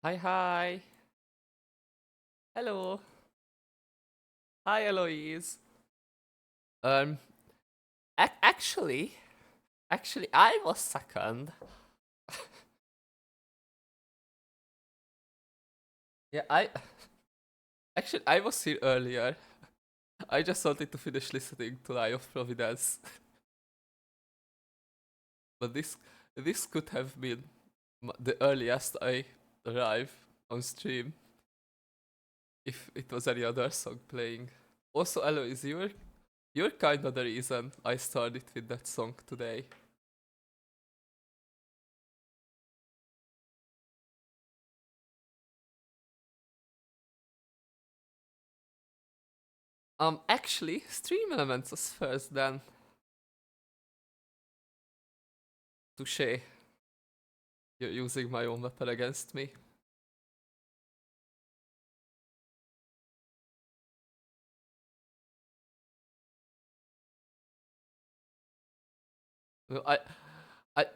Hi, hi. Hello. Hi, Eloise. Um, actually, I was second. Yeah, I was here earlier. I just wanted to finish listening to Lie of Providence, but this could have been the earliest I arrive on stream if it was any other song playing. Also, Eloise, you're kind of the reason I started with that song today. Actually, Stream Elements was first, then Touche. You're using my own weapon against me. No,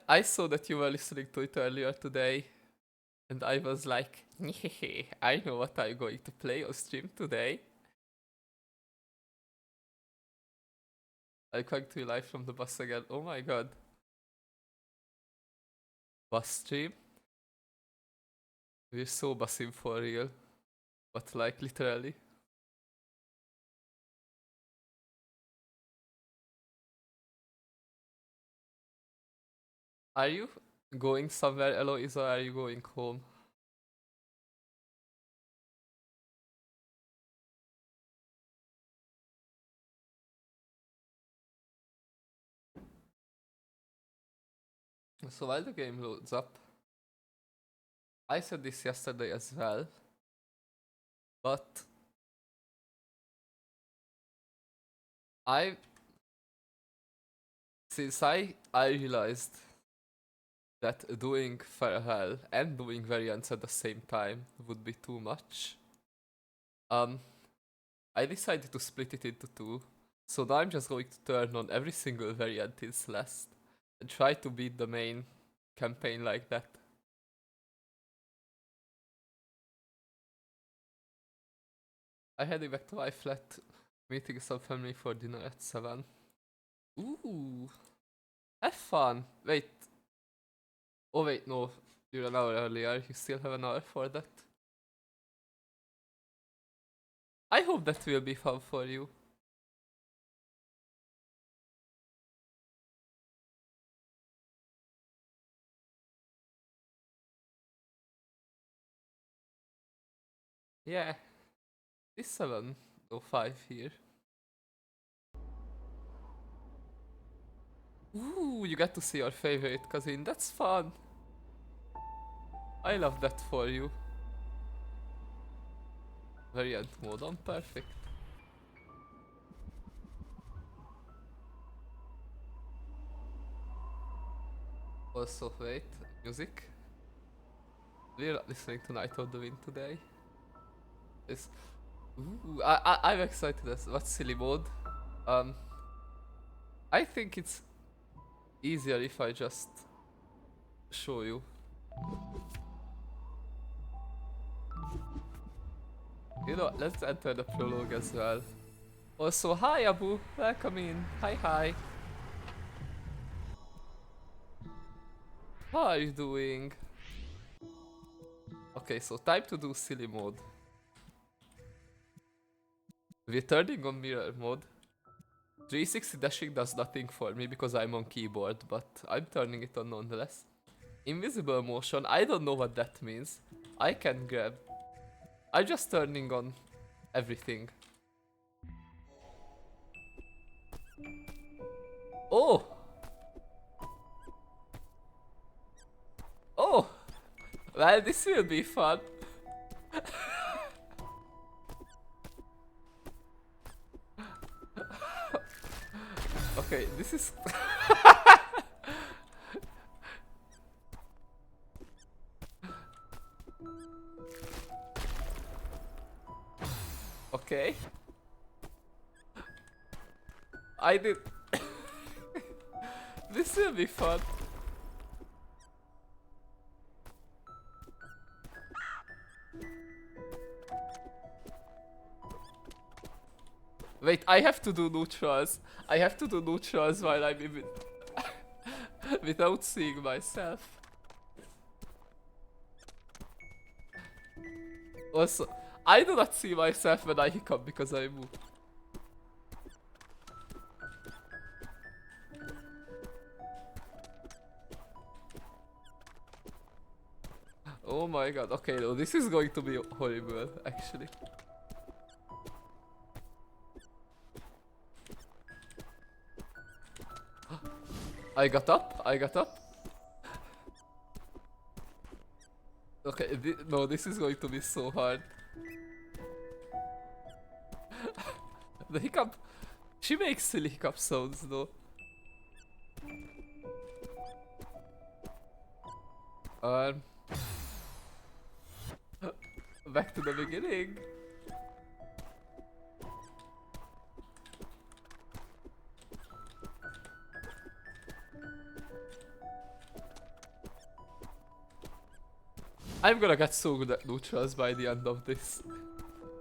I saw that you were listening to it earlier today, and I was like, I know what I'm going to play on stream today. I'm coming to you live from the bus again. Oh my god. Bus stream? We're so bussing for real. But like literally. Are you going somewhere, Eloise, or are you going home? So while the game loads up, I said this yesterday as well, but I since I realized that doing Farewell and doing variants at the same time would be too much. Um, I decided to split it into two. So now I'm just going to turn on every single variant in Celeste and try to beat the main campaign like that. I heading back to my flat, meeting some family for dinner at 7. Ooh, have fun. Wait, oh wait, no, you're an hour earlier. You still have an hour for that. I hope that will be fun for you. Yeah, it's 7:05 here. Ooh, you get to see your favorite cousin. That's fun. I love that for you. Variant mode on, perfect. Also, wait, music. We're not listening to Night of the Wind today. It's, I'm excited as what's silly mode. Um, I think it's easier if I just show you. You know, let's enter the prologue as well. Also, hi Abu, welcome in. Hi, hi. How are you doing? Okay, so time to do silly mode. We're turning on mirror mode. 360 dashing does nothing for me because I'm on keyboard, but I'm turning it on nonetheless. Invisible motion, I don't know what that means. I can grab. I'm just turning on everything. Oh! Oh! Well, this will be fun. Okay, this is... Okay. I did... This will be fun. Wait, I have to do neutrals. I have to do neutrals while I'm even without seeing myself. Also, I do not see myself when I hiccup because I move. Oh my god, okay, no, this is going to be horrible, actually. I got up. Okay, no, this is going to be so hard. The hiccup, she makes silly hiccup sounds though. Back to the beginning. I'm gonna get so good at neutrals by the end of this.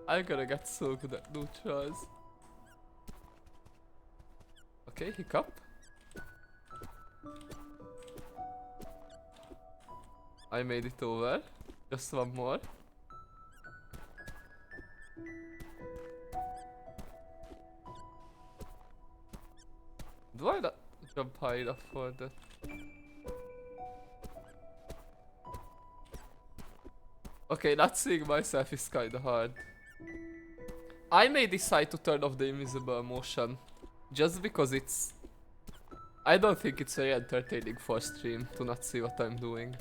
I'm gonna get so good at neutrals. Okay, hiccup. I made it over. Just one more. Do I not jump high enough for that? Okay, not seeing myself is kinda hard. I may decide to turn off the invisible motion just because it's... I don't think it's very entertaining for stream to not see what I'm doing.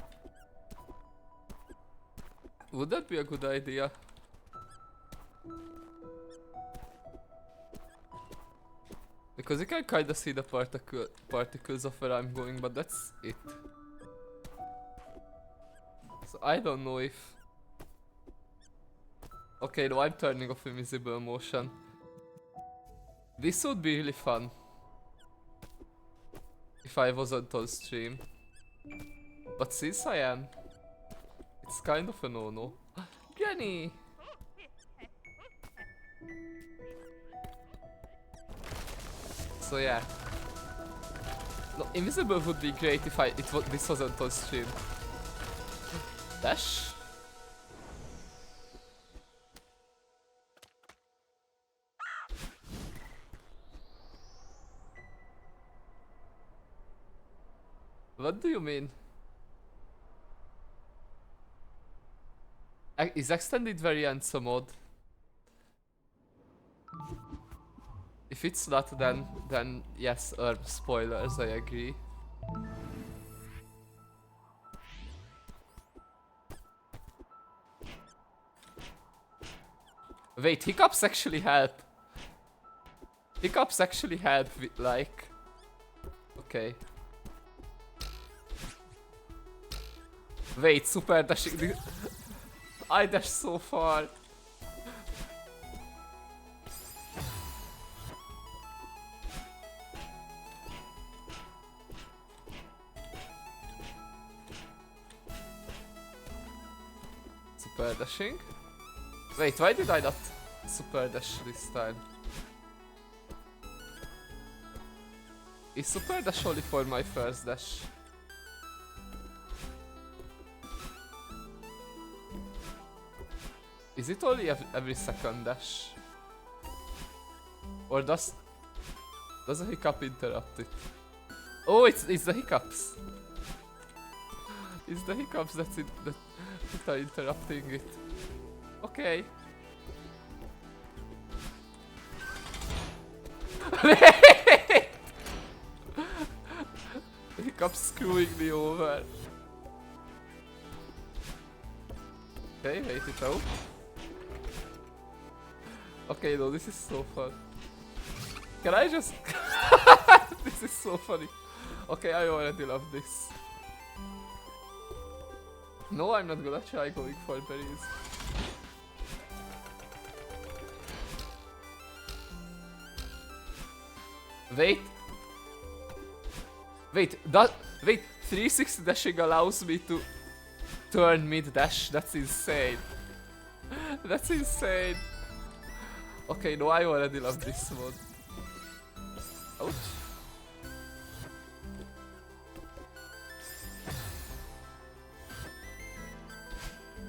Would that be a good idea? Because you can kinda see the particles of where I'm going, but that's it. So I don't know if... Okay, no, I'm turning off invisible motion. This would be really fun. If I wasn't on stream. But since I am, it's kind of a no-no. Jenny! So yeah. No, invisible would be great if this wasn't on stream. Dash? What do you mean? Is extended variance a mod? If it's not, then yes, spoilers, I agree. Wait, hiccups actually help. Hiccups actually help with, like... Okay. Wait, super dashing. I dash so far. Super dashing. Wait, why did I not super dash this time? Is super dash only for my first dash? Is it only every second dash? Or does a hiccup interrupt it? Oh, it's the hiccups. It's the hiccups that are interrupting it. Okay. Wait! The hiccups screwing me over. Okay, wait it out. Okay, no, this is so fun. Can I just... This is so funny. Okay, I already love this. No, I'm not gonna try going for berries. Wait. Wait, 360 dashing allows me to turn mid dash? That's insane. That's insane. Okay, no, I already love this one. Ouch.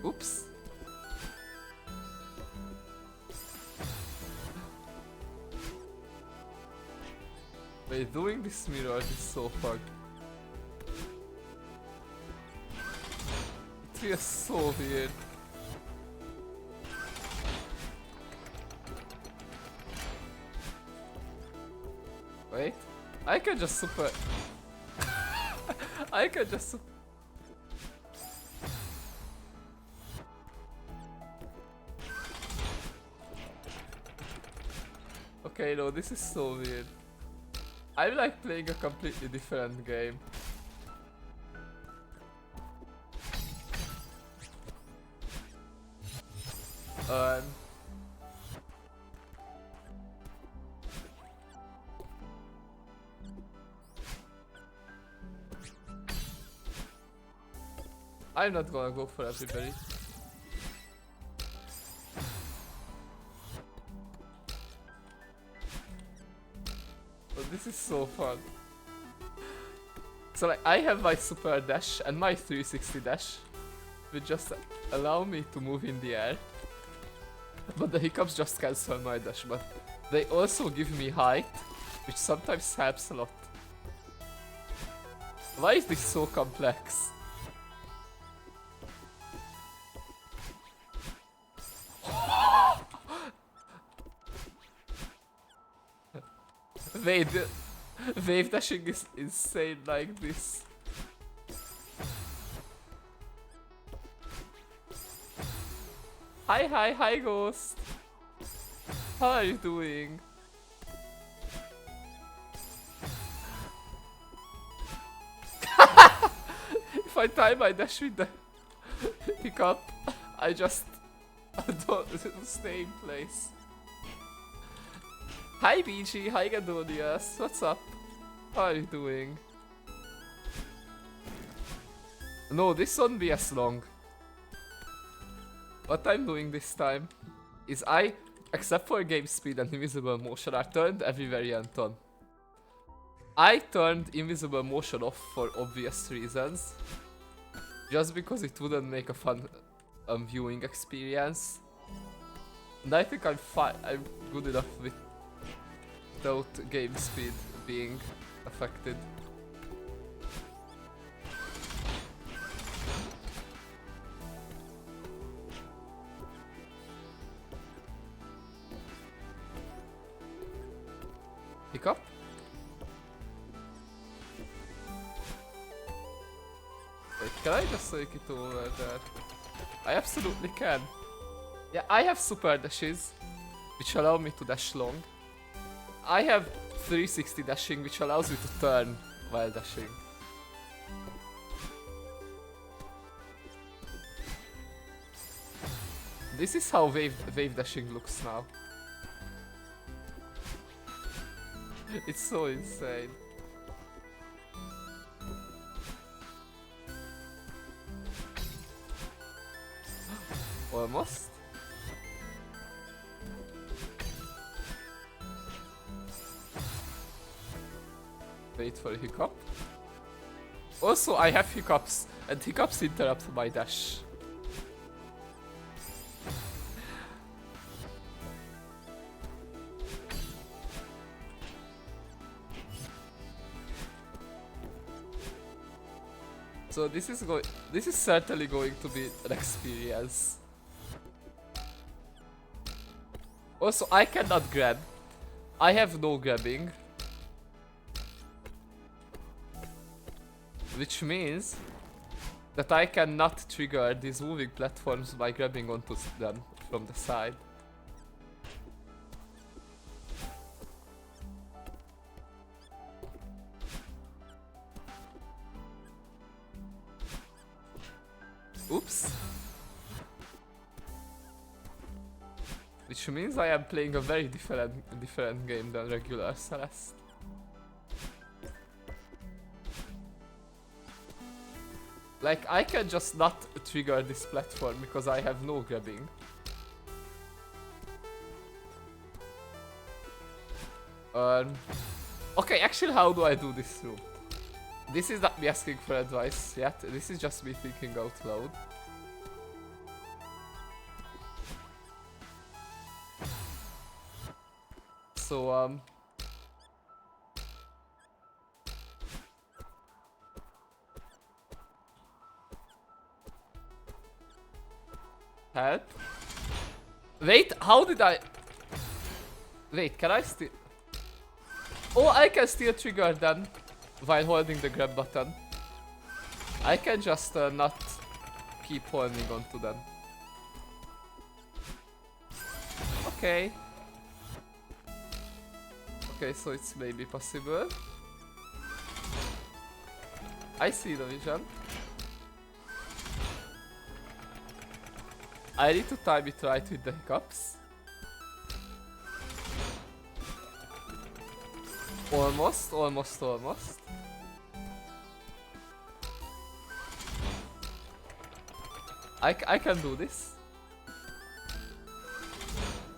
Oops. Wait, doing this mirror is so fun. It feels so weird. Wait, I can just super... I can just Okay, no, this is so weird. I'm like playing a completely different game. I'm not gonna go for everybody. But this is so fun. So like, I have my super dash and my 360 dash, which just allow me to move in the air. But the hiccups just cancel my dash, but they also give me height, which sometimes helps a lot. Why is this so complex? Wait, wave dashing is insane like this. Hi Ghost! How are you doing? If I time my dash with the hiccup, I just don't stay in place. Hi BG, hi Gadonius, what's up? How are you doing? No, this won't be as long. What I'm doing this time is except for game speed and invisible motion, I turned every variant on. I turned invisible motion off for obvious reasons. Just because it wouldn't make a fun viewing experience. And I think I'm good enough without game speed being affected. Hiccup? Wait, can I just take it over there? I absolutely can. Yeah, I have super dashes, which allow me to dash long. I have 360 dashing, which allows me to turn while dashing. This is how wave dashing looks now. It's so insane. Almost. Wait for a hiccup. Also, I have hiccups, and hiccups interrupt my dash. So this is certainly going to be an experience. Also, I cannot grab. I have no grabbing. Which means that I cannot trigger these moving platforms by grabbing onto them from the side. Oops. Which means I am playing a very different game than regular Celeste. Like, I can just not trigger this platform because I have no grabbing. Um, okay, actually, how do I do this room? This is not me asking for advice yet. This is just me thinking out loud. So, help. Wait, how did I... Wait, can I still... Oh, I can still trigger them while holding the grab button. I can just not keep holding onto them. Okay. Okay, so it's maybe possible. I see the vision. I need to time it right with the hiccups. Almost, almost, almost. I can do this.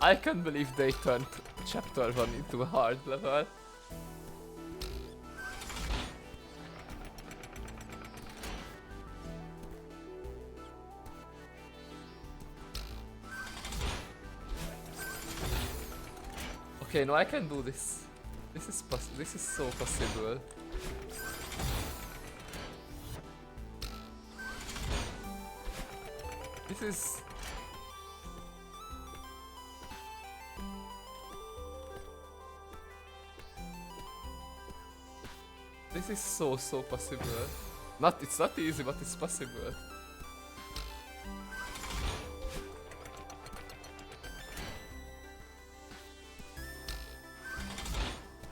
I can't believe they turned chapter 1 into a hard level. Okay, no, I can do this. This is so possible. This is... This is so possible. It's not easy, but it's possible.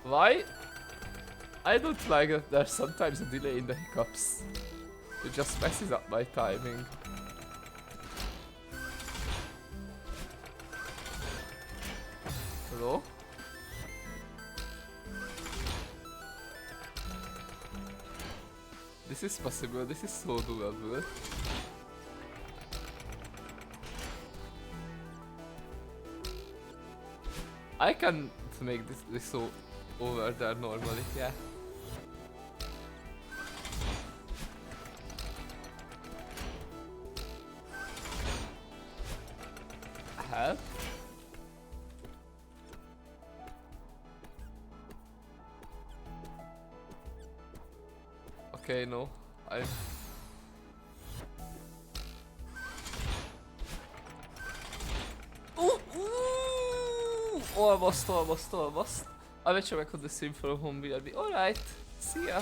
Why? I don't like that there's sometimes a delay in the hiccups. It just messes up my timing. Hello? This is possible, this is so doable. I can make this so over there normally, yeah. Help? Okay, no. Almost. I bet you I could the stream from home BRB. Alright, see ya.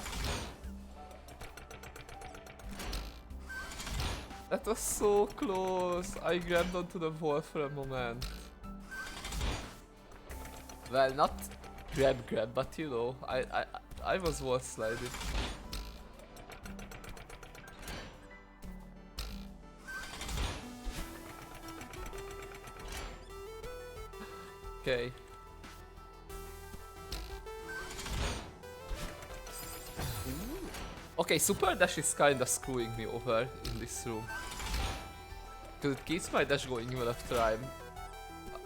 That was so close. I grabbed onto the wall for a moment. Well, not grab, but you know, I was wall sliding. Okay. Okay, Super Dash is kinda screwing me over in this room. Because it keeps my dash going even after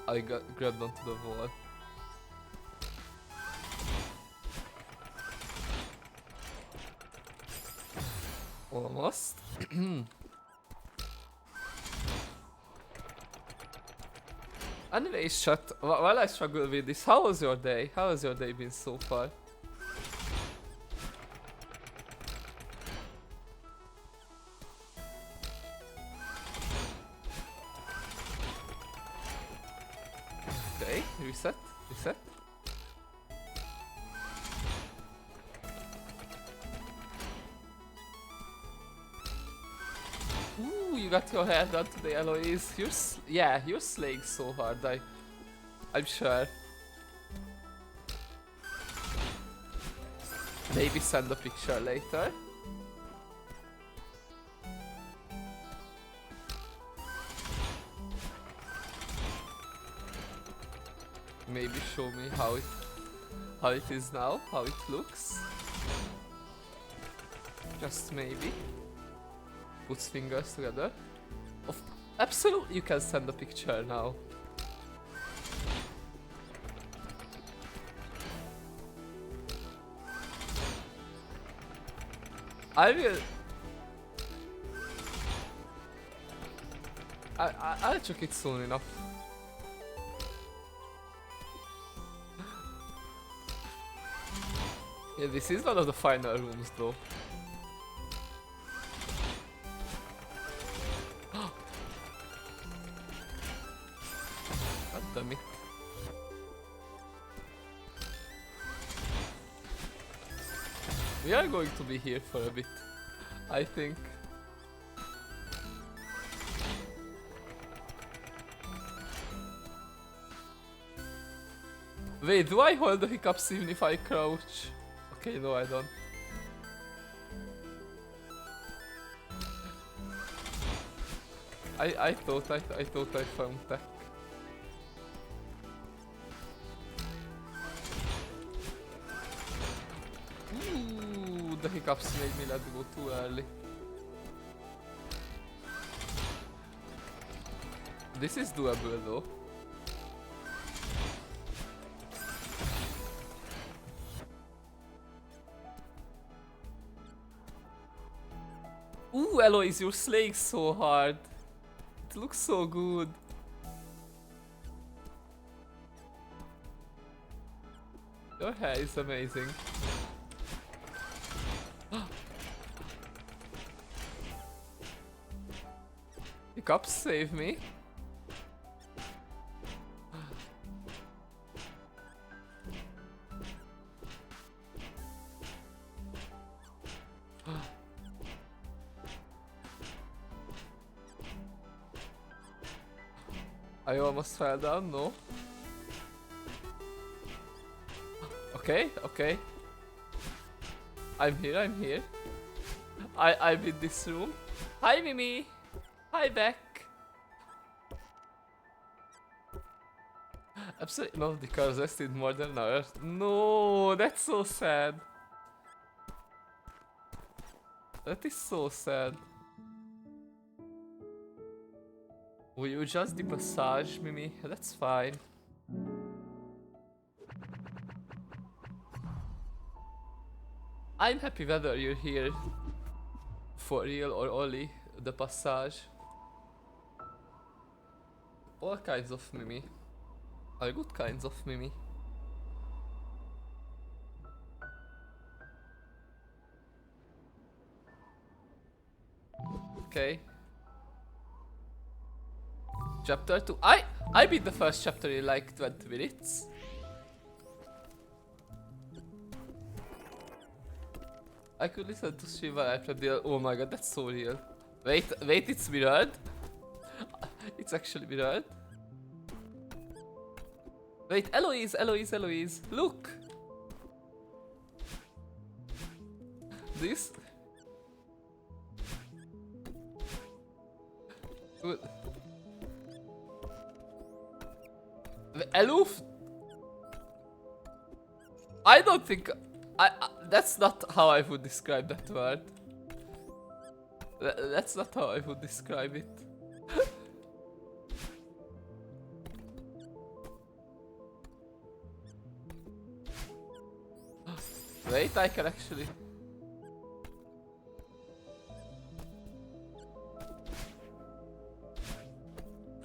I got grabbed onto the wall. Almost. Anyways, chat, while I struggle with this, how was your day? How has your day been so far? Okay, reset. Ooh, you got your hair done today, Eloise. You're slaying so hard, I'm sure. Maybe send a picture later. Maybe show me how it is now, how it looks. Just maybe. Puts fingers together. Absolutely, you can send a picture now. I will... I'll check it soon enough. Yeah, this is one of the final rooms though. God damn it. We are going to be here for a bit, I think. Wait, do I hold the hiccups even if I crouch? Okay, no, I don't. I thought I found tech. Ooh, the hiccups made me let go too early. This is doable though. Ooh, Eloise, you're slaying so hard. It looks so good. Your hair is amazing. Hiccups, save me. I almost fell down, no? Okay, okay. I'm here. I'm in this room. Hi Mimi! Hi Beck! Absolutely no, the cars lasted more than an hour. No, that's so sad. That is so sad. Will you adjust the massage, Mimi? That's fine. I'm happy whether you're here for real or only the passage. All kinds of Mimi. Are good kinds of Mimi. Okay. Chapter 2. I beat the first chapter in like 20 minutes. I could listen to Shiva after the... Oh my god, that's so real. Wait, it's mirrored? It's actually mirrored. Wait, Eloise, look! This... Good. Aloof? I don't think... that's not how I would describe that word. That's not how I would describe it. Wait, I can actually...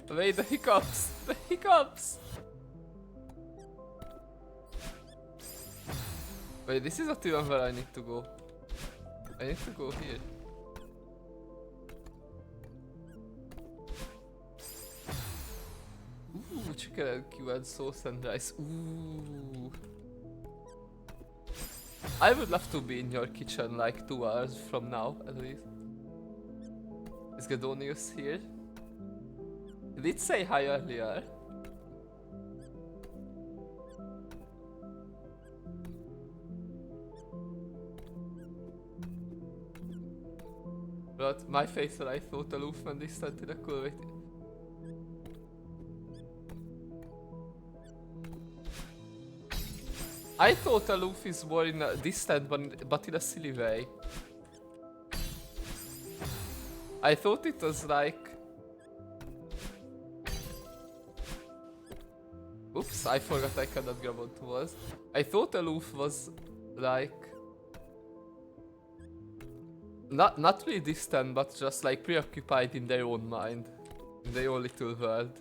Wait, the hiccups! The hiccups! Wait, this is not even where I need to go. I need to go here. Ooh, chicken and cured sauce and rice. Ooh. I would love to be in your kitchen like 2 hours from now, at least. Is Gedonius here? Did it say hi earlier? But my face and I thought aloof and distant in a cool way. I thought aloof is more in a distant but in a silly way. I thought it was like... Oops, I forgot I cannot grab onto walls. I thought aloof was like... Not really distant, but just like preoccupied in their own mind, in their own little world.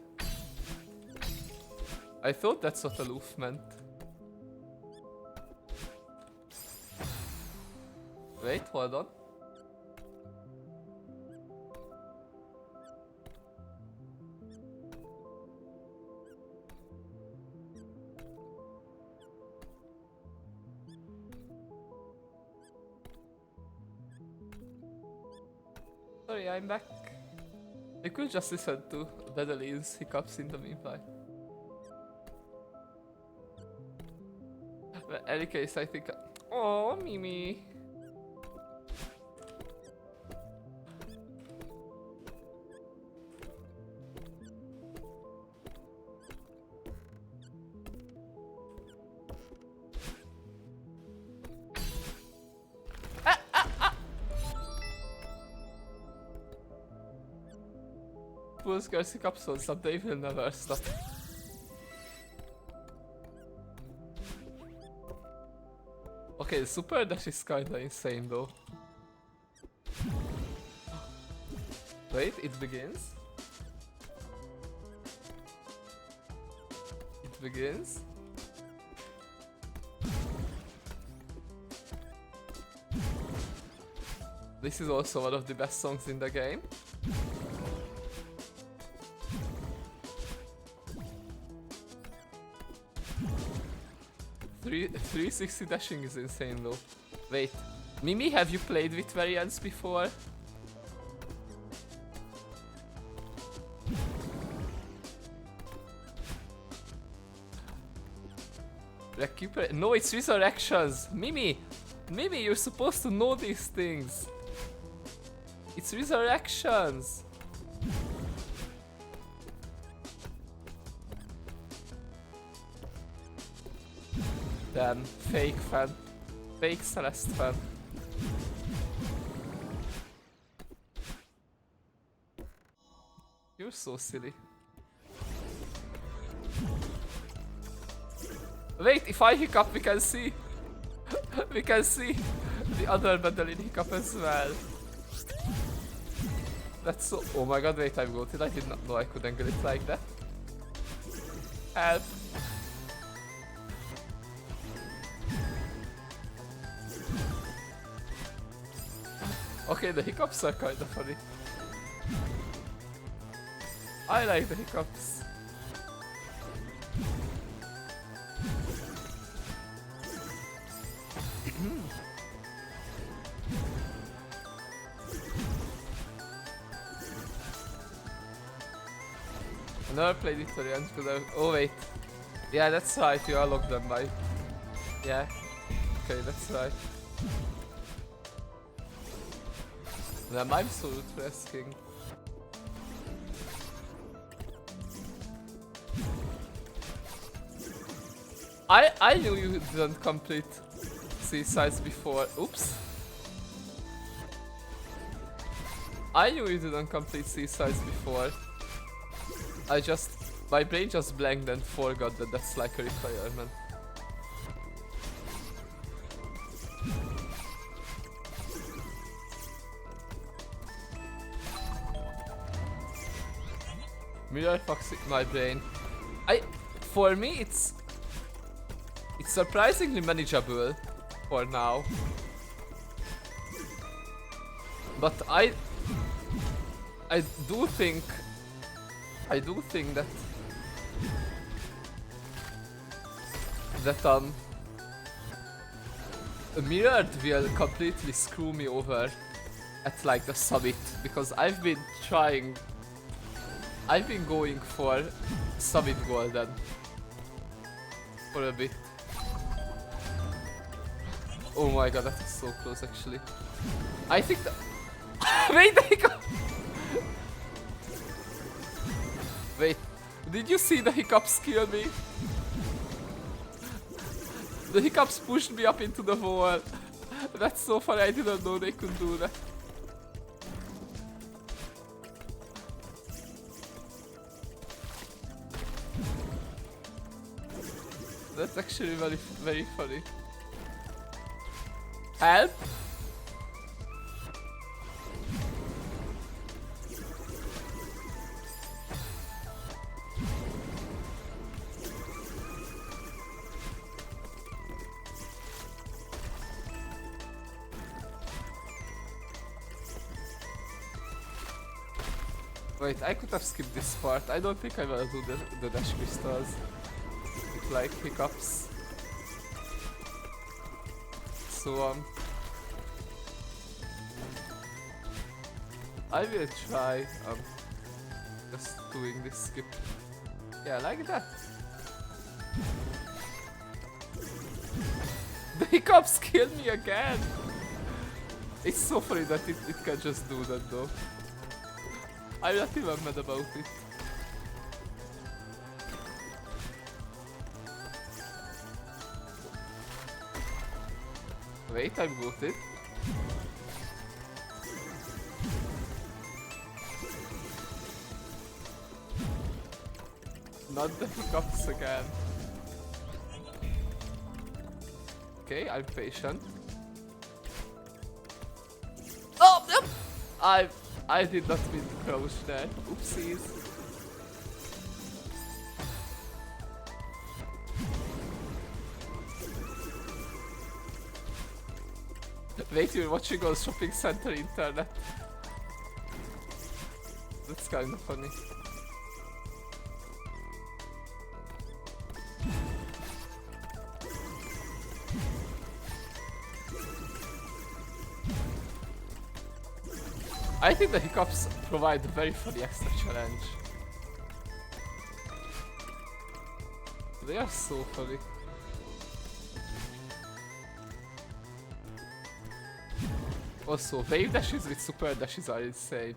I thought that's what aloof meant. Wait, hold on. Sorry, I'm back. You could just listen to Bedeline's hiccups in the meanwhile. But in any case, I think... Oh, Mimi! Those girls hiccups on some they will never stop. Okay, the super dash is kinda insane though. Wait, it begins. It begins. This is also one of the best songs in the game. Three 360 dashing is insane though. Wait, Mimi, have you played with variants before? Recuperate? No, it's resurrections. Mimi, you're supposed to know these things. It's resurrections. Damn, fake fan. Fake Celeste fan. You're so silly. Wait, if I hiccup, we can see. We can see the other Madeline hiccup as well. That's so. Oh my god, wait, I'm goated. I did not know I could angle it like that. Help. Okay, the hiccups are kinda funny. I like the hiccups. I never played it variants because I... Oh wait. Yeah, that's right, you unlock them by... Yeah. Okay, that's right. Damn, I'm so interesting. I knew you didn't complete Seasides before. Oops. I knew you didn't complete Seasides before. My brain just blanked and forgot that that's like a requirement. Mirror fucks with my brain. For me, it's surprisingly manageable for now. But I do think that Mirrored will completely screw me over at like the summit, because I've been going for Summit Golden for a bit. Oh my god, that was so close actually. I think that... Wait, they go... Wait, did you see the hiccups kill me? The hiccups pushed me up into the wall. That's so funny, I didn't know they could do that. That's actually very, very funny. Help! Wait, I could have skipped this part. I don't think I will do the dash crystals with like hiccups. So I will try just doing this skip. Yeah, like that. The hiccups killed me again! It's so funny that it can just do that though. I'm not even mad about it. Wait, I'm booted. Not the hiccups again. Okay, I'm patient. Oh, yep. I did not mean to crouch there. Oopsies. Wait, you're watching on shopping center internet. That's kind of funny. I think the hiccups provide a very funny extra challenge. They are so funny. Also, wave dashes with super dashes are insane.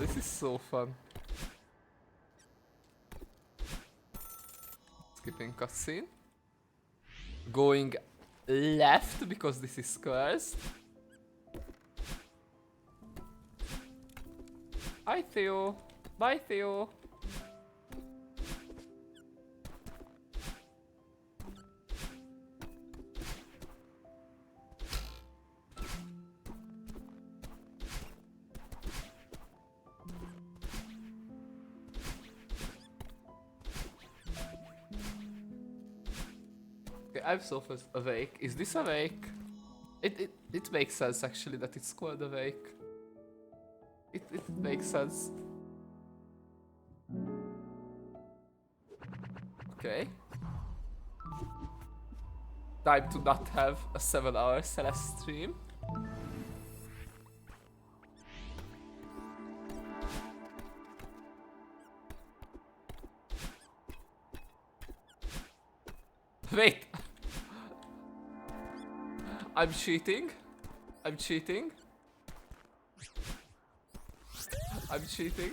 This is so fun. Skipping cutscene. Going left because this is squares. Hi Theo. Bye Theo. I'm so awake. Is this awake? It makes sense actually that it's called awake. It makes sense. Okay. Time to not have a 7-hour Celeste stream. Wait! I'm cheating. I'm cheating. I'm cheating.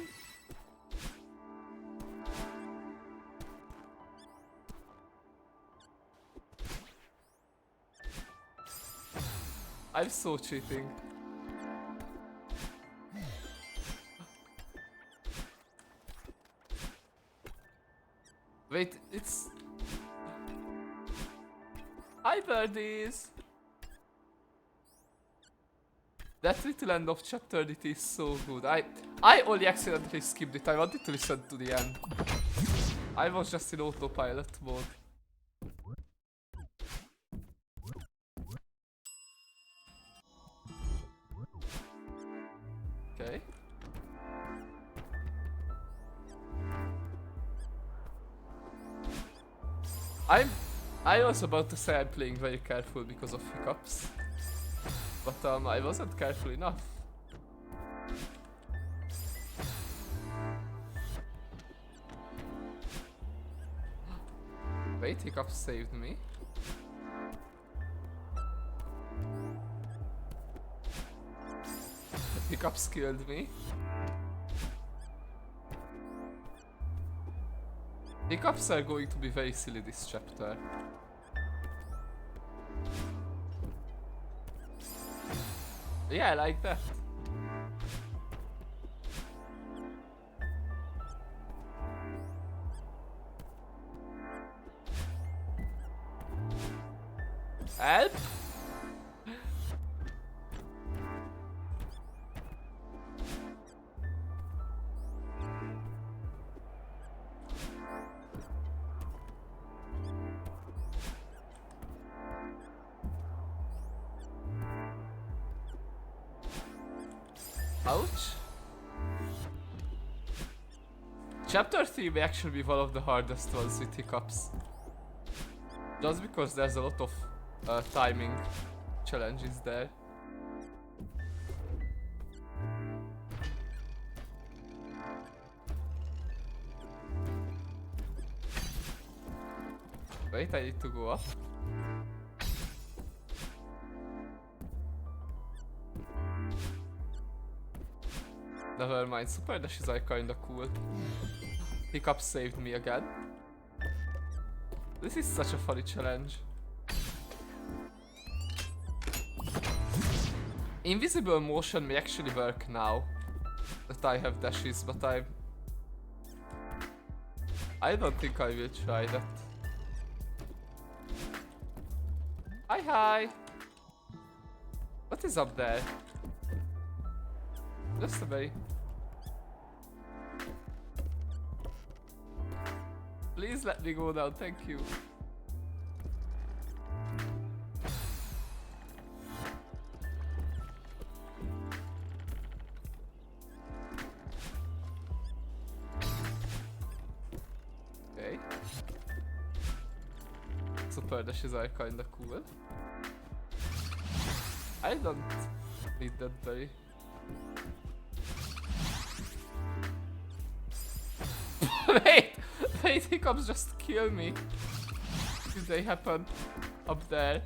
I'm so cheating. Wait, it's... Hi birdies! That little end of chapter it is so good. I only accidentally skipped it. I wanted to listen to the end. I was just in autopilot mode. Okay. I was about to say I'm playing very careful because of hiccups. But I wasn't careful enough. Wait, hiccups saved me. Hiccups killed me. Hiccups are going to be very silly this chapter. Yeah, I like that. Help! Ouch. Chapter 3 may actually be one of the hardest ones with hiccups. Just because there's a lot of timing challenges there. Wait, I need to go up. Never mind, super dashes are kinda cool. Hiccup saved me again. This is such a funny challenge. Invisible motion may actually work now that I have dashes, but I don't think I will try that. Hi! What is up there? Just a berry. Please let me go now, thank you. Okay. Super dashes are kinda cool. I don't need that berry. Wait, hiccups just kill me. Did they happen up there?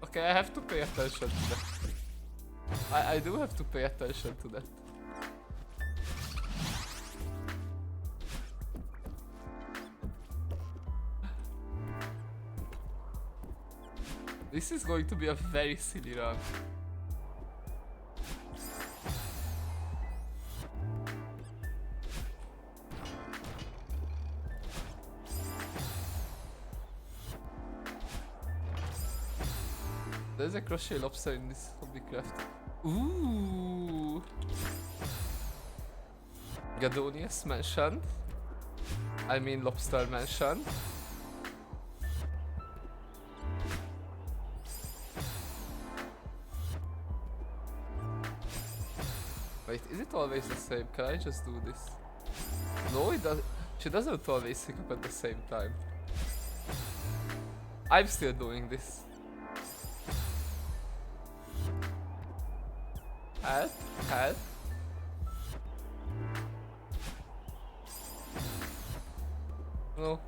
Okay, I have to pay attention to that. I do have to pay attention to that. This is going to be a very silly run. There's a crochet lobster in this hobby craft. Ooh! Gadonius mentioned. I mean lobster mentioned. Wait, is it always the same? Can I just do this? No, it does. She doesn't always hiccup at the same time. I'm still doing this. Help, help. No.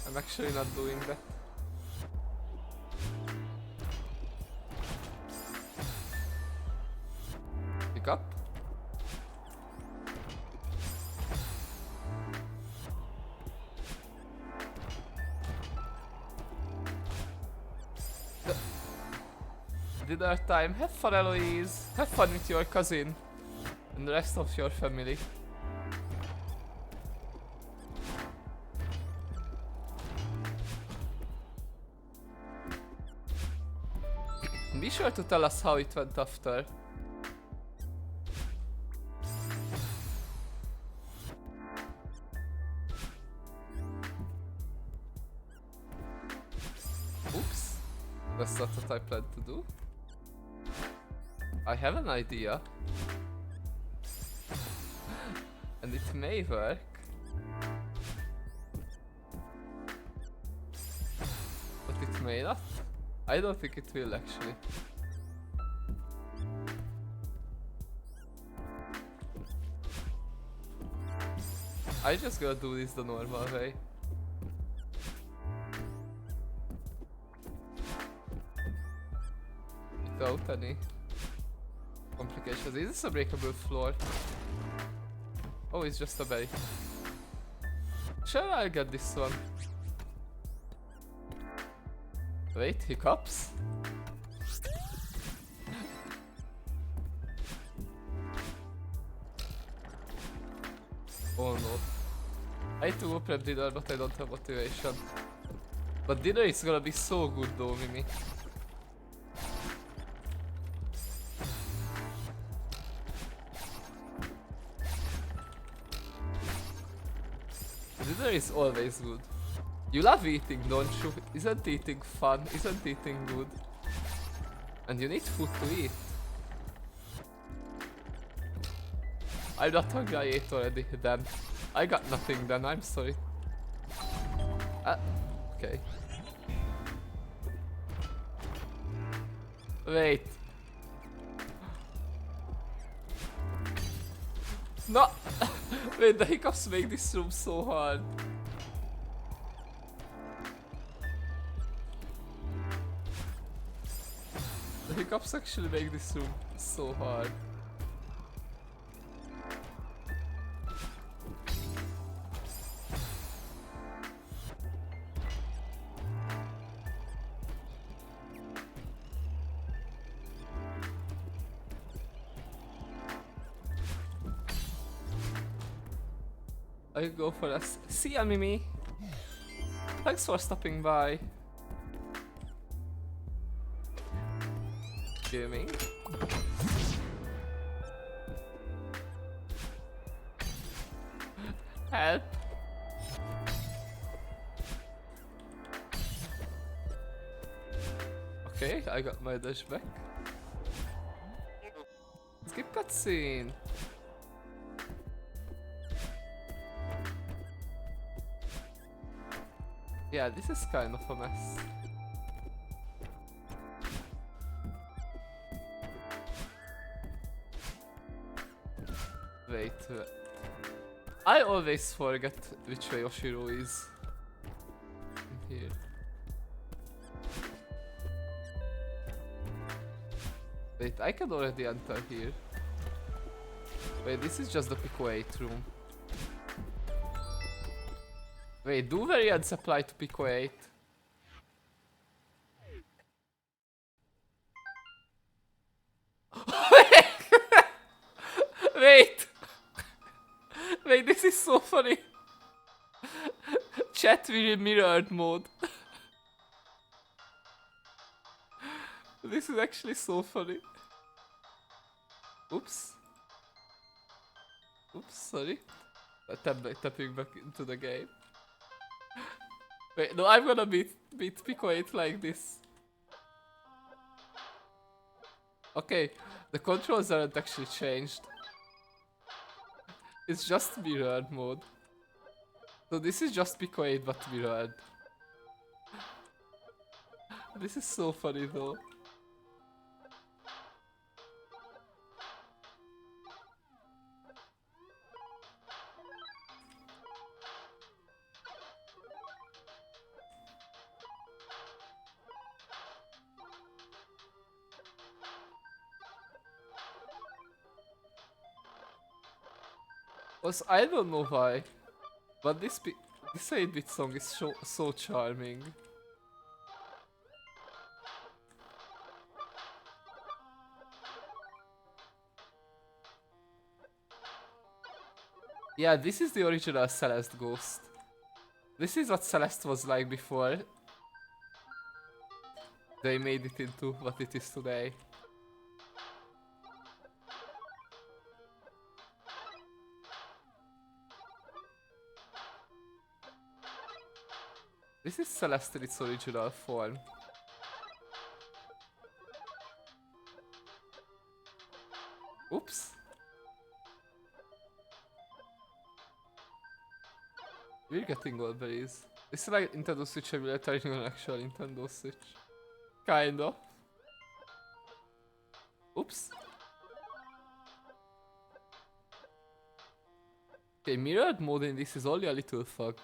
I'm actually not doing that. Pick up. Dinner time. Have fun, Eloise. Have fun with your cousin and the rest of your family. Be sure to tell us how it went after. Oops. That's not what I planned to do. I have an idea. And it may work. But it may not. I don't think it will actually. I just gotta do this the normal way. Without any complications. Is this a breakable floor? Oh, it's just a berry. Sure, I'll get this one. Wait, hiccups? Oh no. I too prep dinner, but I don't have motivation. But dinner is gonna be so good though, Mimi. Dinner is always good. You love eating, don't you? Isn't eating fun? Isn't eating good? And you need food to eat. I'm not hungry, I ate already, then. I got nothing then, I'm sorry. Okay. Wait. No! Wait, the hiccups make this room so hard. The hiccups actually make this room so hard. I go for this. See ya, Mimi. Thanks for stopping by. Gaming. Help. Okay, I got my dash back. Skip cutscene. Yeah, this is kind of a mess. Wait. I always forget which way Oshiro is. In here. Wait, I can already enter here. Wait, this is just the Pico 8 room. Wait, do variants apply to Pico 8? Wait! Wait, this is so funny. Chat will mirrored mode. This is actually so funny. Oops. Oops, sorry. Tapping back into the game. Wait, no, I'm gonna beat Pico 8 like this. Okay, the controls aren't actually changed. It's just mirrored mode. So this is just Pico 8 but mirrored. This is so funny though. Also, I don't know why, but this 8-bit song is so charming. Yeah, this is the original Celeste ghost. This is what Celeste was like before they made it into what it is today. This is Celeste in its original form. Oops. We're getting all berries. This is like Nintendo Switch emulator on an actual Nintendo Switch. Kinda. Oops. Okay, mirrored mode in this is only a little fucked.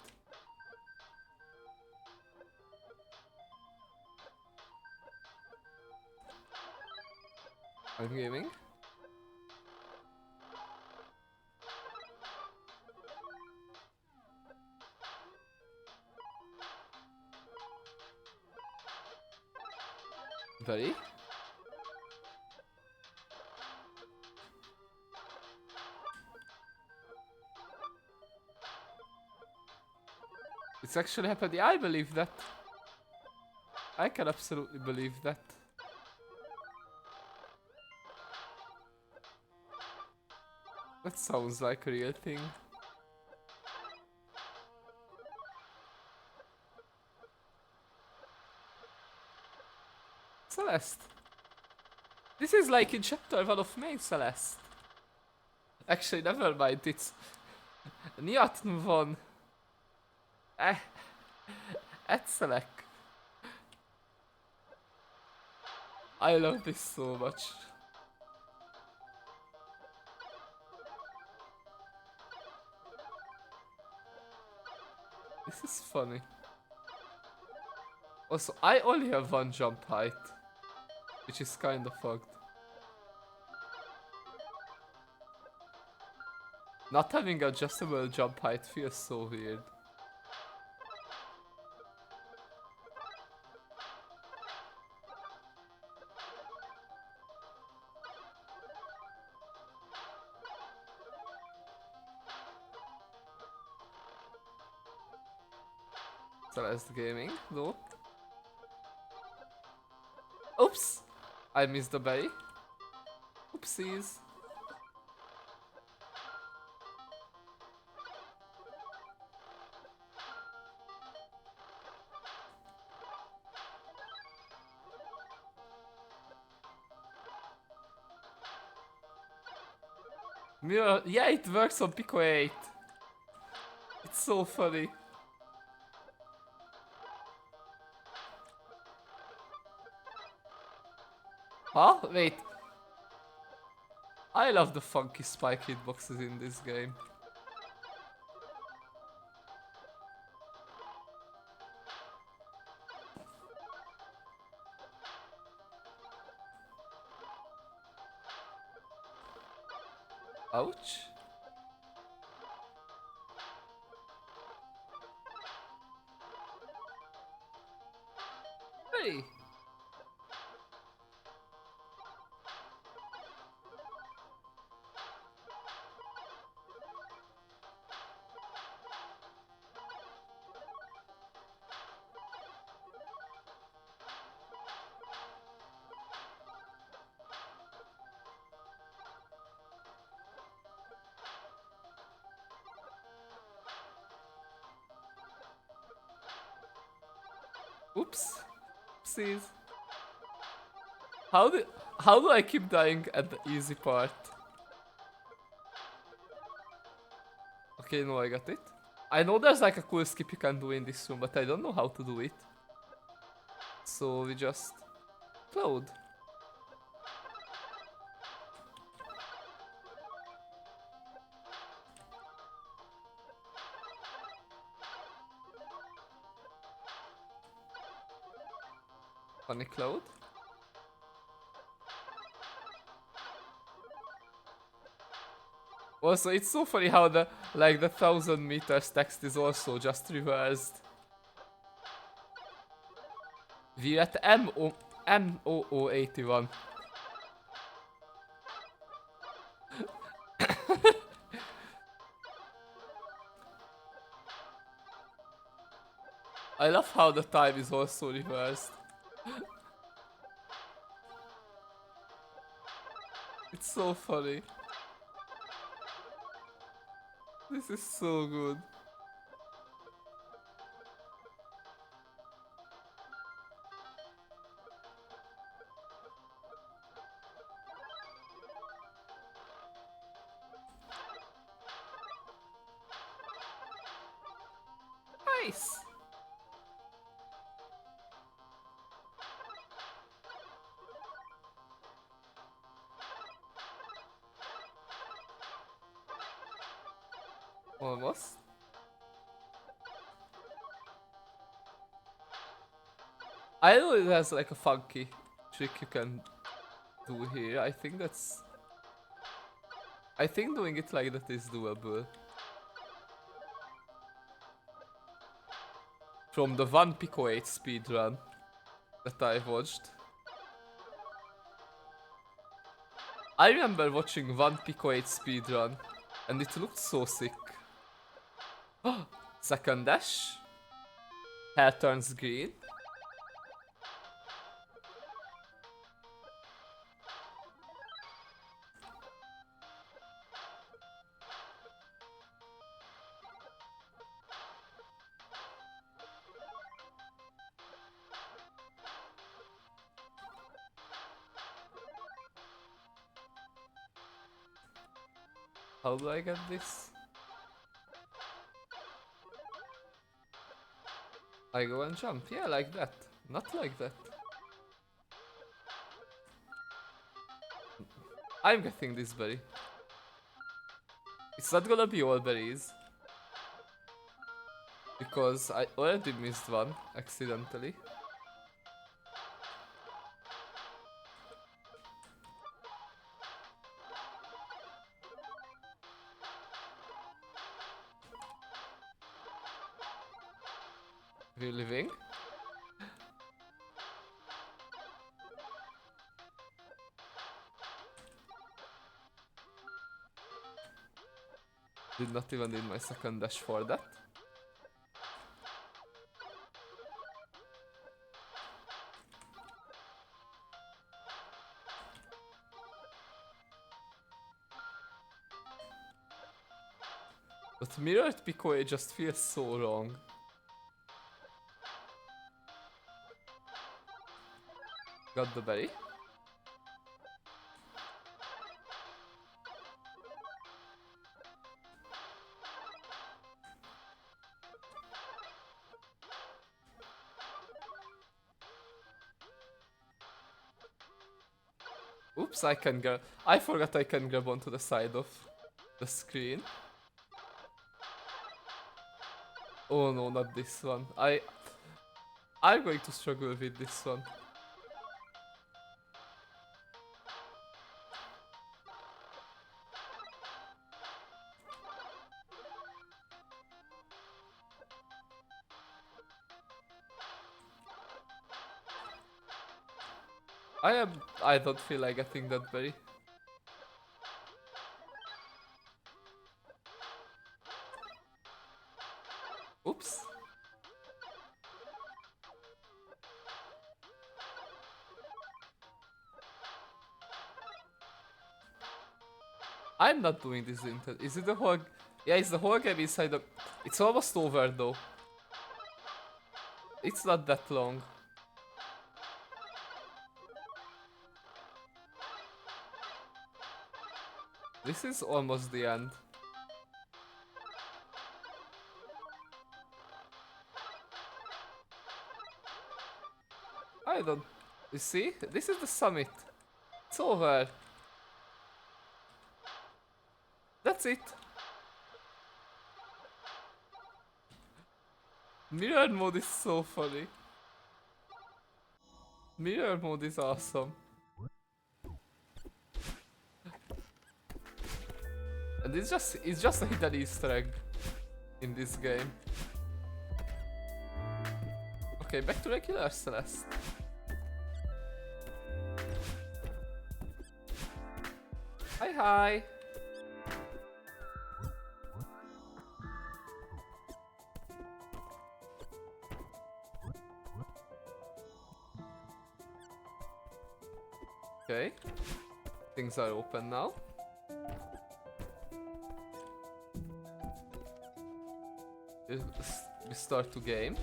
I'm gaming. Very. It's actually happening. I believe that. I can absolutely believe that. That sounds like a real thing. Celeste. This is like in chapter 1 of main Celeste. Actually, never mind, it's Nyatn van Etzelek. I love this so much. This is funny. Also, I only have one jump height, which is kinda fucked. Not having adjustable jump height feels so weird. Celeste Gaming, though. Oops! I missed the berry. Oopsies. Mirror, yeah, it works on Pico 8. It's so funny. Huh? Wait. I love the funky spike hitboxes in this game. Ouch. Hey. Oops. Oopsies. How do I keep dying at the easy part? Okay, no, I got it. I know there's like a cool skip you can do in this room, but I don't know how to do it. So we just Cloud. Funny Cloud. Also, it's so funny how the 1,000 meters text is also just reversed. We're at MOO81. I love how the time is also reversed. It's so funny. This is so good. Nice. Almost. I know it has like a funky trick you can do here. I think doing it like that is doable. From the one Pico 8 speedrun that I watched. I remember watching one Pico 8 speedrun and it looked so sick. Second dash. Hair turns green. How do I get this? I go and jump. Yeah, like that. Not like that. I'm getting this berry. It's not gonna be all berries. Because I already missed one accidentally. We're living. Did not even need my second dash for that. But mirrored Picoe just feels so wrong. Got the berry. Oops, I can grab. I forgot I can grab onto the side of the screen. Oh no, not this one. I'm going to struggle with this one. I don't feel like getting that berry. Oops. I'm not doing this intent. Is it the whole... Yeah, it's the whole game inside the... It's almost over though. It's not that long. This is almost the end. I don't... You see? This is the summit. It's over. That's it. Mirror mode is so funny. Mirror mode is awesome. And it's just a hidden Easter egg in this game. Okay, back to regular Celeste. Hi hi. Okay. Things are open now. We start to game.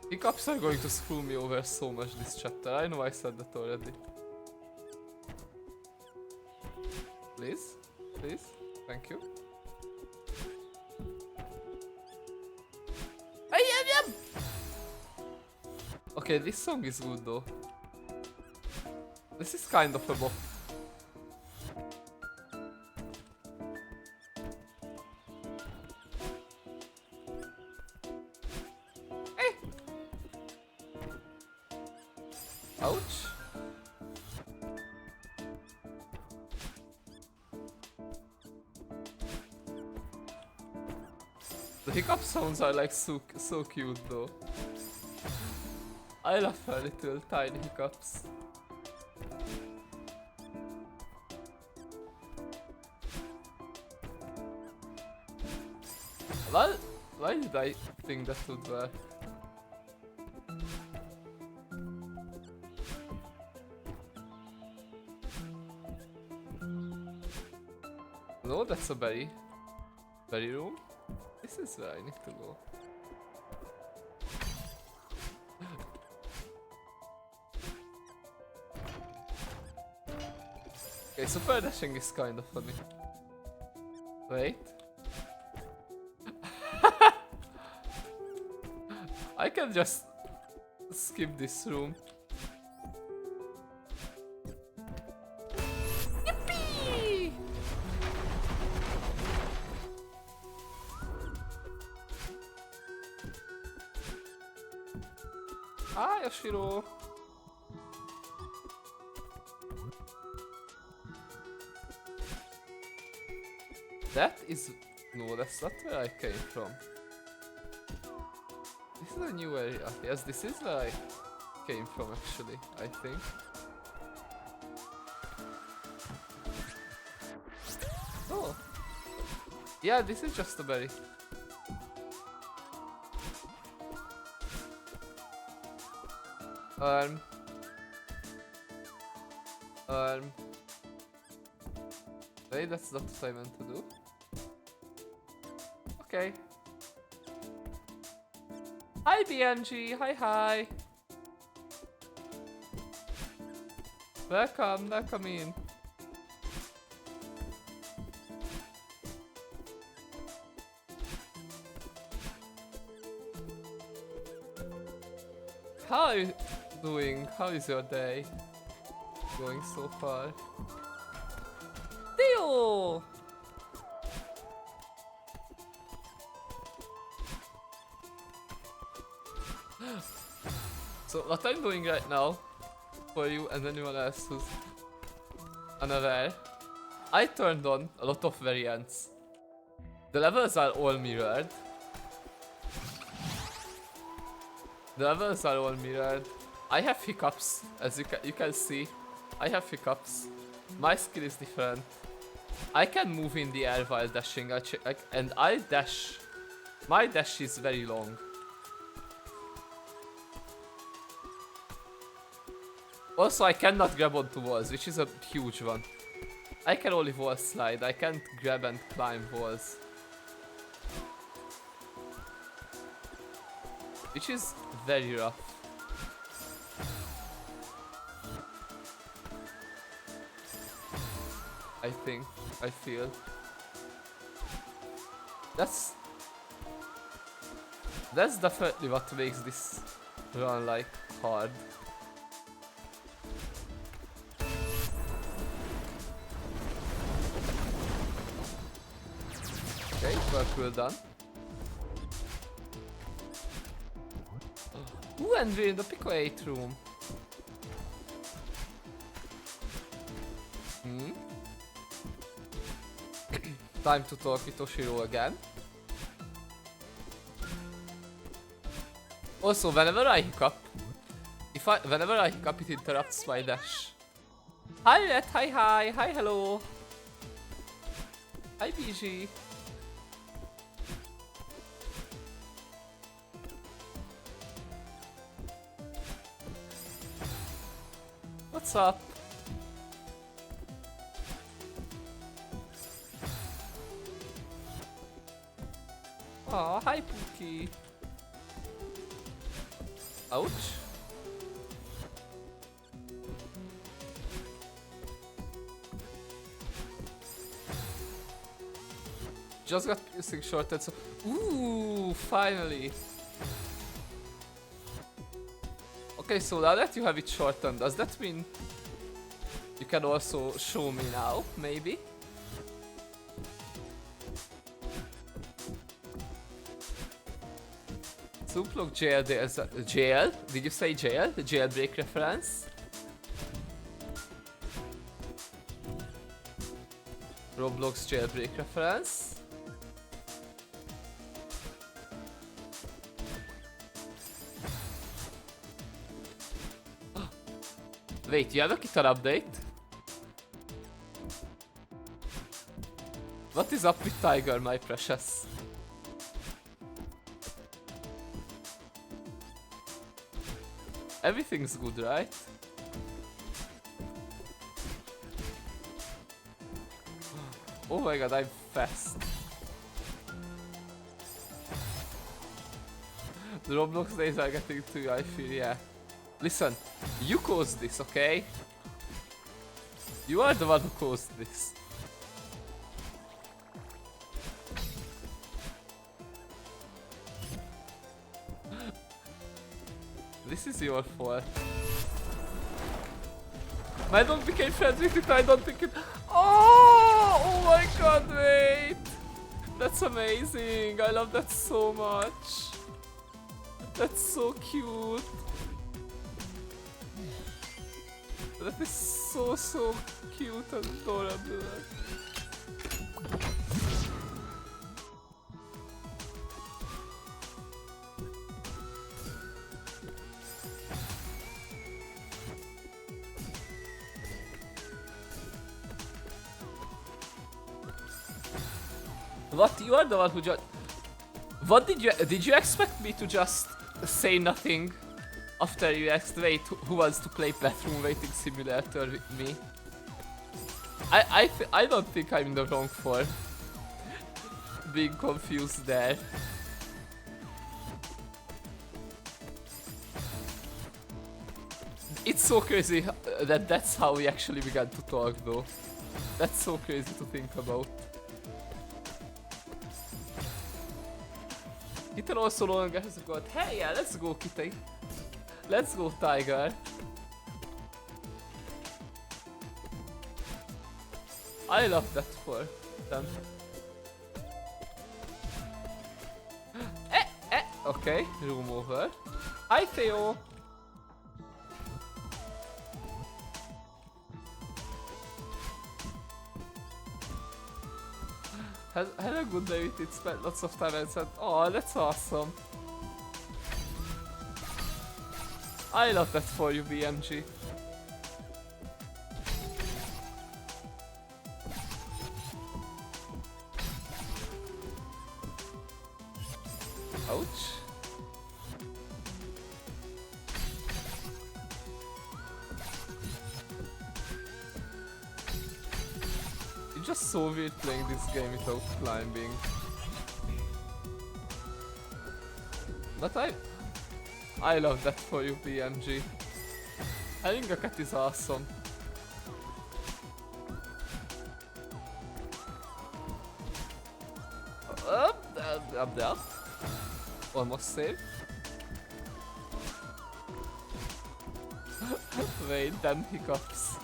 Hiccups are going to screw me over so much this chapter. I know I said that already. Please? Please? Thank you. Okay, this song is good though. This is kind of a bop. Ouch. The hiccup sounds are like so cute though. I love her little tiny hiccups. Well, why did I think that would work? No, that's a berry room. This is where I need to go. Okay, super dashing is kind of funny. Wait. I can just skip this room. Yippee! Hi, Yoshiro! That is... No, that's not where I came from. This is a new area. Yes, this is where I came from actually, I think. Oh. Yeah, this is just a berry. Wait, that's not what I meant to do. Okay. Hi BNG, hi. Welcome in. How are you doing? How is your day going so far? Theo! So what I'm doing right now, for you and anyone else who's unaware, I turned on a lot of variants. The levels are all mirrored. I have hiccups, as you can see. I have hiccups. My skill is different. I can move in the air while dashing. And I dash. My dash is very long. Also, I cannot grab onto walls, which is a huge one. I can only wall slide. I can't grab and climb walls. Which is very rough. I feel. That's definitely what makes this run like hard. Okay, well done. Ooh, and we're in the Pico 8 room. Time to talk with Toshiro again. Also, whenever I hiccup, it interrupts my dash. Hi Red, hi, hello. Hi BG. What's up? Aw, hi Pookie. Ouch. Just got using shorted, so... Ooh, finally. Okay, so now that you have it shortened, does that mean you can also show me now, maybe? Suplog jail, there's a jail? Did you say jail? The jailbreak reference? Roblox jailbreak reference? Wait, you have a Kitan update? What is up with Tiger, my precious? Everything's good, right? Oh my god, I'm fast. The Roblox days are getting to you, I feel, yeah. Listen, you caused this, okay? You are the one who caused this. This is your fault. My dog became friends with it, I don't think it... Oh! Oh my god, wait! That's amazing, I love that so much. That's so cute. That is so cute and adorable. What? You are the one who just... What did you expect me to just say nothing after you asked, wait, who wants to play bathroom waiting simulator with me? I don't think I'm in the wrong for being confused there. It's so crazy that that's how we actually began to talk though. That's so crazy to think about. Kitten also no longer has a god. Hey, yeah, let's go, Kitty. Let's go, Tiger. I love that for them. Okay, room over. Hi, Theo. Had a good day with it, spent lots of time and said, oh, that's awesome. I love that for you, BMG. Ouch. It's just so weird playing this game without climbing. But I love that for you, BMG. Having a cat is awesome. Up there. Almost saved. Wait, then hiccups.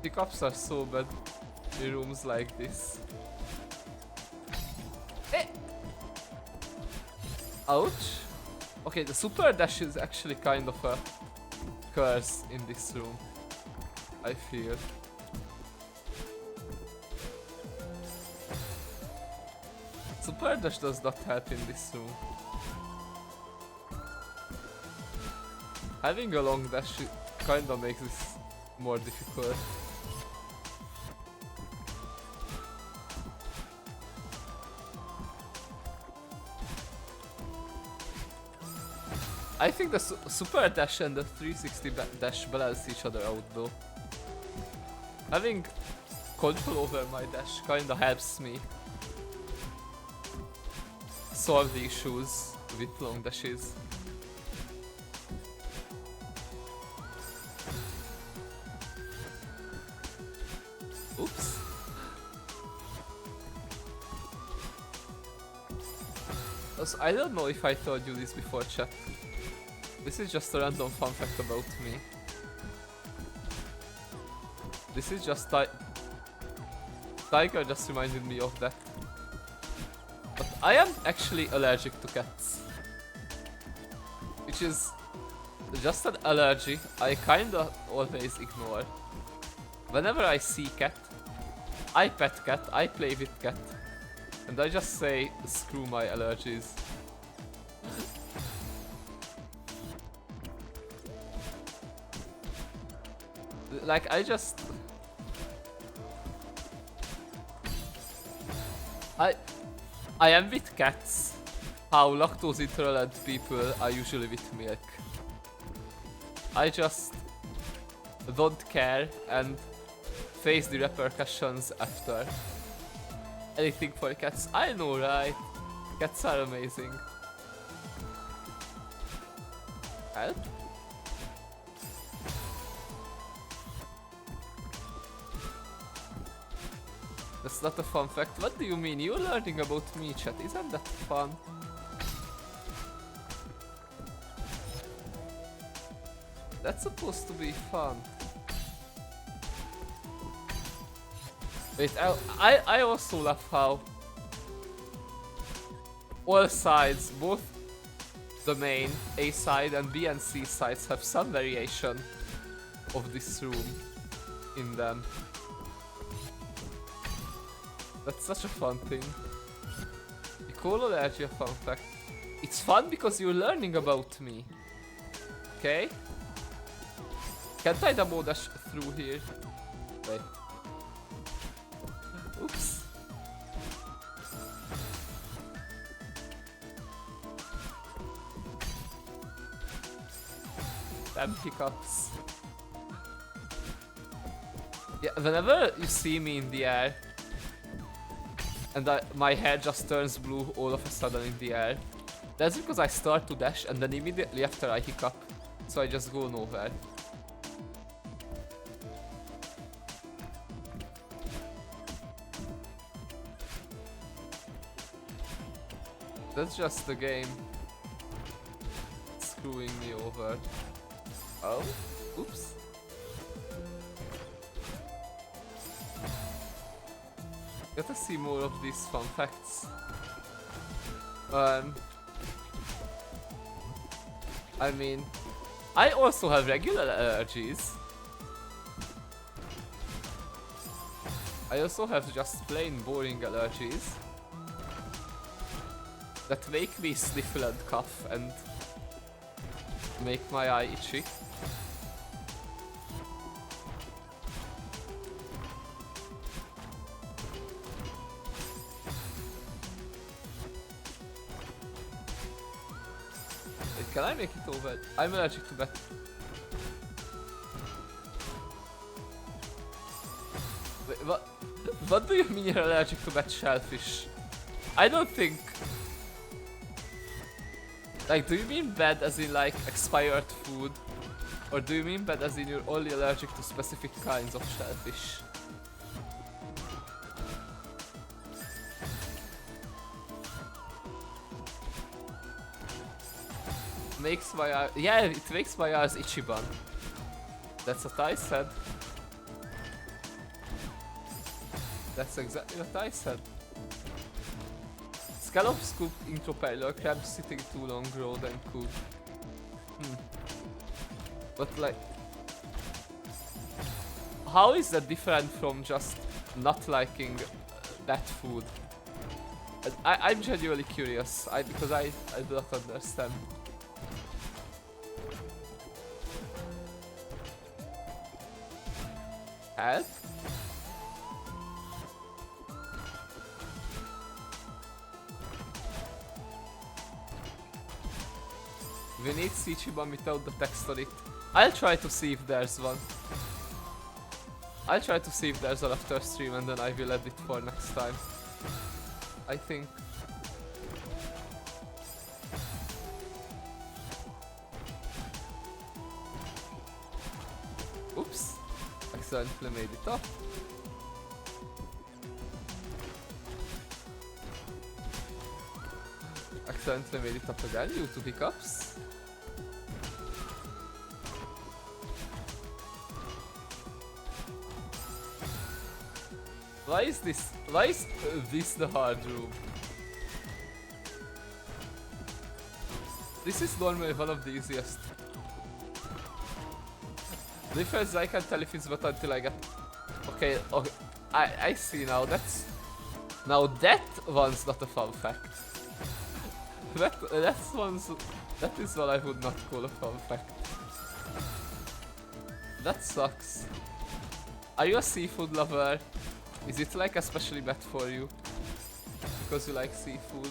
Hiccups are so bad in rooms like this. Ouch. Okay, the super dash is actually kind of a curse in this room, I feel. Super dash does not help in this room. Having a long dash kinda makes this more difficult. I think the super dash and the 360 dash balance each other out though. Having control over my dash kinda helps me solve the issues with long dashes. Oops. Also, I don't know if I told you this before, chat. This is just a random fun fact about me. This is just Tiger just reminded me of that. But I am actually allergic to cats. Which is just an allergy I kinda always ignore. Whenever I see cat, I pet cat, I play with cat. And I just say, screw my allergies. Like, I I am with cats. How lactose intolerant people are usually with milk. I just don't care and face the repercussions after. Anything for cats. I know, right? Cats are amazing. Help? That's not a fun fact. What do you mean? You're learning about me, chat. Isn't that fun? That's supposed to be fun. Wait, I also love how all sides, both the main A side and B and C sides, have some variation of this room in them. That's such a fun thing. Ecology, a fun fact. It's fun because you're learning about me. Okay? Can't I double dash through here? Wait. Oops. Damn hiccups. Yeah, whenever you see me in the air and my hair just turns blue all of a sudden in the air, that's because I start to dash and then immediately after I hiccup, so I just go nowhere. That's just the game screwing me over. Oh, oops. Gotta see more of these fun facts. I mean, I also have regular allergies. I also have just plain boring allergies that make me sniffle and cough and make my eye itchy. Wait, can I make it over? I'm allergic to that. Wait, what do you mean you're allergic to that shellfish? I don't think... Like, do you mean bad as in like expired food? Or do you mean bad as in you're only allergic to specific kinds of shellfish? Makes my eye... Yeah, it makes my eyes itchy bun. That's what I said. That's exactly what I said. Scallop scoop intraocular crab sitting too long, raw and cooked. But like... How is that different from just not liking that food? I'm genuinely curious, because I do not understand. Help? We need Ichiban without the text on it. I'll try to see if there's one. I'll try to see if there's one after stream and then I will add it for next time. I think. Oops. Accidentally made it up. Accidentally made it up again due to hiccups. Why is this the hard room? This is normally one of the easiest. The difference I can't tell if it's what until I get... Okay, I see now, Now that one's not a fun fact. That is what I would not call a fun fact. That sucks. Are you a seafood lover? Is it like especially bad for you? because you like seafood.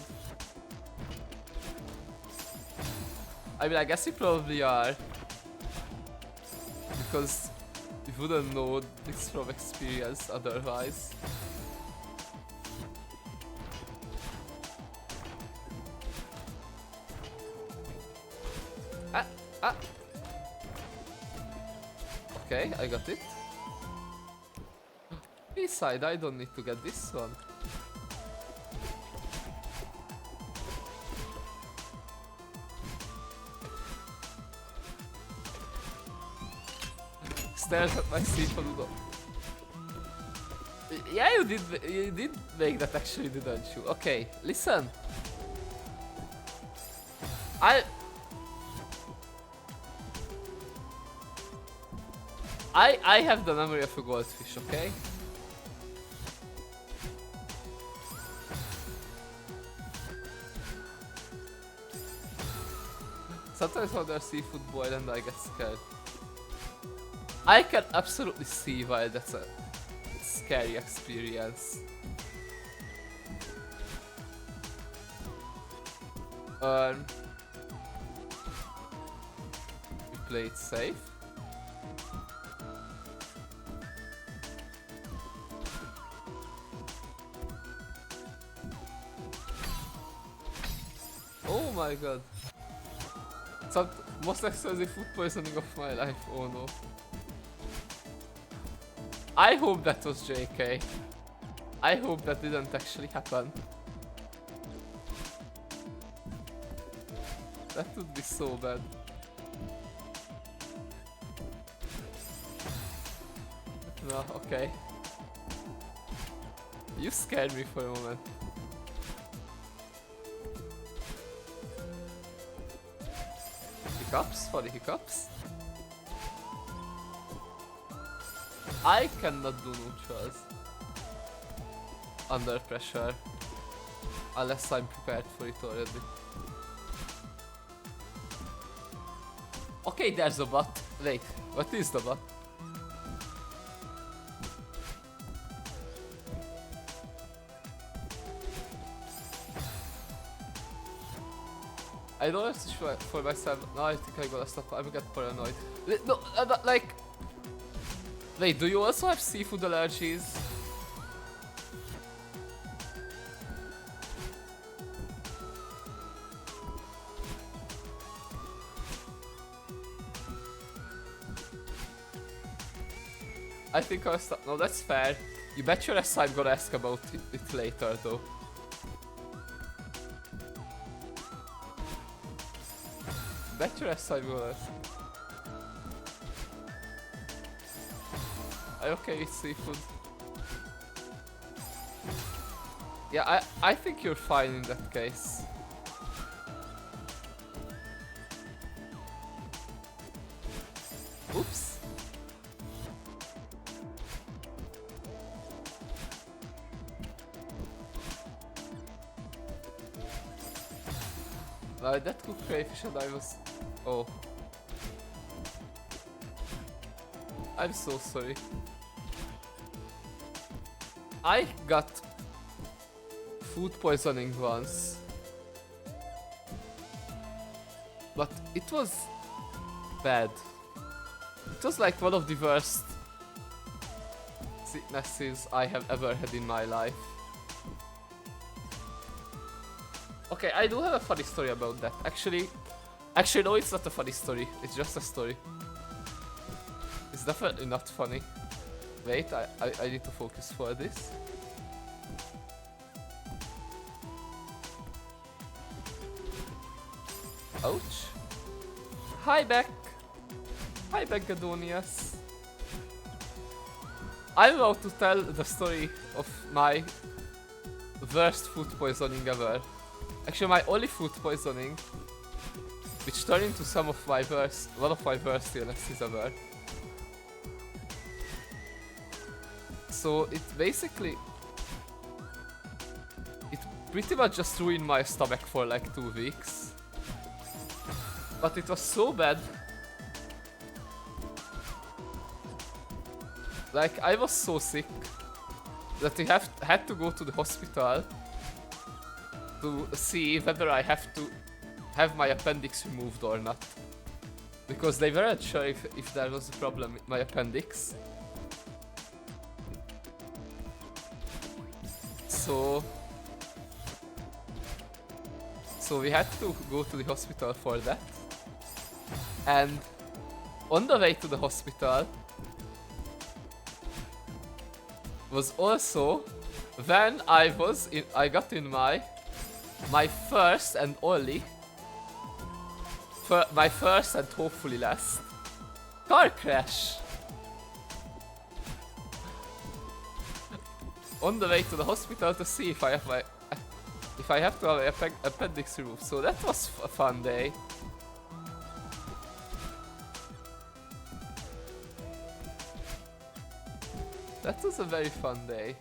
I mean, I guess you probably are. Because you wouldn't know this from experience otherwise. Ah! Okay, I got it. B-side, I don't need to get this one. Stares at my seafood. Yeah, you did make that actually, didn't you? Okay, listen. I have the memory of a goldfish, okay? Sometimes when there's seafood boil and I get scared. I can absolutely see why that's a scary experience. We play it safe. Oh my god. Some most expensive food poisoning of my life, oh no. I hope that was JK. I hope that didn't actually happen. That would be so bad. No, okay. You scared me for a moment. Hiccups? For the hiccups? I cannot do neutrals under pressure unless I'm prepared for it already. Okay, there's a bot. Wait, what is the bot? I don't have to show it for myself. No, I think I gotta stop. I'm gonna get paranoid. No, like... Wait, do you also have seafood allergies? I think I'll stop. No, that's fair. You bet your ass I'm gonna ask about it later, though. Bet your ass I'm gonna ask. Are you okay with seafood? Yeah, I think you're fine in that case. Oops. That cooked crayfish and I was... Oh. I'm so sorry. I got food poisoning once. But it was bad. It was like one of the worst sicknesses I have ever had in my life. Okay, I do have a funny story about that. Actually, no, it's not a funny story. It's just a story. It's definitely not funny. Wait, I need to focus for this. Ouch. Hi, Beck. Hi, Becgadonius. I'm about to tell the story of my worst food poisoning ever. Actually, my only food poisoning, which turned into one of my worst illnesses ever. So it pretty much just ruined my stomach for like 2 weeks. But it was so bad. Like, I was so sick that I had to go to the hospital to see whether I have to have my appendix removed or not. Because they weren't sure if there was a problem with my appendix. So we had to go to the hospital for that. And on the way to the hospital was also when I got in my first and only, my first and hopefully last car crash. On the way to the hospital to see if I have to have my appendix removed. So that was a fun day. That was a very fun day.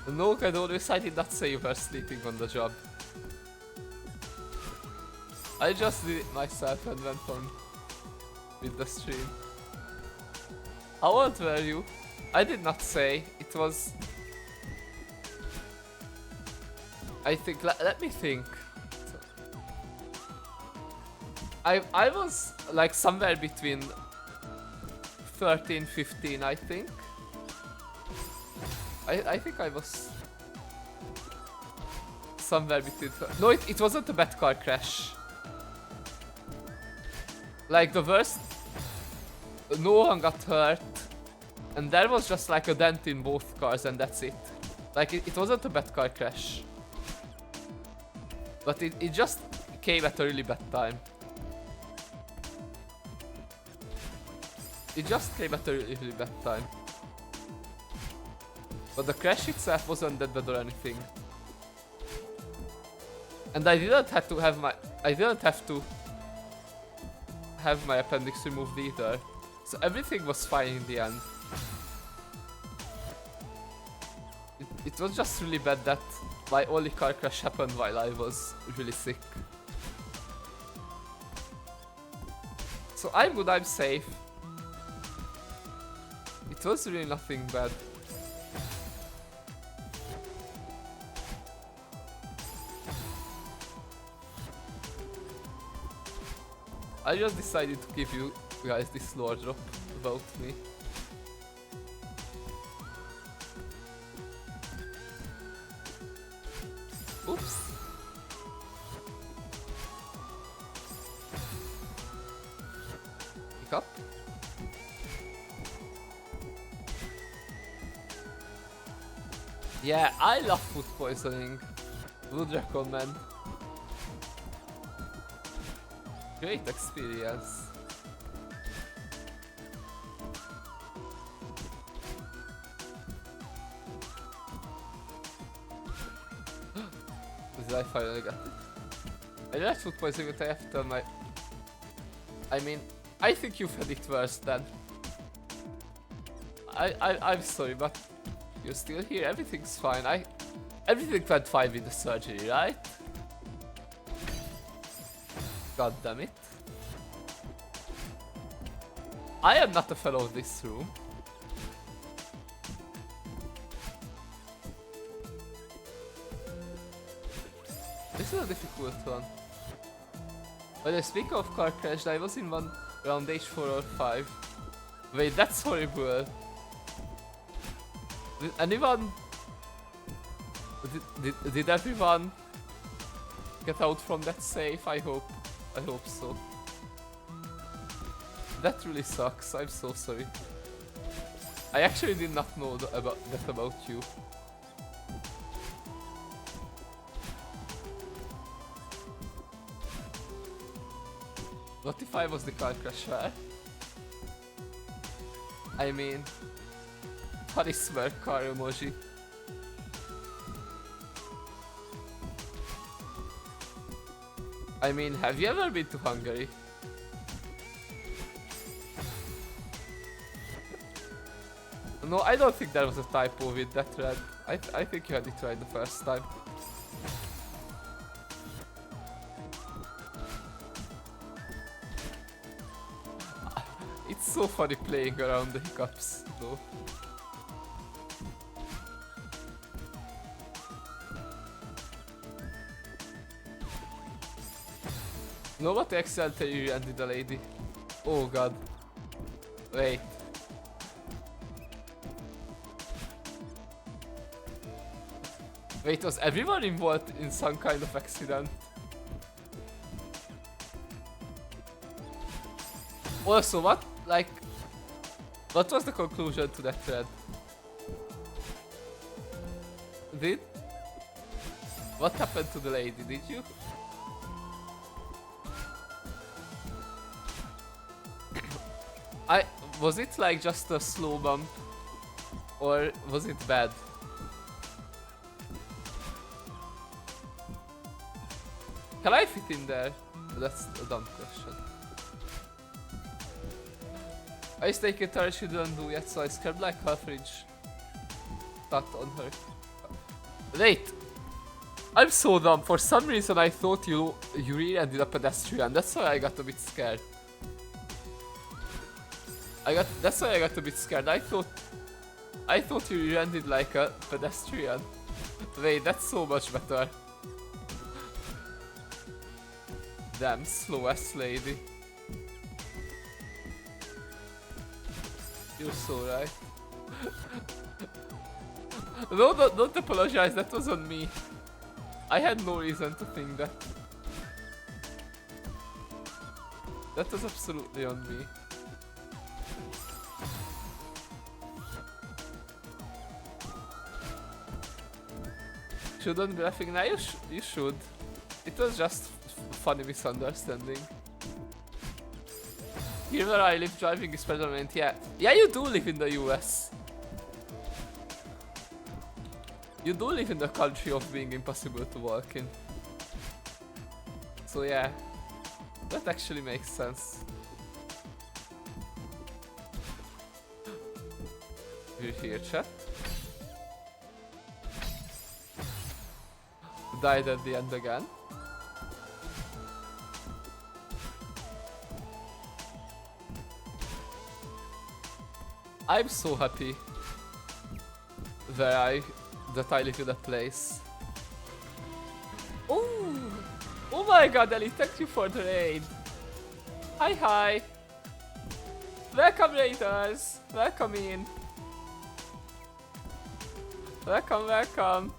No, I always I did not say you were sleeping on the job. I just did it myself and went on with the stream. How old were you? I did not say. It was... I think... Let me think. I was like somewhere between 13, 15, I think. I think I was somewhere between... No, it wasn't a bad car crash. Like the worst... No one got hurt. And there was just like a dent in both cars and that's it. Like it wasn't a bad car crash. But it just came at a really bad time. It just came at a really, really bad time. But the crash itself wasn't that bad or anything. And I didn't have to have my appendix removed either. So everything was fine in the end. It was just really bad that my only car crash happened while I was really sick. So I'm good, I'm safe. It was really nothing bad. I just decided to give you guys this lore drop about me. Oops. Pick up. Yeah, I love food poisoning. Would recommend. Great experience. I finally got it. I like food poisoning, but I have to tell my... I mean, I think you've had it worse than... I'm sorry, but you're still here. Everything's fine. Everything went fine with the surgery, right? God damn it. I am not a fellow of this room. This is a difficult one. When I speak of car crash, I was in one around age 4 or 5. Wait, that's horrible. Did anyone... Did everyone get out from that safe? I hope so. That really sucks, I'm so sorry. I actually did not know about you. What if I was the car crasher? I mean... Funny smirk car emoji. I mean, have you ever been to Hungary? No, I don't think there was a typo with that red. I think you had it right the first time. It's so funny playing around the hiccups, though. No, what accidentally you ended the lady? Oh god. Wait. Wait, was everyone involved in some kind of accident? Also, what was the conclusion to that thread? What happened to the lady? Did you? Was it like just a slow bump? Or was it bad? Can I fit in there? That's a dumb question. I used to take a turret she didn't do yet, so I scared like half-range shot on her. Wait! I'm so dumb. For some reason I thought you really ended up a pedestrian. That's why I got a bit scared. That's why I got a bit scared. I thought you ended like a pedestrian. Wait, that's so much better. Damn slow ass lady. You're so right. No, don't apologize, that was on me. I had no reason to think that. That was absolutely on me. Shouldn't be laughing now, you should. It was just funny misunderstanding. Here where I live, driving is permanent. Yeah, you do live in the US. You do live in the country of being impossible to walk in. So yeah, that actually makes sense. We're here, chat. Died at the end again. I'm so happy that I live in a place. Oh my god, Ellie, thank you for the raid. Hi. Welcome, raiders. Welcome in. Welcome.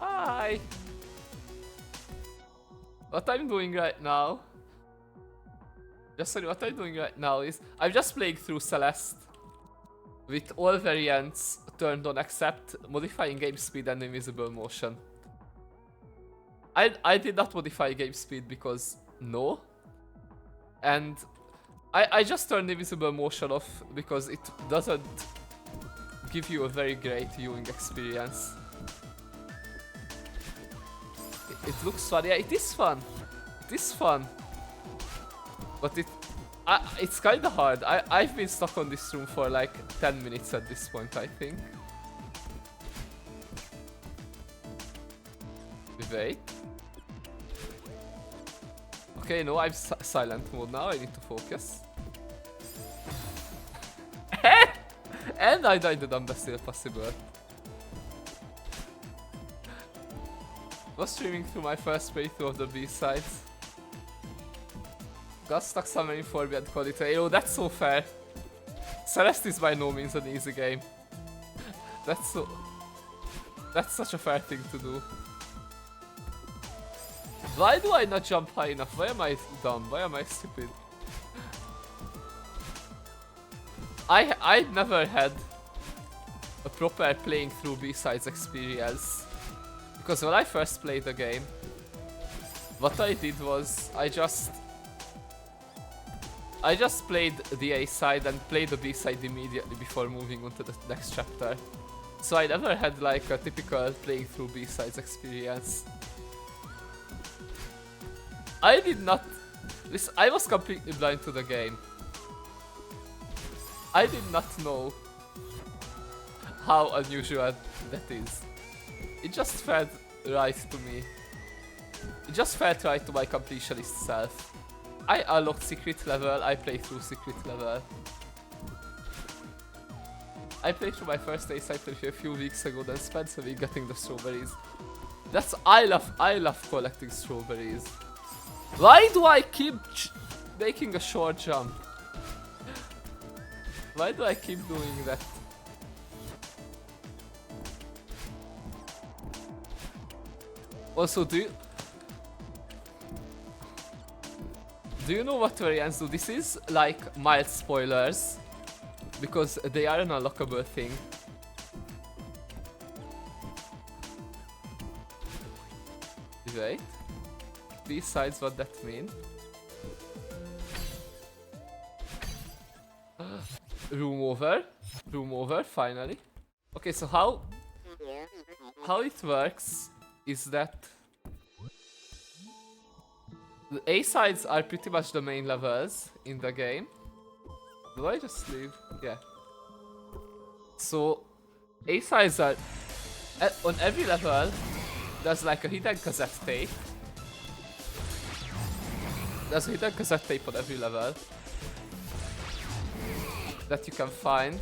Hi. What I'm doing right now, what I'm doing right now is I'm just playing through Celeste with all variants turned on except modifying game speed and invisible motion. I did not modify game speed because no, and I just turned invisible motion off because it doesn't give you a very great viewing experience. It looks fun. Yeah, it is fun. But it's kinda hard. I've been stuck on this room for like 10 minutes at this point, I think. Wait. Okay, no, I'm silent mode now. I need to focus. And I died the dumbest still possible. Was streaming through my first playthrough of the B-sides. Got stuck somewhere in 4B and called it a... Oh, that's so fair. Celeste is by no means an easy game. That's such a fair thing to do. Why do I not jump high enough? Why am I dumb? Why am I stupid? I never had a proper playing through B-sides experience. Because when I first played the game, what I did was I just played the A side and played the B side immediately before moving on to the next chapter. So I never had like a typical playing through B sides experience. I did not... Listen, I was completely blind to the game. I did not know how unusual that is. It just felt right to me. It just felt right to my completionist self. I unlocked secret level, I played through secret level. I played through my first ace I played a few weeks ago, then spent a week getting the strawberries. That's I love collecting strawberries. Why do I keep making a short jump? Why do I keep doing that? Also, do you know what variants do? This is like mild spoilers, because they are an unlockable thing. Wait. These sides, what that mean? Room over, finally. Okay, so how it works is that the A sides are pretty much the main levels in the game. Do I just leave? Yeah. So A sides are on every level. There's like a hidden cassette tape. There's a hidden cassette tape on every level that you can find.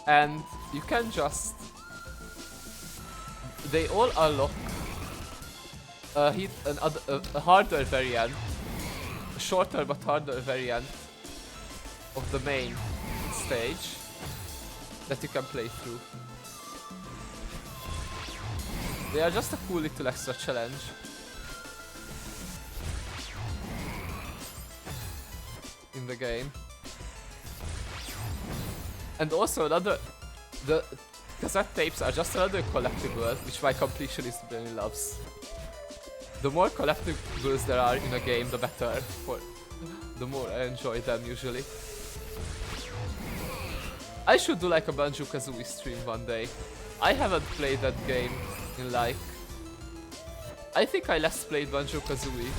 And you can just... They all unlock a harder variant, a shorter but harder variant of the main stage that you can play through. They are just a cool little extra challenge. In the game. And also the cassette tapes are just another collectible, which my completionist really loves. The more collectibles there are in a game, the better. The more I enjoy them usually. I should do like a Banjo-Kazooie stream one day. I haven't played that game in like... I think I last played Banjo-Kazooie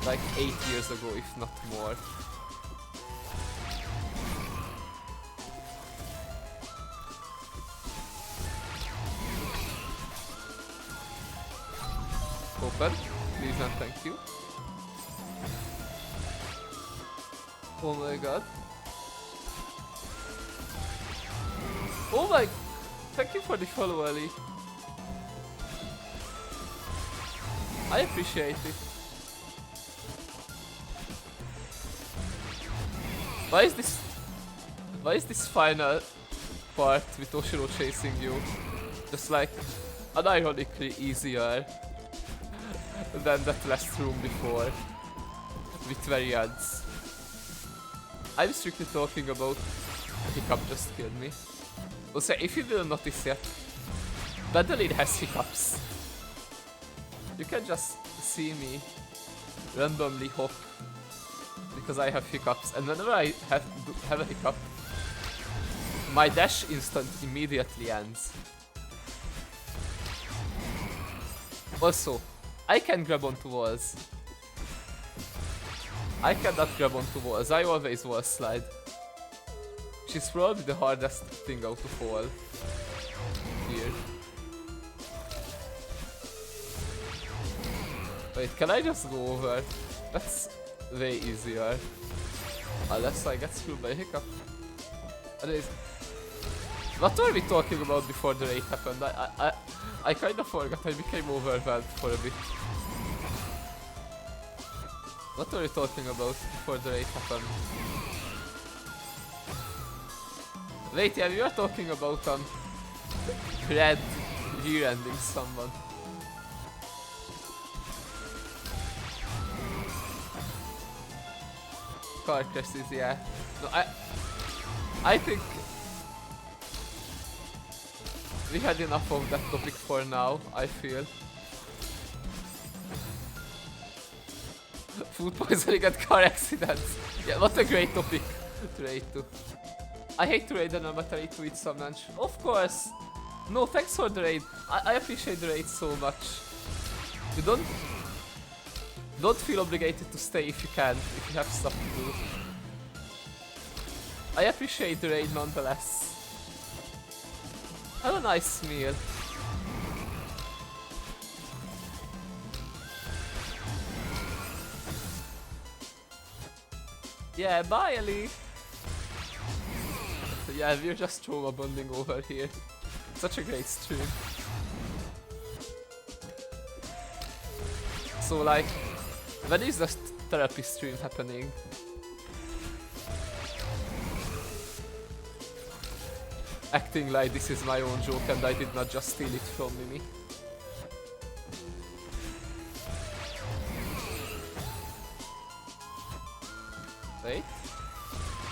like 8 years ago, if not more. Open, please and thank you. Oh my god. Oh my... Thank you for the follow, Ali. I appreciate it. Why is this final part with Oshiro chasing you just like unironically easier than that last room before with variants? I'm strictly talking about... Hiccup just killed me. Also, if you didn't notice yet, Madeline has hiccups. You can just see me randomly hop because I have hiccups, and whenever I have a hiccup, my dash instant immediately ends. Also, I can grab onto walls. I cannot grab onto walls, I always wall slide. She's probably the hardest thing out of all. Here. Wait, can I just go over? That's way easier. Unless I get screwed by a hiccup. Anyways, what were we talking about before the raid happened? I kinda forgot, I became overwhelmed for a bit. What were we talking about before the raid happened? Wait, yeah, we were talking about Red rear-ending someone. Car crashes, yeah. No, I think we had enough of that topic for now, I feel. Food poisoning and car accidents. Yeah, what a great topic to raid to. I hate to raid and I'm to eat some lunch. Of course! No, thanks for the raid. I appreciate the raid so much. You don't feel obligated to stay if you can, if you have stuff to do. I appreciate the raid nonetheless. Have a nice meal. Yeah, bye Ellie! Yeah, we're just trauma bonding over here. Such a great stream. So like, when is the therapy stream happening? Acting like this is my own joke and I did not just steal it from Mimi. Wait.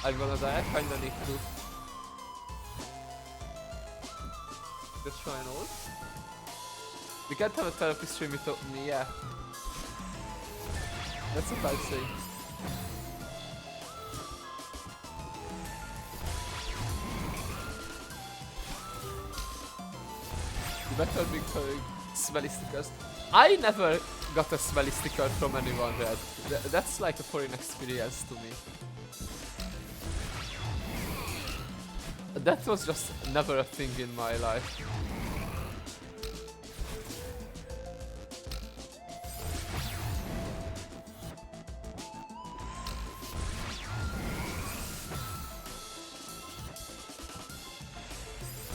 I'm gonna die, I kinda need to just try and ult. We can't have a therapy stream without me, yeah. That's what I'm saying. You better be calling smelly stickers. I never got a smelly sticker from anyone, Red. That's like a foreign experience to me. That was just never a thing in my life.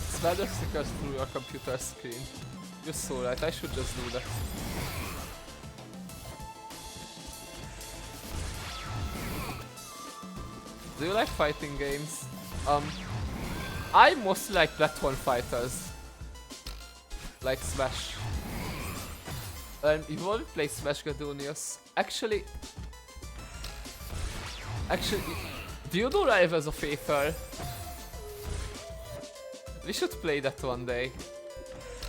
Smell the stickers through your computer screen. You're so right, I should just do that. Do you like fighting games? I mostly like platform fighters. Like Smash. You want to play Smash Gadonius? Actually, do you know Rivals of Aether? We should play that one day.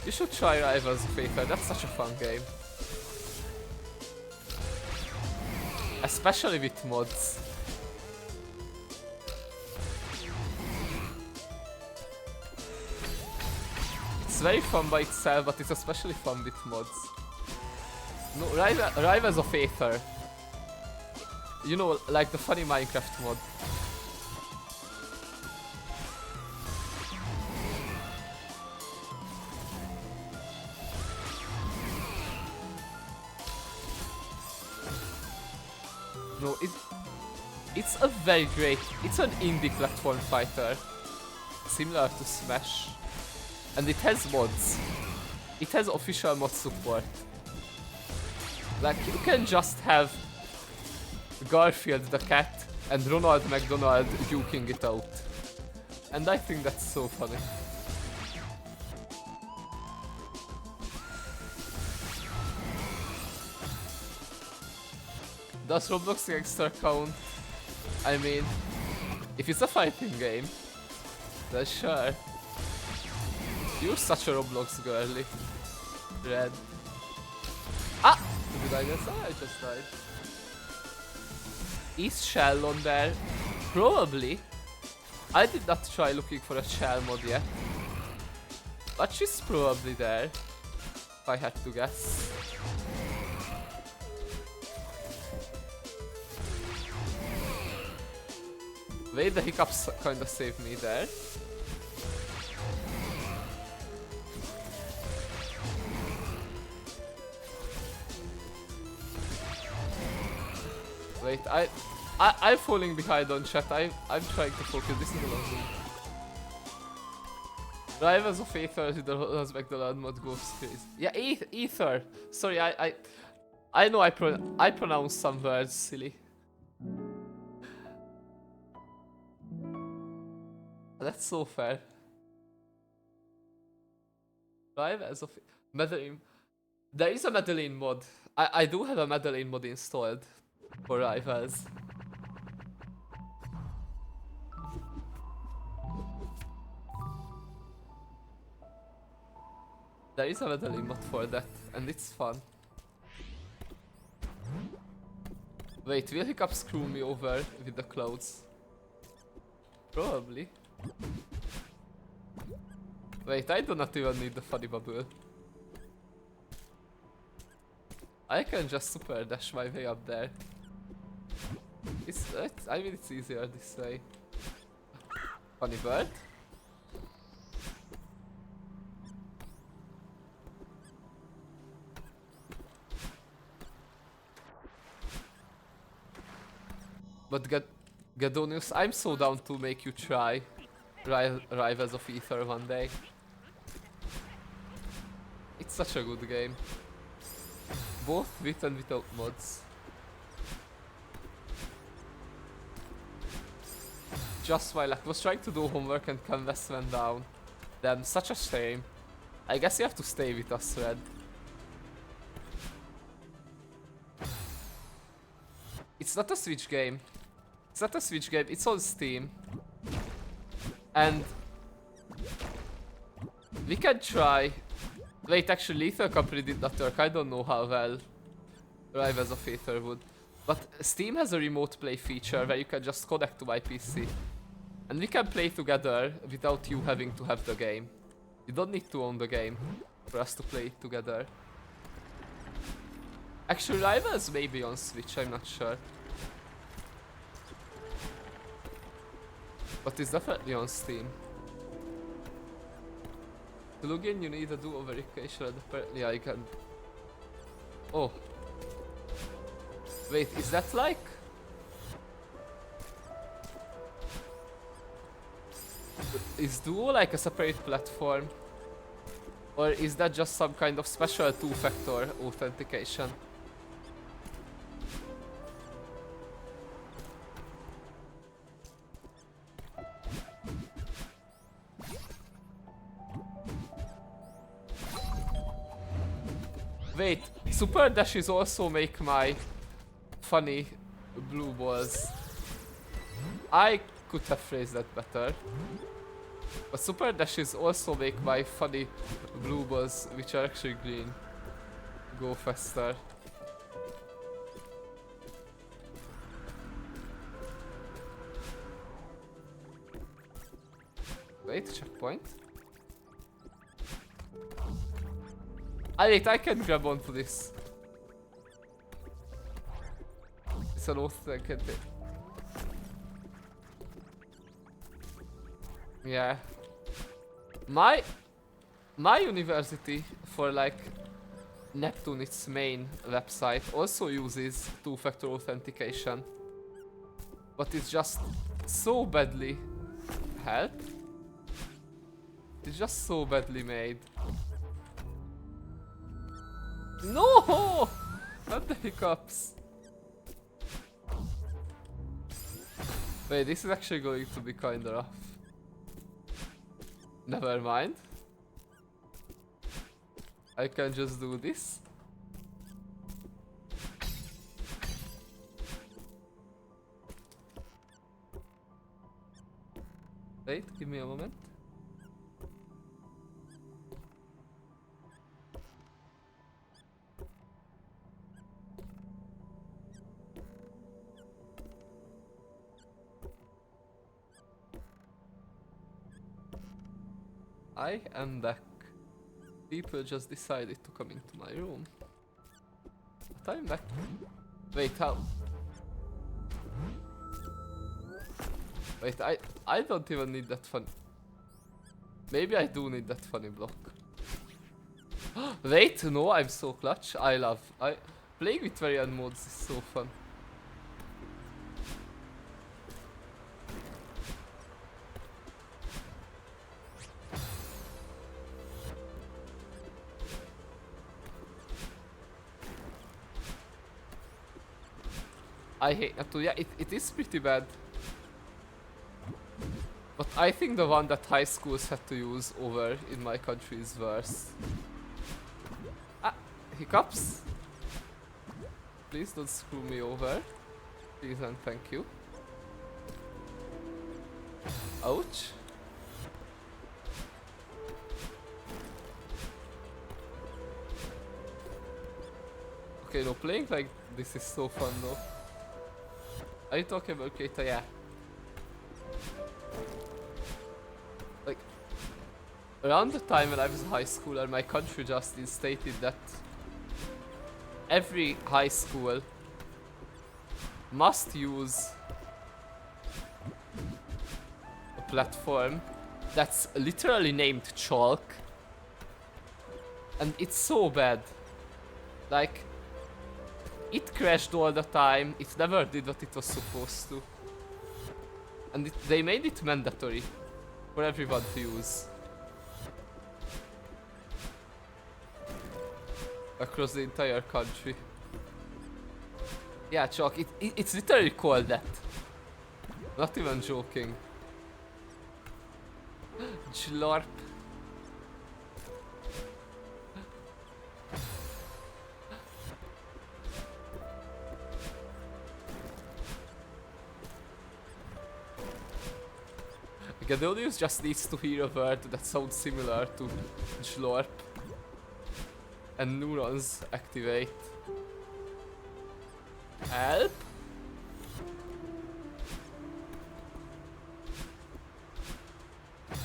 You should try Rivals of Aether, that's such a fun game. Especially with mods. It's very fun by itself, but it's especially fun with mods. No, Rivals of Aether. You know, like the funny Minecraft mod. No, it's a very great, it's an indie platform fighter. Similar to Smash. And it has mods. It has official mod support. Like, you can just have Garfield the cat and Ronald McDonald duking it out. And I think that's so funny. Does Roblox Gangster count? I mean, if it's a fighting game, then sure. You're such a Roblox girly. Red. Ah! Did I just die? I just died. Is Shell on there? Probably. I did not try looking for a Shell mod yet. But she's probably there. If I had to guess. Wait, the hiccups kinda saved me there. Wait, I'm falling behind on chat. I'm trying to focus. This is a long one. Rivals of Aether with the Ronald McDonald mod goes crazy. Yeah, Aether. Sorry, I know I pronounce some words silly. That's so fair. Rivals of Medellin. There is a Medellin mod. I do have a Medellin mod installed for Rivals. There is a Medellin mod for that, and it's fun. Wait, will Hiccup screw me over with the clouds? Probably. Wait, I do not even need the funny bubble. I can just super dash my way up there. I mean, it's easier this way. Funny bird. But Gadonius, I'm so down to make you try Rivals of Ether one day. It's such a good game. Both with and without mods. Just while I was trying to do homework and canvas went down. Damn, such a shame. I guess you have to stay with us, Red. It's not a Switch game. It's not a Switch game, it's on Steam. And we can try. Wait, actually Lethal Company did not work. I don't know how well Rivals of Aether would. But Steam has a remote play feature where you can just connect to my PC. And we can play together without you having to have the game. You don't need to own the game for us to play it together. Actually, Rivals may be on Switch, I'm not sure. But it's definitely on Steam. To log in, you need a duo verification, and apparently I can. Oh. Wait, is that like? Is Duo like a separate platform? Or is that just some kind of special two-factor authentication? Wait, Super Dashes also make my funny blue balls. I could have phrased that better. But Super Dashes also make my funny blue balls, which are actually green, go faster. Wait, checkpoint. Wait, I can grab onto this. It's an oath I can take. Yeah. My university for like Neptune, its main website, also uses two-factor authentication. But it's just so badly help. It's just so badly made. No! Not the hiccups. Wait, this is actually going to be kinda rough. Never mind. I can just do this. Wait, give me a moment. I am back. People just decided to come into my room. But I'm back. Wait, how? Wait, I don't even need that fun. Maybe I do need that funny block. Wait, no, I'm so clutch. Playing with variant modes is so fun. I hate Neptune. Yeah, it is pretty bad. But I think the one that high schools had to use over in my country is worse. Ah, hiccups. Please don't screw me over. Please and thank you. Ouch. Okay, no, playing like this is so fun though. Are you talking about Keita? Yeah. Like, around the time when I was a high schooler, my country just instated that every high school must use a platform that's literally named Chalk. And it's so bad. Like, it crashed all the time, it never did what it was supposed to. And they made it mandatory for everyone to use. Across the entire country. Yeah, Chalk, it's literally called that. Not even joking. Jlorp. Gadolius just needs to hear a word that sounds similar to Jlorp. And neurons activate. Help?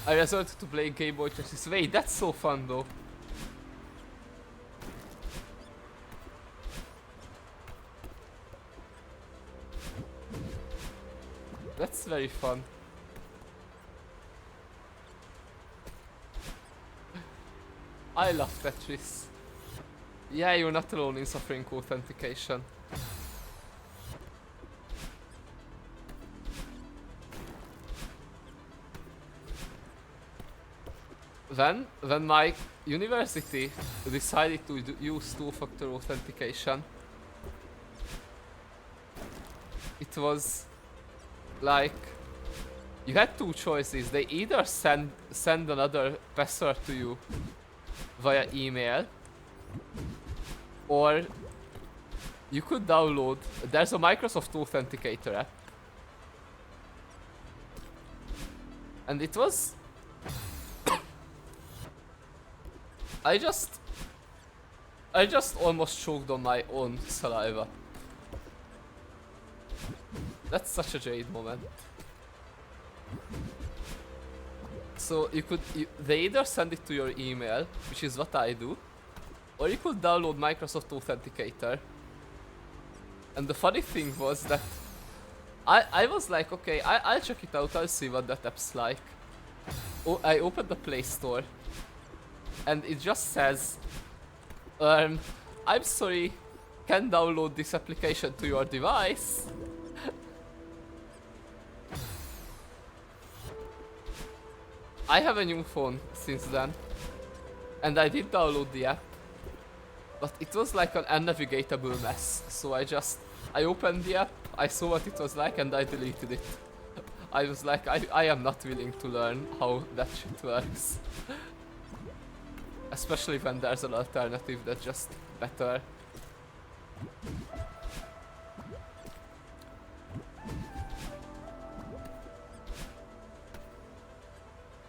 I resorted to play Game Boy Crisis. Wait, that's so fun though. That's very fun. I love Tetris. Yeah, you're not alone in suffering authentication. When my university decided to use two-factor authentication, it was like you had two choices. They either send another password to you via email, or you could download. There's a Microsoft Authenticator app, and it was. I just almost choked on my own saliva. That's such a Jade moment. So they either send it to your email, which is what I do, or you could download Microsoft Authenticator. And the funny thing was that I was like, okay, I'll check it out, I'll see what that app's like. I opened the Play Store, and it just says, I'm sorry, can't download this application to your device. I have a new phone since then, and I did download the app, but it was like an unnavigatable mess. So I opened the app, I saw what it was like, and I deleted it. I was like, I am not willing to learn how that shit works. Especially when there's an alternative that's just better.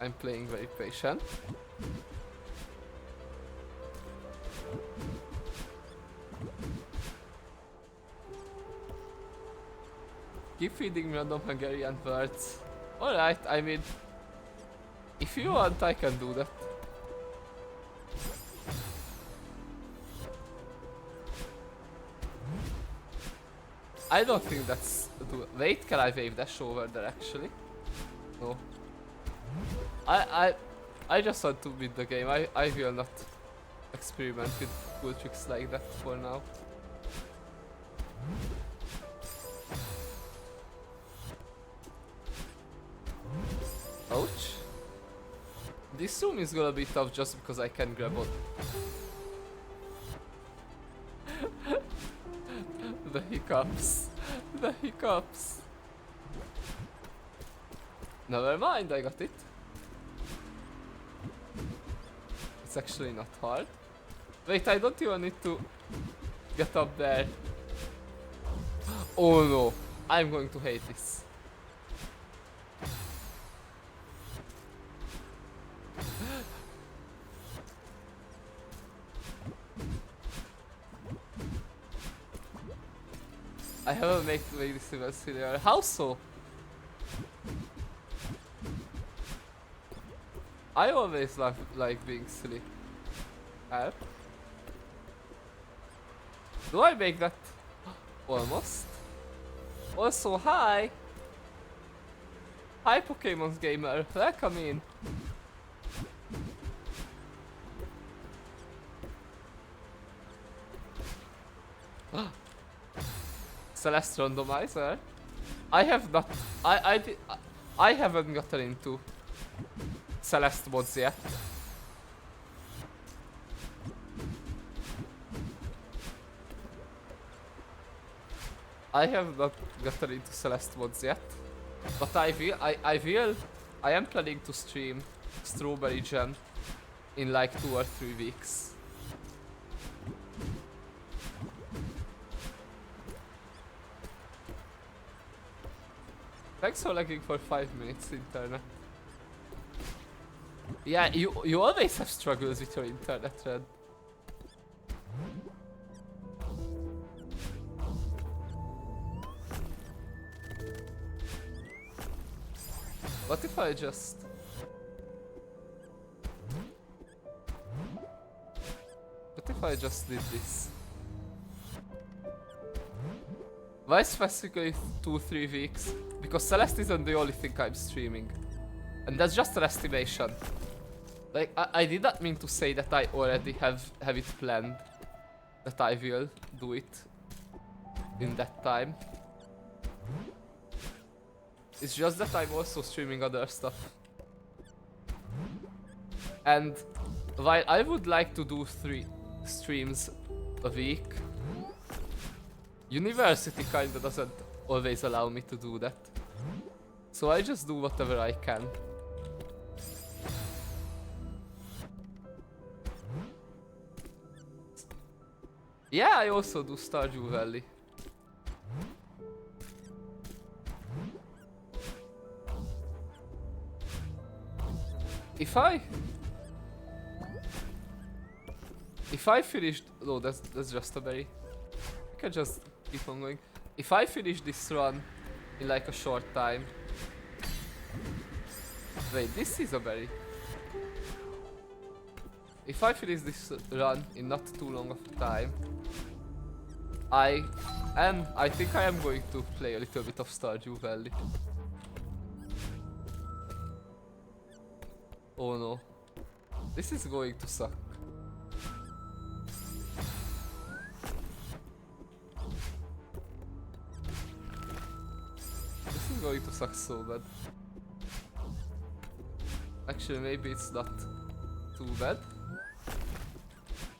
I'm playing very patient. Keep feeding me random Hungarian words. Alright, I mean, if you want, I can do that. I don't think that's... Wait, can I wave dash over there actually? No. I just want to beat the game. I will not experiment with cool tricks like that for now. Ouch. This room is gonna be tough just because I can grab on. The hiccups. The hiccups. Never mind, I got it. It's actually not hard. Wait, I don't even need to get up there. Oh no, I'm going to hate this. I haven't made this even sillier. How so? I always like being silly. Help? Do I make that? Almost. Also, hi! Hi Pokemon Gamer, welcome in. Celeste randomizer? I have not... I did... I haven't gotten into Celeste mods yet. I have not gotten into Celeste mods yet, but I am planning to stream Strawberry Jam in like 2 or 3 weeks. Thanks for lagging for 5 minutes, internet. Yeah, you always have struggles with your internet, Red. What if I just... What if I just did this? Why specifically 2-3 weeks? Because Celeste isn't the only thing I'm streaming. And that's just an estimation. Like, I did not mean to say that I already have it planned. That I will do it in that time. It's just that I'm also streaming other stuff. And while I would like to do 3 streams a week, university kinda doesn't always allow me to do that. So I just do whatever I can. Yeah, I also do Stardew Valley. If I finished... No, that's just a berry. I can just keep on going. If I finish this run in like a short time... Wait, this is a berry. If I finish this run in not too long of a time... I think I am going to play a little bit of Stardew Valley. Oh no. This is going to suck. This is going to suck so bad. Actually, maybe it's not too bad.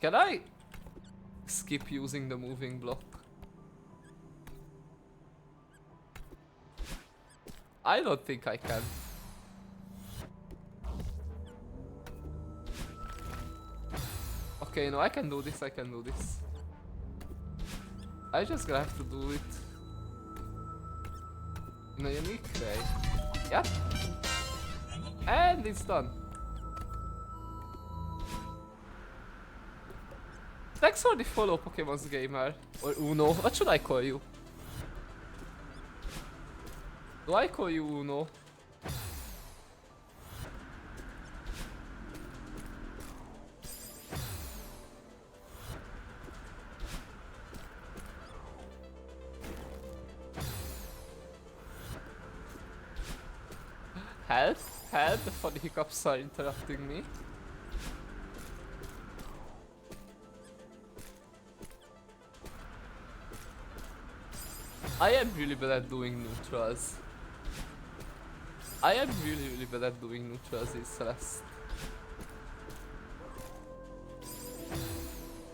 Can I skip using the moving block? I don't think I can. Okay, no, I can do this, I can do this. I just gonna have to do it in a unique way. Yep. And it's done. Thanks for the follow, Pokemon's Gamer. Or Uno. What should I call you? Do I call you Uno? Help! Help! The funny hiccups are interrupting me. I am really bad at doing neutrals. I am really bad at doing neutrals in Celeste.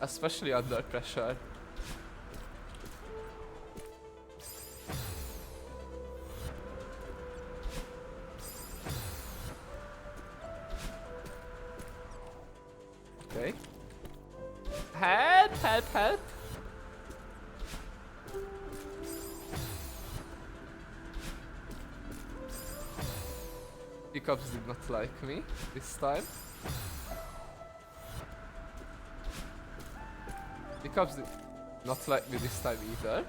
Especially under pressure. Okay. Help! Help! Help! Hiccups did not like me this time. Hiccups did not like me this time either.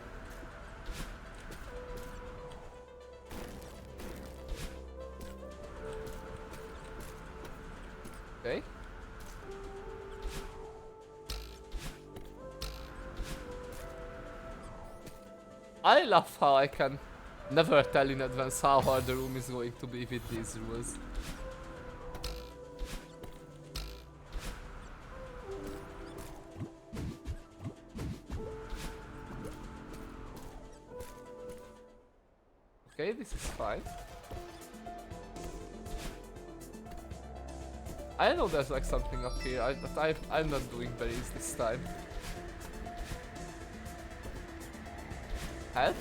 Okay. I love how I can never tell in advance how hard the room is going to be with these rules. Okay, this is fine. I know there's like something up here, but I'm not doing berries this time. Help?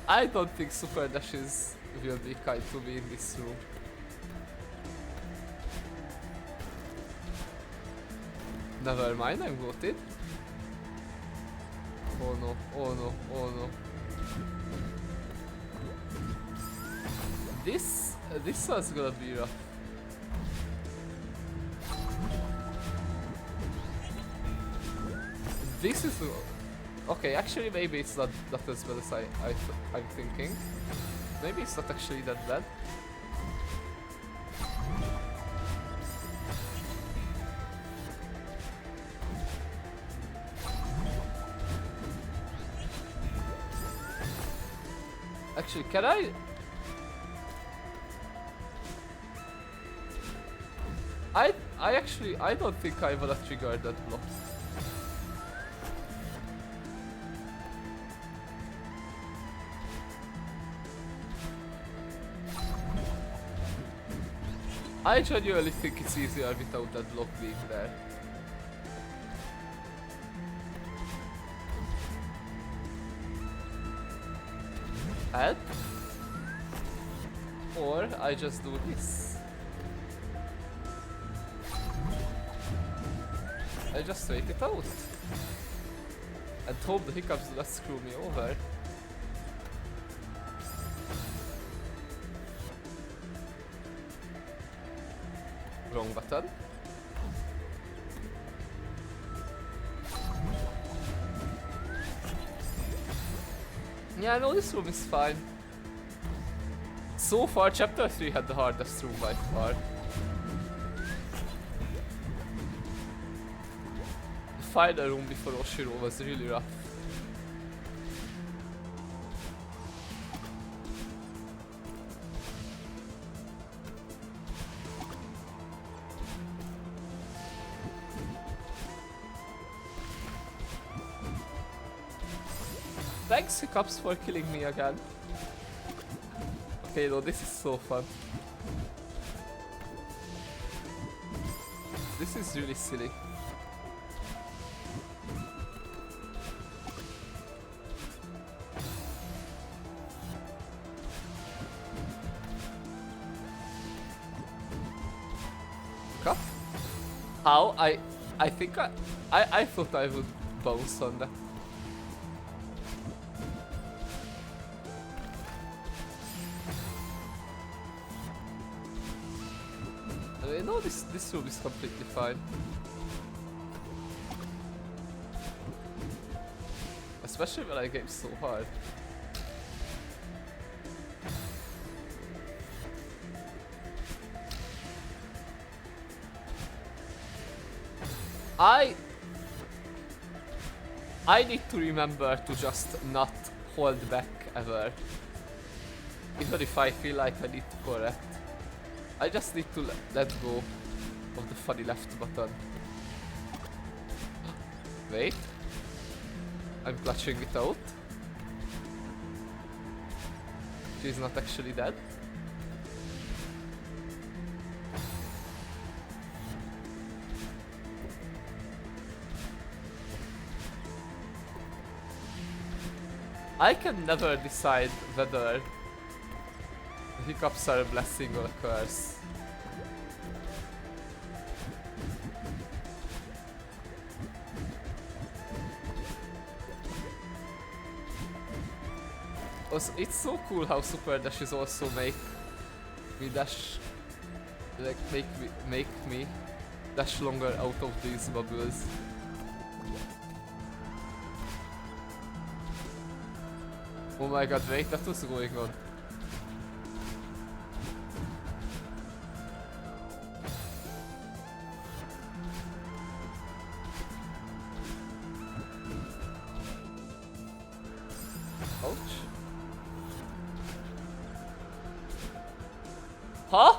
I don't think super dashes will be kind to me in this room. Never mind, I'm voted. Oh no, oh no, oh no. This was gonna be rough. This is okay. Actually, maybe it's not as bad as I'm thinking. Maybe it's not actually that bad. Actually, can I? I don't think I wanna trigger that block. I genuinely think it's easier without that block being there. Help? Or I just do this. I just wait it out. And hope the hiccups do not screw me over. Wrong button. Yeah, no, this room is fine. So far, chapter 3 had the hardest room by far. The final room before Oshiro was really rough. Thanks Hiccups for killing me again. Okay, no, this is so fun. This is really silly. Cup? How? I think I thought I would bounce on that. No, this room is completely fine. Especially when I game so hard. I need to remember to just not hold back ever. Even if I feel like I need to correct. I just need to let go of the funny left button. Wait. I'm clutching it out. She's not actually dead. I can never decide whether the hiccups are a blessing or a curse. Also, it's so cool how super dashes also make me dash, like make me dash longer out of these bubbles. Oh my god, wait, that was going on. Ouch. Huh?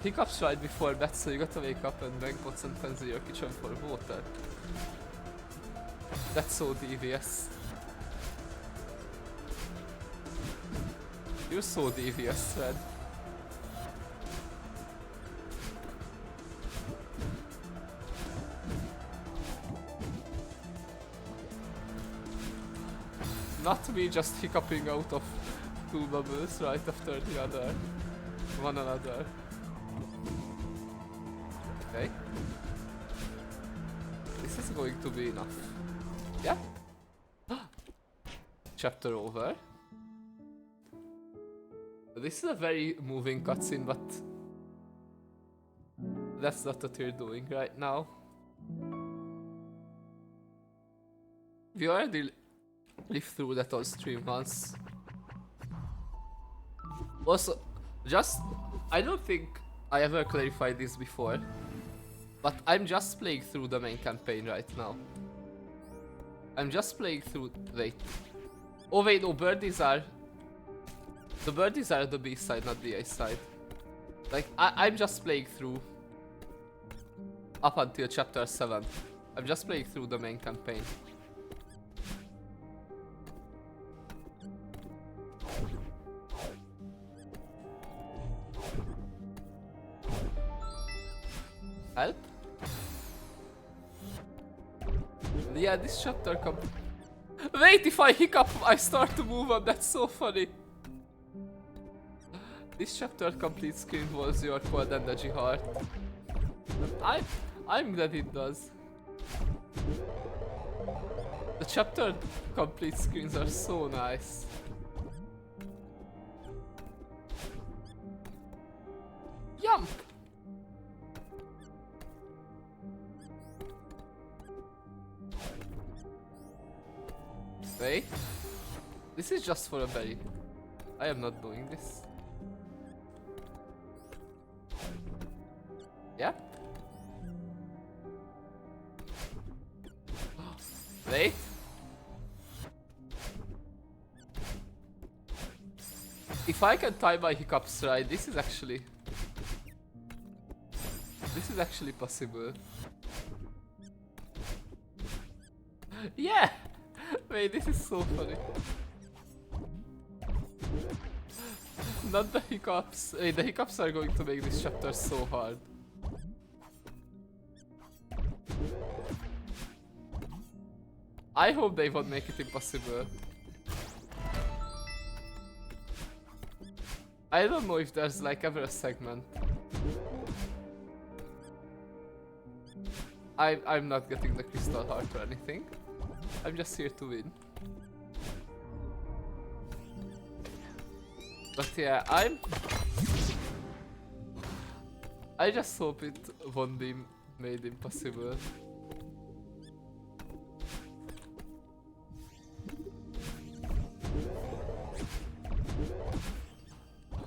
Hiccups right before bed, so you gotta wake up and drink pots and pans in your kitchen for water. That's so devious. You're so devious, Red. Not me just hiccuping out of two bubbles right after the other. One another. Okay. This is going to be enough. Yeah? Chapter over. This is a very moving cutscene, but that's not what we're doing right now. We already lived through that on stream once. Also, I don't think I ever clarified this before, but I'm just playing through the main campaign right now. I'm just playing through, wait. Oh wait, no, birdies are... The birdies are the B side, not the A side. Like, I'm just playing through up until chapter 7. I'm just playing through the main campaign. Help? Yeah, this chapter comes. Wait, if I hiccup, I start to move on. That's so funny. This chapter complete screen was your cold energy heart. I'm glad it does. The chapter complete screens are so nice. Jump! Wait. This is just for a berry. I am not doing this. Yep. Wait. If I can time my hiccups right, this is actually possible. Yeah! Wait, this is so funny. Not the hiccups. Wait, the hiccups are going to make this chapter so hard. I hope they won't make it impossible. I don't know if there's like ever a segment. I'm not getting the crystal heart or anything. I'm just here to win. But yeah, I just hope it won't be made impossible.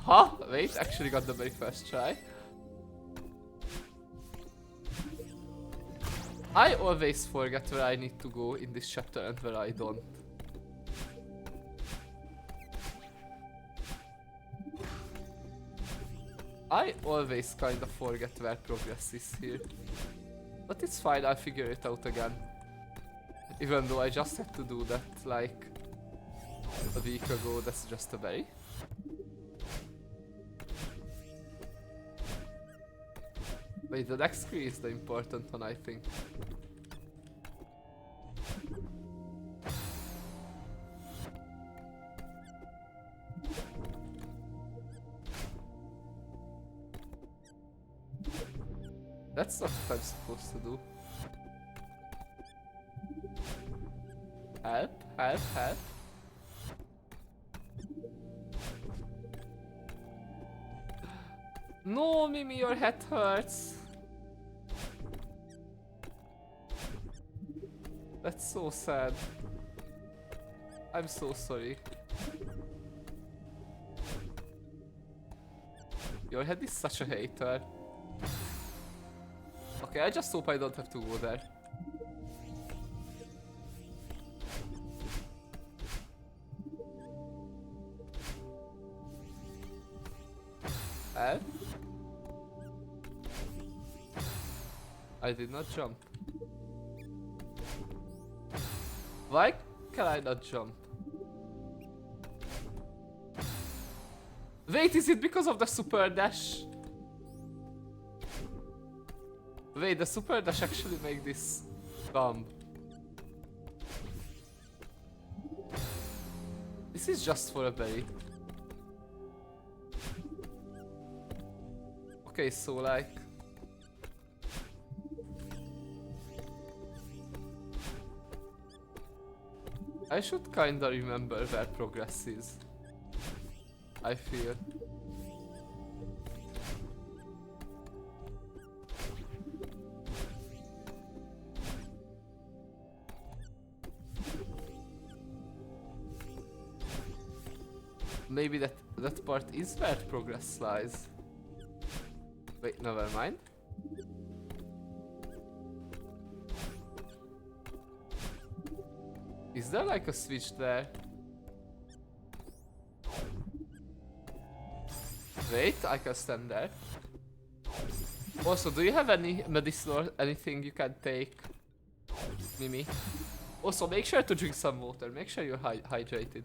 Huh? Wait, actually got the very first try. I always forget where I need to go in this chapter and where I don't. I always kind of forget where progress is here. But it's fine, I'll figure it out again. Even though I just had to do that like a week ago, that's just a berry. Wait, the next screen is the important one, I think. That's not what I'm supposed to do. Help, help, help. No, Mimi, your head hurts. That's so sad. I'm so sorry. Your head is such a hater. Okay, I just hope I don't have to go there. I did not jump. Why can I not jump? Wait, is it because of the super dash? Wait, the super dash actually make this dumb. This is just for a berry. Okay, so like... I should kinda remember where progress is. I feel. Maybe that part is where progress lies. Wait, never mind. Is there like a switch there? Wait, I can stand there. Also, do you have any medicine or anything you can take? Mimi. Also, make sure to drink some water. Make sure you're hydrated.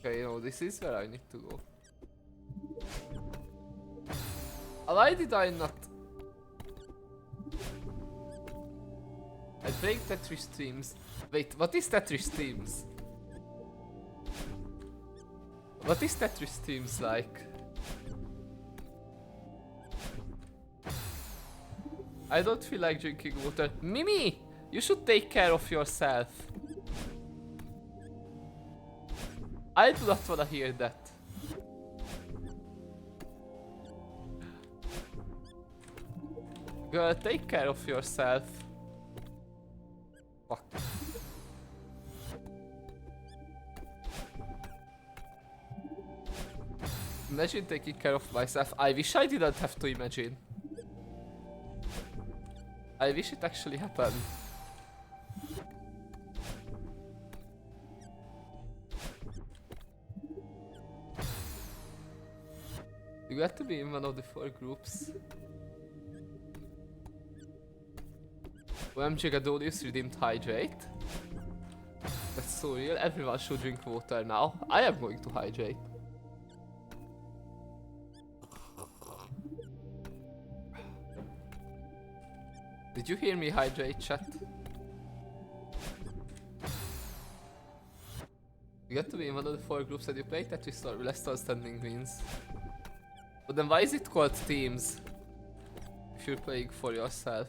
Okay, no, this is where I need to go. Why did I not? I played Tetris Streams. Wait, what is Tetris Streams? What is Tetris Streams like? I don't feel like drinking water. Mimi! You should take care of yourself. I do not wanna hear that. Girl, take care of yourself. Fuck. Imagine taking care of myself. I wish I didn't have to imagine. I wish it actually happened. You got to be in one of the 4 groups. OMG Gadolius redeemed hydrate. That's so real. Everyone should drink water now. I am going to hydrate. Did you hear me hydrate, chat? You got to be in one of the 4 groups that you play Tetris or Last on Standing Greens. But then why is it called teams? If you're playing for yourself.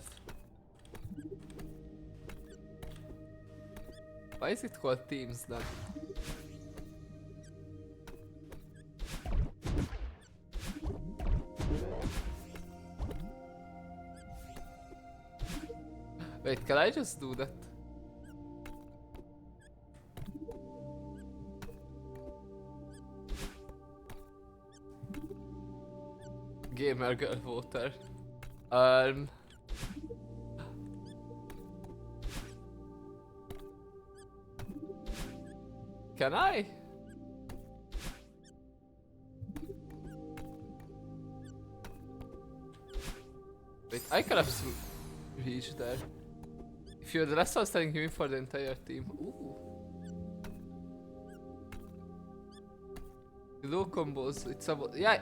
Why is it called teams then? Wait, can I just do that? Gamer girl water. Can I? Wait, I can absolutely reach there. If you're the last one standing here for the entire team. Ooh. Low combos, it's about yeah.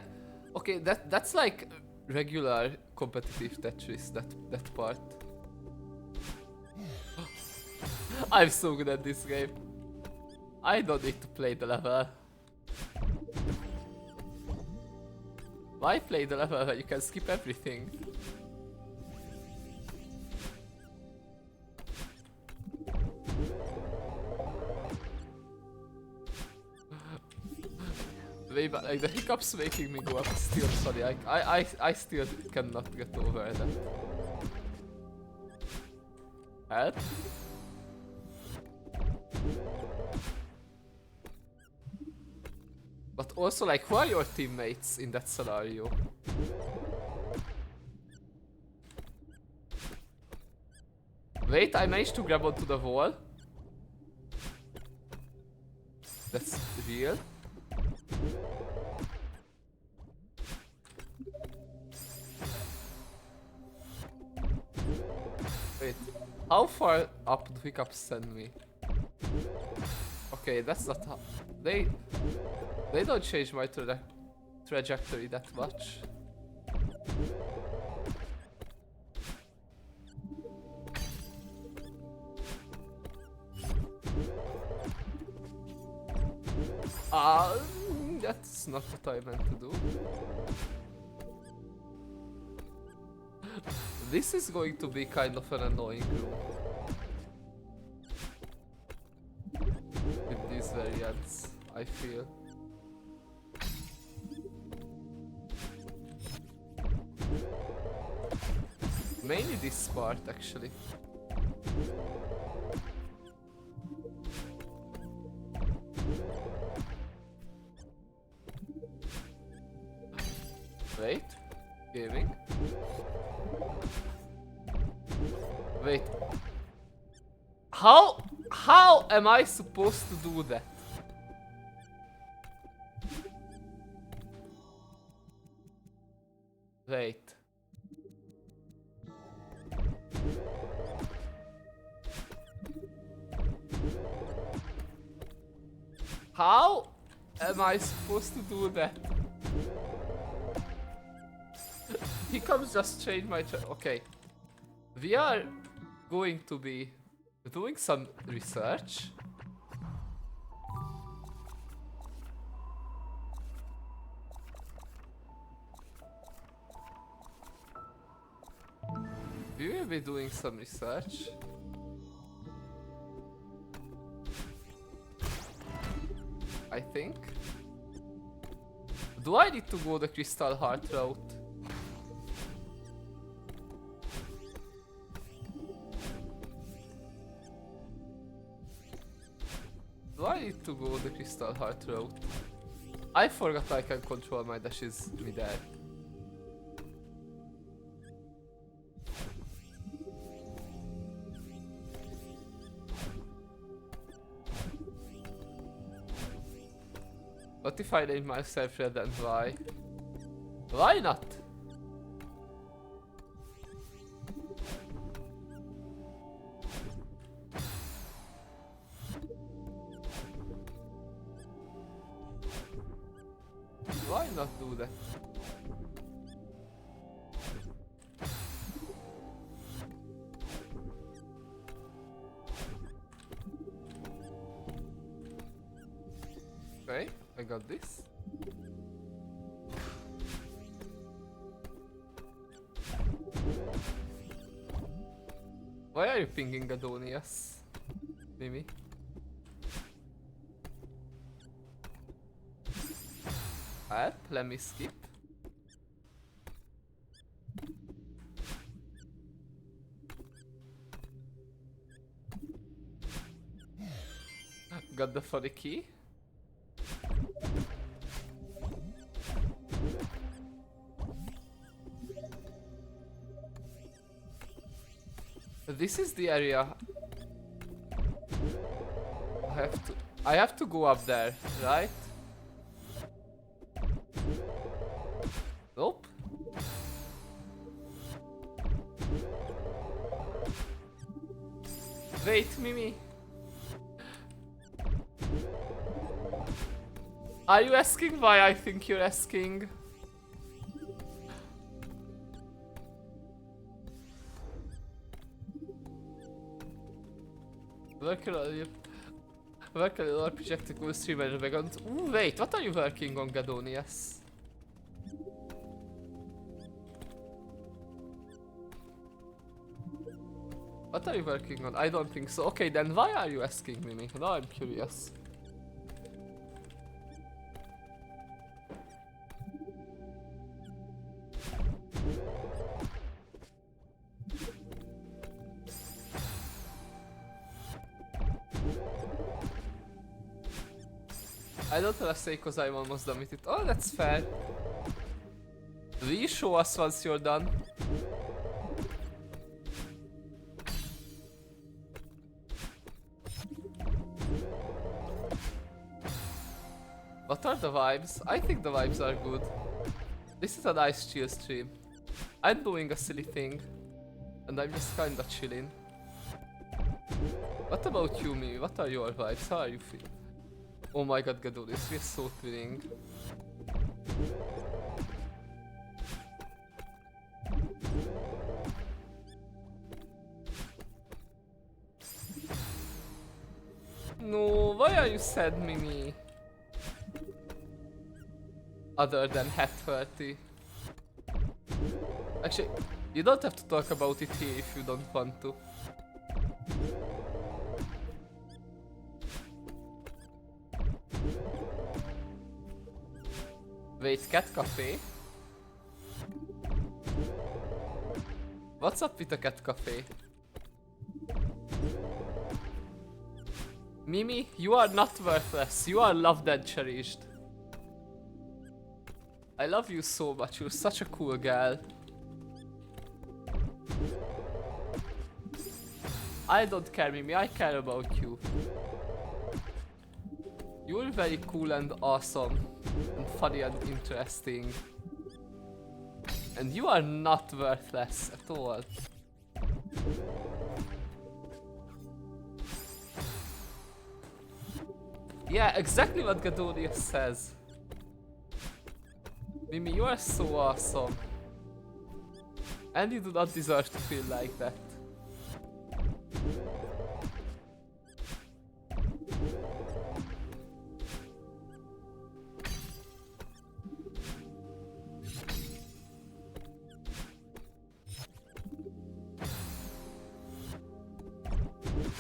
Okay, that's like regular competitive Tetris, that part. I'm so good at this game. I don't need to play the level. Why play the level where you can skip everything? Way back, like the hiccups making me go up still funny. I still cannot get over that. Help? But also, like, who are your teammates in that scenario? Wait, I managed to grab onto the wall. That's real. How far up do hiccups send me? Okay, that's not how... They don't change my trajectory that much. That's not what I meant to do. This is going to be kind of an annoying room. With these variants, I feel. Mainly this part, actually. Wait, gaming. Wait. How am I supposed to do that? Wait. How am I supposed to do that? He comes just change my okay. We are going to be doing some research. We will be doing some research. I think. Do I need to go the Crystal Heart route? Do I need to go the Crystal Heart route? I forgot I can control my dashes mid-air. What if I name myself Red and Y? Why not? Why not do that? Okay, I got this. Why are you pinging Adonias, Mimi? Help, let me skip. Got the funny key. This is the area. I have to go up there, right? Nope. Wait, Mimi. Are you asking why I think you're asking? Working on our projectical streamer vegan. Ooh, wait, what are you working on, Gadonias? What are you working on? I don't think so. Okay, then why are you asking me? Now I'm curious. I don't wanna say cause I'm almost done with it. Oh, that's fair. Will you show us once you're done? What are the vibes? I think the vibes are good. This is a nice chill stream. I'm doing a silly thing. And I'm just kinda chilling. What about you, Mimi? What are your vibes? How are you feeling? Oh my god, Gadolis, we're so twinning. No, why are you sad, Mimi? Other than hat 30. Actually, you don't have to talk about it here if you don't want to. Wait, cat cafe? What's up with the cat cafe? Mimi, you are not worthless. You are loved and cherished. I love you so much. You're such a cool girl. I don't care, Mimi. I care about you. You're very cool and awesome. And funny and interesting. And you are not worthless at all. Yeah, exactly what Gadolius says. Mimi, you are so awesome. And you do not deserve to feel like that.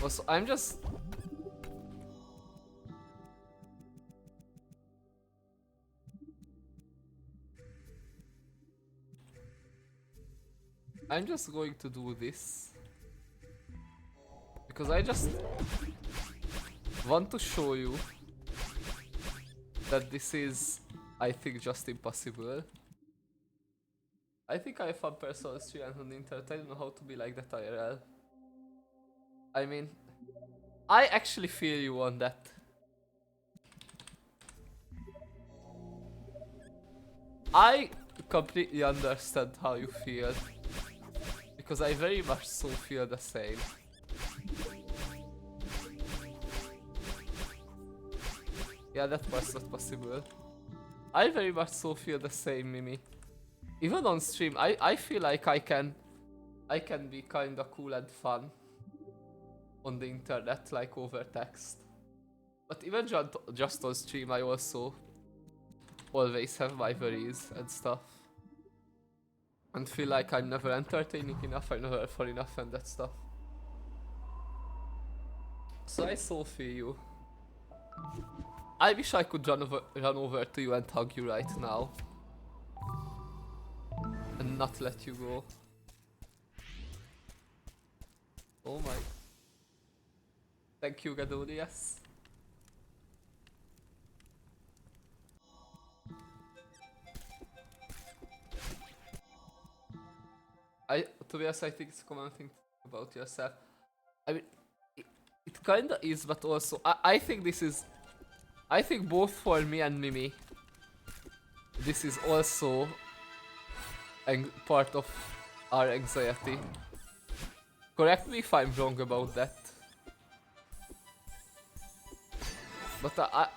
Also, I'm just going to do this because I just want to show you that this is, I think, just impossible. I think I have fun personal stream on the internet. I don't know how to be like that IRL. I mean, I actually feel you on that. I completely understand how you feel. Because I very much so feel the same. Yeah, that was not possible. I very much so feel the same, Mimi. Even on stream, I feel like I can be kinda cool and fun on the internet, like over text. But even just on stream, I also always have my worries and stuff. And feel like I'm never entertaining enough, I'm never fun enough and that stuff. So I so feel you. I wish I could run over to you and hug you right now. And not let you go. Oh my. Thank you, Gadolius. To be honest, I think it's a common thing about yourself. I mean, it kinda is, but also, I think this is, I think both for me and Mimi, this is also part of our anxiety. Correct me if I'm wrong about that. But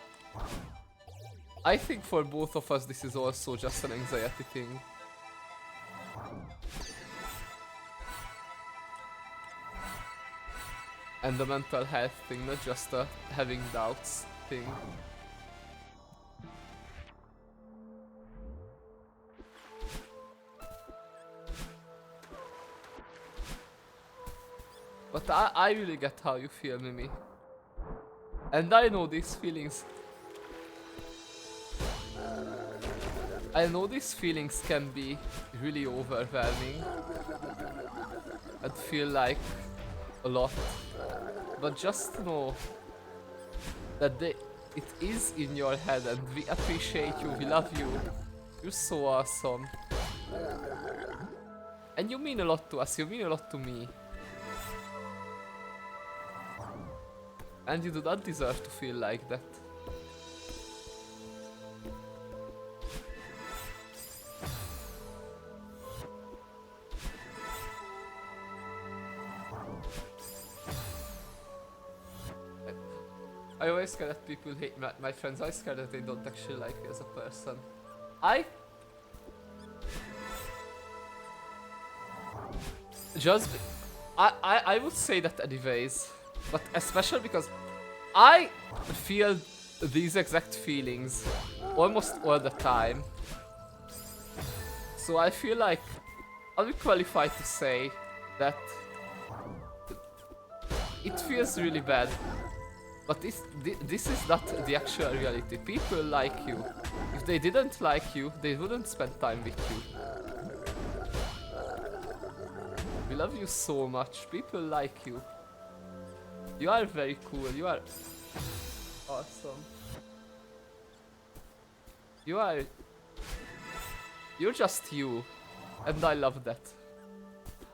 I think for both of us this is also just an anxiety thing. And the mental health thing, not just a having doubts thing. But I really get how you feel, Mimi. And I know these feelings. I know these feelings can be really overwhelming. And feel like a lot. But just know that it is in your head and we appreciate you, we love you. You're so awesome. And you mean a lot to us, you mean a lot to me. And you do not deserve to feel like that. I always scared that people hate my friends. I scared that they don't actually like me as a person. I just I would say that anyways, but especially because I feel these exact feelings almost all the time. So I feel like I'll be qualified to say that it feels really bad. But this is not the actual reality. People like you. If they didn't like you, they wouldn't spend time with you. We love you so much. People like you. You are very cool. You are awesome. You're just you. And I love that.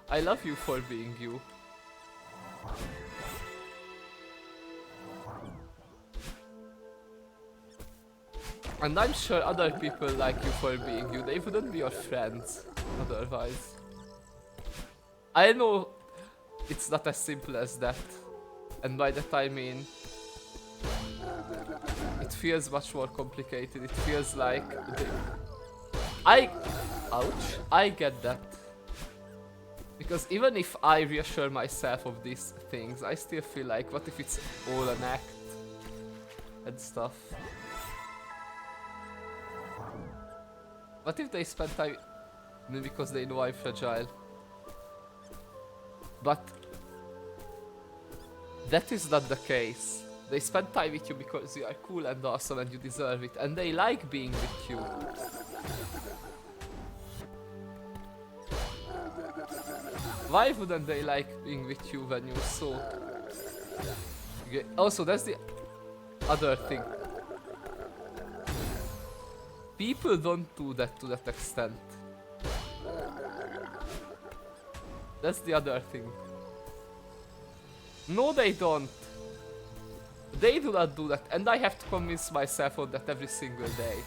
I love you for being you. And I'm sure other people like you for being you. They wouldn't be your friends otherwise. I know it's not as simple as that. And by that I mean it feels much more complicated. It feels like ouch, I get that. Because even if I reassure myself of these things, I still feel like, what if it's all an act and stuff? What if they spend time with me because they know I'm fragile? But that is not the case. They spend time with you because you are cool and awesome and you deserve it, and they like being with you. Why wouldn't they like being with you when you're so... Also, that's the other thing. People don't do that to that extent. That's the other thing. No, they don't. They do not do that, and I have to convince myself of that every single day.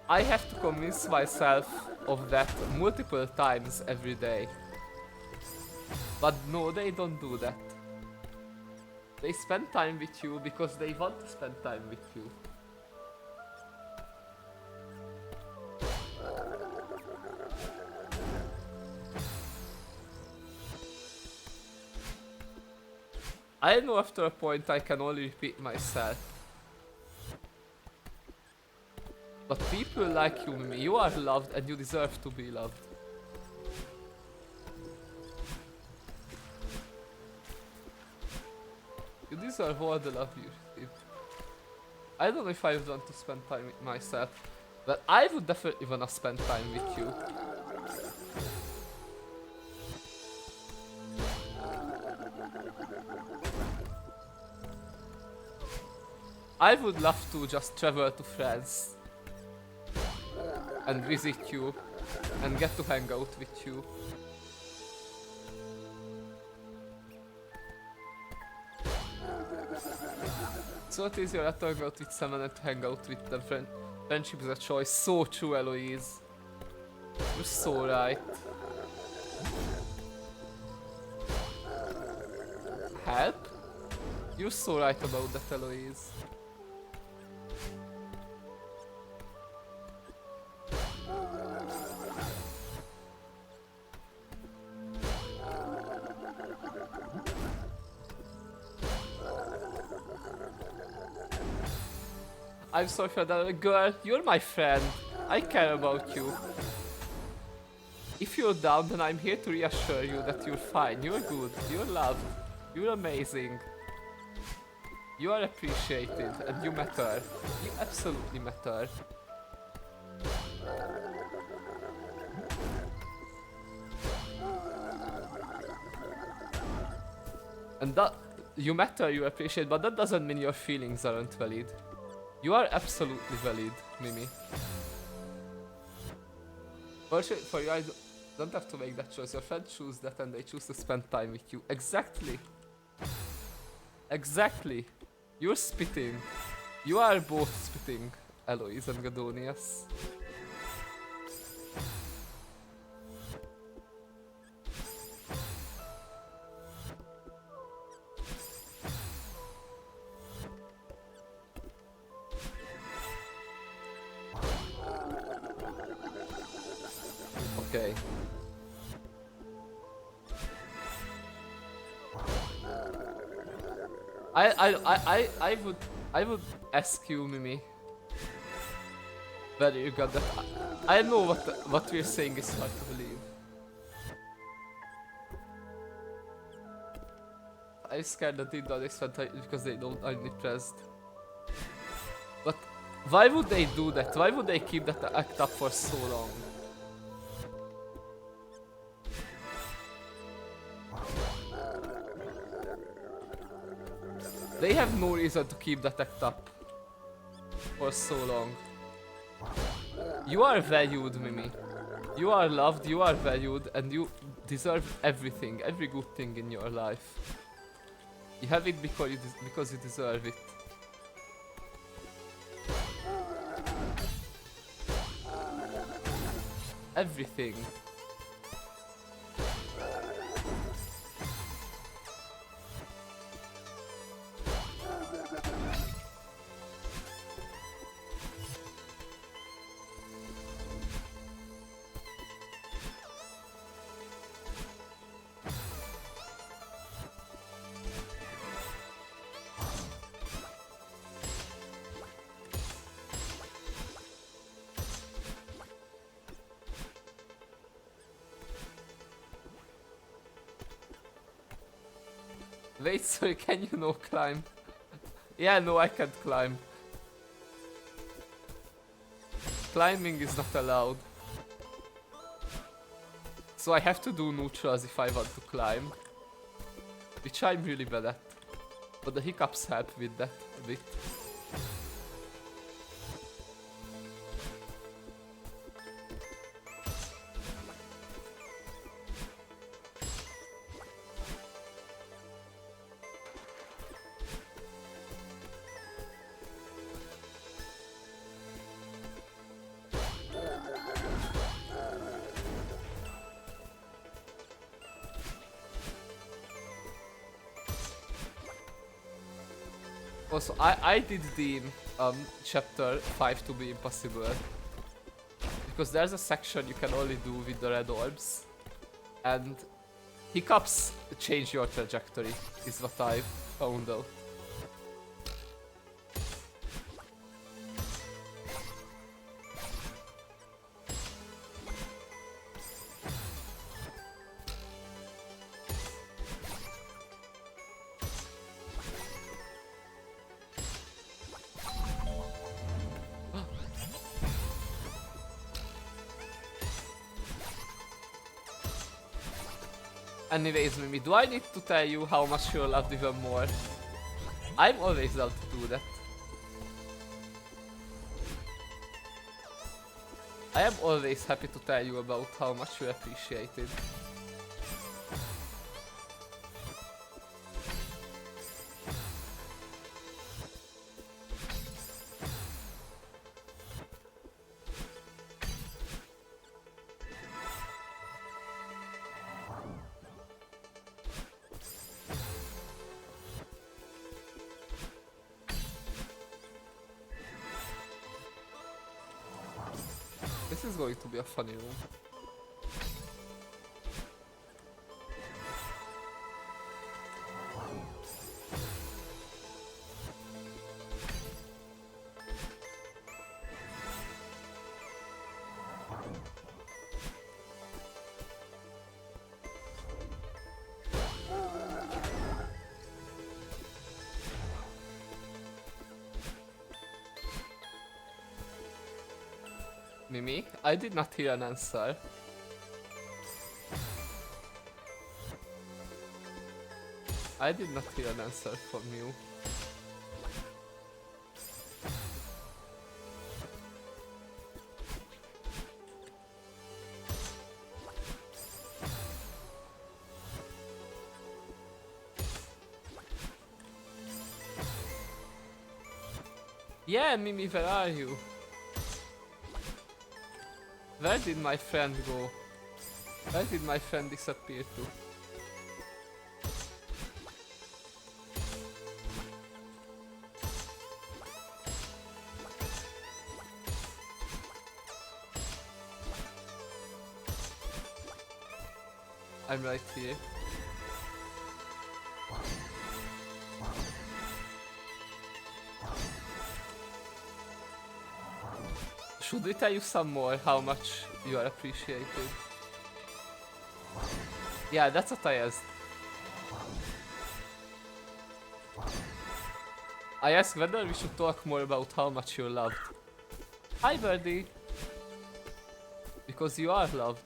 I have to convince myself of that multiple times every day. But no, they don't do that. They spend time with you because they want to spend time with you. I know after a point I can only repeat myself. But people like you, Mimi. You are loved and you deserve to be loved. You deserve all the love you receive. I don't know if I would want to spend time with myself, but I would definitely want to spend time with you. I would love to just travel to France and visit you and get to hang out with you. So it is easier to hang out with someone and to hang out with them. Friendship is a choice. So true, Eloise. You're so right. Help? You're so right about that, Eloise. I'm sorry for that, girl. You're my friend. I care about you. If you're down, then I'm here to reassure you that you're fine. You're good. You're loved. You're amazing. You are appreciated and you matter. You absolutely matter. And that you matter, you appreciate, but that doesn't mean your feelings aren't valid. You are absolutely valid, Mimi. For you, I don't have to make that choice. Your friends choose that and they choose to spend time with you. Exactly. Exactly. You're spitting. You are both spitting, Eloise and Gadonius. Okay. I would ask you, Mimi, whether you got that. I know what we're saying is hard to believe. I'm scared that they don't expect because they don't are depressed. But why would they do that? Why would they keep that act up for so long? They have no reason to keep that act up for so long. You are valued, Mimi. You are loved, you are valued, and you deserve everything, every good thing in your life. You have it because you deserve it. Everything. Wait, sorry, can you no climb? Yeah, no, I can't climb. Climbing is not allowed. So I have to do neutrals if I want to climb. Which I'm really bad at. But the hiccups help with that a bit. Also, I did the chapter 5 to be impossible. Because there's a section you can only do with the red orbs. And hiccups change your trajectory, is what I found out. Anyways, Mimi, do I need to tell you how much you're loved even more? I'm always down to do that. I am always happy to tell you about how much you appreciate it. This is going to be a funny room. Mimi, I did not hear an answer. I did not hear an answer from you. Yeah, Mimi, where are you? Where did my friend go? Where did my friend disappear to? I'm right here. Should we tell you some more how much you are appreciated? Yeah, that's what I asked. I asked whether we should talk more about how much you're loved. Hi, birdie! Because you are loved.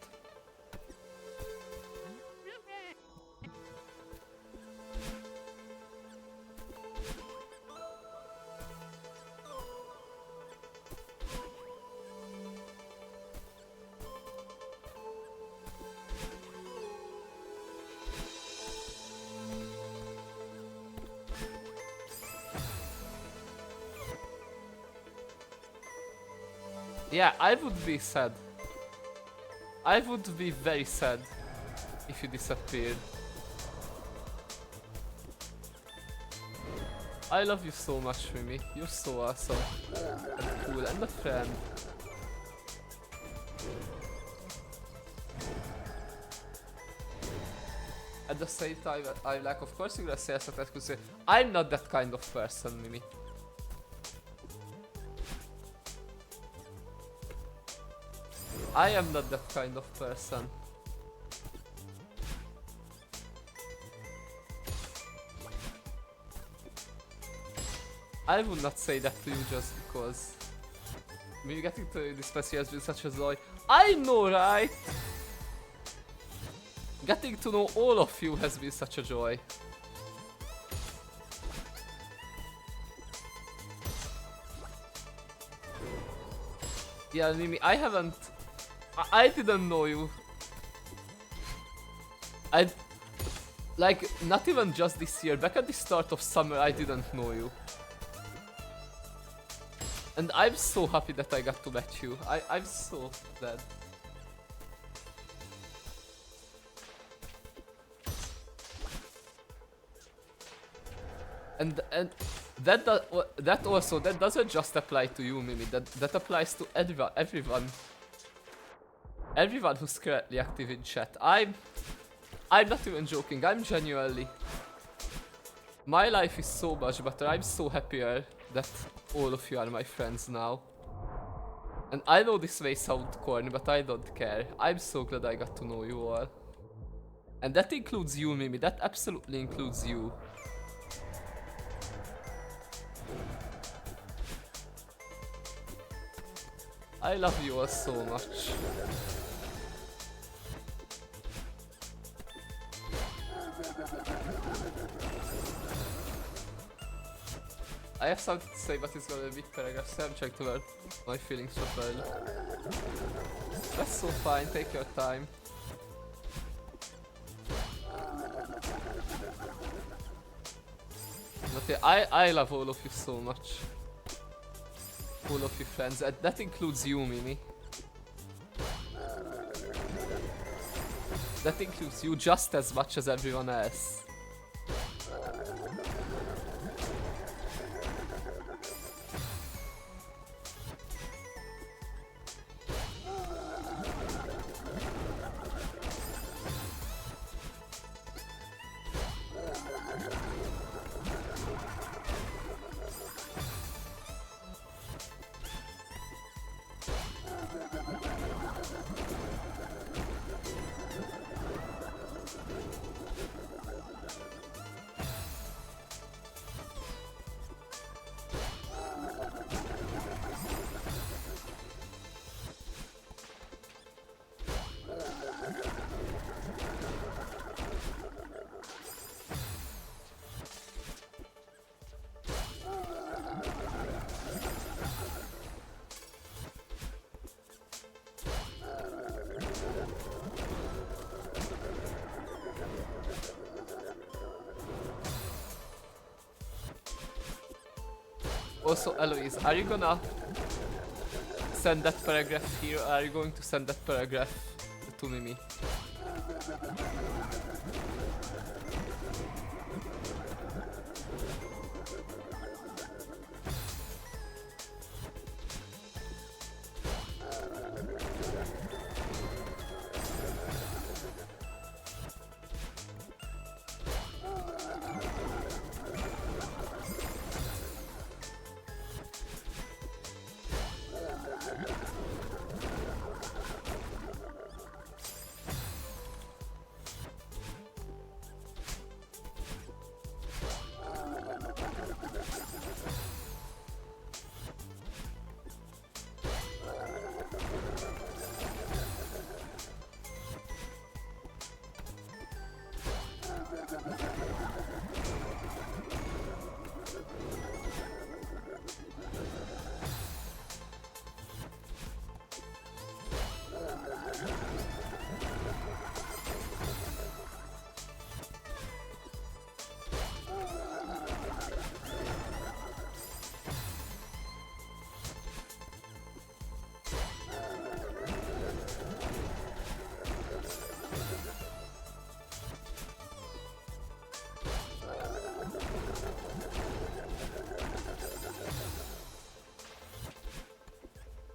Yeah, I would be sad. I would be very sad if you disappeared. I love you so much, Mimi. You're so awesome. And cool, and a friend. At the same time, I'm like, of course you're gonna say something that could say, I'm not that kind of person, Mimi. I am not that kind of person. I would not say that to you just because. Me getting to you this past year has been such a joy. I know, right? Getting to know all of you has been such a joy. Yeah, Mimi, I haven't... I didn't know you. Like, not even just this year. Back at the start of summer, I didn't know you. And I'm so happy that I got to meet you. I'm so glad. And that doesn't just apply to you, Mimi. That applies to everyone. Everyone who's currently active in chat. I'm not even joking. I'm genuinely. My life is so much better. I'm so happier that all of you are my friends now. And I know this may sound corny, but I don't care. I'm so glad I got to know you all. And that includes you, Mimi. That absolutely includes you. I love you all so much. I have something to say, but it's gonna be a big paragraph, so I'm trying to learn my feelings properly. That's so fine, take your time. But yeah, I love all of you so much. All of you friends, that includes you, Mimi. That includes you just as much as everyone else. Also, Eloise, are you gonna send that paragraph here, or are you going to send that paragraph to Mimi?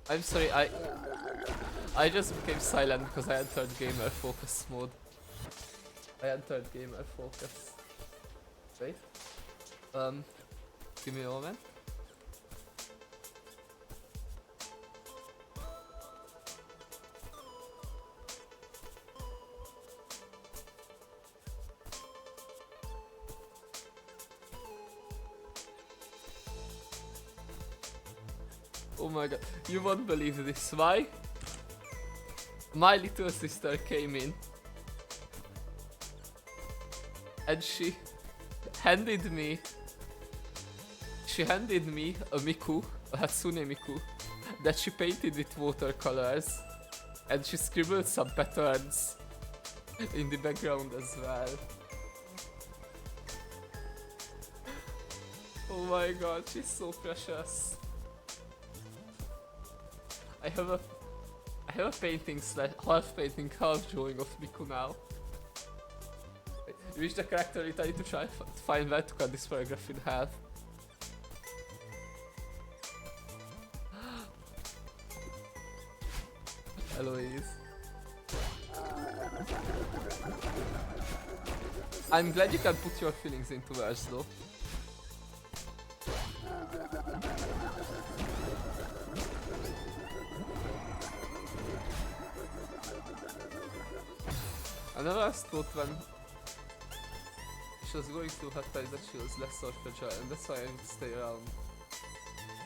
I'm sorry, I just became silent because I entered gamer focus mode. I entered gamer focus. Wait. Give me a moment. Oh my god, you won't believe this. Why? My little sister came in and she handed me a Miku, a Hatsune Miku, that she painted with watercolors, and she scribbled some patterns in the background as well. Oh my god, she's so precious. I have a painting half painting, half drawing of Miku now. Reach the character it, I need to try to find where to cut this paragraph in half. Eloise. I'm glad you can put your feelings into words though. I never thought when she was going through hard times that she was less or fragile, and that's why I need to stay around.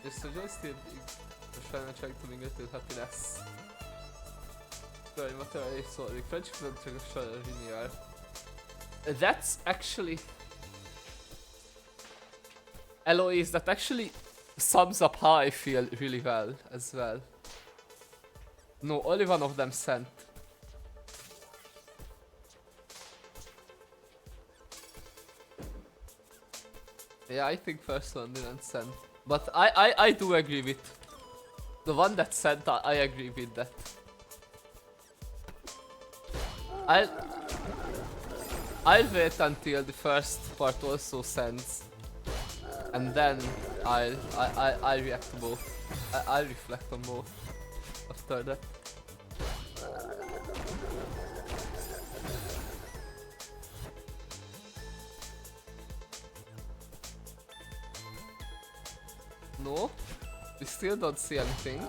Just to just still trying to bring little happiness. Sorry, whatever I saw, the friendship is not a linear. That's actually... Eloise, that actually sums up how I feel really well as well. No, only one of them sent. Yeah, I think first one didn't send. But I do agree with the one that sent. I agree with that. I'll wait until the first part also sends, and then I'll react to both. I'll reflect on both after that. No, we still don't see anything.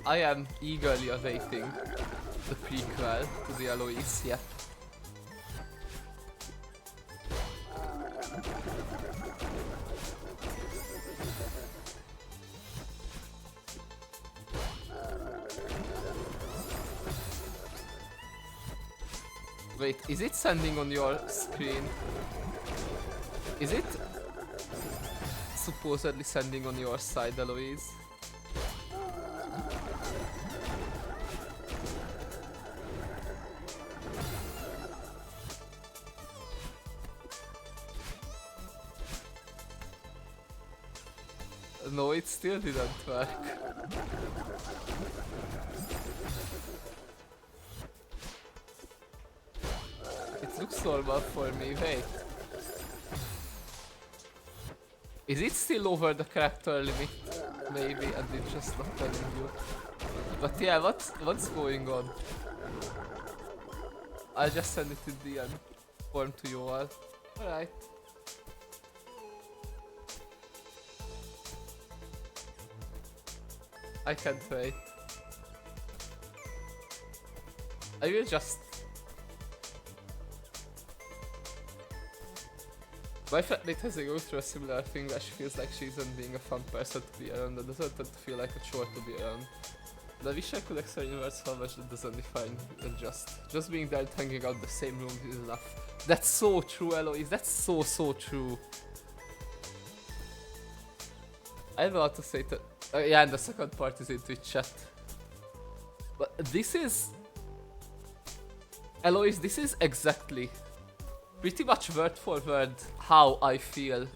I am eagerly awaiting the prequel to the Eloise yet. Wait, is it sending on your screen? Is it supposedly sending on your side, Eloise? No, it still didn't work. It looks normal for me, wait. Is it still over the character limit? Maybe, and it's just not telling you. But yeah, what's going on? I'll just send it in the end form to you all. Alright. I can't wait. I will just... My flatmate has to go through a similar thing where she feels like she isn't being a fun person to be around and doesn't tend to feel like a chore to be around. And I wish I could explain in words how much that doesn't define and just being there and hanging out in the same room is enough. That's so true, Eloise, that's so true. I have a lot to say to... yeah, and the second part is in Twitch chat. But this is... Eloise, this is exactly pretty much word for word how I feel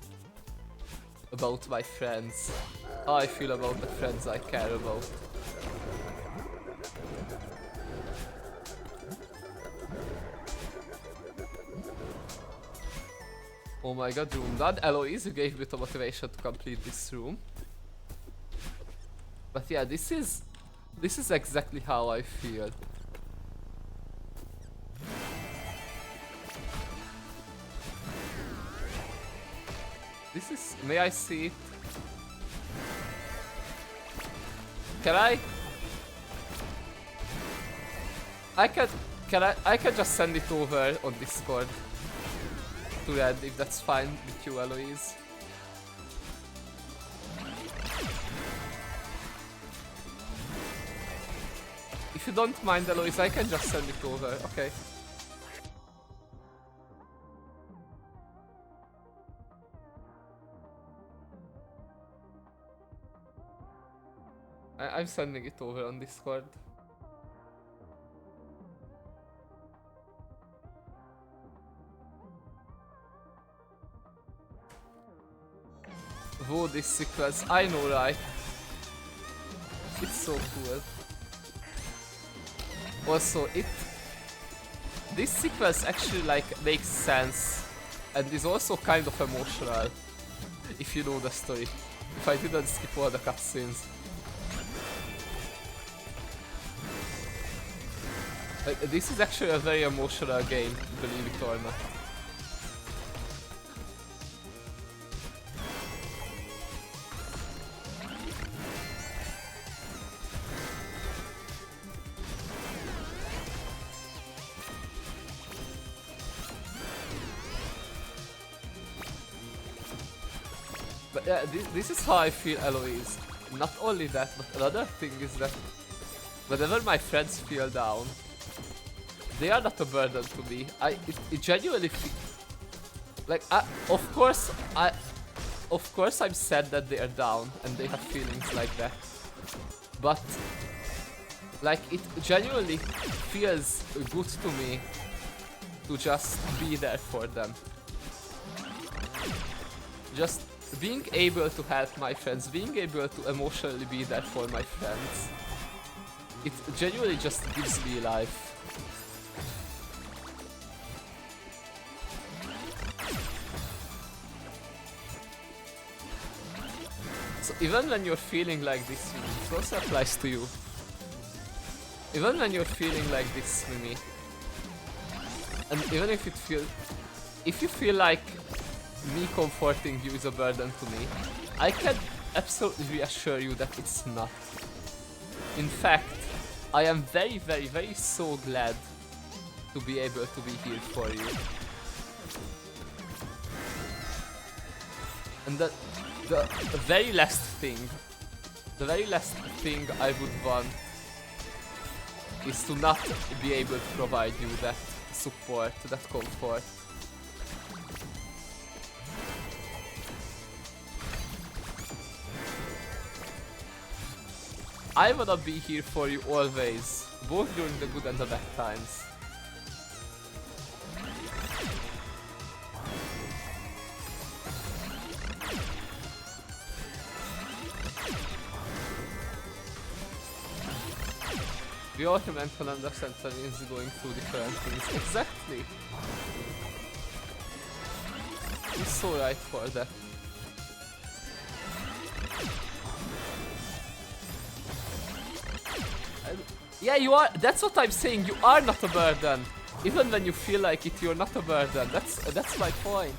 about my friends. How I feel about the friends I care about. Oh my god, room done. Eloise, you gave me the motivation to complete this room. But yeah, this is exactly how I feel. This is... may I see it? Can I? I can just send it over on Discord to Red if that's fine with you, Eloise. If you don't mind, Eloise, I can just send it over, okay. I'm sending it over on Discord. Whoa, this sequence, I know, right? It's so cool. Also, this sequence actually like makes sense and is also kind of emotional if you know the story. If I didn't skip all the cutscenes. Like, this is actually a very emotional game, believe it or not. But yeah, this is how I feel, Eloise. Not only that, but another thing is that whenever my friends feel down, they are not a burden to me. It genuinely feel like of course I'm sad that they are down and they have feelings like that. But like it genuinely feels good to me to just be there for them. Just being able to help my friends, being able to emotionally be there for my friends, it genuinely just gives me life. So even when you're feeling like this, it also applies to you. Even when you're feeling like this, Mimi, and even if you feel like me comforting you is a burden to me, I can absolutely reassure you that it's not. In fact, I am very, very, very so glad to be able to be here for you. And the very last thing I would want is to not be able to provide you that support, that comfort. I wanna be here for you always, both during the good and the bad times. We all human can understand means going through different things. Exactly! He's so right for that. Yeah, you are. That's what I'm saying. You are not a burden. Even when you feel like it, you're not a burden. That's my point.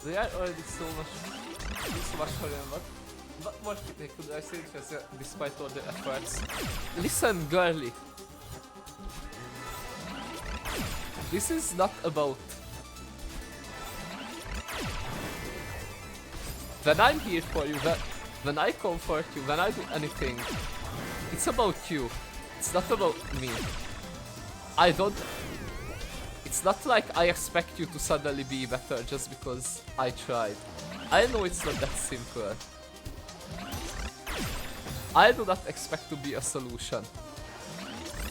They are already so much for them. What more could I say despite all the efforts? Listen, girly. This is not about... When I'm here for you, when I comfort you, when I do anything, it's about you. It's not about me. It's not like I expect you to suddenly be better just because I tried. I know it's not that simple. I do not expect to be a solution.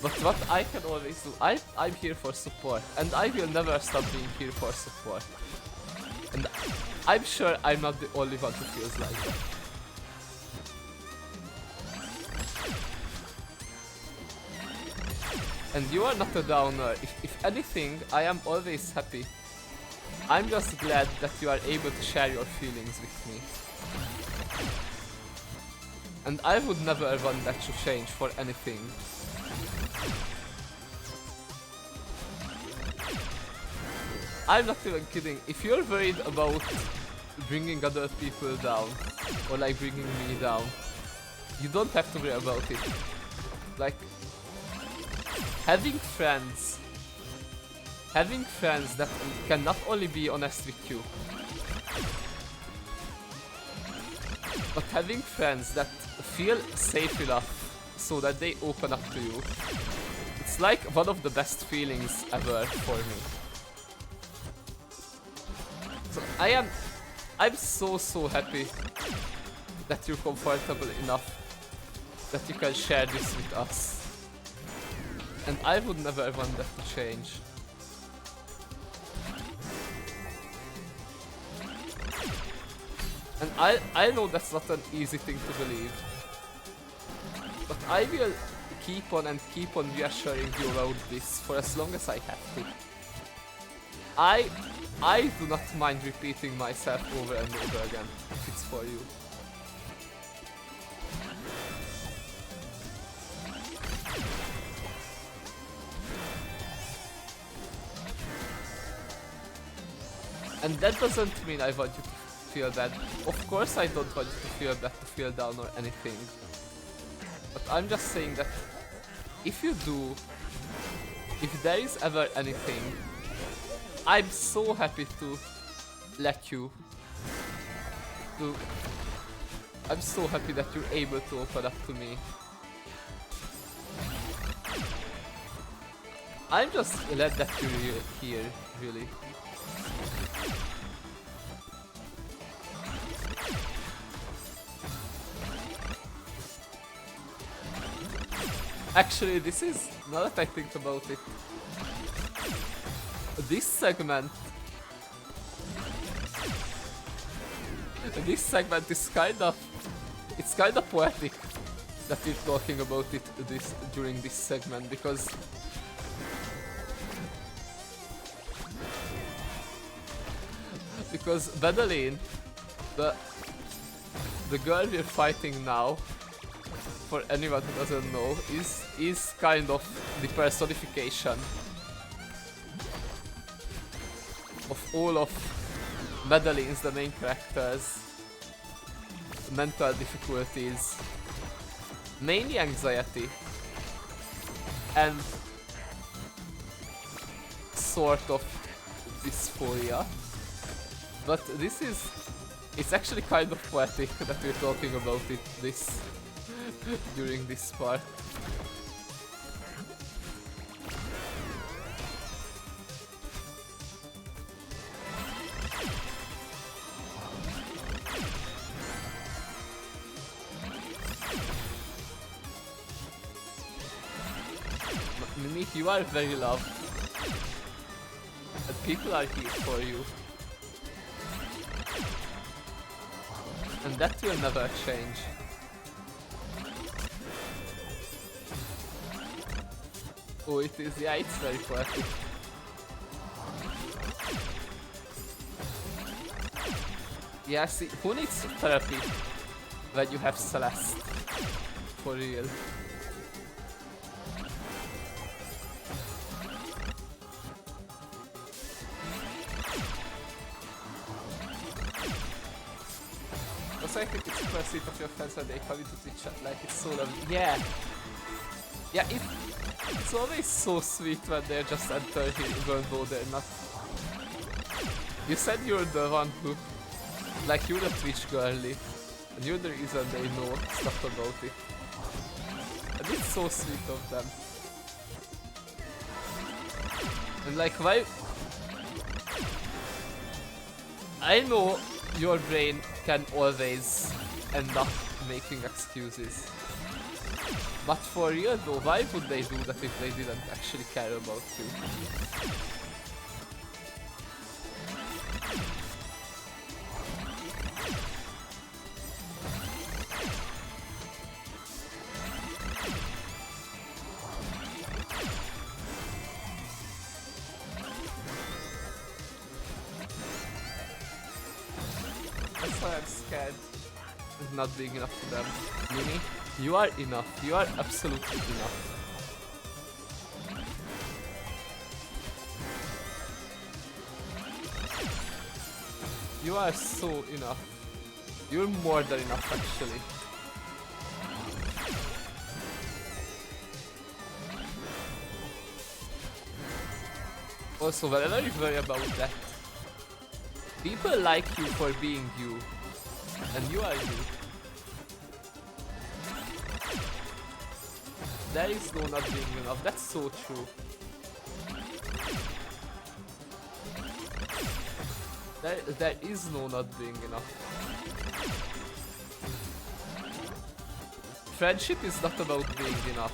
But what I can always do, I'm here for support, and I will never stop being here for support. And I'm sure I'm not the only one who feels like that. And you are not a downer. If anything, I am always happy. I'm just glad that you are able to share your feelings with me. And I would never want that to change for anything. I'm not even kidding. If you're worried about bringing other people down, or like bringing me down, you don't have to worry about it. Like, having friends that can not only be honest with you, but having friends that feel safe enough so that they open up to you, it's like one of the best feelings ever for me. So I'm so happy that you're comfortable enough that you can share this with us. And I would never want that to change. And I know that's not an easy thing to believe. But I will keep on reassuring you about this for as long as I have to. I do not mind repeating myself over and over again if it's for you. And that doesn't mean I want you to feel bad. Of course I don't want you to feel bad, to feel down or anything. But I'm just saying that if you do, if there is ever anything, I'm so happy to let you do. I'm so happy that you're able to open up to me. I'm just glad that you're here, really. Actually, this is, now that I think about it, this segment is it's kind of poetic that we're talking about it during this segment, because Madeline, the girl we're fighting now, for anyone who doesn't know, is kind of the personification of all of Madeline's, the main character's mental difficulties, mainly anxiety, and sort of dysphoria. But it's actually kind of poetic that we're talking about it during this part. Mimi, you are very loved, and people are here for you, and that will never change. Oh, it is, yeah, it's very poetic. Yeah, see, who needs therapy when you have Celeste? For real. Also, I think it's super sweet of your fans when they come into Twitch chat, like, it's so lovely. Yeah! Yeah, it's always so sweet when they're just enter here, even though they're not. You said you're the one who, like, you're the Twitch girly, and you're the reason they know stuff about it. And it's so sweet of them. And like, why? I know your brain can always end up making excuses. But for real though, why would they do that if they didn't actually care about you? That's why I'm scared of not being enough for them. Mimi, you are enough. You are absolutely enough. You are so enough. You're more than enough actually. Also, whenever you worry about that, people like you for being you. And you are you. There is no not being enough. That's so true. There is no not being enough. Friendship is not about being enough.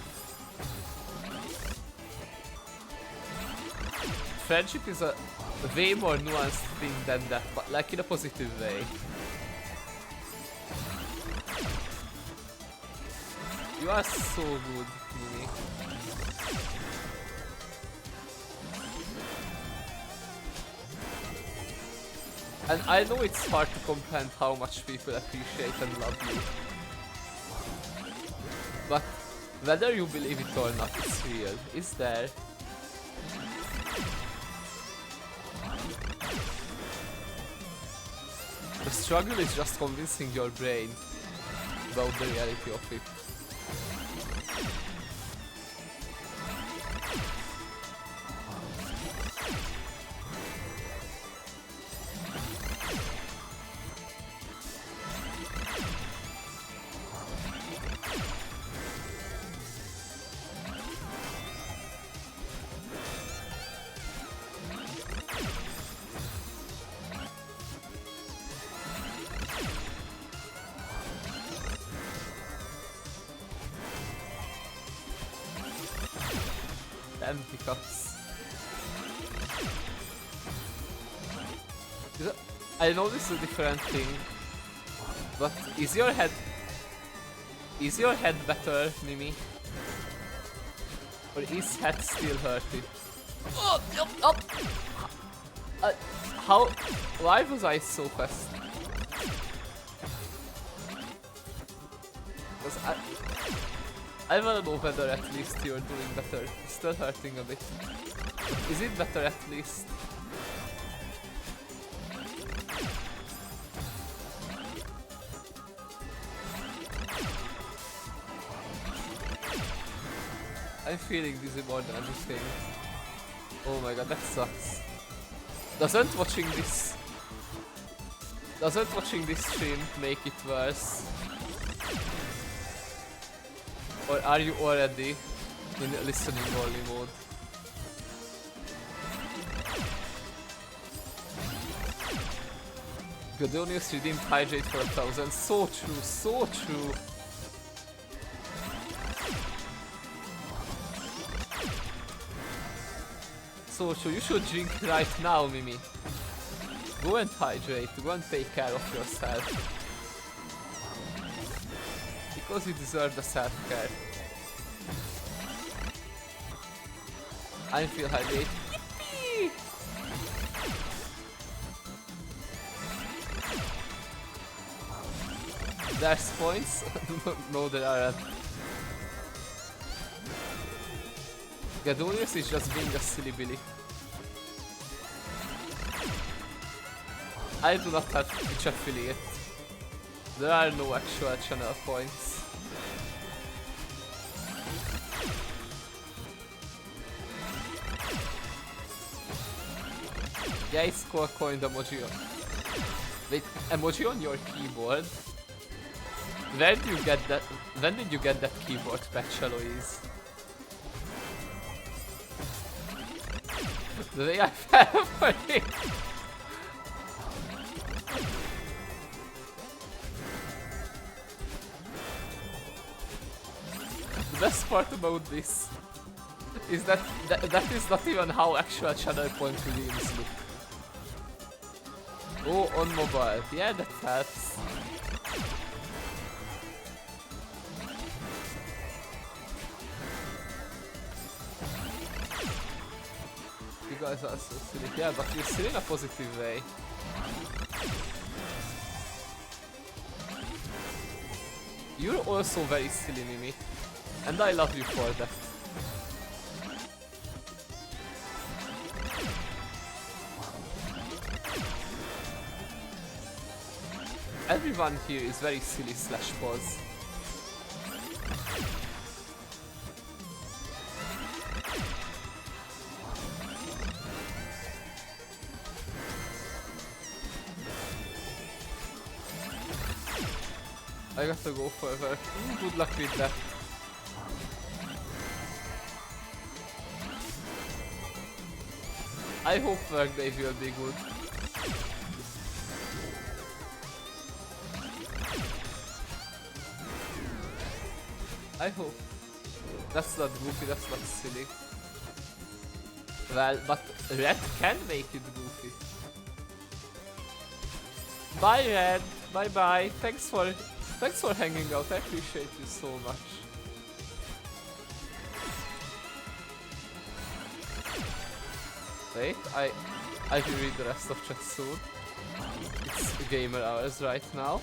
Friendship is a way more nuanced thing than that, but like in a positive way. You are so good, Mimi. And I know it's hard to comprehend how much people appreciate and love you. But whether you believe it or not, it's real. It's there. The struggle is just convincing your brain about the reality of it. Empty cups. I know this is a different thing, but is your head better, Mimi? Or is head still hurting? Oh, how? Why was I so fast? Because I wanna know whether at least you're doing better. It's still hurting a bit. Is it better at least? I'm feeling dizzy more than anything. Oh my god, that sucks. Doesn't watching this stream make it worse? Or are you already in listening only mode? Godonius redeemed hydrate for 1,000. So true, so true. So true, you should drink right now, Mimi. Go and hydrate, go and take care of yourself. Because you deserve the self-care. I feel hydrated. Yippee! There's points? No, there aren't. Gadonius is just being a silly Billy. I do not have Twitch affiliate. There are no actual channel points. Yeah, it's coined emoji on. Wait, emoji on your keyboard? Where did you get that? When did you get that keyboard patch, Eloise? The way I fell for it. best part about this is that that is not even how actual channel point release look. Oh, on mobile. Yeah, that helps. You guys are so silly. Yeah, but you're silly in a positive way. You're also very silly, Mimi. And I love you for that. Everyone here is very silly slash pause. I got to go further. Good luck with that. I hope workday will be good. I hope. That's not goofy, that's not silly. Well, but Red can make it goofy. Bye Red, bye bye. Thanks for hanging out, I appreciate you so much. Wait, I will read the rest of chat soon. It's gamer hours right now.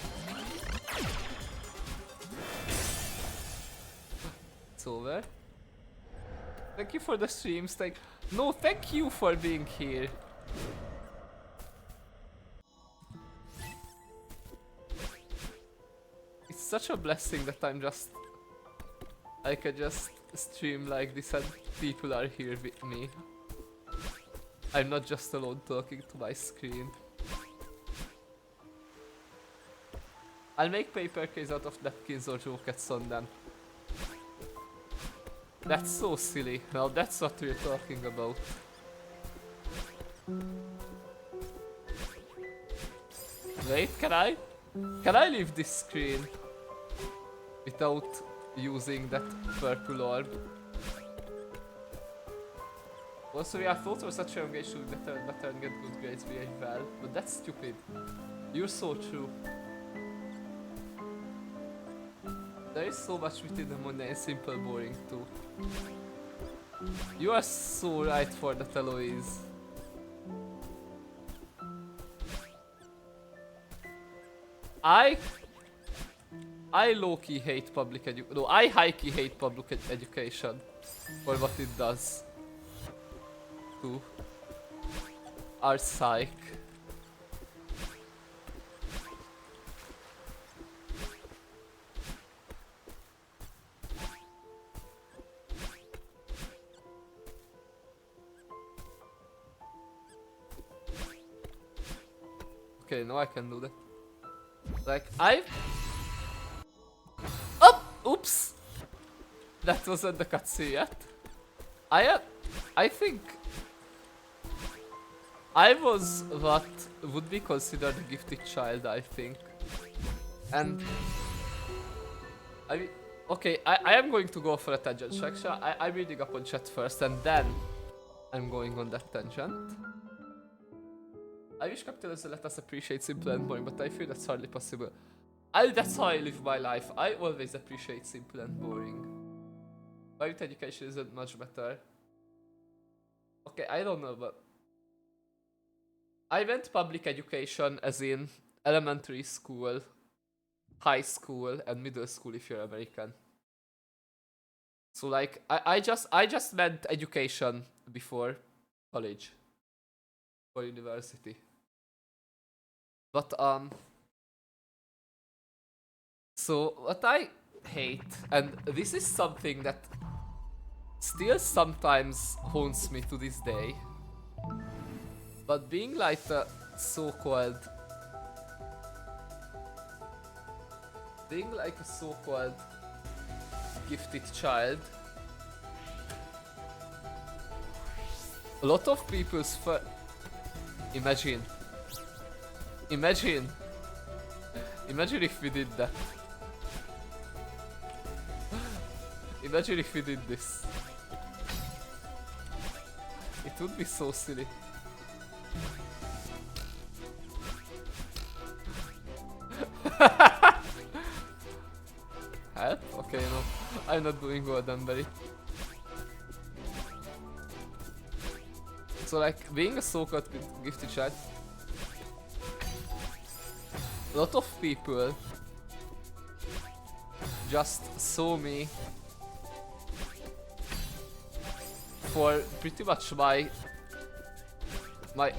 It's over. Thank you for the streams, no, thank you for being here. It's such a blessing that I can just stream like this and people are here with me. I'm not just alone talking to my screen. I'll make paper case out of napkins or jokets on them. That's so silly. Now that's what we're talking about. Wait, can I leave this screen without using that purple orb? Also, yeah, I thought for such a young age should better and get good grades, behave well, but that's stupid. You're so true. There is so much within the mundane, simple, boring too. You are so right for that, Eloise. I low-key hate public education. No, I high-key hate public education for what it does to our psyche. Okay, now I can do that. Like, oh! Oops! That wasn't the cutscene yet. I think I was what would be considered a gifted child, I think. And okay, I am going to go for a tangent section. I'm reading up on chat first and then I'm going on that tangent. I wish capitalism let us appreciate simple and boring, but I feel that's hardly possible. That's how I live my life. I always appreciate simple and boring. Private education isn't much better. Okay, I don't know, but I went public education as in elementary school, high school, and middle school if you're American. So like, I just meant education before college or university. But so what I hate, and this is something that still sometimes haunts me to this day, but being like a so-called gifted child, a lot of people's imagine if we did that. Imagine if we did this. It would be so silly. Help? Okay, no. I'm not doing golden berry. So like, being a so-called gifted child, a lot of people just saw me for pretty much my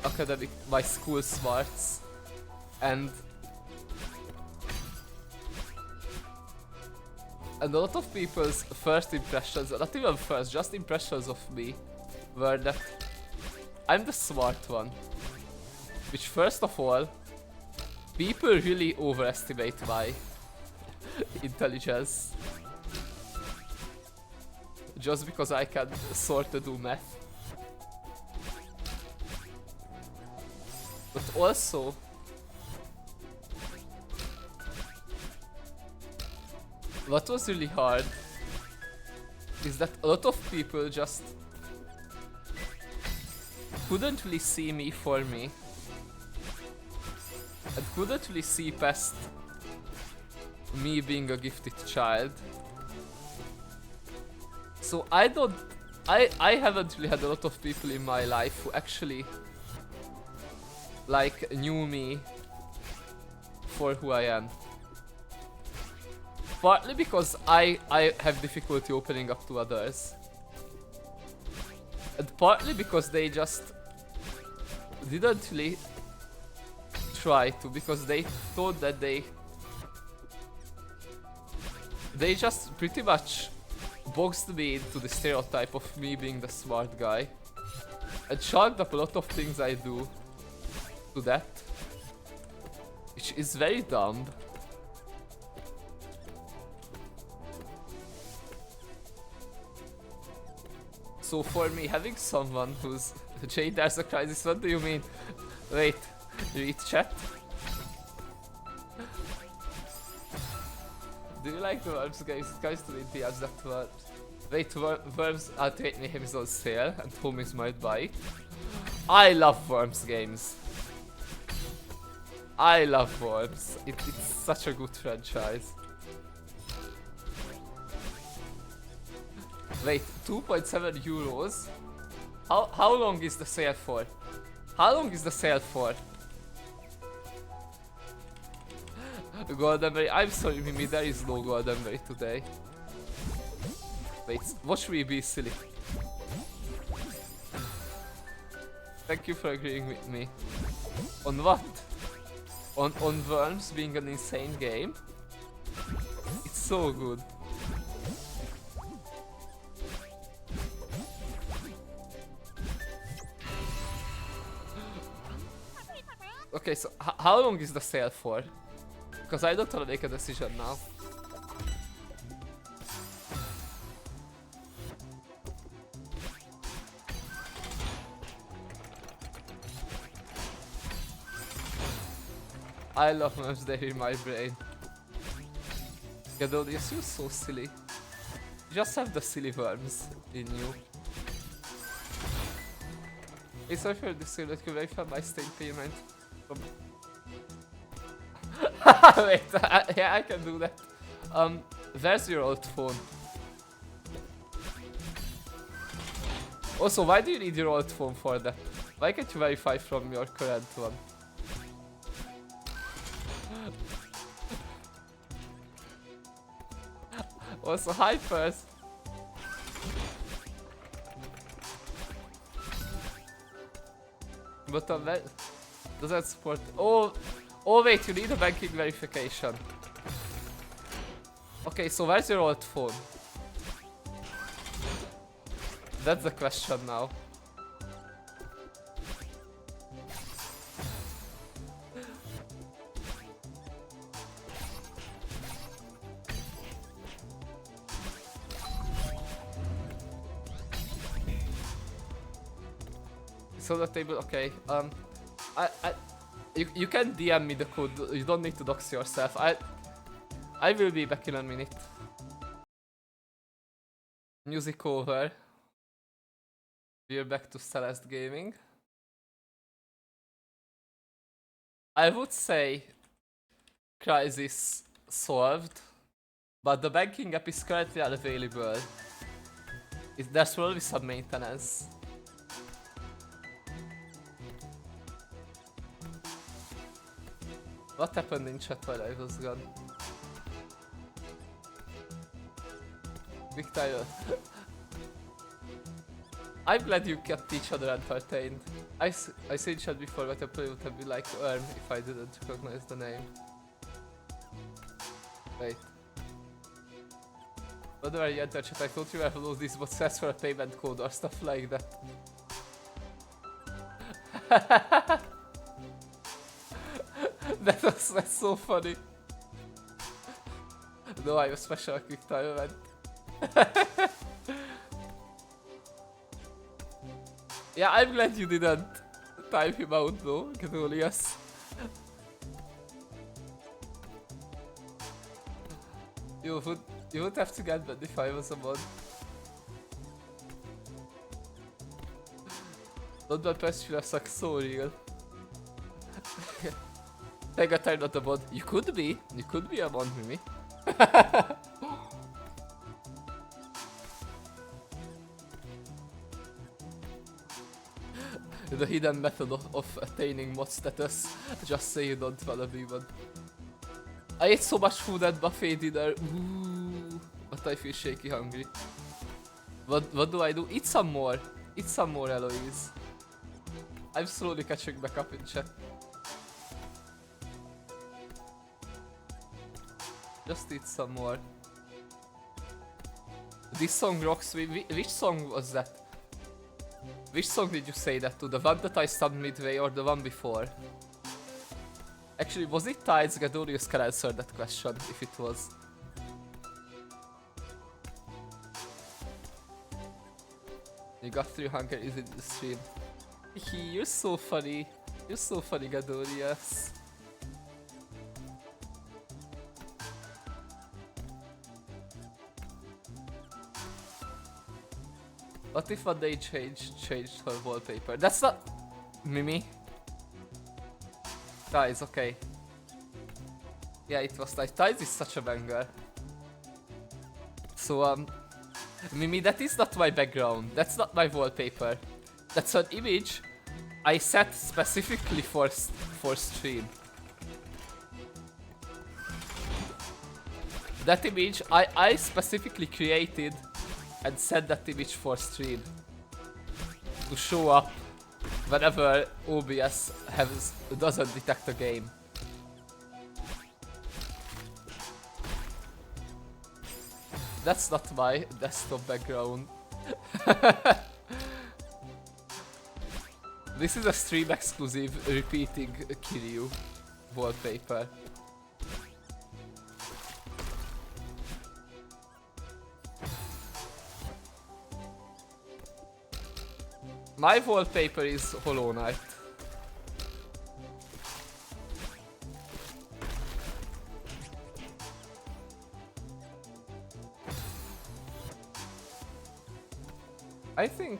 academic, my school smarts, and a lot of people's first impressions, not even first, just impressions of me, were that I'm the smart one. Which, first of all, people really overestimate my intelligence. Just because I can sorta do math. But also, what was really hard is that a lot of people just couldn't really see me for me, and couldn't really see past me being a gifted child. So I haven't really had a lot of people in my life who actually like knew me for who I am. Partly because I have difficulty opening up to others, and partly because they just didn't really try to, because they thought that they just pretty much boxed me into the stereotype of me being the smart guy, and chalked up a lot of things I do to that, which is very dumb. So for me, having someone who's Jay, there's a crisis, what do you mean? Wait, read chat? Do you like the Worms games? It comes to the DMs that were... Wait, Worms Ultimate Mayhem is on sale and homies might buy it. I love Worms games. I love Worms. It's such a good franchise. Wait, 2.7 euros? How long is the sale for? How long is the sale for? Golden berry, I'm sorry Mimi, there is no golden berry today. Wait, watch me be silly. Thank you for agreeing with me. On what? On Worms being an insane game? It's so good. Okay, so how long is the sale for? Because I don't want to make a decision now. I love Worms, they're in my brain. Gadodius, you're so silly. You just have the silly worms in you. It's sorry for this that you verify my state payment. Wait, yeah, I can do that. Where's your old phone? Also, why do you need your old phone for that? Why can't you verify from your current one? Also, hi first. But where does that support? Oh wait, you need a banking verification. Okay, so where's your old phone? That's the question now. So the table, okay. You can DM me the code. You don't need to dox yourself. I will be back in a minute. Music over. We're back to Celeste Gaming. I would say crisis solved, but the banking app is currently unavailable. There's probably some maintenance. What happened in chat while I was gone? Victor. I'm glad you kept each other entertained. I said in chat before that a play would have been like if I didn't recognize the name. Wait. Whenever you enter chat, I thought you have lost this but says for a payment code or stuff like that. That's so funny. No, I was special quick time event. Yeah, I'm glad you didn't time him out though, Gadolius. You would have to get banned if I was a mod. Not bad Pestula sucks so real. I got tired of the mod. You could be a mod, Mimi. The hidden method of attaining mod status. Just say you don't wanna be one. I ate so much food at buffet dinner. Ooh, but I feel shaky hungry. What do I do? Eat some more. Eat some more, Eloise. I'm slowly catching back up in chat. Just eat some more. This song rocks. Which song was that? Which song did you say that to? The one that I stopped midway or the one before? Actually, was it Tides? Gadorius can answer that question if it was. You got through hunger easy in the stream. You're so funny. You're so funny, Gadorius. What if one day changed her wallpaper? That's not Mimi. Ties, okay. Yeah, it was Ties. Ties is such a banger. So Mimi, that is not my background. That's not my wallpaper. That's an image I set specifically for stream. That image I specifically created and set that image for stream to show up whenever OBS doesn't detect a game. That's not my desktop background. This is a stream exclusive repeating Kiryu wallpaper. My wallpaper is Hollow Knight. I think...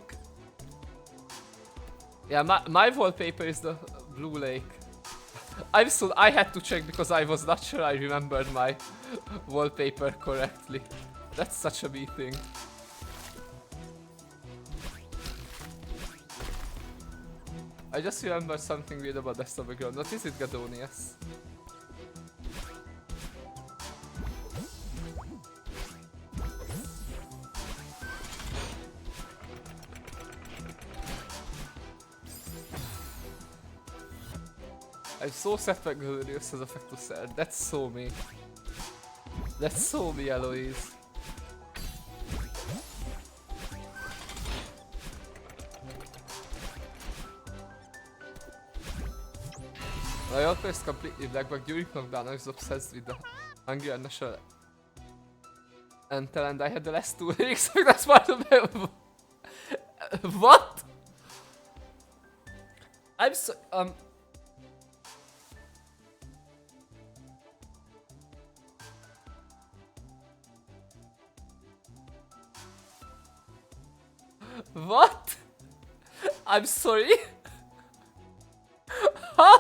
Yeah, my wallpaper is the Blue Lake. I had to check because I was not sure I remembered my wallpaper correctly. That's such a me thing. I just remembered something weird about desktop background. What is it, Gadonius? I'm so sad that Gadonius has effect to sad. That's so me. That's so me, Eloise. My outfit is completely black, but during lockdown I was obsessed with the Hungarian national anthem and I had the last two lyrics, so that's part of it. What? I'm so What? I'm sorry? Huh?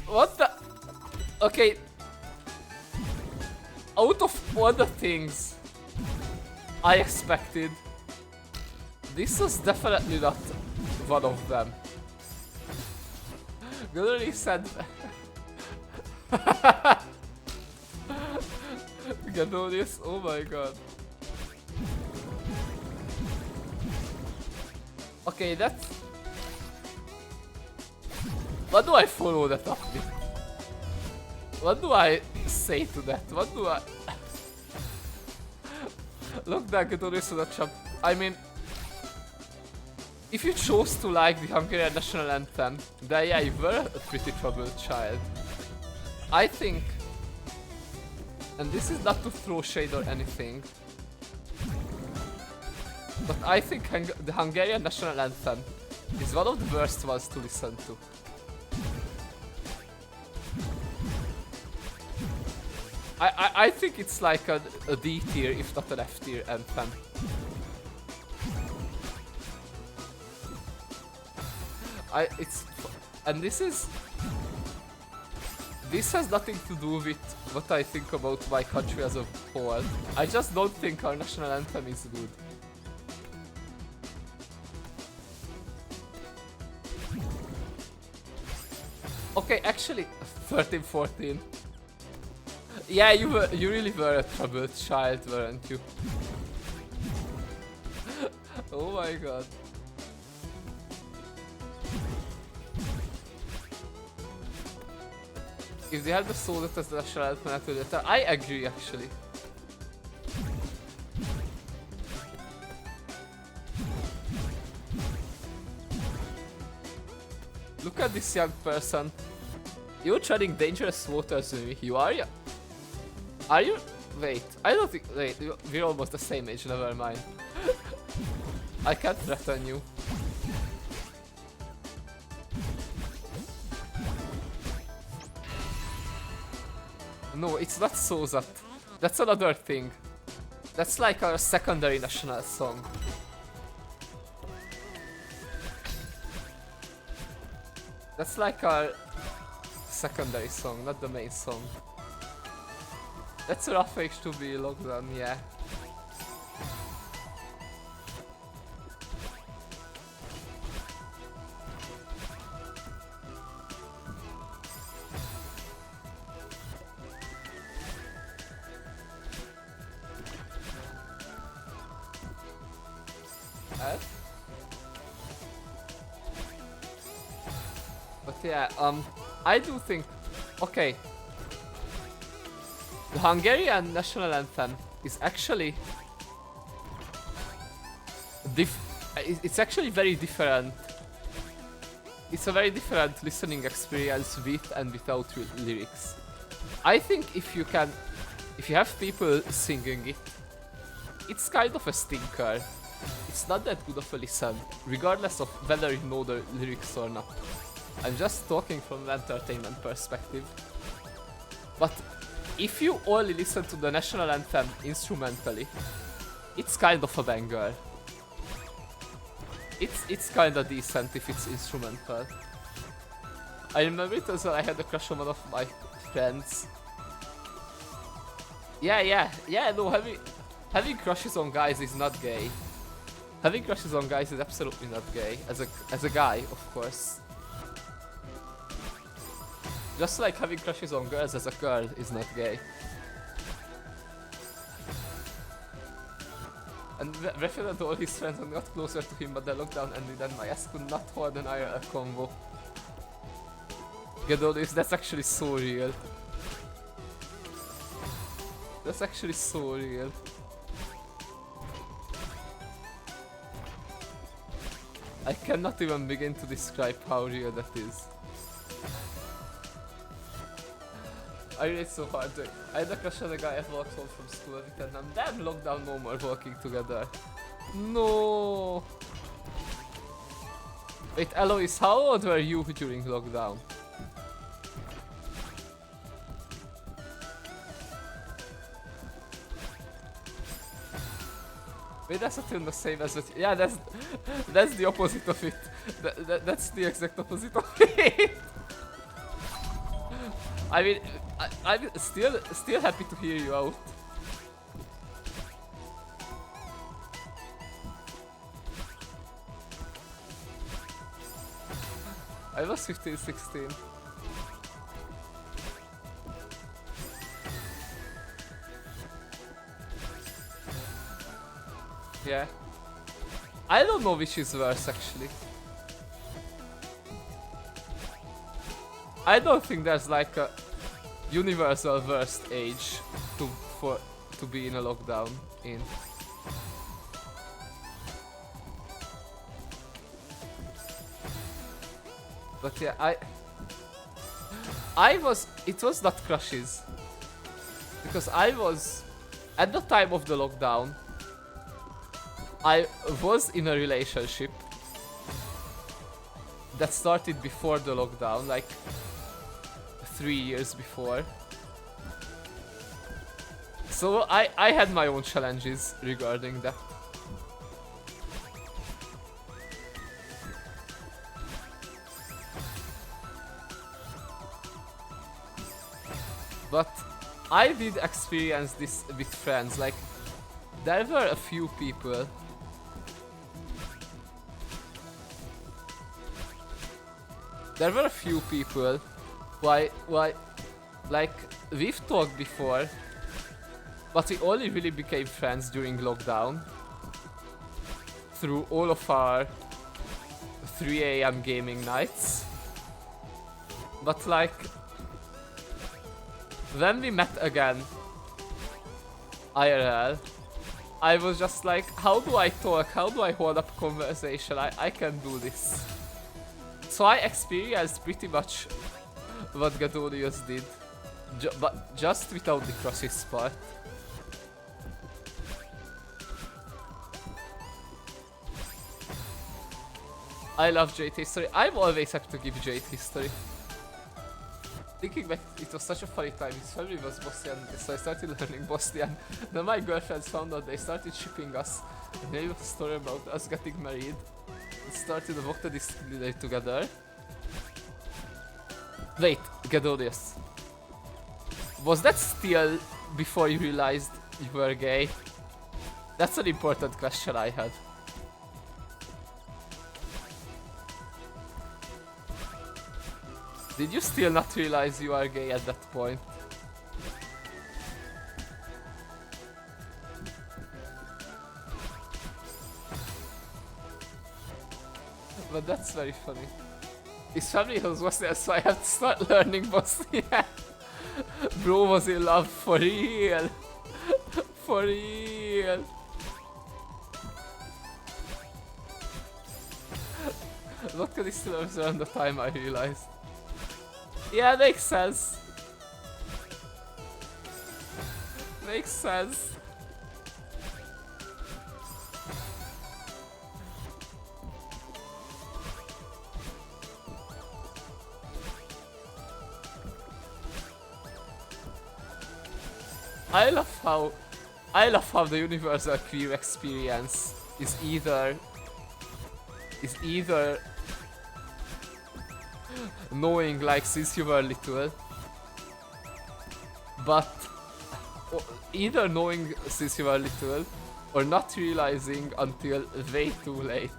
What the? Okay. Out of all the things I expected, this was definitely not one of them. Literally said. Get all this? Oh my god. Okay, that's. What do I follow that up with? What do I say to that? What do I... Look back at all this on the chat. I mean... If you chose to like the Hungarian national anthem, then yeah, you were a pretty troubled child. I think... And this is not to throw shade or anything. But I think the Hungarian national anthem is one of the worst ones to listen to. I think it's like a D tier, if not an F tier anthem. And this has nothing to do with what I think about my country as a whole. I just don't think our national anthem is good. Okay, actually, 13, 14. Yeah, you really were a troubled child, weren't you? Oh my god. If they had the soldiers as the national anthem, I agree actually. Look at this young person. You're treading dangerous waters with me. You are ya? Are you? Wait, I don't think. Wait, we're almost the same age, never mind. I can't threaten you. No, it's not so that. That's another thing. That's like our secondary national song. That's like our secondary song, not the main song. That's a rough age to be locked down, yeah. But yeah, I do think, okay. The Hungarian national anthem is actually it's actually very different. It's a very different listening experience with and without lyrics. I think if you have people singing it, it's kind of a stinker. It's not that good of a listen, regardless of whether you know the lyrics or not. I'm just talking from an entertainment perspective. But if you only listen to the national anthem instrumentally, it's kind of a banger. It's kinda decent if it's instrumental. I remember it as well, I had a crush on one of my friends. Yeah, no, having crushes on guys is not gay. Having crushes on guys is absolutely not gay. As a guy, of course. Just like having crushes on girls as a girl is not gay. And Refin and all his friends got closer to him, but the lockdown ended and my ass could not hold an IRL combo. Get all this, that's actually so real. That's actually so real. I cannot even begin to describe how real that is. I relate so hard to it. I had a crush on a guy I walked home from school with and I'm damn lockdown no more walking together. No. Wait, Eloise, how old were you during lockdown? Wait, that's not even the same as what. Yeah, that's the opposite of it. That's the exact opposite of it. I mean, I'm still happy to hear you out. I was 15, 16. Yeah. I don't know which is worse actually. I don't think there's like a universal worst age to be in a lockdown in. But yeah, it was not crushes. Because I was, at the time of the lockdown, I was in a relationship that started before the lockdown, like 3 years before. So I had my own challenges regarding that. But I did experience this with friends, like there were a few people who I like we've talked before, but we only really became friends during lockdown through all of our 3 AM gaming nights. But like when we met again IRL, I was just like, how do I talk? How do I hold up a conversation? I can do this. So I experienced pretty much what Gadolius did, but just without the crosses part. I love Jade history. I'm always happy to give Jade history. Thinking back, it was such a funny time. His family was Bosnian, so I started learning Bosnian. Then my girlfriends found out, they started shipping us. And there was a story about us getting married. We started a Vokta Distillery together. Wait, Gadolius. Was that still before you realized you were gay? That's an important question I had. Did you still not realize you are gay at that point? But that's very funny. His family was Bosnian, so I had to start learning Bosnian. Bro was in love for real. For real. Look at this around the time I realized. Yeah, makes sense. Makes sense. I love how the universal queer experience is either knowing like since you were little, but either knowing since you were little or not realizing until way too late,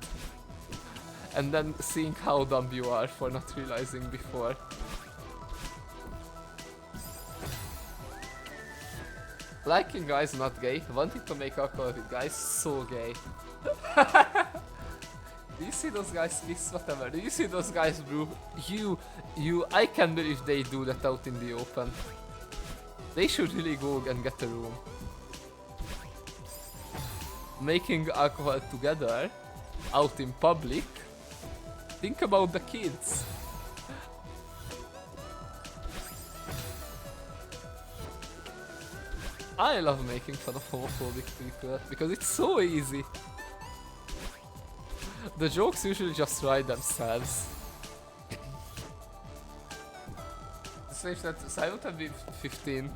and then seeing how dumb you are for not realizing before. Liking guys not gay, wanting to make alcohol with guys so gay. Do you see those guys kiss? Whatever. Do you see those guys, bro? I can't believe they do that out in the open. They should really go and get a room. Making alcohol together, out in public. Think about the kids. I love making fun of homophobic people because it's so easy. The jokes usually just write themselves. Strange that Simon can be 15.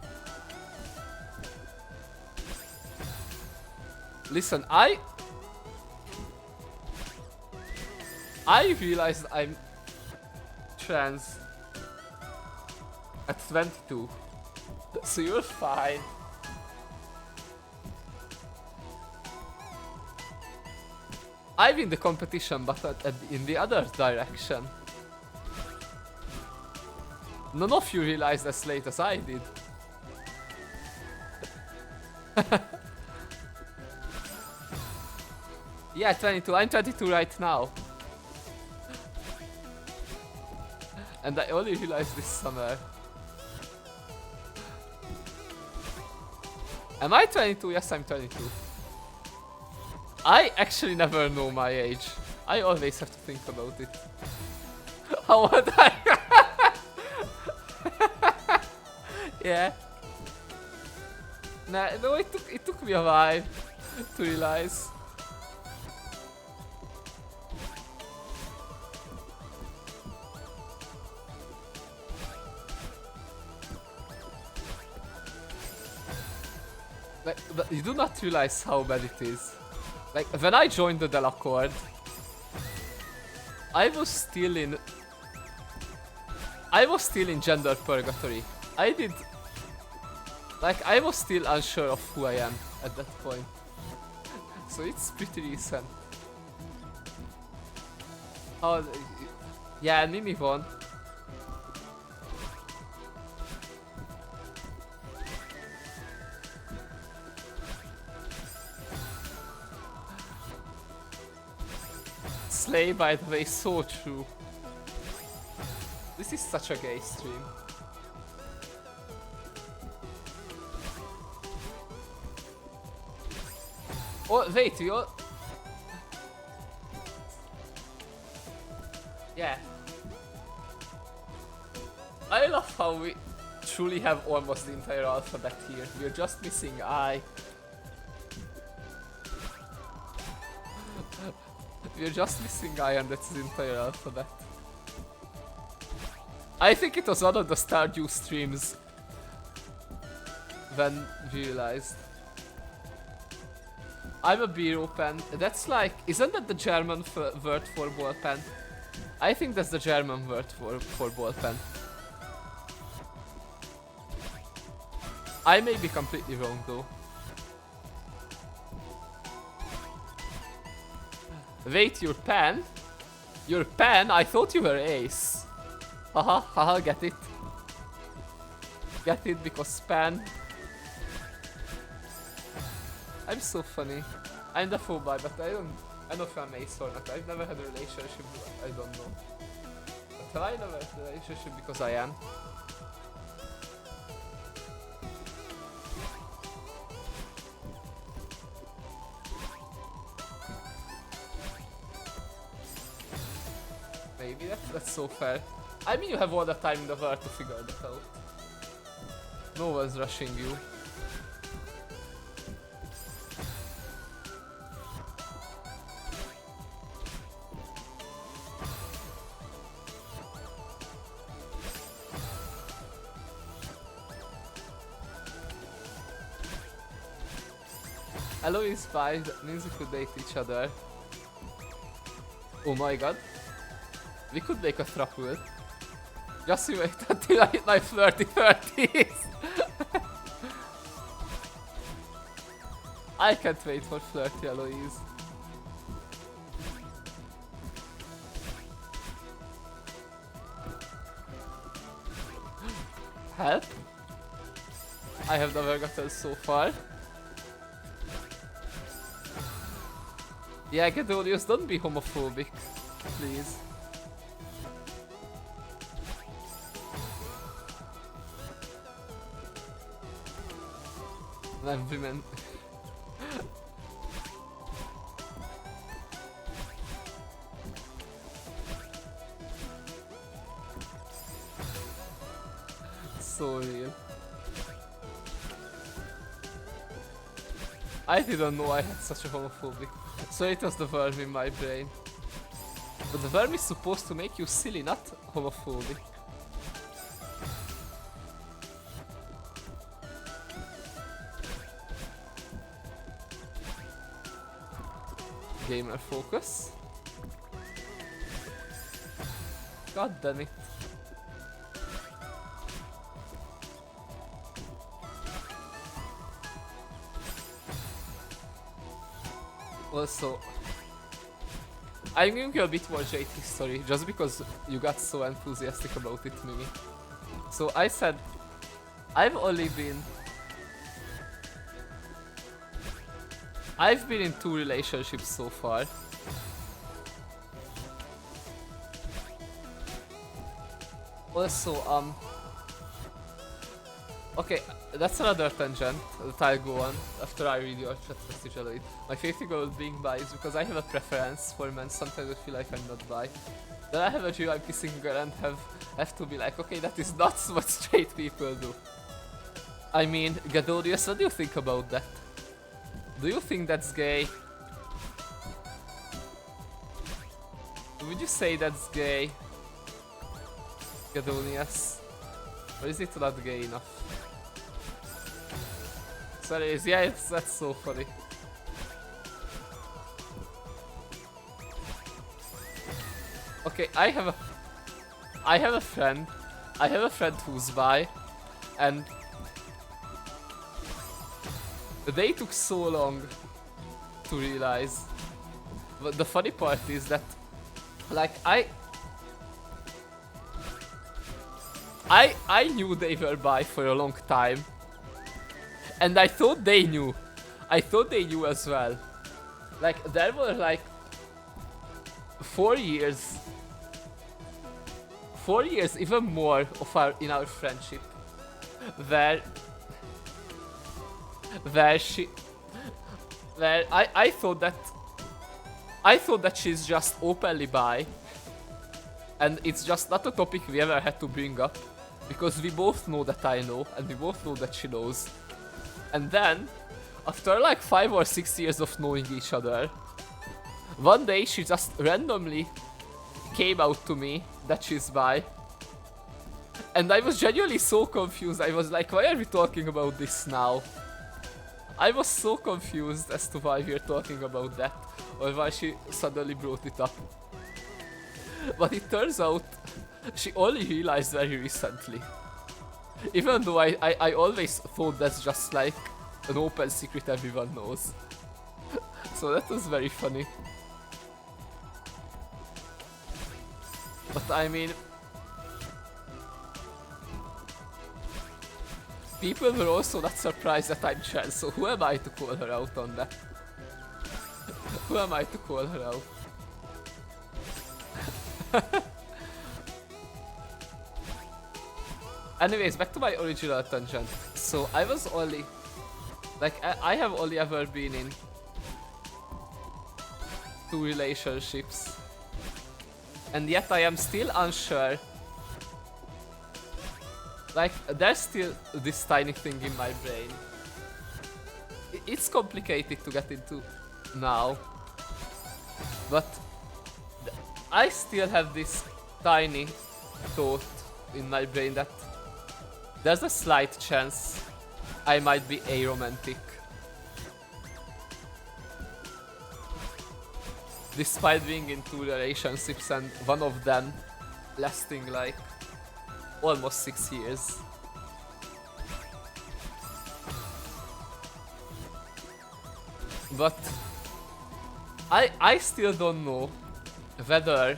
Listen, I realized I'm trans at 22, so you're fine. I win the competition, but in the other direction. None of you realized as late as I did. Yeah, 22. I'm 22 right now. And I only realized this summer. Am I 22? Yes, I'm 22. I actually never know my age. I always have to think about it. How would I? Yeah. Nah, no, it took me a while to realize. Like, but you do not realize how bad it is. Like, when I joined the Delacord, I was still in gender purgatory. I was still unsure of who I am at that point. So it's pretty recent. Oh, yeah, Mimi won. Slay, by the way, so true. This is such a gay stream. Oh, wait, we all... Yeah. I love how we truly have almost the entire alphabet here. We're just missing I. We're just missing I, and that's the entire alphabet. I think it was one of the Stardew streams when we realized. I'm a biro pen. That's like, isn't that the German word for ball pen? I think that's the German word for ball pen. I may be completely wrong though. Wait, your pen? Your pen? I thought you were ace. Haha, haha, get it? Get it because pen. I'm so funny. I'm the phobia, but I don't know if I'm ace or not. I've never had a relationship, I don't know. But I never had a relationship because I am. Maybe that's so fair. I mean, you have all the time in the world to figure that out. No one's rushing you. Hello is fine, that means we could date each other. Oh my god. We could make a throuple. Just wait until I hit my flirty 30s. I can't wait for flirty Eloise. Help? I have never gotten so far. Yeah, Gedolius, don't be homophobic, please. When women... So real. I didn't know I had such a homophobic. So it was the worm in my brain. But the worm is supposed to make you silly, not homophobic. gamer focus. God damn it. Also, I'm giving you a bit more Jade history just because you got so enthusiastic about it, Mimi. So I said, I've been in 2 relationships so far. Also, okay, that's another tangent that I'll go on after I read your chat message about it. My favorite goal being bi is because I have a preference for men. Sometimes I feel like I'm not bi. Then I have a dream I'm kissing a girl and have to be like, okay, that is not what straight people do. I mean, Gadodius, what do you think about that? Do you think that's gay? Would you say that's gay, Gadonius? Or is it not gay enough? Sorry, yeah, that's so funny. Okay, I have a friend who's bi, and they took so long to realize. But the funny part is that, like, I knew they were bi for a long time, and I thought they knew. I thought they knew as well. Like, there were like 4 years, even more of our friendship, where I thought that she's just openly bi, and it's just not a topic we ever had to bring up, because we both know that I know, and we both know that she knows. And then, after like 5 or 6 years of knowing each other, one day she just randomly came out to me that she's bi. And I was genuinely so confused. I was like, why are we talking about this now? I was so confused as to why we're talking about that, or why she suddenly brought it up. But it turns out she only realized very recently. Even though I always thought that's just like an open secret everyone knows. So that was very funny. But I mean, people were also not surprised that I'm trans, so who am I to call her out on that? Who am I to call her out? Anyways, back to my original tangent. So I was only, like, I have only ever been in 2 relationships, and yet I am still unsure. Like, there's still this tiny thing in my brain. It's complicated to get into now, but I still have this tiny thought in my brain that there's a slight chance I might be aromantic, despite being in 2 relationships and one of them lasting like almost 6 years. But I still don't know whether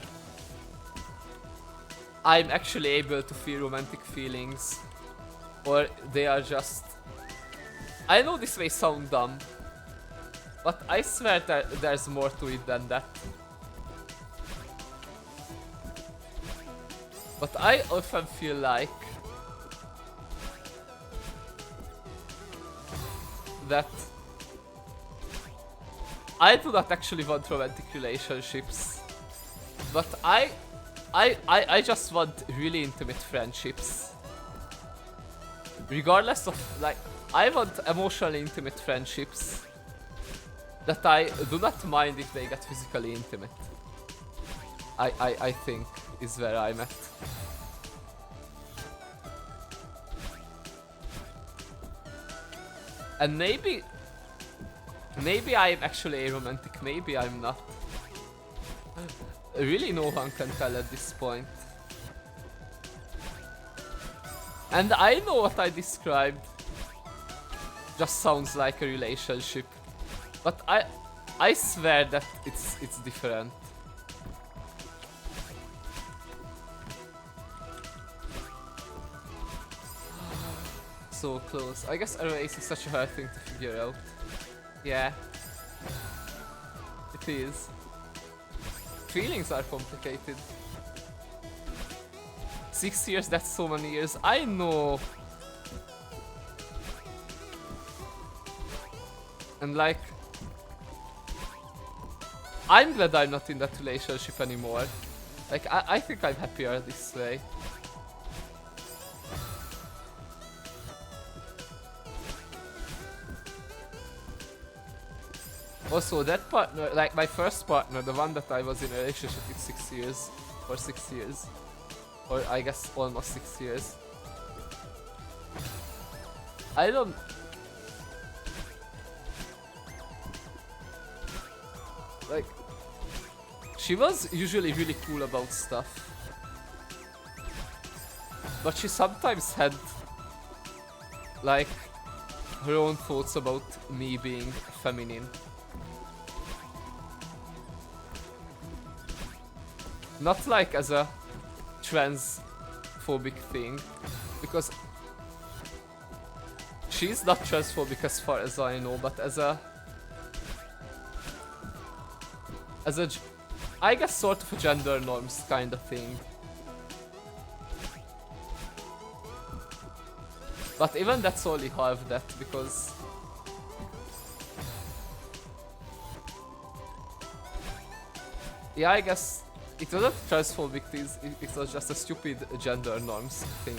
I'm actually able to feel romantic feelings, or they are just... I know this may sound dumb, but I swear that there's more to it than that. But I often feel like that I do not actually want romantic relationships, but I just want really intimate friendships. Regardless of, like, I want emotionally intimate friendships that I do not mind if they get physically intimate. I think is where I'm at. And maybe Maybe I'm actually aromantic, maybe I'm not. Really no one can tell at this point. And I know what I described just sounds like a relationship. But I swear that it's different. So close. I guess race is such a hard thing to figure out. Yeah. It is. Feelings are complicated. 6 years, that's so many years. I know. And like, I'm glad I'm not in that relationship anymore. Like, I think I'm happier this way. Also, that partner, like my first partner, the one that I was in a relationship with 6 years, or 6 years, or I guess almost 6 years. I don't... Like, she was usually really cool about stuff. But she sometimes had, like, her own thoughts about me being feminine. Not like as a transphobic thing, because she's not transphobic as far as I know, but as a I guess sort of a gender norms kind of thing. But even that's only half that, because yeah, I guess it wasn't transphobic, it was just a stupid gender norms thing.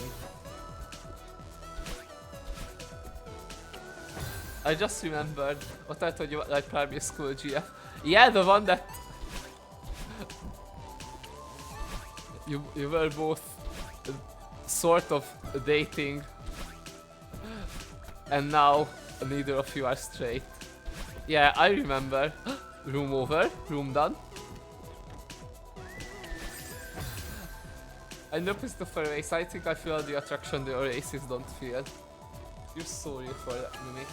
I just remembered what I told you about like primary school GF. Yeah, the one that you were both sort of dating, and now neither of you are straight. Yeah, I remember. Room over, room done. I know Christopher Race, I think I feel the attraction the races don't feel. You're sorry for that, Mimi.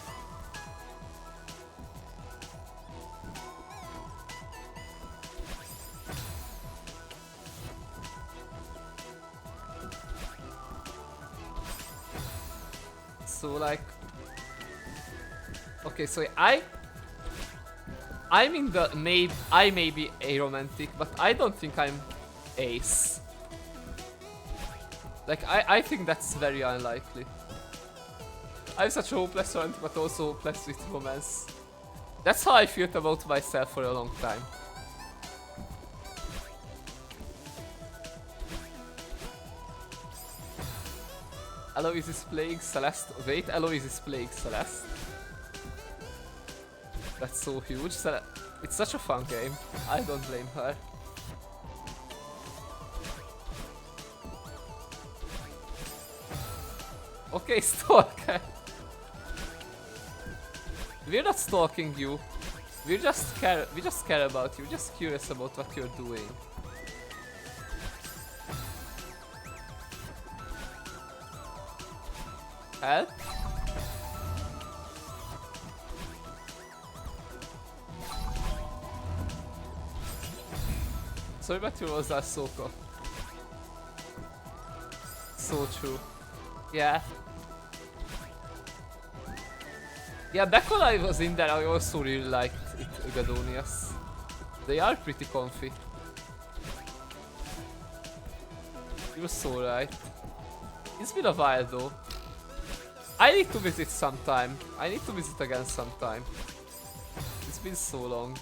So like, okay, so I'm in the I may be aromantic, but I don't think I'm ace. Like, I think that's very unlikely. I'm such a hopeless romantic, but also hopeless with romance. That's how I felt about myself for a long time. Eloise is playing Celeste. Wait, Eloise is playing Celeste. That's so huge. It's such a fun game. I don't blame her. Okay, stalker. We're not stalking you. We just care about you. We're just curious about what you're doing. Help? Sorry about your Rosa Soko. So true. Yeah. Yeah, back when I was in there, I also really liked it, Gadonias. They are pretty comfy. You're so right. It's been a while though. I need to visit sometime. I need to visit again sometime. It's been so long.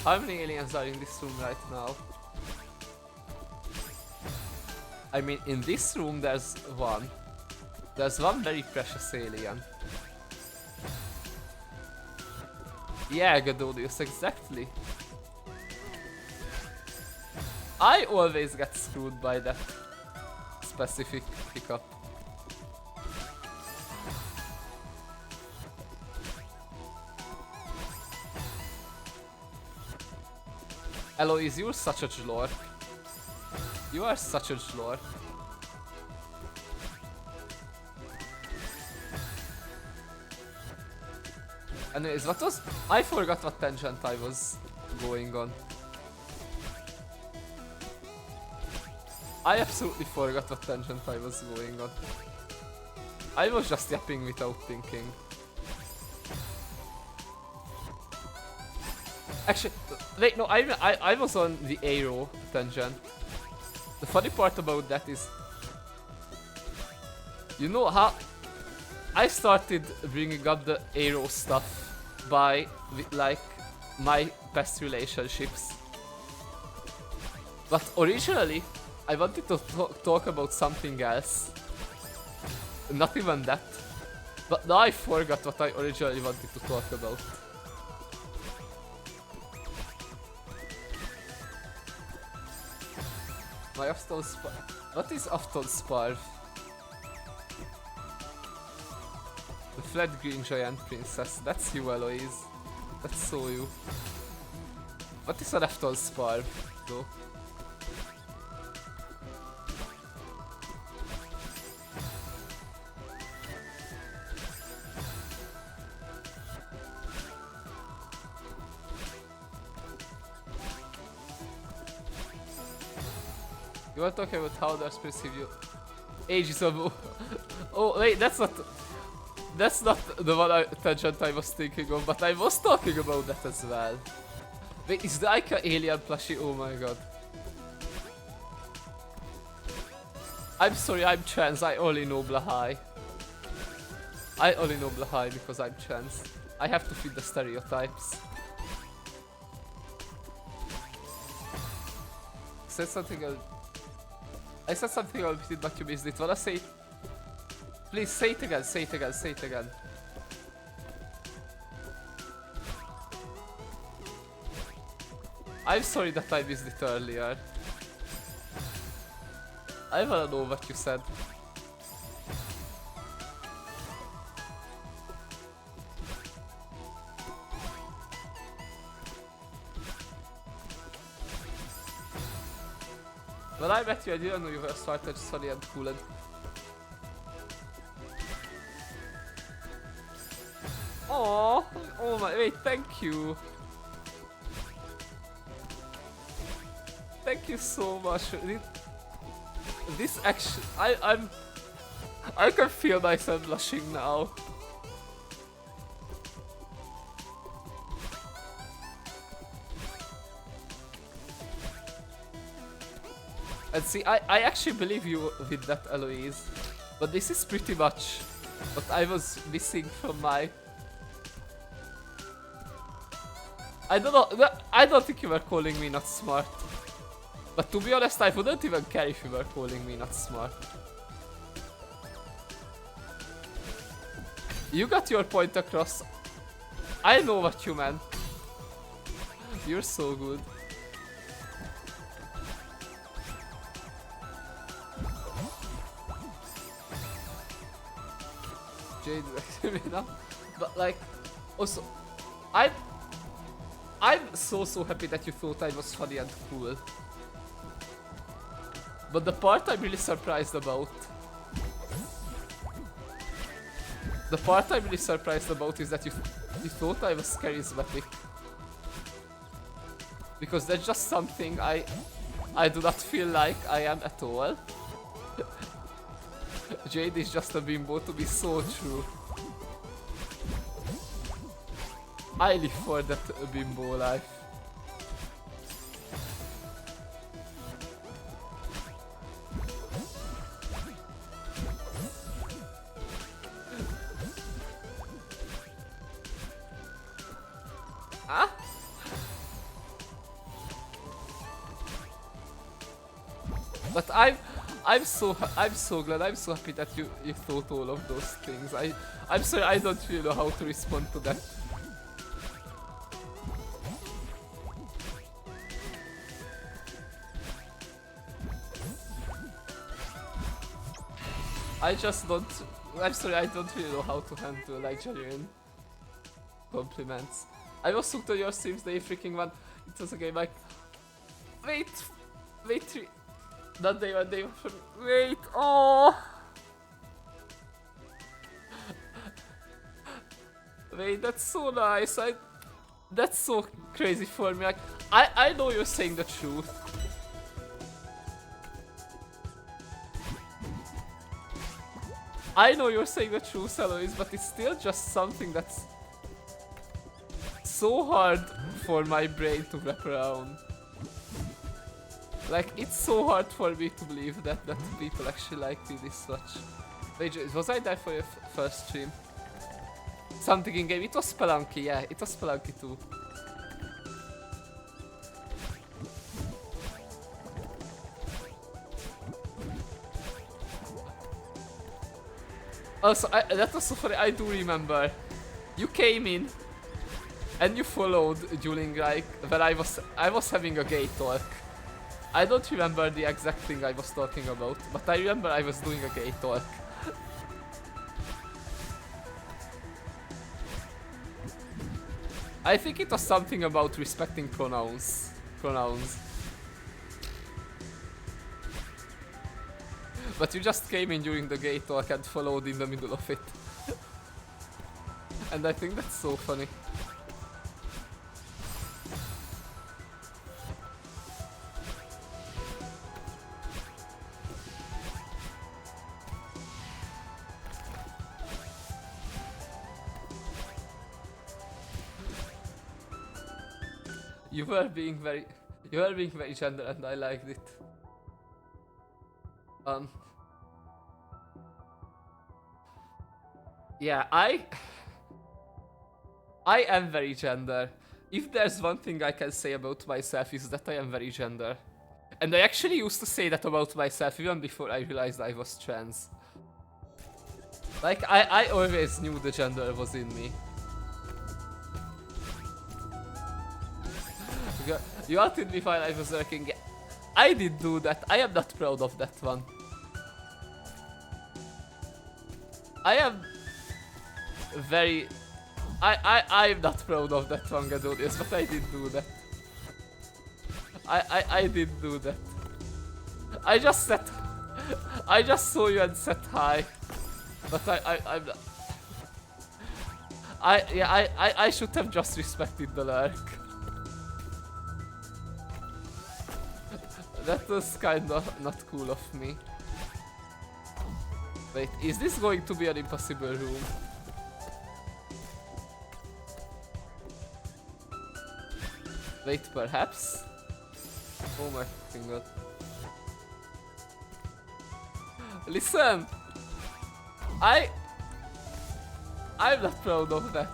How many aliens are in this room right now? I mean, in this room there's one. There's one very precious alien. Yeah, Gadodius, exactly. I always get screwed by that specific pickup. Eloise, you're such a jlork. You are such a jlork. Anyways, what was... I forgot what tangent I was going on. I absolutely forgot what tangent I was going on. I was just yapping without thinking. Actually, wait, no, I was on the arrow tangent. The funny part about that is... You know how... I started bringing up the arrow stuff by, like, my past relationships. But originally, I wanted to talk about something else. Not even that. But now I forgot what I originally wanted to talk about. My Afton Sparv. What is Afton Sparv? The flat green giant princess. That's you, Eloise. That's so you. What is an Afton Sparv, though? You were talking about how others perceive you ages ago. Oh wait, that's not the one tangent I was thinking of, but I was talking about that as well. Wait, is the Ica alien plushie? Oh my god. I'm sorry, I'm trans. I only know Blahai. I only know Blahai because I'm trans. I have to fit the stereotypes. Said something else. I said something about it, but you missed it. Wanna say it? Please say it again, say it again, say it again. I'm sorry that I missed it earlier. I wanna know what you said. When I met you, I didn't know you were smart, just funny and cool and... Aww! Oh my, wait, thank you! Thank you so much. This action... I can feel myself blushing now. And see, I actually believe you with that, Eloise. But this is pretty much what I was missing from my... I don't know, I don't think you were calling me not smart. But to be honest, I wouldn't even care if you were calling me not smart. You got your point across. I know what you meant. You're so good. Jade but like, also, I'm so happy that you thought I was funny and cool. But the part I'm really surprised about... The part I'm really surprised about is that you thought I was charismatic. Because that's just something I do not feel like I am at all. Jade is just a bimbo, to be so true. I live for that bimbo life. Huh? But I'm so glad, I'm so happy that you thought all of those things. I'm sorry, I don't really know how to respond to that. I just don't. I'm sorry, I don't really know how to handle like genuine compliments. I was hooked on your streams, day freaking one. It was a game like. Wait, not day one, day one for me. Wait, oh. Wait, that's so nice. That's so crazy for me. Like, I know you're saying the truth. I know you're saying the truth, Eloise, but it's still just something that's so hard for my brain to wrap around. Like, it's so hard for me to believe that people actually like me this much. Wait, was I there for your first stream? Something in game. It was Spelunky, yeah, it was Spelunky too. Also, that was so funny. I do remember. You came in and you followed during like when I was having a gay talk. I don't remember the exact thing I was talking about, but I remember I was doing a gay talk. I think it was something about respecting pronouns. But you just came in during the gay talk and followed in the middle of it. And I think that's so funny. You were being very gender and I liked it. Yeah, I am very gender. If there's one thing I can say about myself is that I am very gender. And I actually used to say that about myself even before I realized I was trans. Like, I always knew the gender was in me. You outed me while I was working. I did do that. I am not proud of that one. I am very... I'm not proud of that one, Gadolius, but I did do that. I did do that. I just saw you and said hi. But I'm not... I should have just respected the lurk. That was kinda not cool of me. Wait, is this going to be an impossible room? Wait, perhaps? Oh my fucking god. Listen! I'm not proud of that.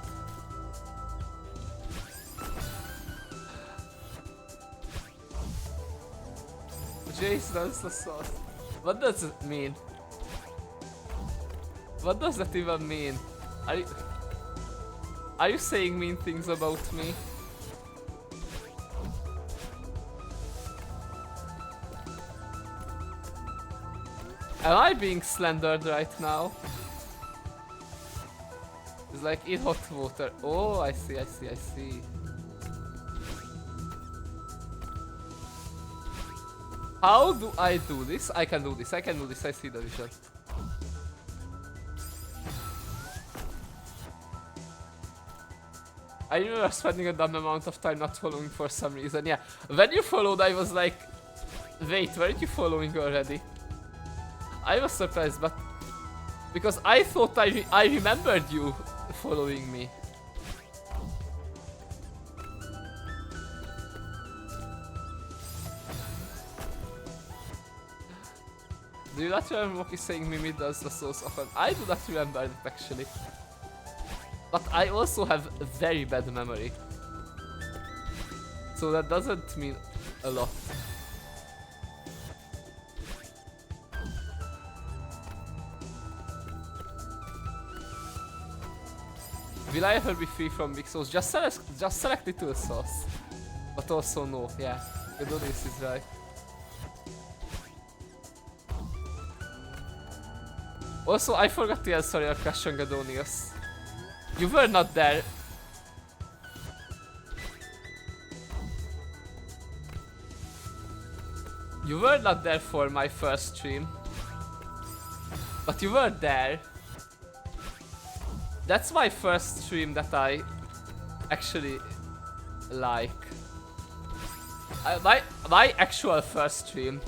Jace does the sauce. What does it mean? What does that even mean? Are you saying mean things about me? Am I being slandered right now? It's like eat hot water. Oh, I see. How do I do this? I can do this, I see the vision. I remember spending a dumb amount of time not following for some reason, yeah. When you followed, I was like, wait, weren't you following already? I was surprised, but... because I thought I remembered you following me. Do you not remember Moki saying Mimi does the sauce often? I do not remember it actually. But I also have a very bad memory. So that doesn't mean a lot. Will I ever be free from big sauce? Just select little sauce. But also no, yeah. This is right. Also, I forgot to answer your question, Gadonius. You were not there. You were not there for my first stream. But you were there. That's my first stream that I actually like. My actual first stream,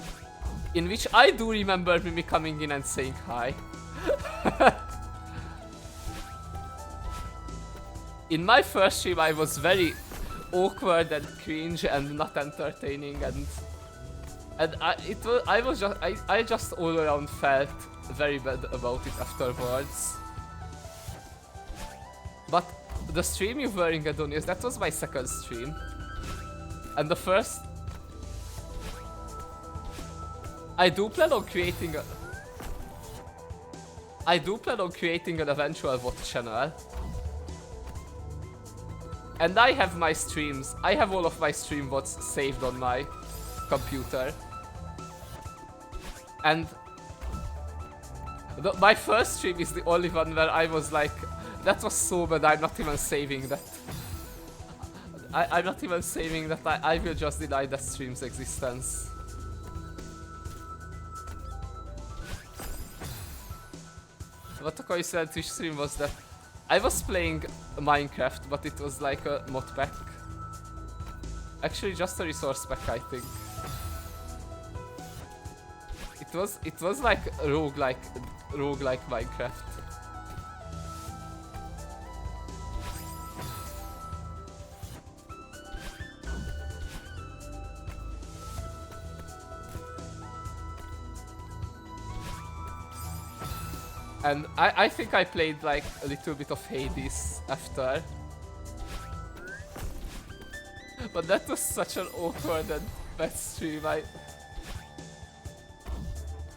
in which I do remember Mimi coming in and saying hi. In my first stream I was very awkward and cringe and not entertaining, and I just all around felt very bad about it afterwards. But the stream you were in, Gadonius, that was my second stream. And the first... I do plan on creating an eventual VOD channel. And I have my streams. I have all of my stream VODs saved on my computer. And my first stream is the only one where I was like, that was so bad, I'm not even saving that. I'm not even saving that. I will just deny that stream's existence. What a coincident Twitch stream was that I was playing Minecraft, but it was like a mod pack. Actually, just a resource pack, I think. It was like roguelike Minecraft. And I think I played like a little bit of Hades after. But that was such an awkward and bad stream.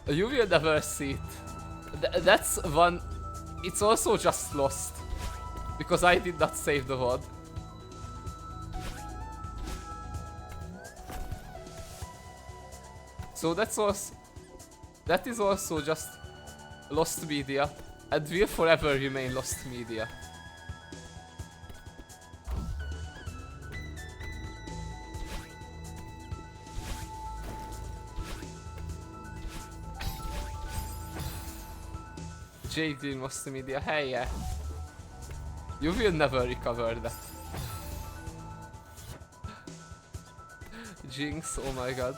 You will never see it. That's one... It's also just lost. Because I did not save the VOD. So that is also just lost media, and will forever remain lost media. J Green lost media, hey yeah. You will never recover that. Jinx, oh my god.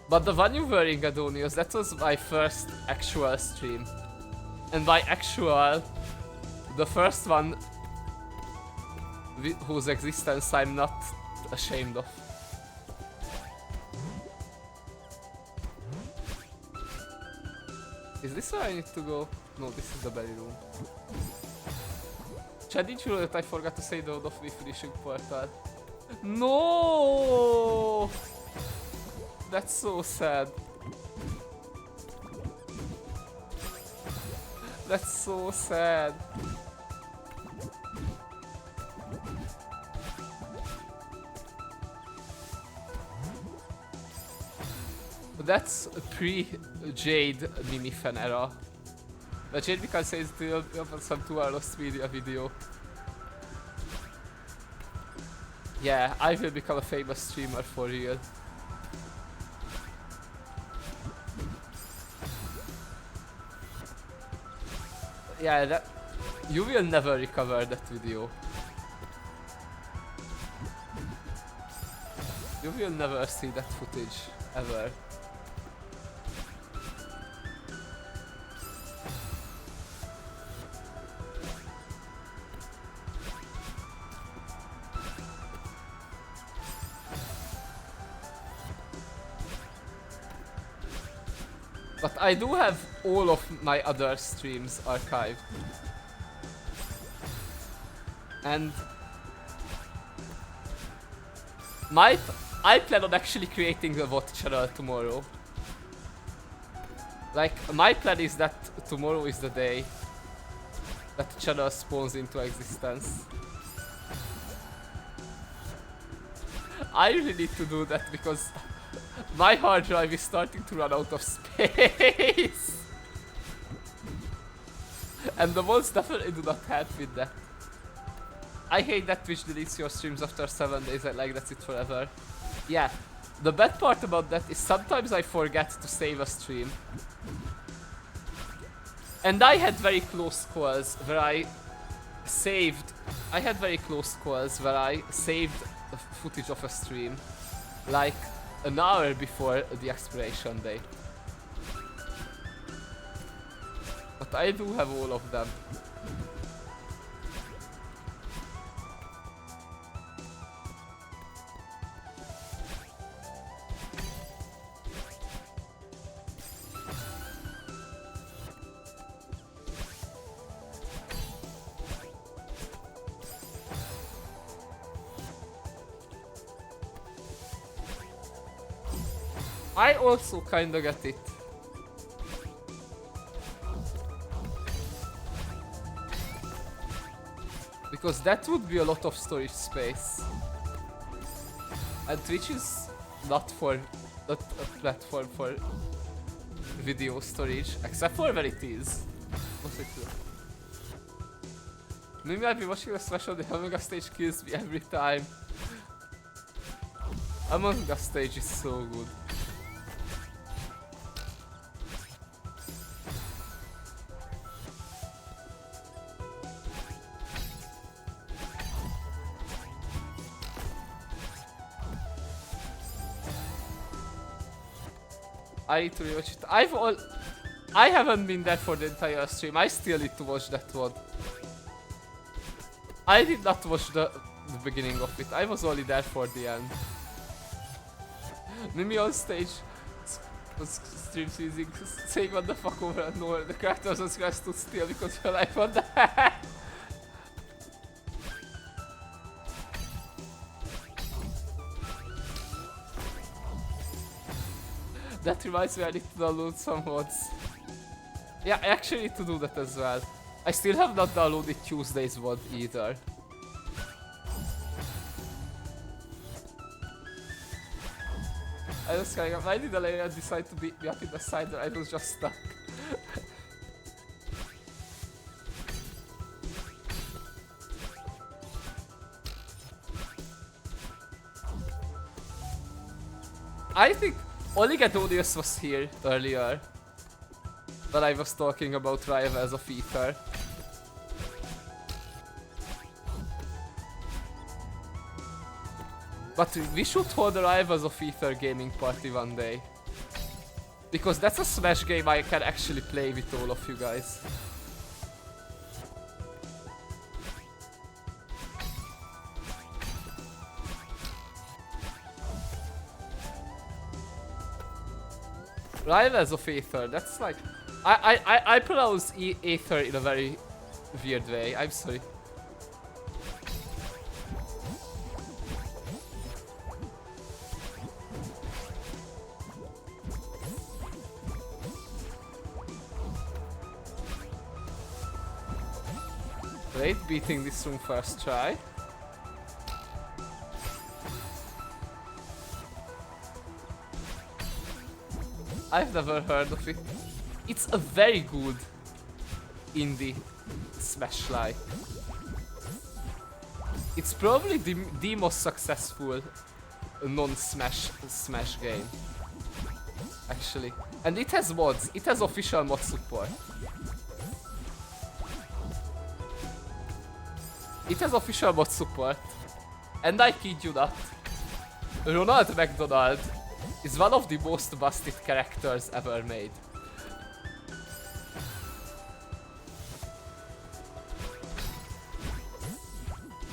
But the one you were in, Gadonius, that was my first actual stream. And by actual, the first one whose existence I'm not ashamed of. Is this where I need to go? No, this is the belly room. Chad, did you know that I forgot to say the word of me finishing portal? No! That's so sad. That's so sad. That's pre-Jade Mimi fan era. But Jade can say it's still some 2 hours media video. Yeah, I will become a famous streamer for real. Yeah, that... You will never recover that video. You will never see that footage, ever. But I do have all of my other streams archived. And I plan on actually creating a VOD channel tomorrow. Like, my plan is that tomorrow is the day that the channel spawns into existence. I really need to do that because my hard drive is starting to run out of space. And the mods definitely do not help with that. I hate that Twitch deletes your streams after 7 days, like that's it forever. Yeah, the bad part about that is sometimes I forget to save a stream. And I had very close calls where I saved footage of a stream like an hour before the expiration date. But I do have all of them. I also kinda get it. Because that would be a lot of storage space. And Twitch is not a platform for video storage, except for when it is. Maybe I've been watching a Smash on the Among Us stage kills me every time. Among Us stage is so good. I need to rewatch it. I haven't been there for the entire stream. I still need to watch that one. I did not watch the beginning of it. I was only there for the end. Mimi on stage was stream saying what the fuck over and over. The characters was just stood still because your life on the head. That reminds me, I need to download some mods. Yeah, I actually need to do that as well. I still have not downloaded Tuesday's mod either. I was kind of, why did the layer decide to beat me up in the side where I was just stuck? I think Oligadonius was here earlier when I was talking about Rivals of Ether. But we should hold a Rivals of Ether gaming party one day. Because that's a Smash game I can actually play with all of you guys. Rivals of Aether, that's like... I pronounce Aether in a very weird way, I'm sorry. Great, beating this room first try. I've never heard of it. It's a very good indie Smash-like. It's probably the most successful non-Smash game, actually. And it has mods. It has official mod support. It has official mod support. And I kid you not, Ronald McDonald is one of the most busted characters ever made.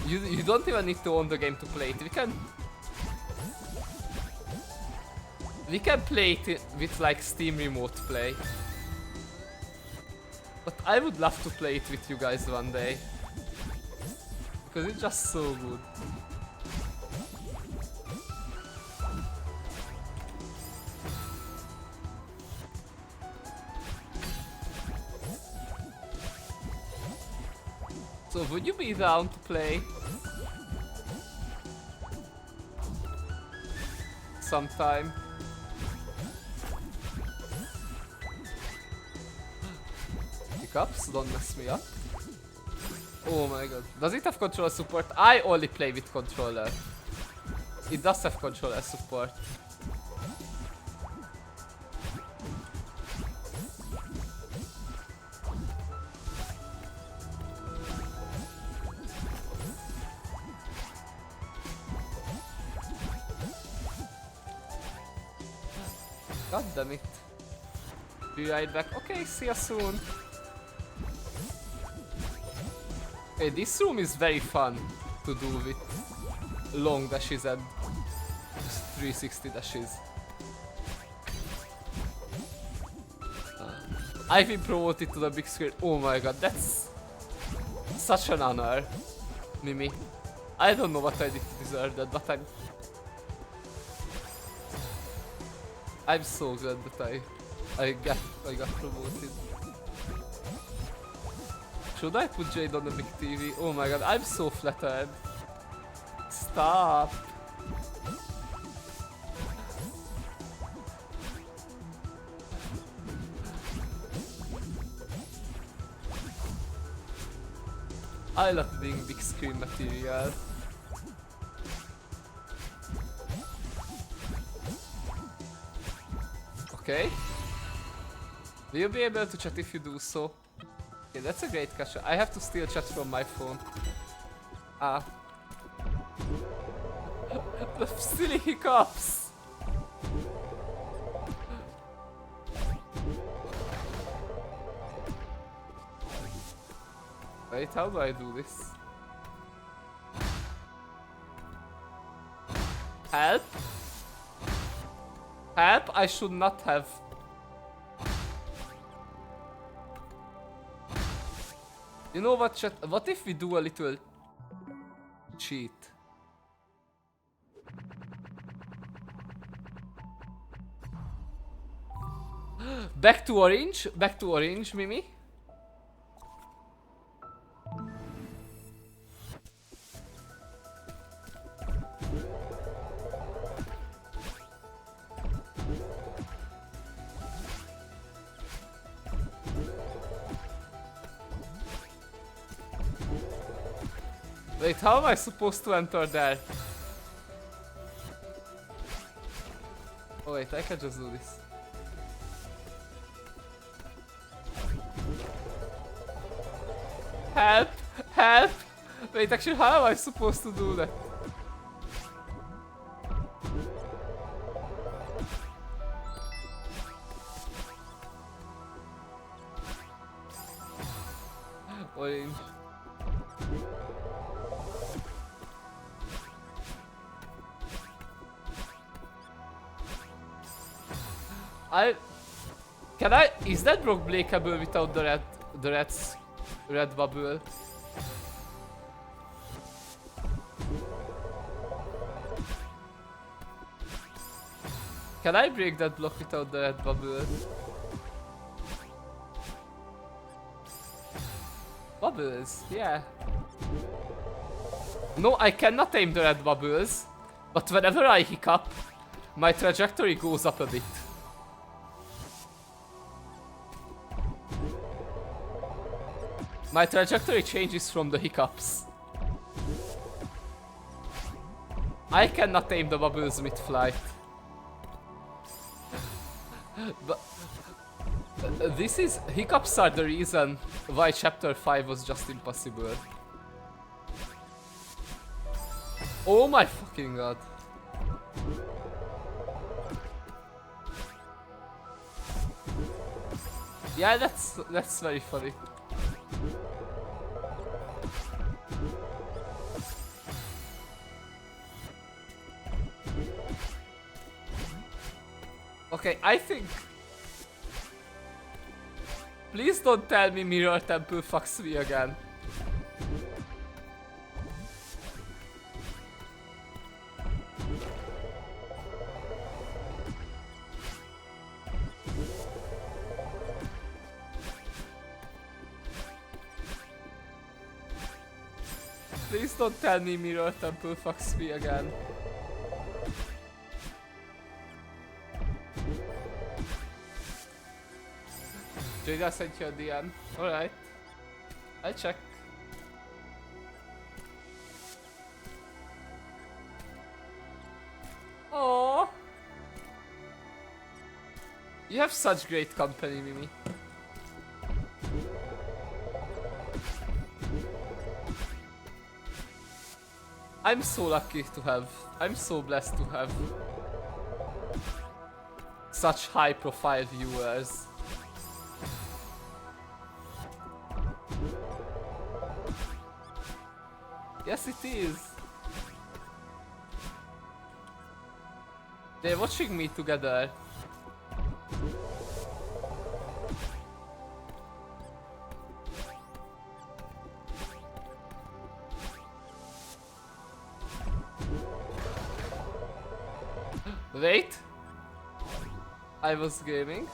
You don't even need to own the game to play it. We can play it with like Steam Remote Play. But I would love to play it with you guys one day. Because it's just so good. So would you be down to play? some time. Hiccups, don't mess me up. Oh my god. Does it have controller support? I only play with controller. It does have controller support. God damn it. Be right back. Okay, see you soon. Hey, this room is very fun to do with long dashes and 360 dashes. I've been promoted to the big screen. Oh my god, that's such an honor, Mimi. I don't know what I did to deserve that, but I'm so glad that I got promoted. Should I put Jade on the big TV? Oh my god, I'm so flattered. Stop. I love being big screen material. Okay. Will you be able to chat if you do so? Okay, that's a great question. I have to steal chat from my phone. Ah. The silly hiccups! Wait, how do I do this? Help? Help? I should not have. You know what, chat? What if we do a little cheat? Back to orange, Mimi. Wait, how am I supposed to enter there? Oh wait, I can just do this. Help! Help! Wait, actually, how am I supposed to do that? Orange. Is that block breakable without the red bubble? Can I break that block without the red bubble? Bubbles, yeah. No, I cannot aim the red bubbles, but whenever I hiccup, my trajectory goes up a bit. My trajectory changes from the hiccups. I cannot aim the bubbles mid-flight. But hiccups are the reason why chapter 5 was just impossible. Oh my fucking god. Yeah, that's very funny. Okay, I think... Please don't tell me Mirror Temple fucks me again. Please don't tell me Mirror Temple fucks me again. JJ sent you a DM. Alright. I'll check. Oh. You have such great company, Mimi. I'm so lucky to have, I'm so blessed to have such high profile viewers. Yes, it is. They're watching me together. Wait. I was gaming.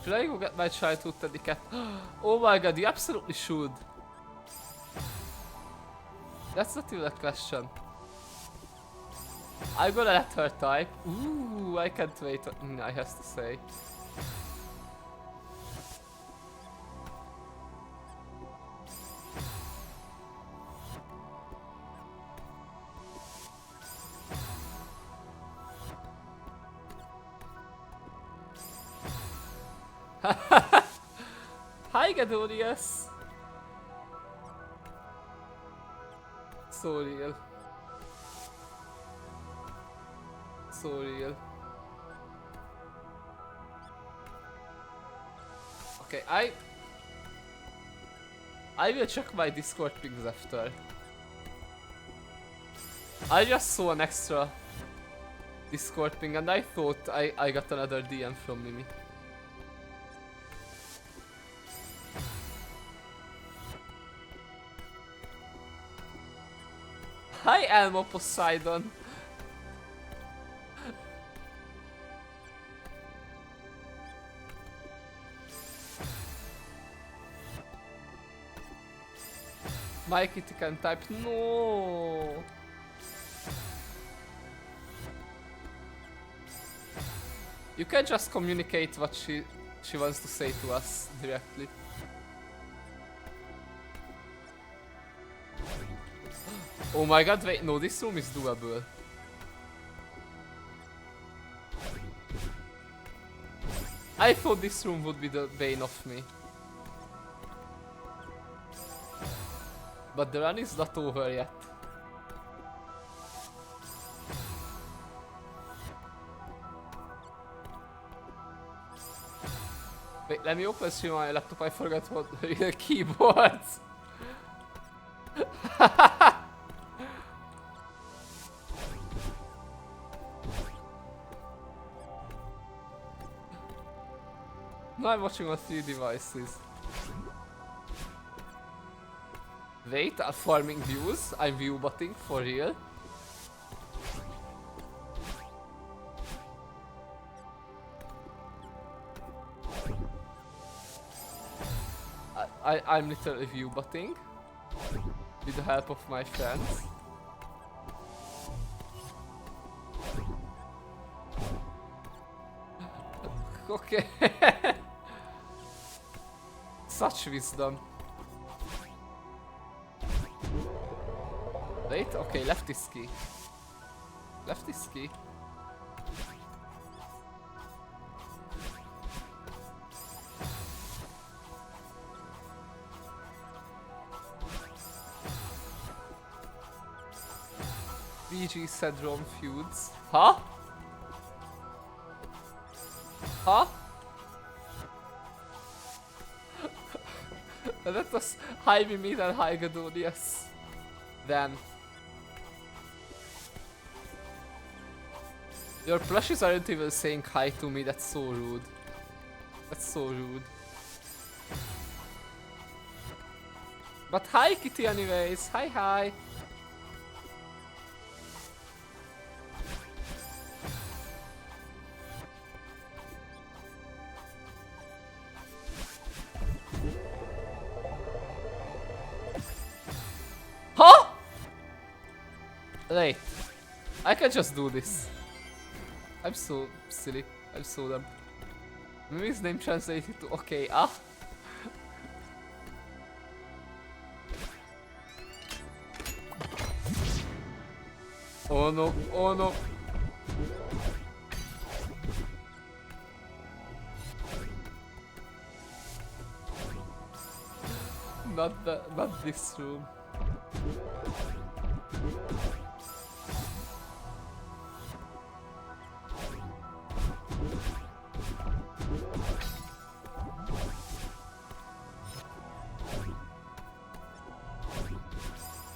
Should I go get my childhood teddy cat? Oh my god, you absolutely should. That's not even a question. I'm gonna let her type. Ooh, I can't wait what I has to say. Hi Gadolius! So real. So real. Okay, I will check my Discord pings after. I just saw an extra Discord ping and I thought I got another DM from Mimi. Hi Elmo Poseidon! My kitty can type. No. You can just communicate what she wants to say to us directly. Oh my god, wait, no, this room is doable. I thought this room would be the bane of me. But the run is not over yet. Wait, let me open stream on my laptop, I forgot what the keyboards. Now I'm watching on 3 devices. Wait, I'm farming views. I'm view botting for real. I'm literally view botting with the help of my friends. Okay. Such wisdom. Wait, okay, left is key. Left is key. VG syndrome feuds. Huh? Huh? That was hi Mimi and hi Gadolius. Then your plushies aren't even saying hi to me, that's so rude. That's so rude. But hi Kitty anyways, hi hi. Huh? Wait. I can just do this. I'm so silly. I'm so dumb. Maybe his name translated to okay, ah. Oh no, oh no. Not this room.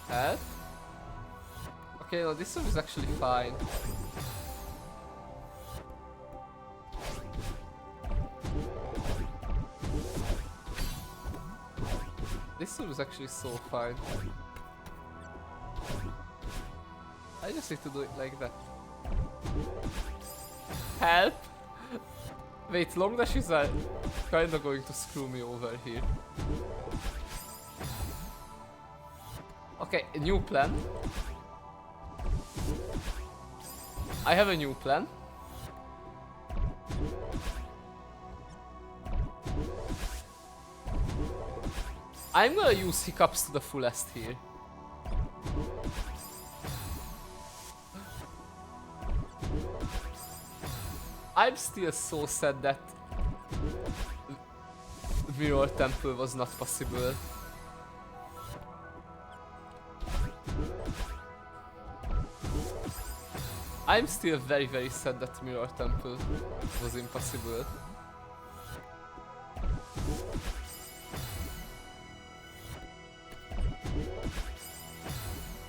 Help? Okay, no, this room is actually fine. This room is actually so fine. I just need to do it like that. Help! Wait, long dashes are kinda going to screw me over here. Okay, a new plan. I have a new plan. I'm gonna use hiccups to the fullest here. I'm still so sad that Mirror Temple was not possible. I'm still very sad that Mirror Temple was impossible.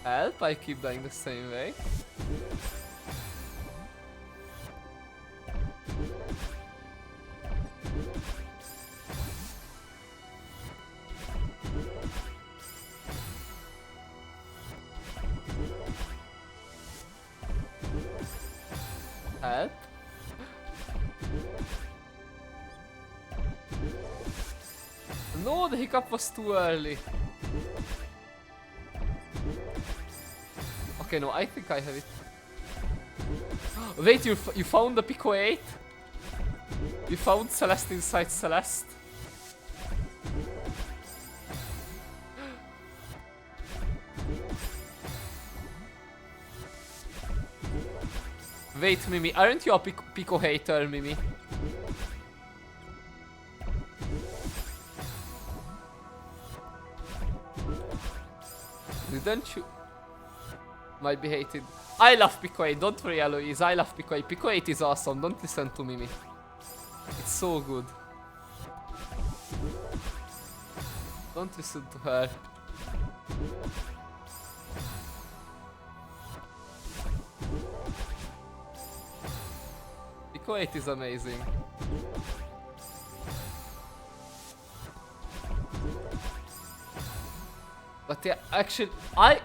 Help, I keep dying the same way. Help. No, the hiccup was too early. Okay, no, I think I have it. Wait, you found the Pico 8? You found Celeste inside Celeste? Wait, Mimi, aren't you a Pico hater, Mimi? Didn't you? Might be hated. I love Pico 8, don't worry, Eloise, I love Pico 8. Pico 8 is awesome, don't listen to Mimi. It's so good. Don't listen to her. Pico 8 is amazing. But yeah, actually, I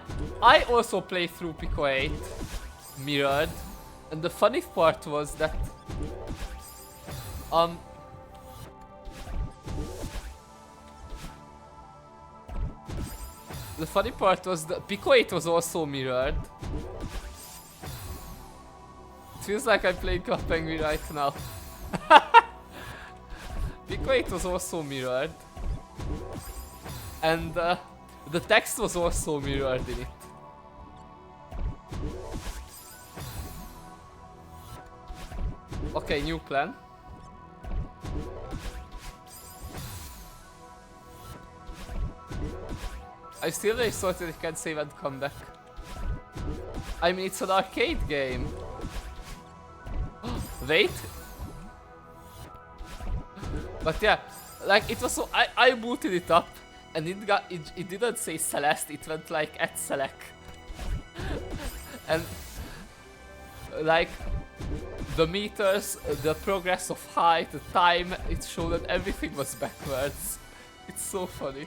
also played through Pico 8 mirrored, and the funny part was that the funny part was that Pico 8 was also mirrored. It feels like I'm playing Club Penguin right now. Pico 8 was also mirrored, and the text was also mirrored in it. Okay, new plan. I'm still very sorry I can't save and come back. I mean, it's an arcade game. Wait. But yeah, like it was so I booted it up. And it didn't say Celeste, it went like at Select. And like the meters, the progress of height, the time, it showed that everything was backwards. It's so funny.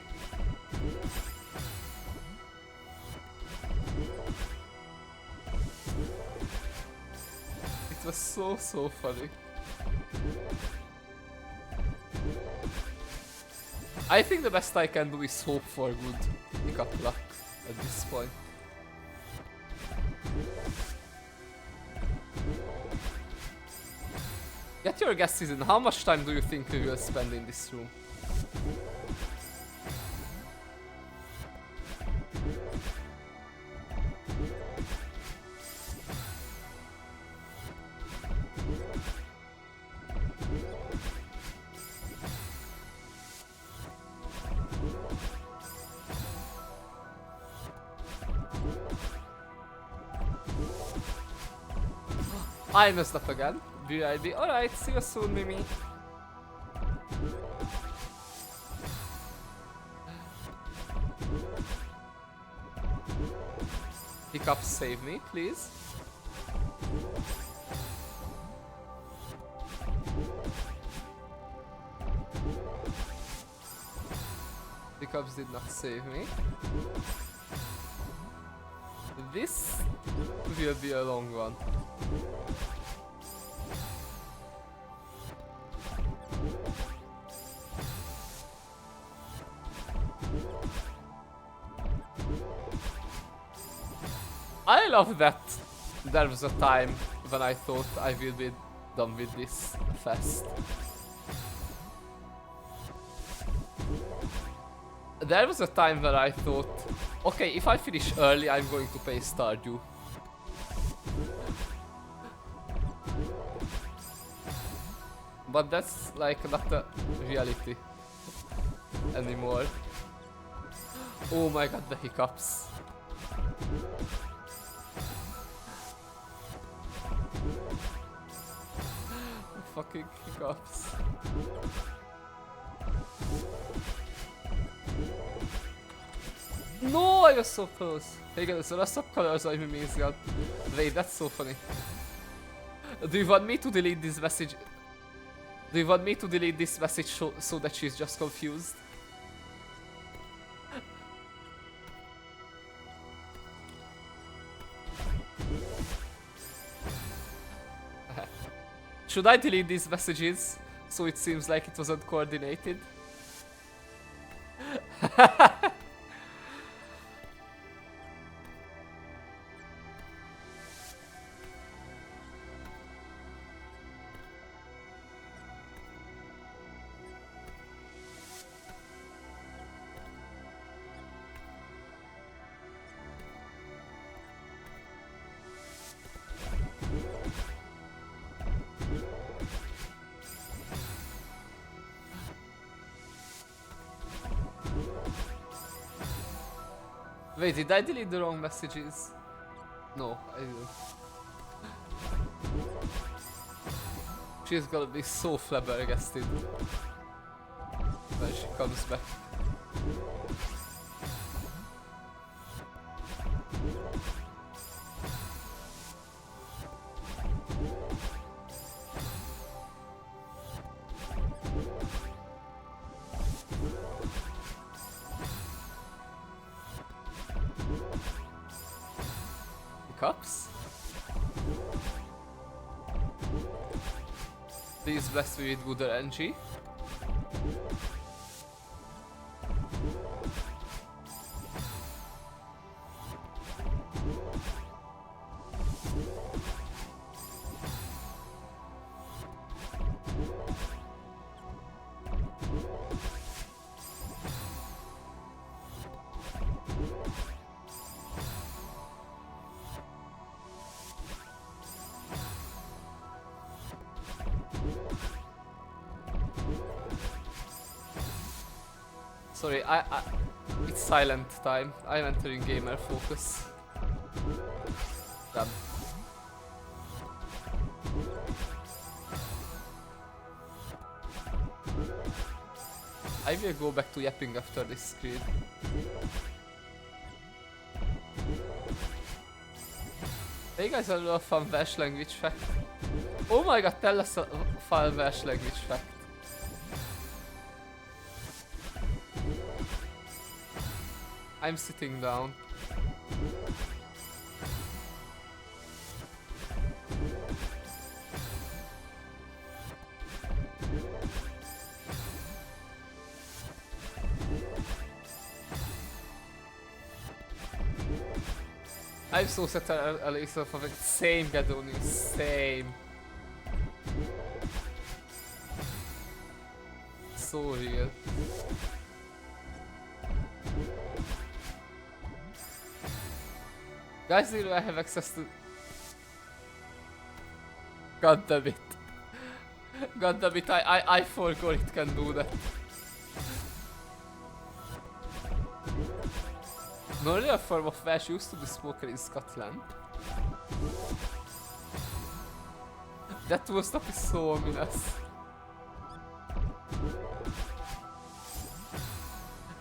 It was so funny. I think the best I can do is hope for good pickup luck at this point. Get your guesses in. How much time do you think we will spend in this room? I messed up again. BID. Alright, see you soon, Mimi. Hiccups, save me, please. Hiccups did not save me. This will be a long one. I love that there was a time when I thought I will be done with this fast. There was a time where I thought, okay, if I finish early, I'm going to pay Stardew. But that's like not a reality anymore. Oh my god, the hiccups. Fucking hiccups. No, I was so close. Igen, ez a colors I'm amazing. Wait, that's so funny. Do you want me to delete this message? Do you want me to delete this message so that she's just confused? Should I delete these messages so it seems like it wasn't coordinated? Wait, did I delete the wrong messages? No, I didn't. She's gonna be so flabbergasted when she comes back. Cups? Please bless me with good RNG. Sorry, it's silent time. I'm entering gamer focus. Damn. I will go back to yapping after this screen. Hey guys, I love fun Welsh language fact. Oh my god, tell us a fun Welsh language fact. I'm sitting down. I'm so set at Elisa for the same Gadonius, same. so real. Guys, do I have access to... God damn it. God damn it, I forgot it can do that. No real form of Vash used to be spoken in Scotland. That was not so ominous.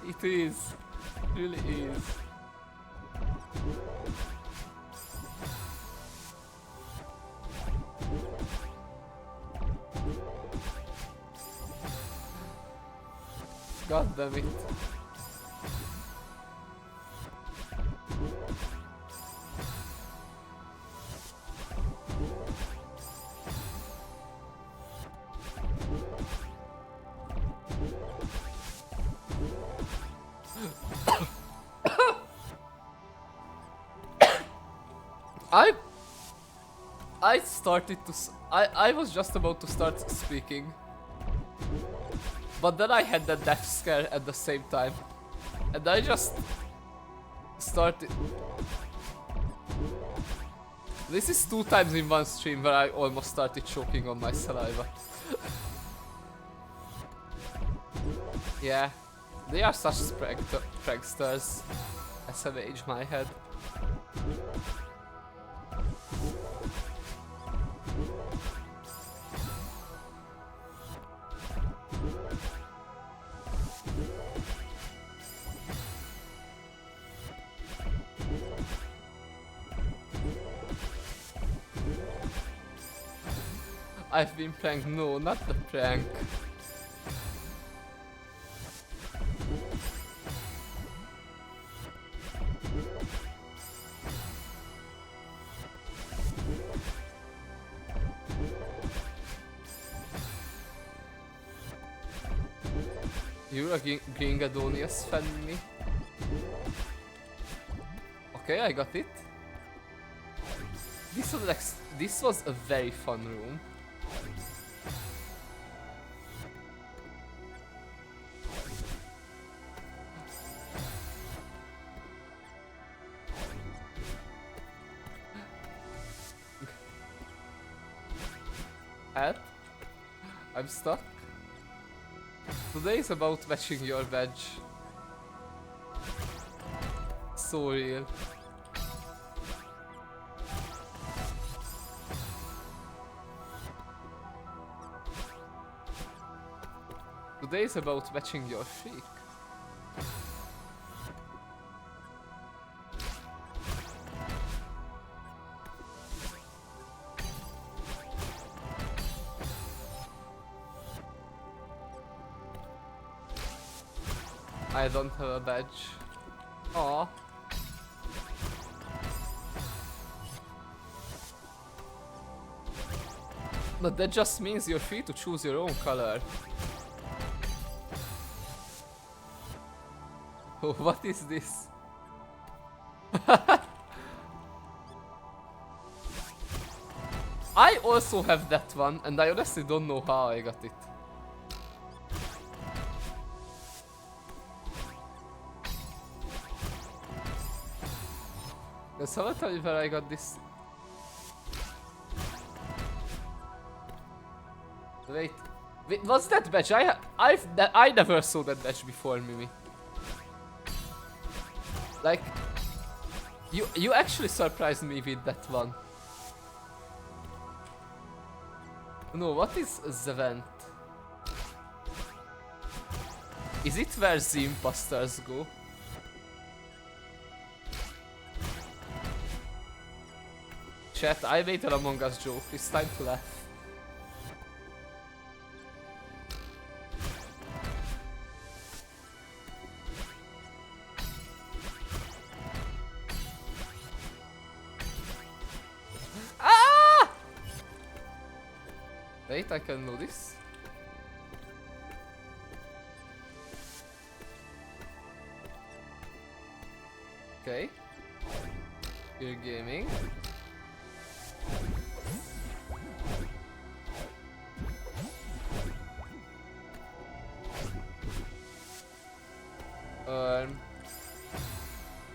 It is. It really is. God damn it. I started to I was just about to start speaking, but then I had that death scare at the same time, and I just started. This is 2 times in one stream where I almost started choking on my saliva. Yeah, they are such pranksters. SMH my head. I've been pranked. No, not the prank. You're a Gringadonius fan me. Okay, I got it. This was a very fun room. Help? I'm stuck. Today is about matching your badge. So real. Today is about matching your freak. I don't have a badge. Aww. But that just means you're free to choose your own color. Oh, what is this? I also have that one, and I honestly don't know how I got it. Can someone tell me where I got this? Wait, what's that badge? I never saw that badge before, Mimi. Like, you actually surprised me with that one. No, what is Zevent? Is it where the imposters go? Chat, I made an Among Us joke. It's time to laugh. Ah! Wait, I can do this. Okay. You're gaming.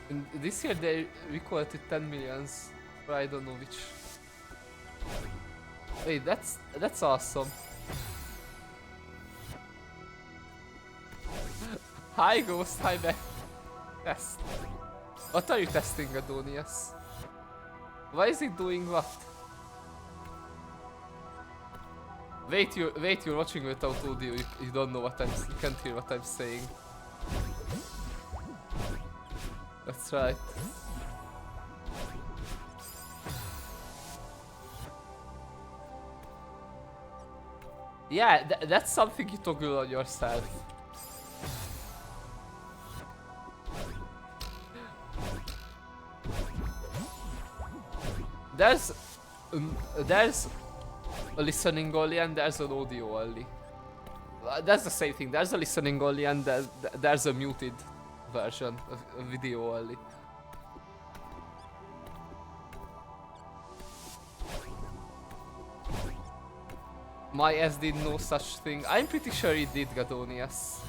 And this year they recalled it 10 millions, but I don't know which. Wait, that's awesome. Hi Ghost, hi back. Test. What are you testing, Adonias? Why is it doing what? Wait, you're watching without audio. You don't know what you can't hear what I'm saying. That's right. Yeah, that's something you toggle on yourself. There's a listening only and there's an audio only. That's the same thing. There's a listening only and there's a muted version, a video only. My S did no such thing. I'm pretty sure it did, Gadonius.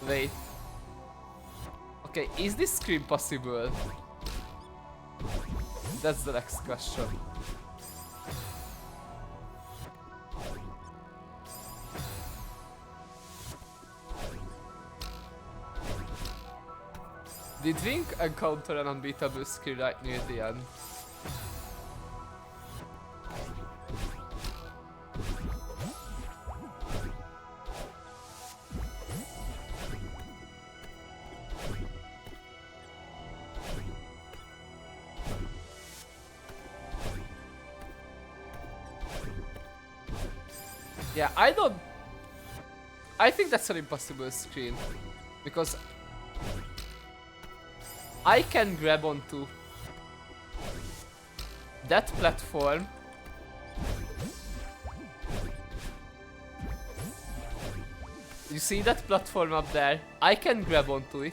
Wait. Okay, is this screen possible? That's the next question. Did Wink encounter an unbeatable skill right near the end? Yeah, I think that's an impossible screen. Because I can grab onto that platform. You see that platform up there? I can grab onto it.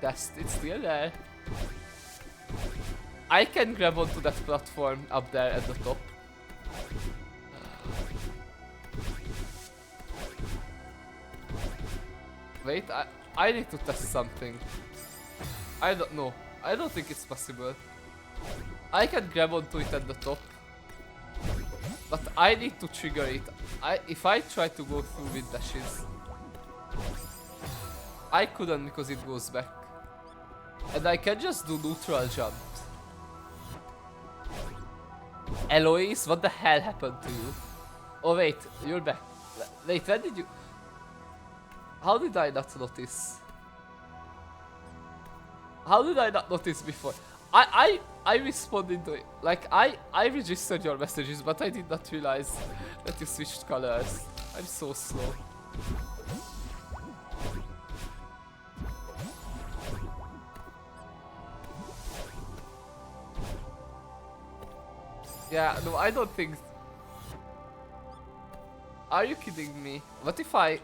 It's still there. I can grab onto that platform up there at the top. Wait, I need to test something. I don't know. I don't think it's possible. I can grab onto it at the top. But I need to trigger it. If I try to go through with dashes, I couldn't because it goes back. And I can just do neutral jump. Eloise, what the hell happened to you? Oh wait, you're back. Wait, when did you... How did I not notice? How did I not notice before? I responded to it. Like, I registered your messages, but I did not realize that you switched colors. I'm so slow. Yeah, no, I don't think... Are you kidding me? What if I...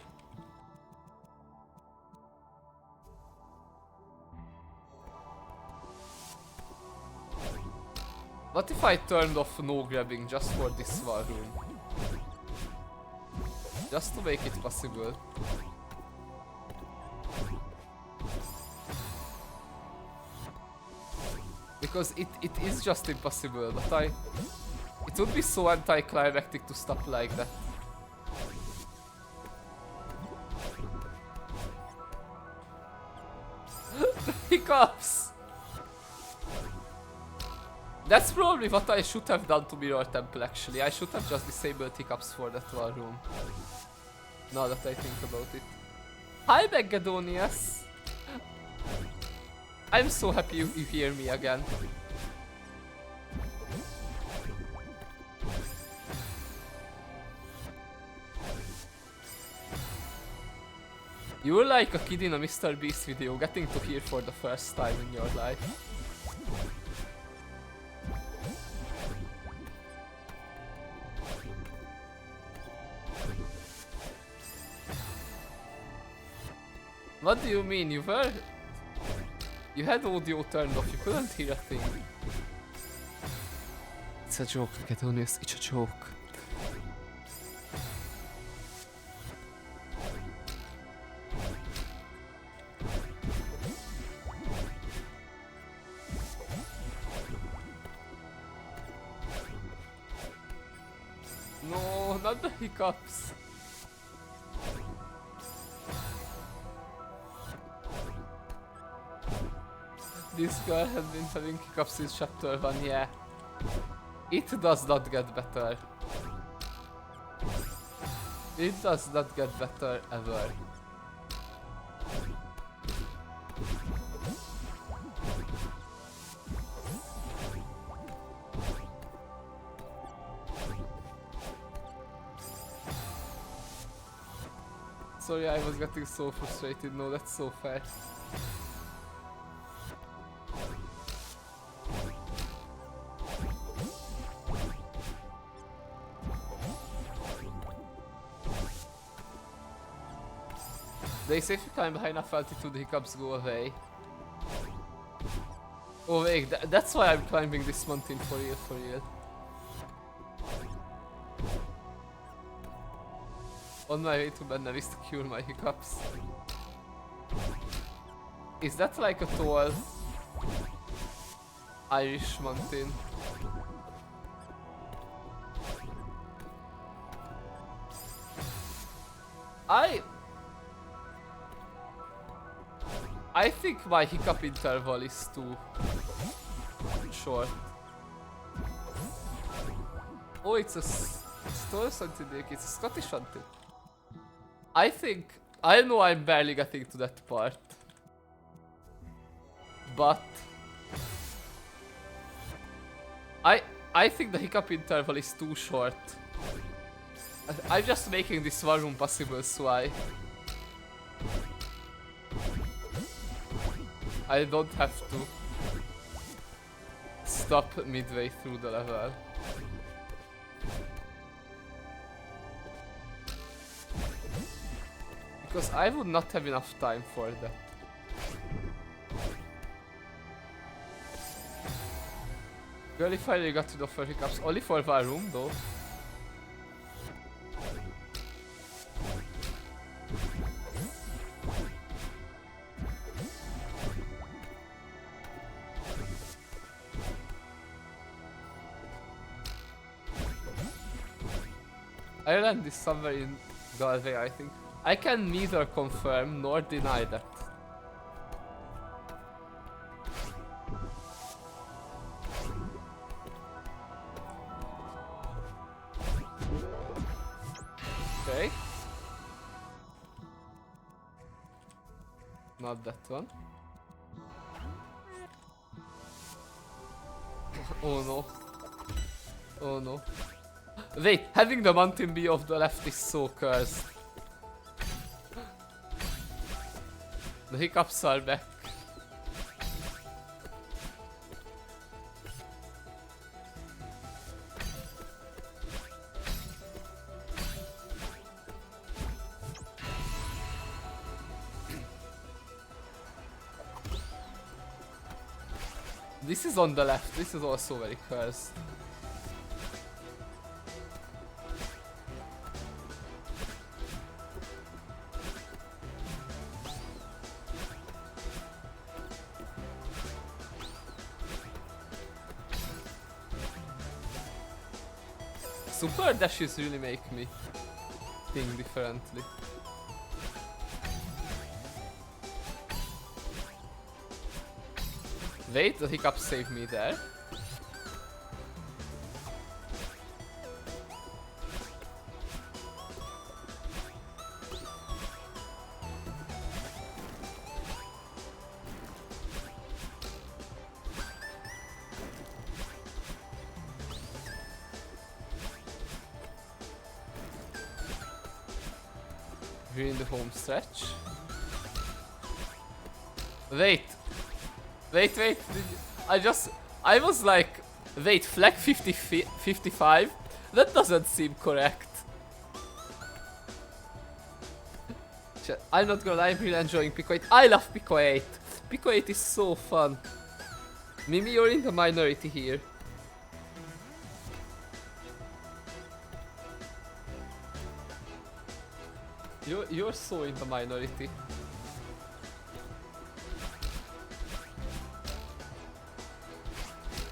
What if I turned off no grabbing just for this one room? Just to make it possible. Because it is just impossible, but it would be so anticlimactic to stop like that. The hiccups! That's probably what I should have done to Mirror Temple actually. I should have just disabled hiccups for that one room. Now that I think about it. Hi Megadonius! I'm so happy you hear me again. You were like a kid in a Mr. Beast video getting to hear for the first time in your life. What do you mean? You had audio turned off, you couldn't hear a thing. It's a joke, Catonius, it's a joke. not the hiccups. This girl has been having hiccups since chapter 1, yeah. It does not get better. It does not get better ever. Sorry, I was getting so frustrated. No, that's so fair. They say if you climb high enough altitude, the hiccups go away. Oh wait, that's why I'm climbing this mountain for real, for real. On my way to Bennevis to cure my hiccups. Is that like a tall Irish mountain? I think my hiccup interval is too short. Oh, it's a Story something, it's a Scottish hunting. I know I'm barely getting to that part. But I think the hiccup interval is too short. I'm just making this one room possible, so I don't have to stop midway through the level. Because I would not have enough time for that. Girl, if I really got rid of her hiccups, only for one room though. I learned this somewhere in Galway, I think. I can neither confirm nor deny that. Okay. Not that one. Oh no. Oh no. Wait, having the mountain be off the left is so cursed. The hiccups are back. This is on the left, this is also very cursed. Super dashes really make me think differently. Wait, the hiccup saved me there. We're in the home stretch. Wait. Wait. I was like, wait, flag 55? That doesn't seem correct. I'm not gonna lie, I'm really enjoying Pico 8. I love Pico 8. Pico 8 is so fun. Mimi, you're in the minority here. You're so in the minority.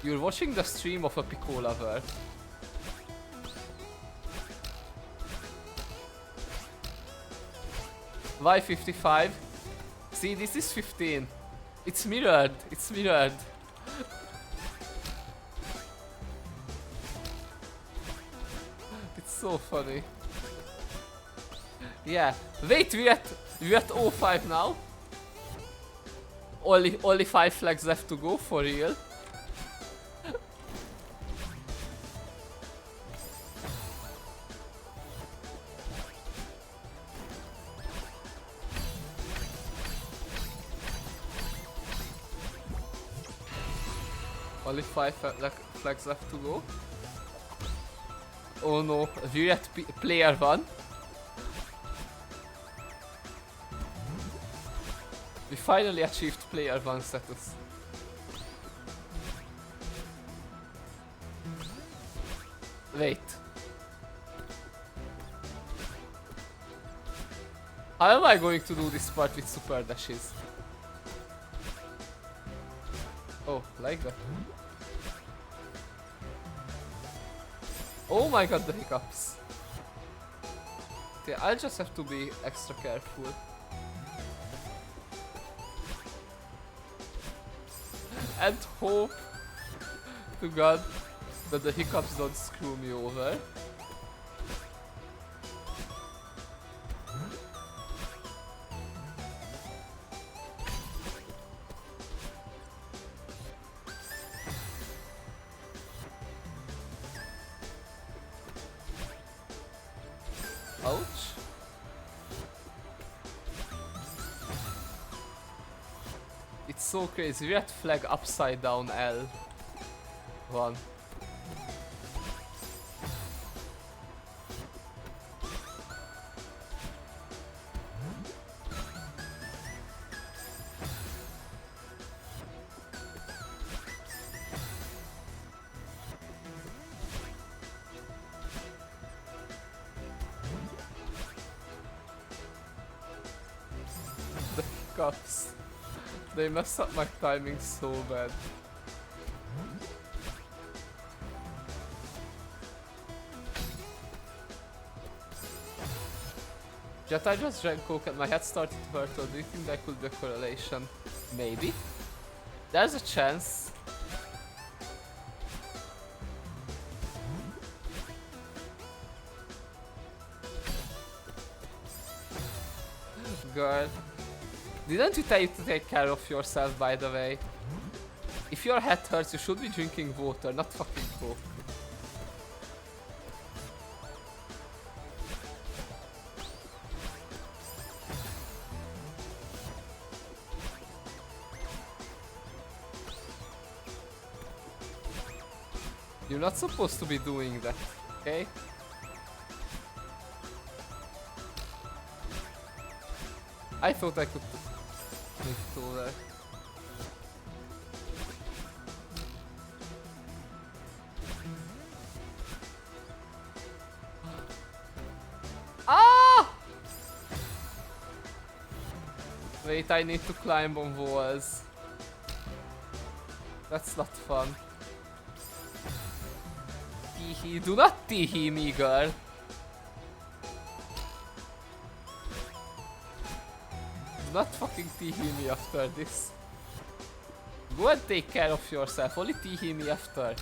You're watching the stream of a Pico lover. Why 55? See, this is 15. It's mirrored. It's mirrored. It's so funny. Yeah. Wait, we're at 05 now. Only 5 flags left to go for real. Only 5 flags left to go. Oh no, we're at player 1. We finally achieved player 1 status. Wait. How am I going to do this part with super dashes? Oh, like that. Oh my god, the hiccups. Okay, I'll just have to be extra careful. And hope to god that the hiccups don't screw me over. Ouch. It's so crazy. We're at flag upside down L. 1. The hiccups. They mess up my timing so bad. Jet, I just drank coke and my head started to hurt, or do you think that could be a correlation? Maybe. There's a chance. Girl. Didn't we tell you to take care of yourself, by the way? If your head hurts, you should be drinking water, not fucking coke. You're not supposed to be doing that, okay? I thought I could make it over. Ah! Wait, I need to climb on walls. That's not fun. Teehee, do not teehee me, girl. Do not fucking teehee me after this. Go and take care of yourself, only teehee me after.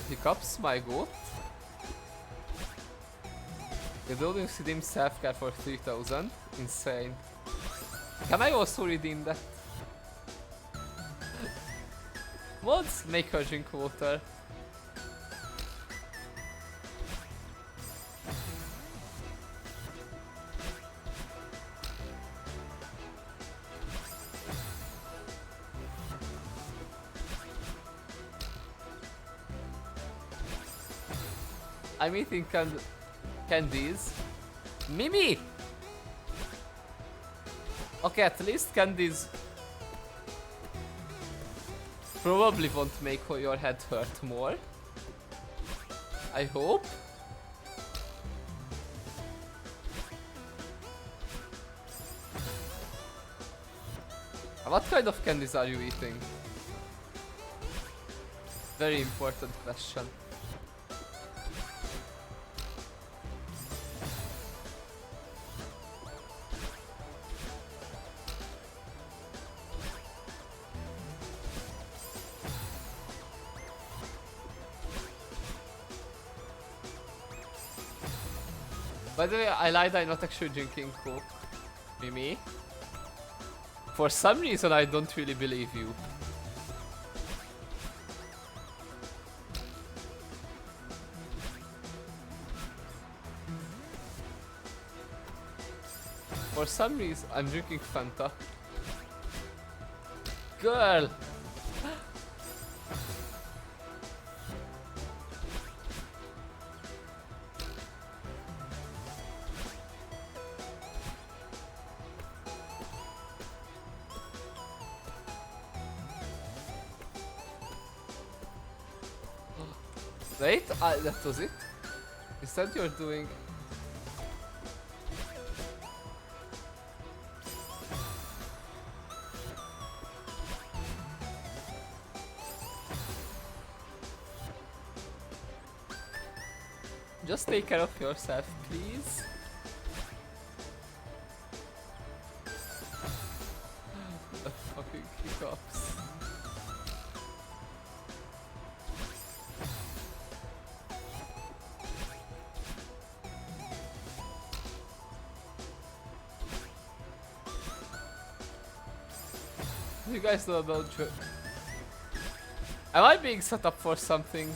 Hiccups, my goat. The building redeemed self-care for 3000. Insane. Can I also redeem that? Mods, make her drink water. I'm eating candies. Mimi! Okay, at least candies probably won't make your head hurt more. I hope. What kind of candies are you eating? Very important question. By the way, I lied, I'm not actually drinking Coke. Mimi. For some reason, I don't really believe you. For some reason, I'm drinking Fanta. Girl! Wait, that was it? Instead you're doing... Just take care of yourself, please. The fucking hiccups. You guys know about Am I being set up for something?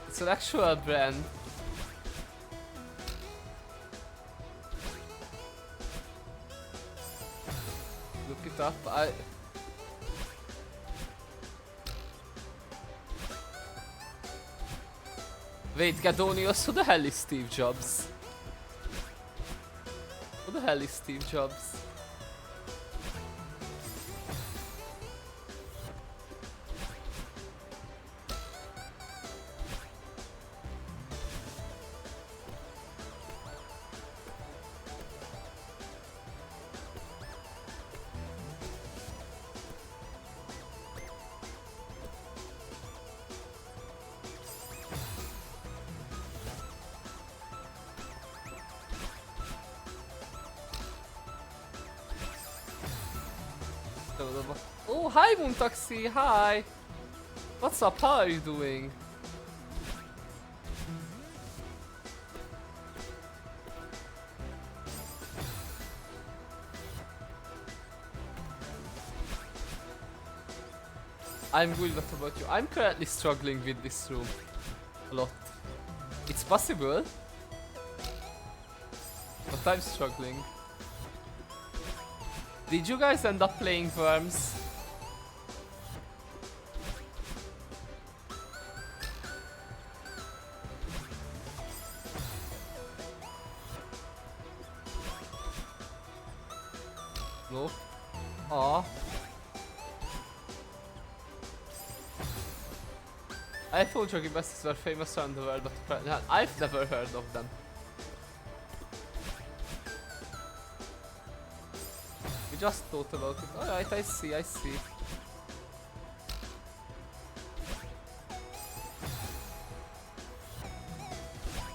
It's an actual brand. Look it up. Wait, Gadonius, who the hell is Steve Jobs? Who the hell is Steve Jobs? Oh, hi Moontaxi, hi! What's up, how are you doing? I'm good, what about you? I'm currently struggling with this room. A lot. It's possible. But I'm struggling. Did you guys end up playing Worms? No. Aw. I thought Jogi Besties were famous around the world, but I've never heard of them. We just thought about it. Alright, I see, I see.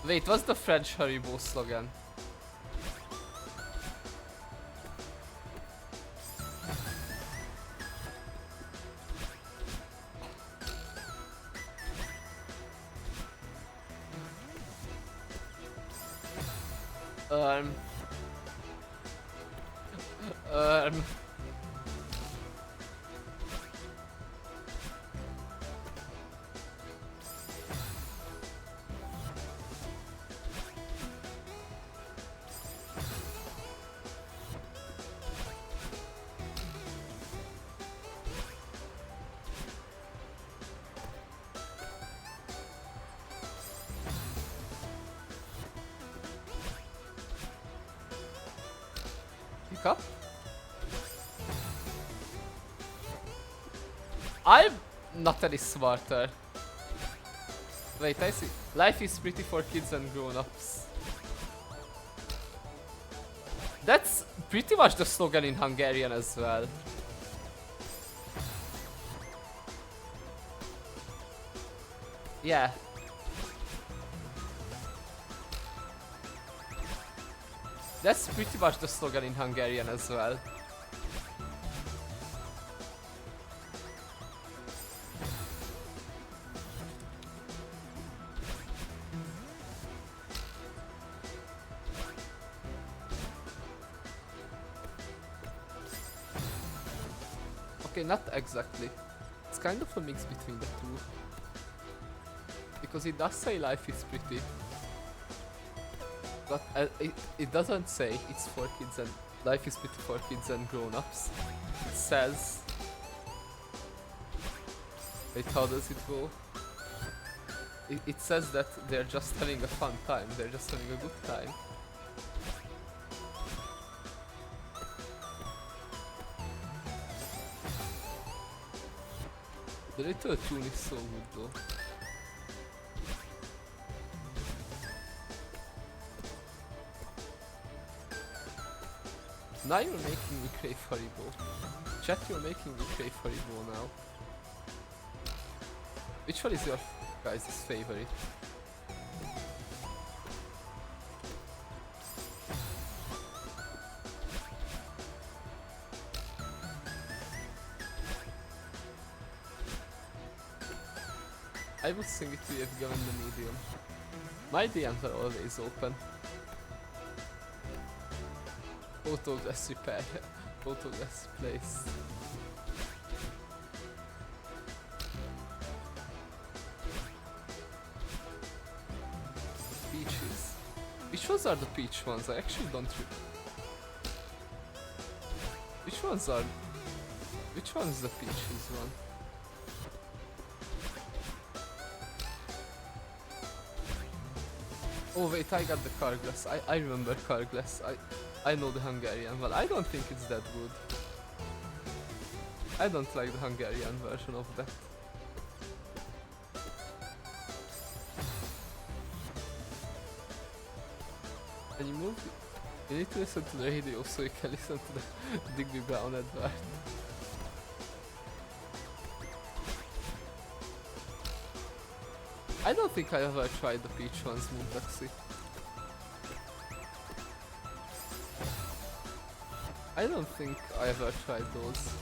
Wait, what's the French Haribo slogan? Pick up. I'm not any smarter. Wait, I see. Life is pretty for kids and grown-ups. That's pretty much the slogan in Hungarian as well. Yeah. That's pretty much the slogan in Hungarian as well. Okay, not exactly. It's kind of a mix between the two. Because it does say life is pretty. But it doesn't say it's for kids and life is pretty for kids and grown-ups. It says... Wait, how does it go? It says that they're just having a fun time, they're just having a good time. The little tune is so good though. Now you're making me crave Haribo. Chat, you're making me crave Haribo now. Which one is your guys' favorite? I would sing it to you if given the medium. My DMs are always open. Autoglass repair. Autoglass place. Peaches. Which ones are the peach ones? I actually don't Which ones are... Which one's the peaches one? Oh wait, I got the Carglass. I remember Carglass. I know the Hungarian one. I don't think it's that good. I don't like the Hungarian version of that. Can you move? You need to listen to the radio so you can listen to the Digby Brown advert. I don't think I ever tried the peach ones, Moon Taxi. I don't think I ever tried those.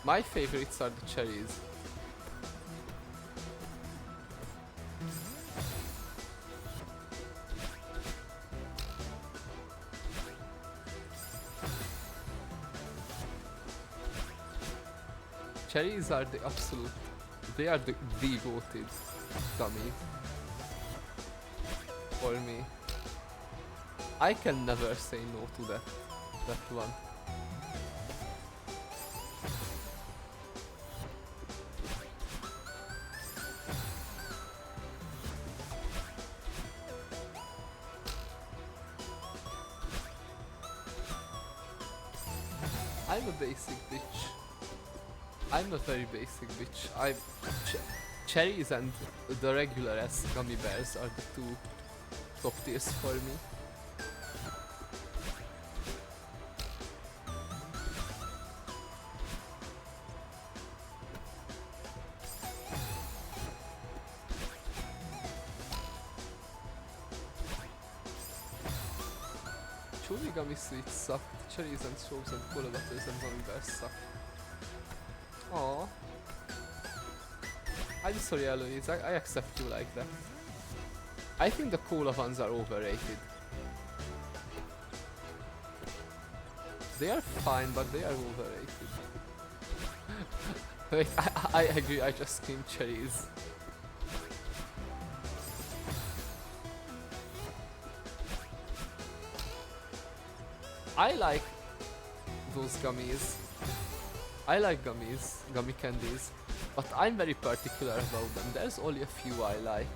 My favorites are the cherries. Cherries are the absolute... They are the goated gummy. For me. I can never say no to that one. I'm a basic bitch. I'm a very basic bitch. Cherries and the regular S gummy bears are the two top tiers for me. Chewy gummy sweets suck. Cherries and straws and cola butters and gummy bears suck. Aww. I'm sorry, Eloise, I accept you like that. I think the cola ones are overrated. They are fine, but they are overrated. Wait, I agree, I just screamed cherries. I like those gummies. I like gummies, gummy candies, but I'm very particular about them. There's only a few I like.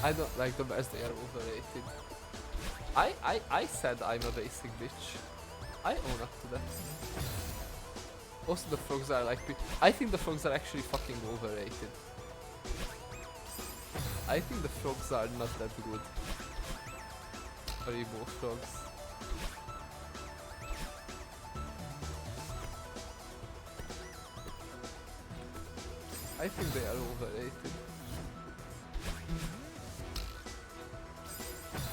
I don't like the bears, they are overrated. I said I'm a basic bitch. I own up to that. Also the frogs are like... I think the frogs are actually fucking overrated. I think the frogs are not that good. Haribo frogs. I think they are overrated.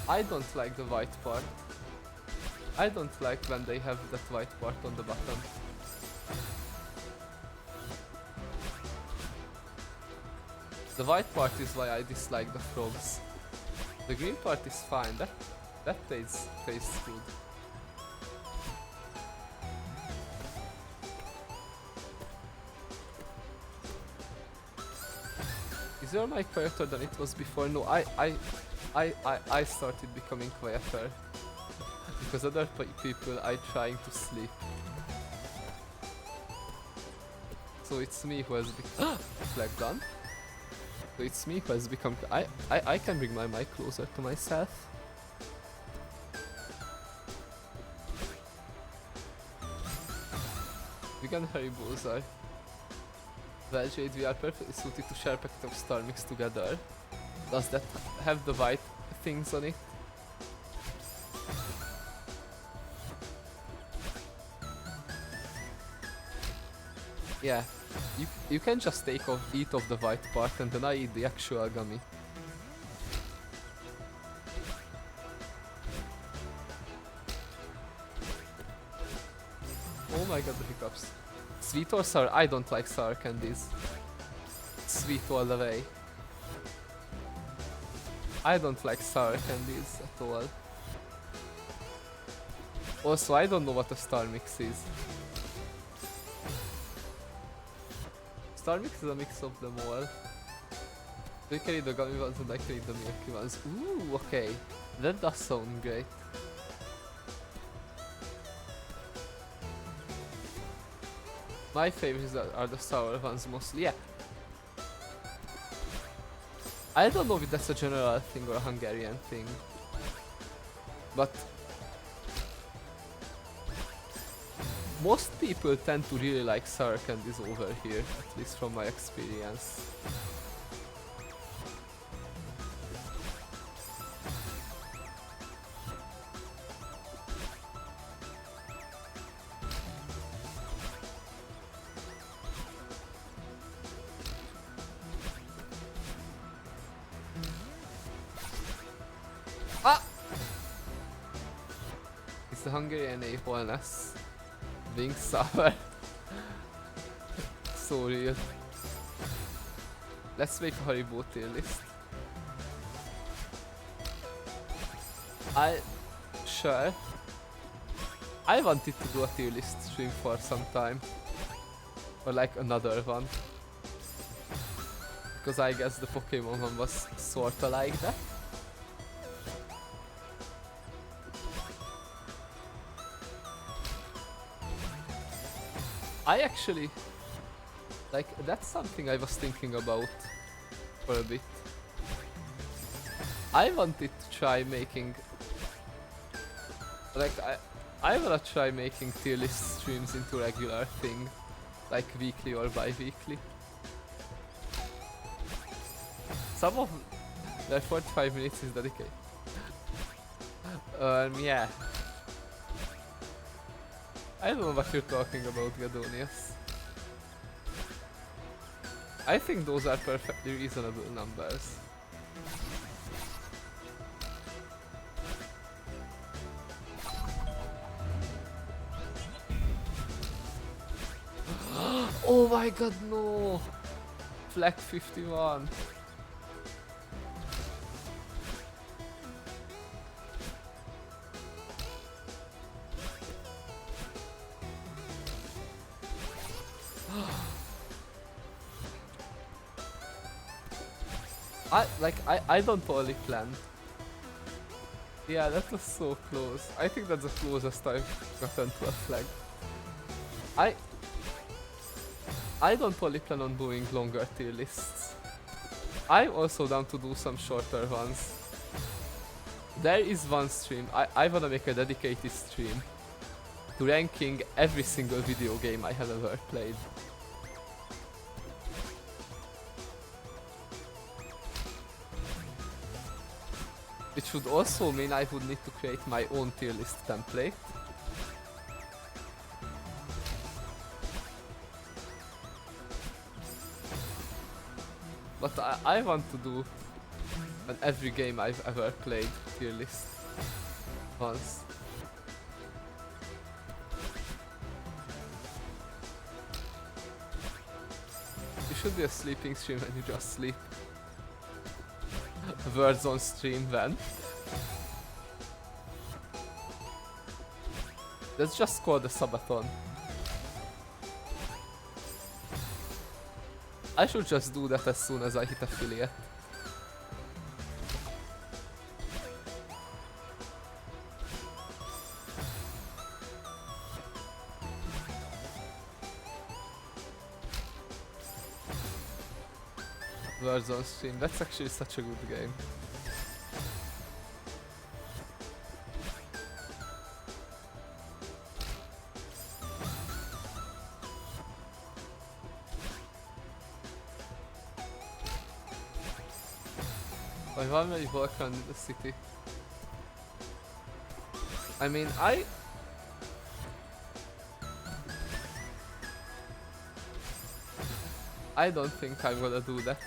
I don't like the white part. I don't like when they have that white part on the bottom. The white part is why I dislike the frogs. The green part is fine, that tastes good. Is your mic quieter than it was before? No, I started becoming quieter. Because other people are trying to sleep. So it's me who has become... flag gun. So it's me who has become... I can bring my mic closer to myself. Vegan Haribos are... Well, Jade, we are perfectly suited to share a packet of Star Mix together. Does that have the white things on it? Yeah, you can just eat off the white part and then I eat the actual gummy. Oh my god, the hiccups. Sweet or sour? I don't like sour candies. Sweet all the way. I don't like sour candies at all. Also, I don't know what a Star Mix is. Star Mix is a mix of them all. You can eat the gummy ones and I can eat the milky ones. Ooh, okay. That does sound great. My favorites are the sour ones mostly, yeah. I don't know if that's a general thing or a Hungarian thing. But... most people tend to really like sour candies over here, at least from my experience. Ah! It's the Hungarian a-wholeness. Being sour. So real. Let's make a Haribo tier list. Sure. I wanted to do a tier list stream for some time. Or like another one. Because I guess the Pokemon one was sorta like that. I actually, like, that's something I was thinking about for a bit. I wanted to try making, like, I wanna try making tier list streams into a regular thing, like weekly or bi-weekly. Some of their 45 minutes is dedicated. Yeah. I don't know what you're talking about, Gadonius. I think those are perfectly reasonable numbers. Oh my god, no! Flag 51. I don't totally plan. Yeah, that was so close. I think that's the closest I've gotten to a flag. I don't totally plan on doing longer tier lists. I'm also down to do some shorter ones. There is one stream, I wanna make a dedicated stream to ranking every single video game I have ever played. Which would also mean I would need to create my own tier list template. But I want to do an every game I've ever played tier list once. You should be a sleeping stream when you just sleep. Words on stream when. Let's just call the subathon. I should just do that as soon as I hit affiliate. Words on stream, that's actually such a good game. Vagy valamelyik Balkan in the city. I mean, I don't think I'm gonna do that.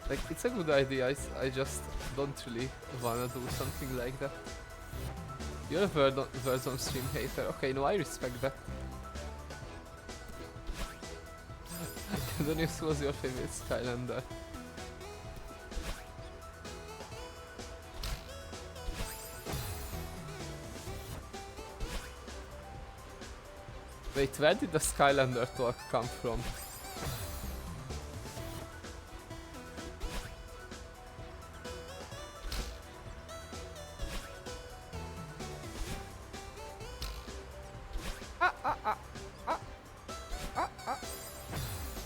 Like, it's a good idea, I just don't really wanna do something like that. You're a Words on stream hater. Okay, no, I respect that. Dennis was your favorite Skylander. Wait, where did the Skylander talk come from?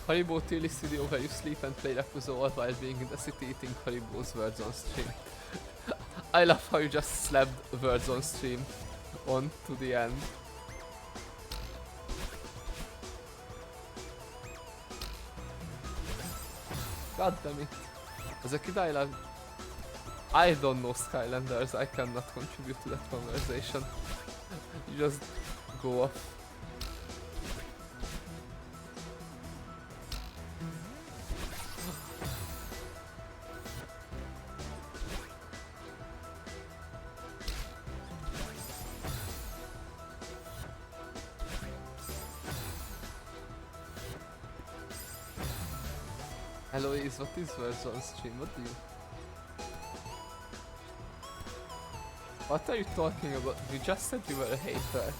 Haribo tier list video where you sleep and play Yakuza all while being in the city eating Haribo's Words on stream. I love how you just slapped Words on stream on to the end. God damn it. As a kid I don't know Skylanders, I cannot contribute to that conversation. You just go off. Eloise, what is Words on stream? What do you... What are you talking about? You just said you were a hater.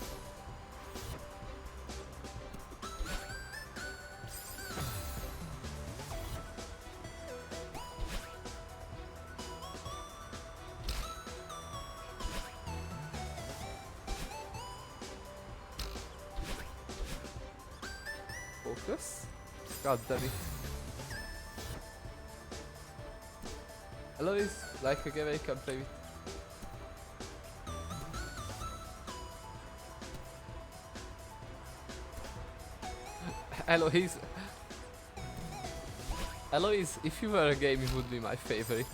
Focus? God damn it. Eloise, like a game I can play with. Eloise. Eloise, if you were a game, it would be my favorite.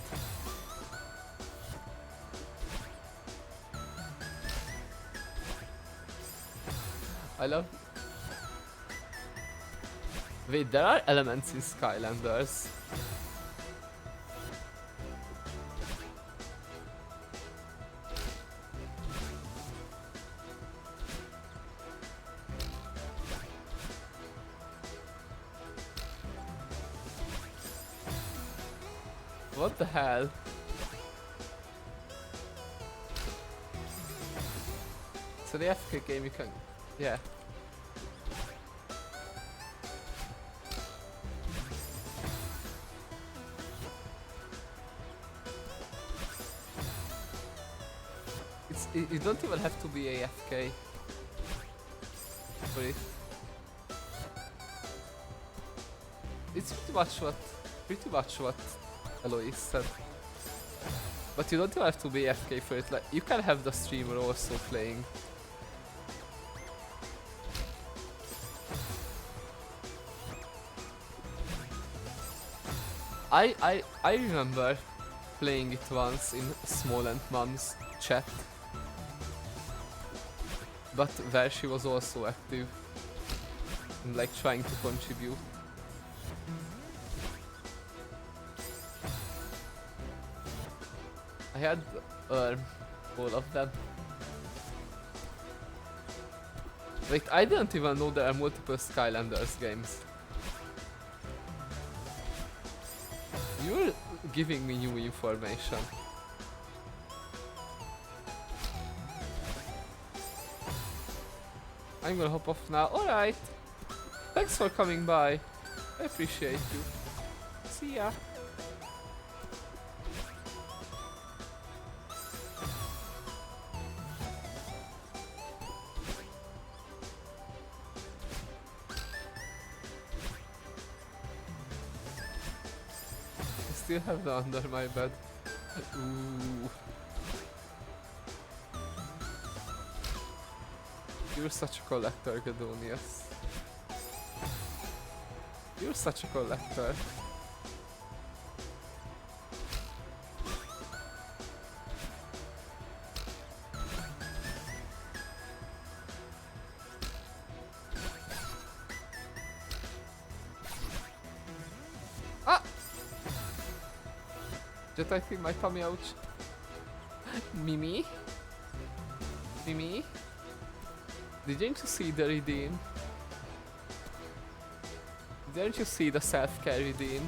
I love... Wait, there are elements in Skylanders. What the hell? So the FK game you can... yeah. You don't even have to be AFK for it. it's pretty much what Eloise said. But you don't even have to be FK for it. Like you can have the streamer also playing. I remember playing it once in Small and Mom's chat, but where she was also active and like trying to contribute. I had all of them. Wait, I didn't even know there are multiple Skylanders games. You're giving me new information. I'm gonna hop off now. Alright! Thanks for coming by. I appreciate you. See ya! I still have the under my bed. Ooh. You're such a collector, Gadonius. You're such a collector. Ah! Just I think my tummy ouch. Mimi? Mimi? Didn't you see the redeem? Didn't you see the self-care redeem?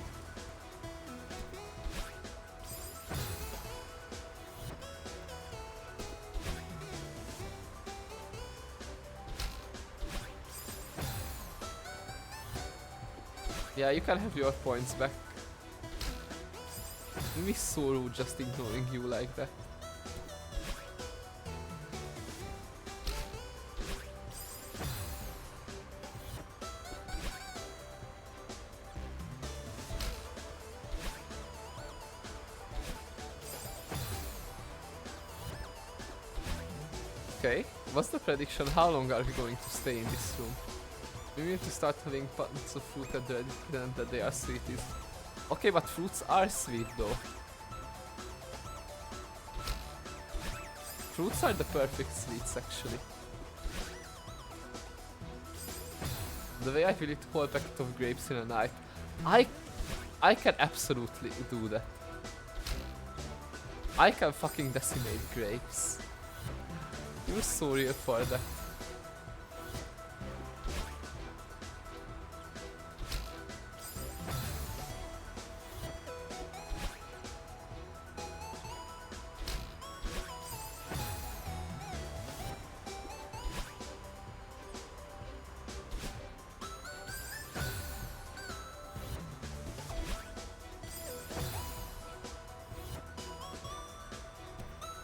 Yeah, you can have your points back. Mimi's so rude just ignoring you like that. Okay, what's the prediction? How long are we going to stay in this room? We need to start having buttons of fruit at the ready that they are sweeties. Okay, but fruits are sweet though. Fruits are the perfect sweets actually. The way I will eat a whole packet of grapes in a night. I can absolutely do that. I can fucking decimate grapes. You're so real for that.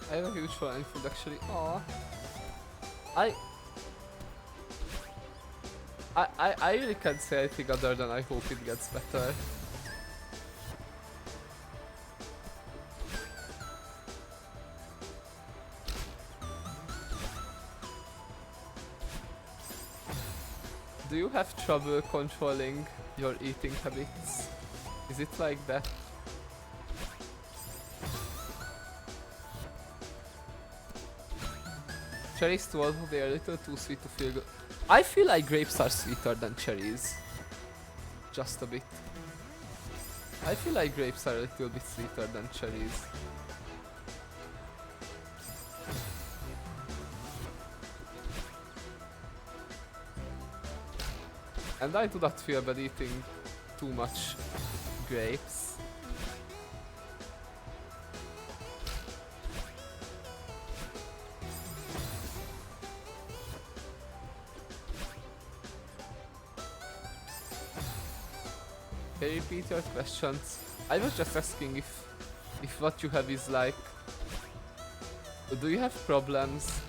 I have a huge flying food actually. Aww. I really can't say anything other than I hope it gets better. Do you have trouble controlling your eating habits? Is it like that? Cherries too, although they are a little too sweet to feel good. I feel like grapes are sweeter than cherries. Just a bit. I feel like grapes are a little bit sweeter than cherries. And I do not feel bad eating too much grapes. Can you repeat your questions? I was just asking if what you have is like, do you have problems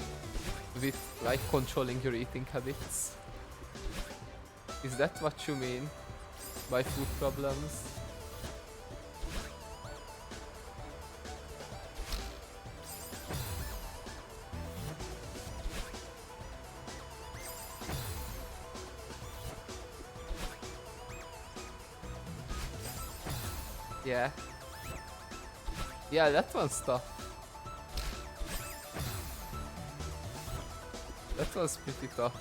with like controlling your eating habits? Is that what you mean? by food problems. Yeah. Yeah, that one's tough. That was pretty tough.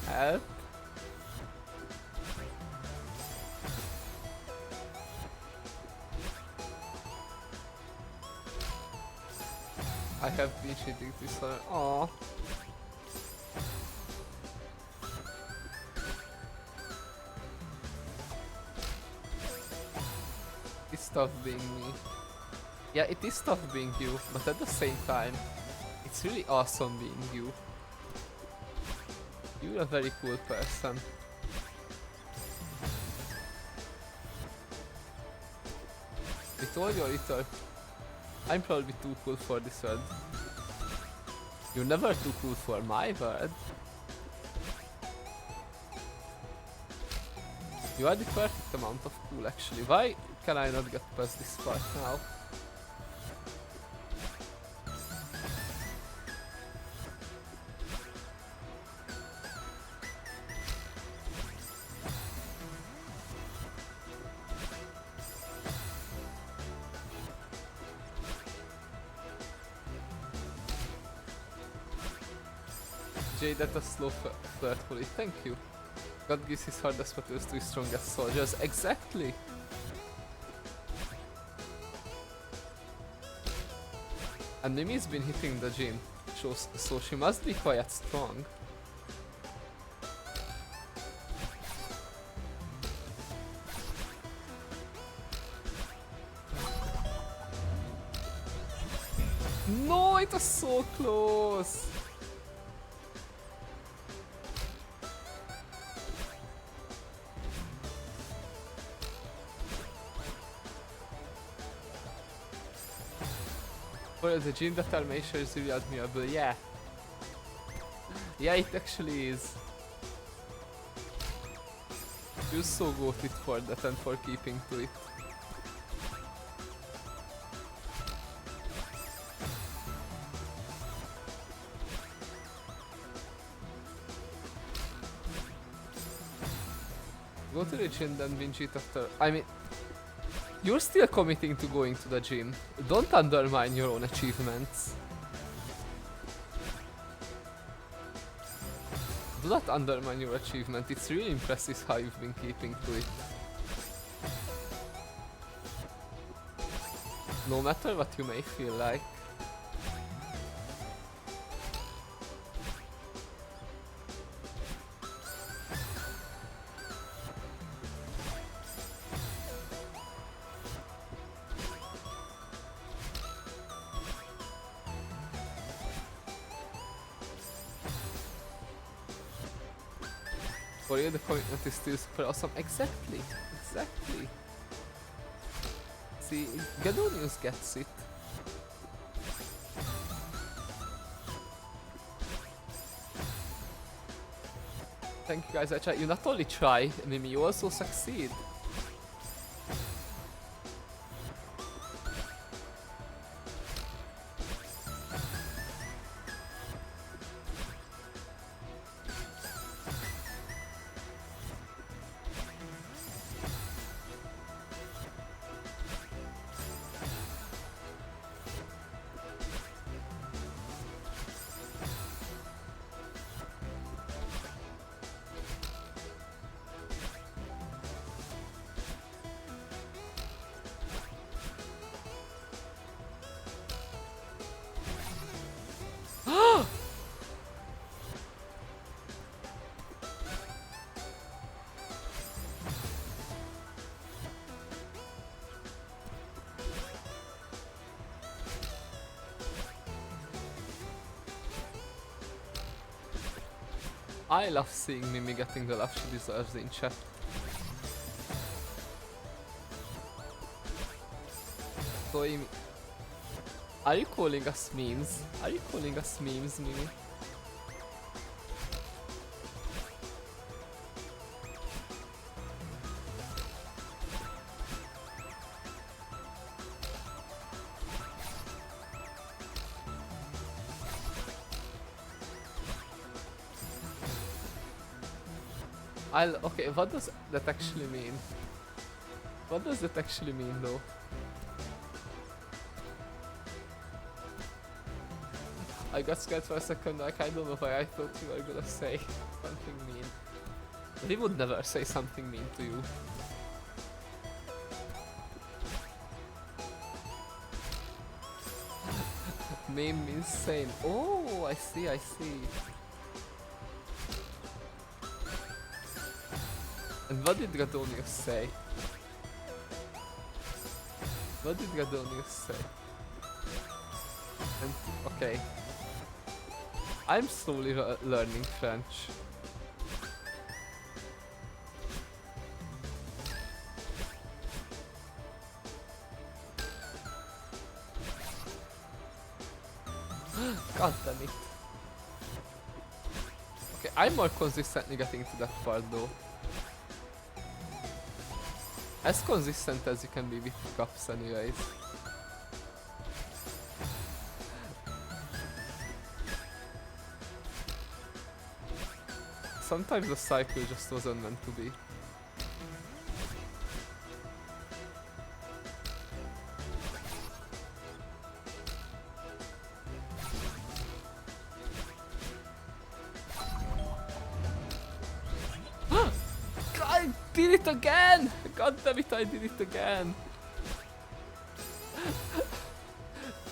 Help. I have been cheating this one. Aww. It's tough being me. Yeah, it is tough being you, but at the same time, it's really awesome being you. You're a very cool person. With all your little... I'm probably too cool for this world. You're never too cool for my world. You are the perfect amount of cool actually. Why can I not get past this part now? Jade at a slow flirtfully. Thank you. God gives his hardest battles to his strongest soldiers. Exactly! And Mimi's been hitting the gym, so she must be quite strong. No, it was so close! Well, the gym that Armature is really admirable, yeah. Yeah, it actually is. You're so goated for that and for keeping to it. Go to the gym, then binge it after. I mean, you're still committing to going to the gym. Don't undermine your own achievements. Do not undermine your achievement. It's really impressive how you've been keeping to it. No matter what you may feel like. For you, the commitment is still super awesome. Exactly, exactly. See, Gadonius gets it. Thank you guys, I try. You not only try, Mimi, you also succeed. I love seeing Mimi getting the love she deserves in chat. So, are you calling us memes? Are you calling us memes, Mimi? Okay, what does that actually mean? What does that actually mean though? I got scared for a second, like I don't know why I thought you were gonna say something mean. He would never say something mean to you. Meme means same. Oh, I see, I see. And what did Gadonius say? What did Gadonius say? And, okay. I'm slowly learning French. God damn it. Okay, I'm more consistently getting to that part though. As consistent as you can be with cups anyways. Sometimes the cycle just wasn't meant to be. I did it again! God damn it, I did it again!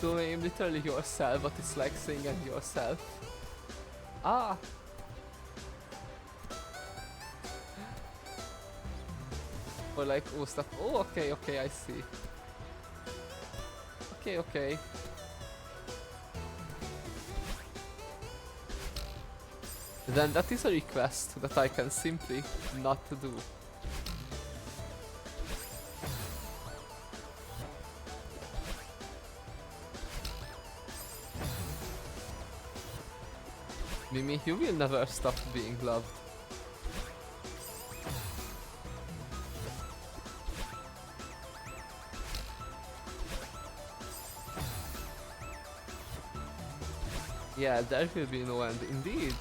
To name literally yourself, but it's like saying and yourself. Ah! Or like, oh stuff. Oh, okay, okay, I see. Okay, okay. Then that is a request that I can simply not do. Mimi, you will never stop being loved. Yeah, there will be no end, indeed.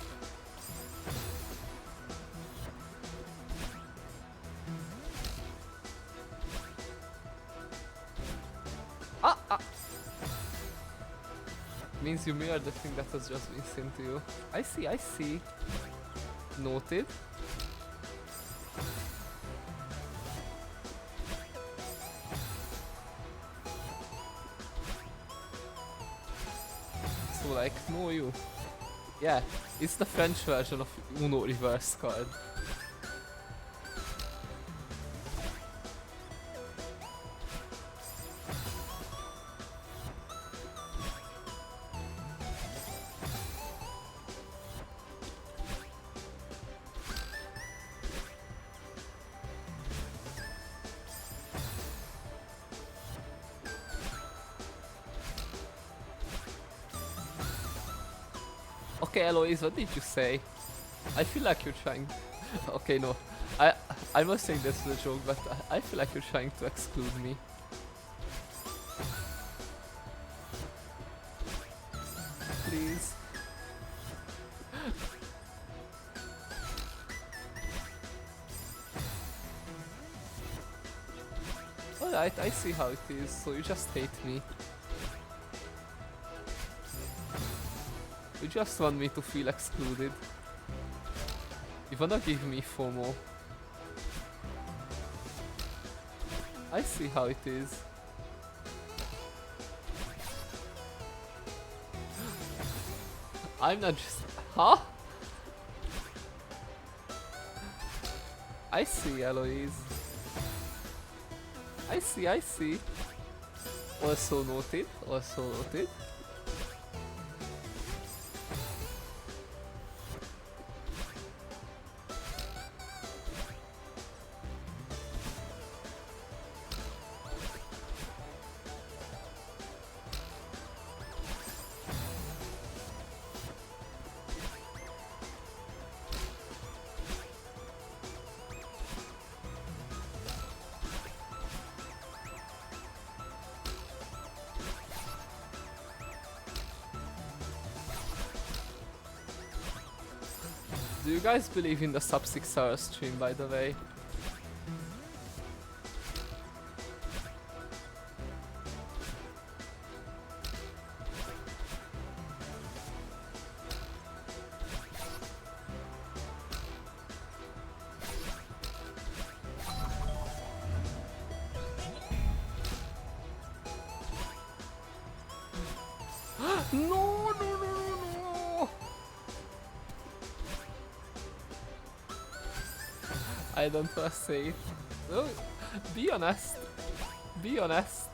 Means you mirrored the thing that has just been sent to you. I see, I see. Noted. So like, no you. Yeah, it's the French version of Uno reverse card. Okay, Eloise, what did you say? I feel like you're trying... Okay, no. I must say this is a joke, but I feel like you're trying to exclude me. Please. Alright, I see how it is, so you just hate me. You just want me to feel excluded. You wanna give me FOMO. I see how it is. I'm not just... Huh? I see, Eloise. I see, I see. Also noted, also noted. Do you guys believe in the sub 6 hour stream, by the way? No, no, no, no, no! I don't want to say it. No, be honest. Be honest.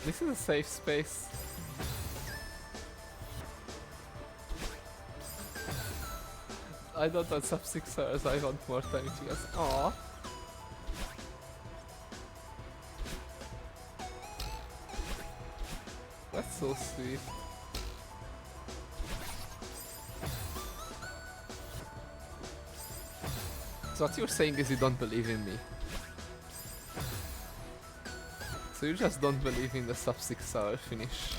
This is a safe space. I don't want sub 6 hours, I want more time with you guys. Aww. That's so sweet. So what you're saying is you don't believe in me. So you just don't believe in the sub 6 hour finish.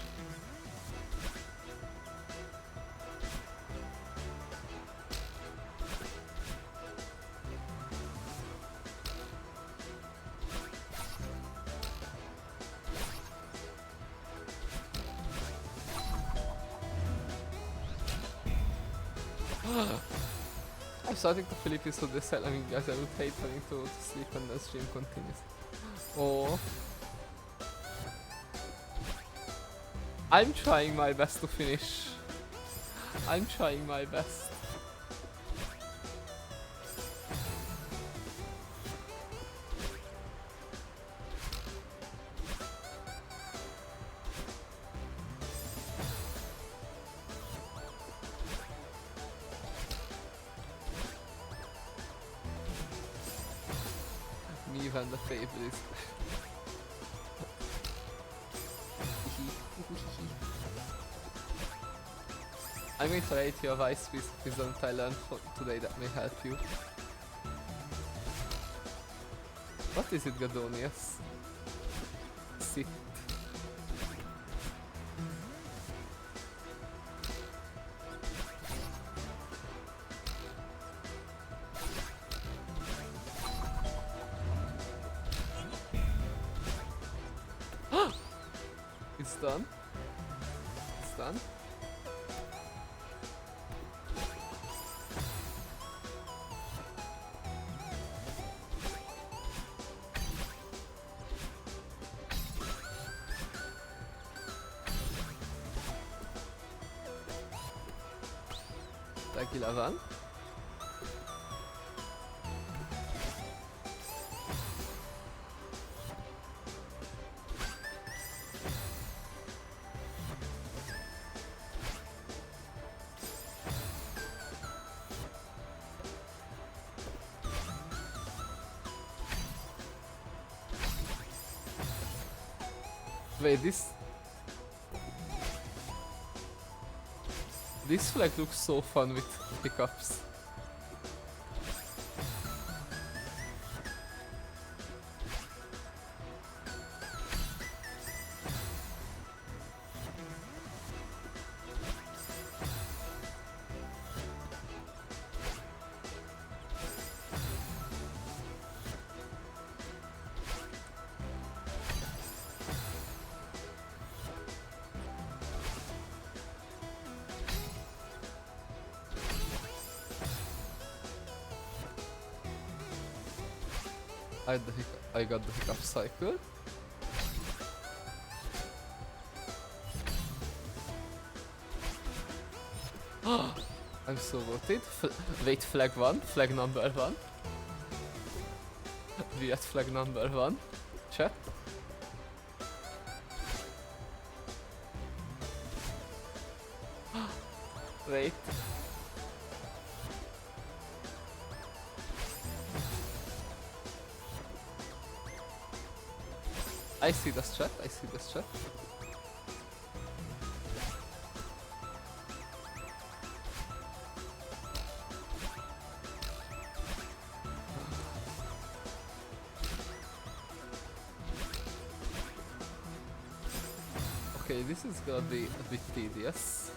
I'm starting to feel it so this I mean guys, I would hate having to sleep when the stream continues. Oh. I'm trying my best to finish. I'm trying my best. Me when the fable is I'm going to rate you a wise piece of wisdom I learned today that may help you. What is it, Gadonius? Sit. It's done. It's done. Tag 11. Wait, this flag looks so fun with pickups. I got the hiccup cycle. I'm so voted. Wait, flag 1, flag number 1. We at flag number 1. Chat. Wait. I see the strat, I see the strat. Okay, this is gonna be a bit tedious.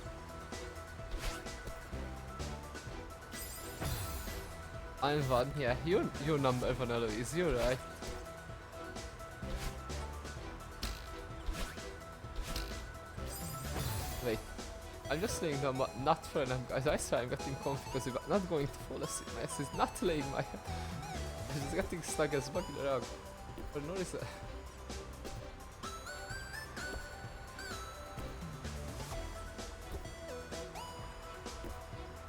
I'm one, yeah. You're number one, Eloise. You're right. Wait, I'm just laying down not for enough guys. I swear I'm getting comfy because I'm not going to fall asleep. This is not laying my head. It's just getting stuck as bug in the rug. For no reason.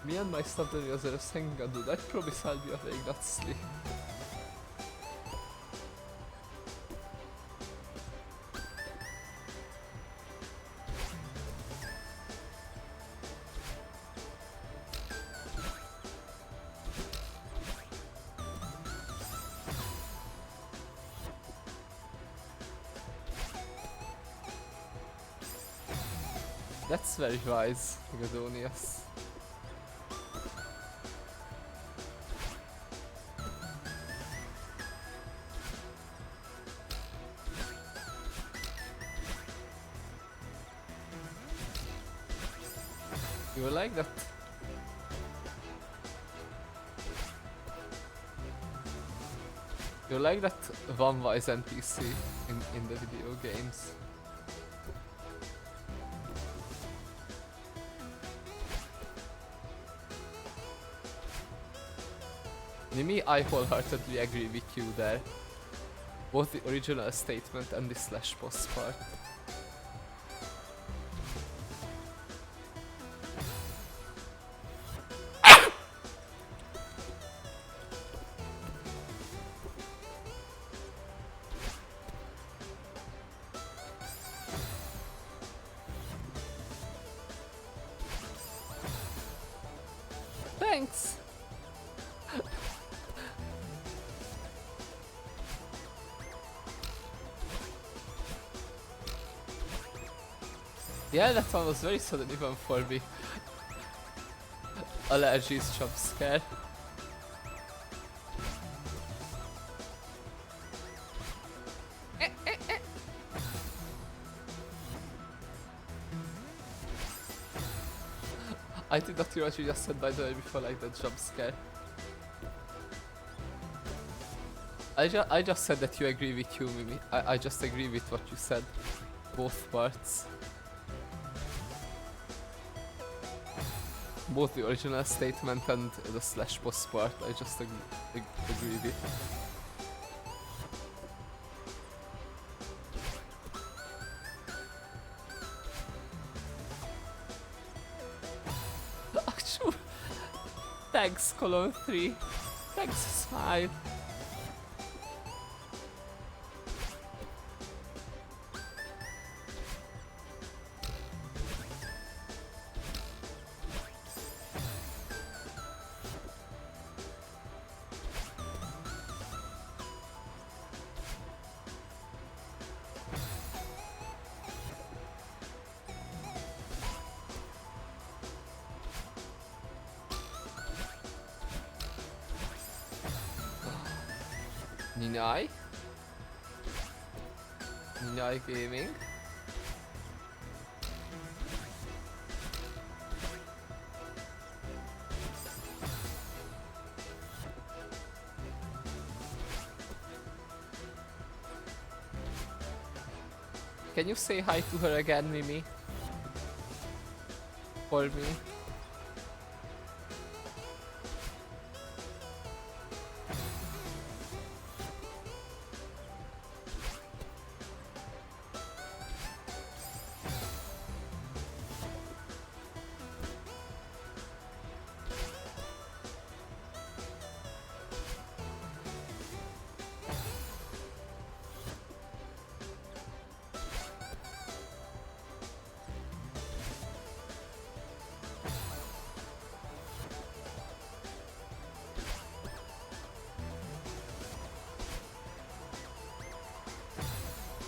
Me and my stepdaddy was just hanging out, dude. I promise I'll be awake, not sleep. That's very wise, Godonius. You like that? You like that one wise NPC in the video games? Mimi, I wholeheartedly agree with you there. Both the original statement and the slash post part. Thanks! Yeah, that one was very sudden even for me. Allergies jump scare. I did not hear what you just said by the way before, like that jump scare. I just said that you agree with you, Mimi. I just agree with what you said. Both parts. Both the original statement and the slash post part, I just agree with. Achoo! Thanks, Colon 3. Thanks, Smile. Ninai? Ninai Gaming? Can you say hi to her again, Mimi? For me?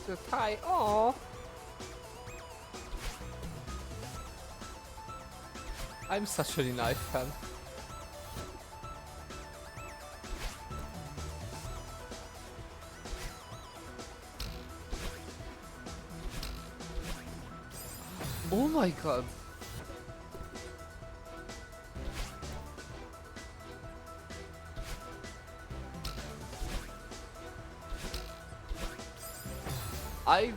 The tie. Oh, I'm such a Ninai fan. Oh my god. I...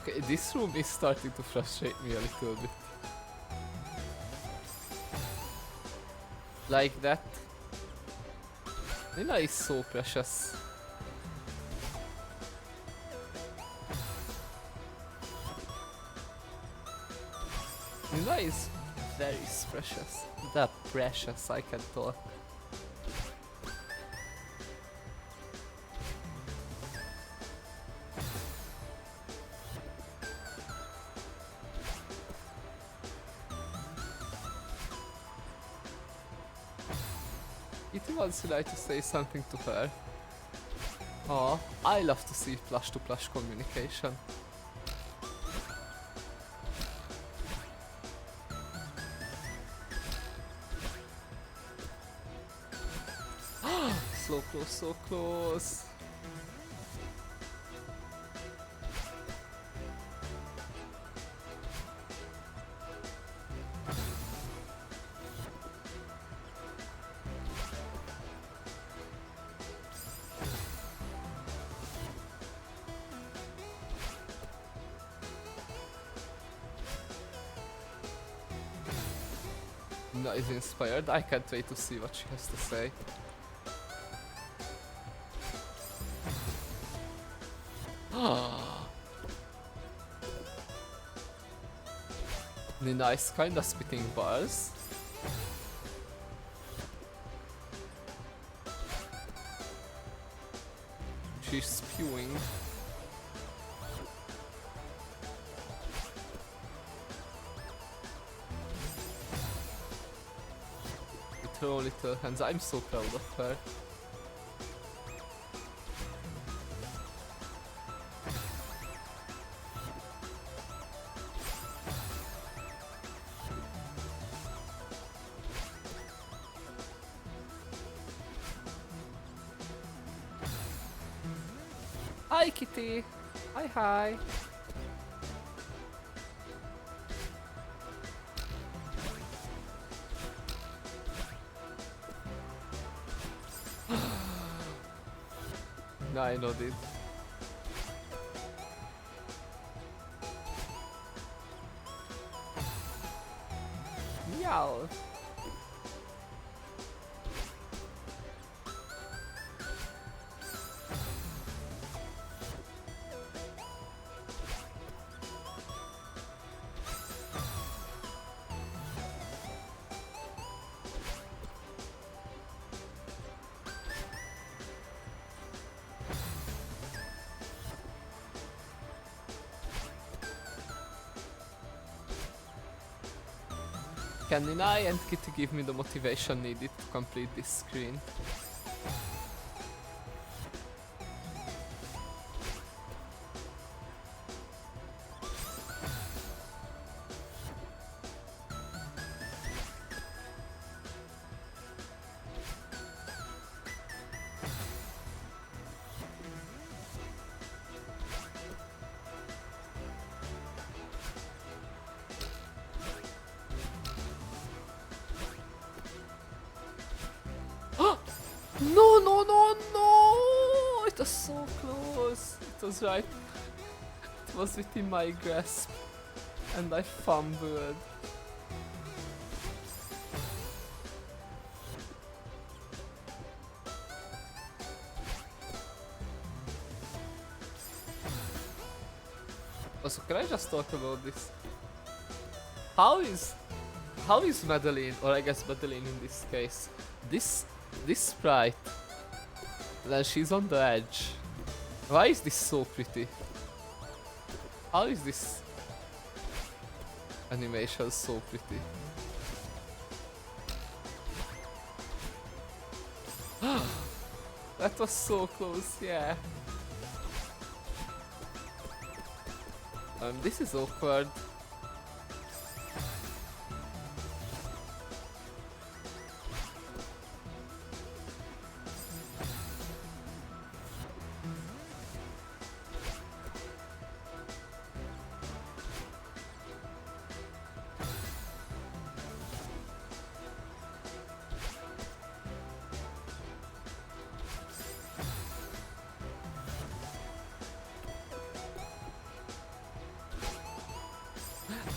Okay, this room is starting to frustrate me a little bit. Like that. Nina is so precious. Nina is very precious. The precious, I can talk. Kitty wants to like to say something to her. Aw, I love to see plush to plush communication. So close, so close. Nina is inspired. I can't wait to see what she has to say. Nina is kinda spitting bars. She's spewing. With her own little hands. I'm so proud of her. Hi Kitty! Hi hi! No, I know this. Meow! Can Nina and Kitty give me the motivation needed to complete this screen? No, no, no, no! It was so close. It was right. It was within my grasp. And I fumbled. Also, can I just talk about this? How is Madeline, or I guess Madeline in this case, this sprite, then she's on the edge. Why is this so pretty? How is this animation so pretty? That was so close, yeah. This is awkward.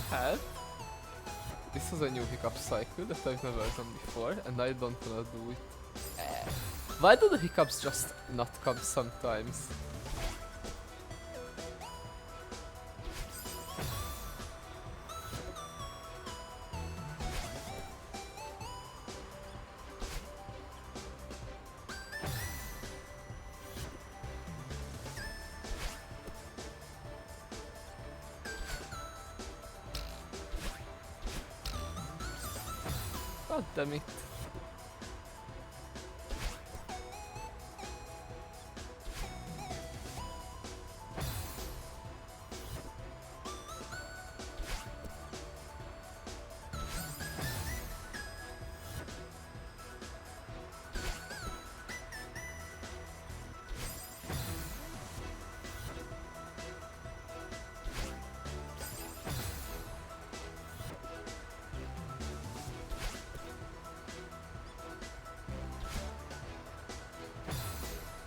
help. This is a new hiccup cycle that I've never done before, and I don't wanna do it. Why do the hiccups just not come sometimes? God damn it.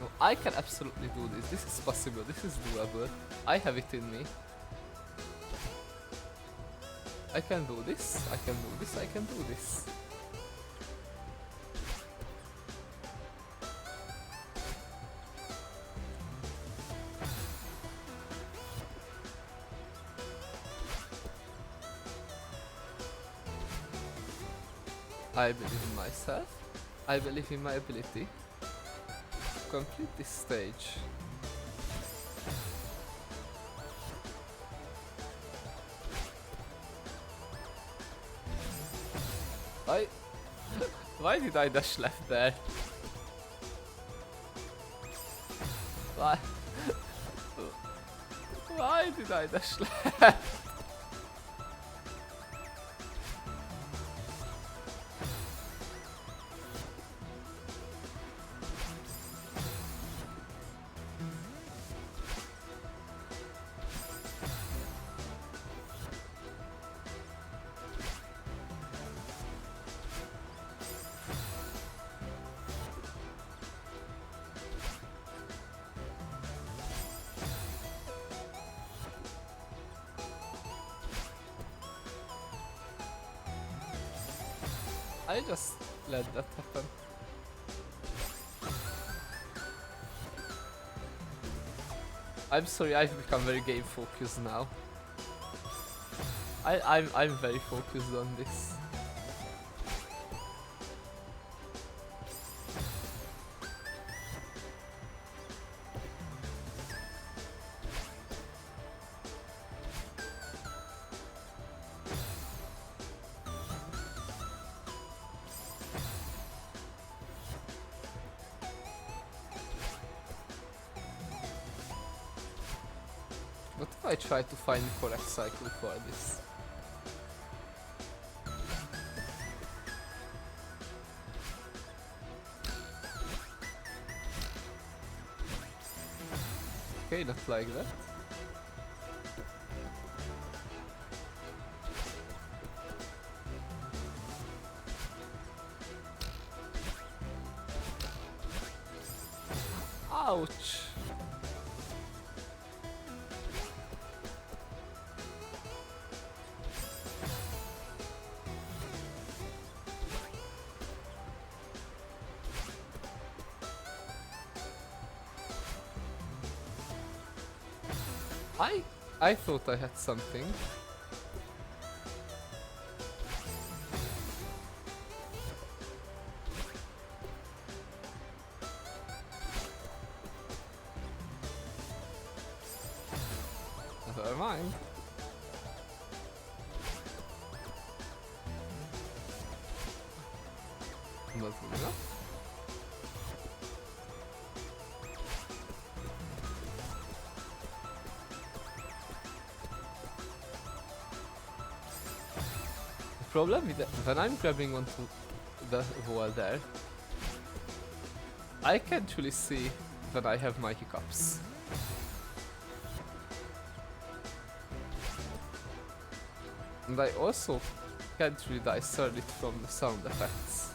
No, I can absolutely do this. This is possible. This is doable. I have it in me. I can do this. I can do this. I can do this. I believe in myself. I believe in my ability to complete this stage. Why did I dash left there? Why? Why did I dash left? I just let that happen. I'm sorry, I've become very game focused now. I'm very focused on this. What if I try to find the correct cycle for this? Okay, not like that. Ouch! I thought I had something. Never mind. Not good enough. The problem is that when I'm grabbing onto the wall there, I can't really see when I have my hiccups. And I also can't really discern it from the sound effects.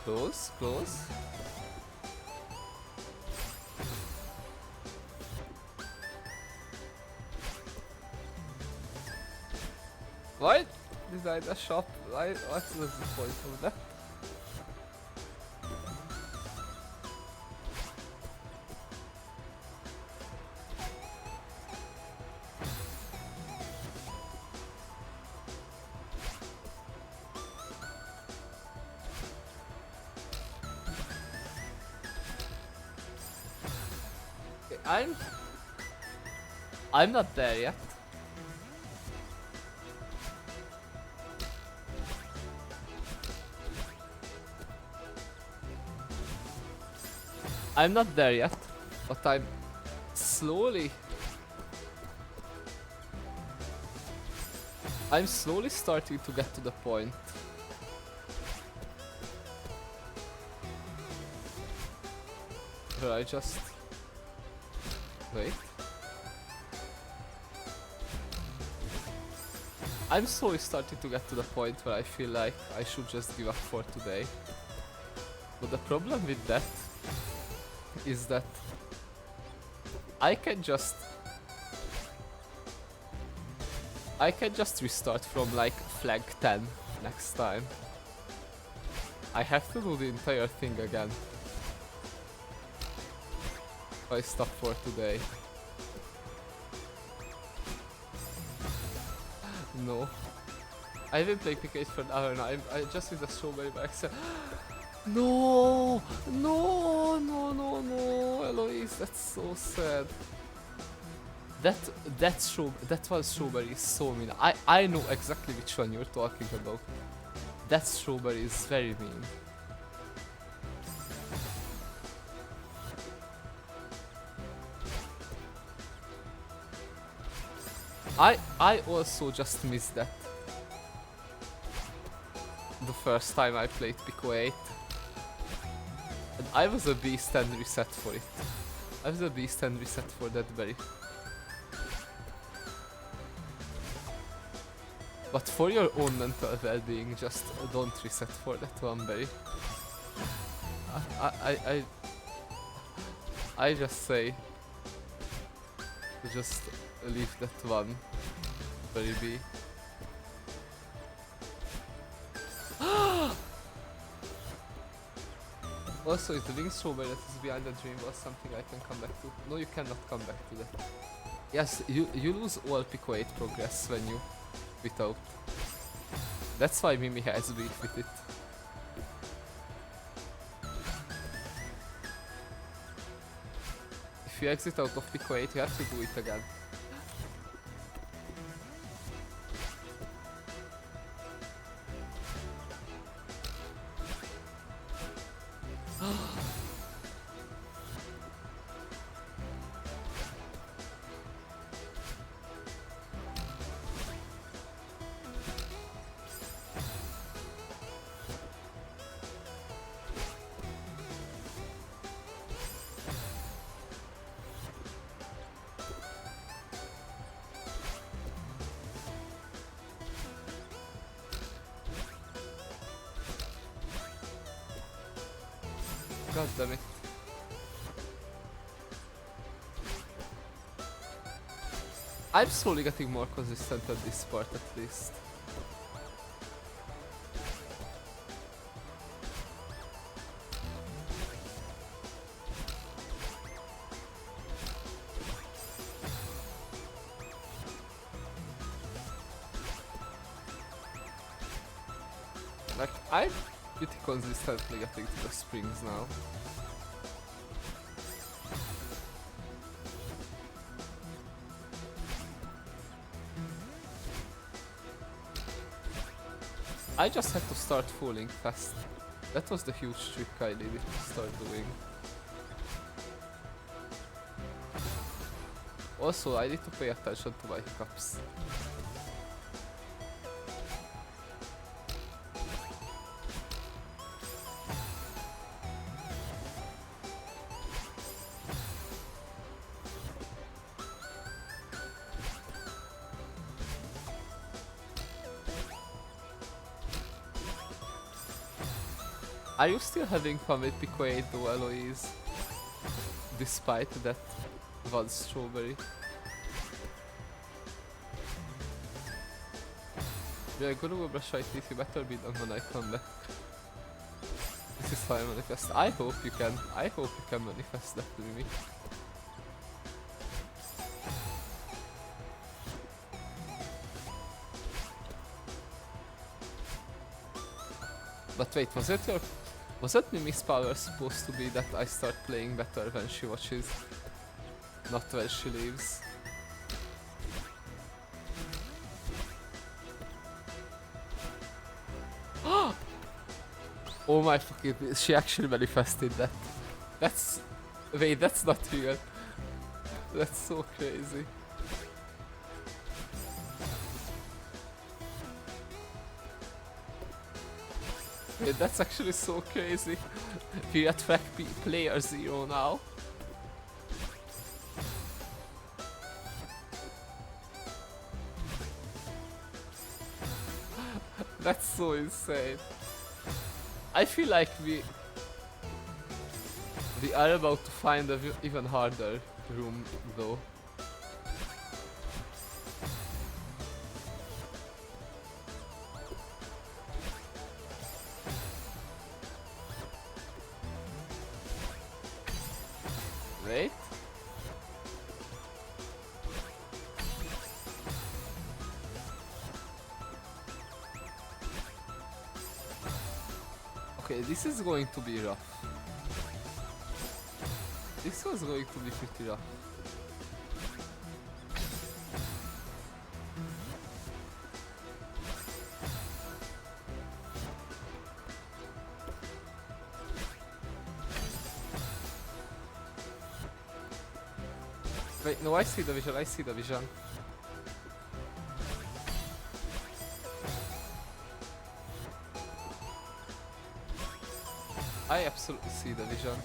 Close, close. Why did I dash up? What's the point of that? Okay, I'm not there yet. I'm not there yet, but I'm slowly starting to get to the point. Where I just wait. I'm slowly starting to get to the point where I feel like I should just give up for today. But the problem with that is that I can just restart from like flag 10 next time. I have to do the entire thing again if I stop for today. No. I've been playing PK for an hour now. I just with the strawberry by accident. No, no, no, no, no, Eloise, that's so sad. That one strawberry is so mean. I know exactly which one you're talking about. That strawberry is very mean. I also just missed that the first time I played Pico 8. And I was a beast and reset for it. I was a beast and reset for that berry. But for your own mental well-being, just don't reset for that one berry. I just say to just leave that one berry be. Also, is the winged strawberry that is behind the dream was something I can come back to? No, you cannot come back to that. Yes, you lose all Pico 8 progress when you quit out. That's why Mimi has beef with it. If you exit out of Pico 8, you have to do it again. God damn it. I'm slowly getting more consistent at this part at least. Like, I'm pretty consistently getting to the springs now. I just had to start falling fast. That was the huge trick I needed to start doing. Also, I need to pay attention to my hiccups. Are you still having fun with Pico 8 though, Eloise? Despite that one strawberry. Yeah, gonna go brush my teeth, you better be done when I come back. This is how I manifest. I hope you can manifest that to me. But wait, was it Mimi's power supposed to be that I start playing better when she watches? Not when she leaves. Oh my fucking, she actually manifested that. Wait, that's not real. That's so crazy. Wait, that's actually so crazy. We are track player 0 now. That's so insane. I feel like we are about to find a even harder room though. Wait. Okay, this is going to be rough. This was going to be pretty rough. Wait, no, I see the vision, I see the vision. I absolutely see the vision.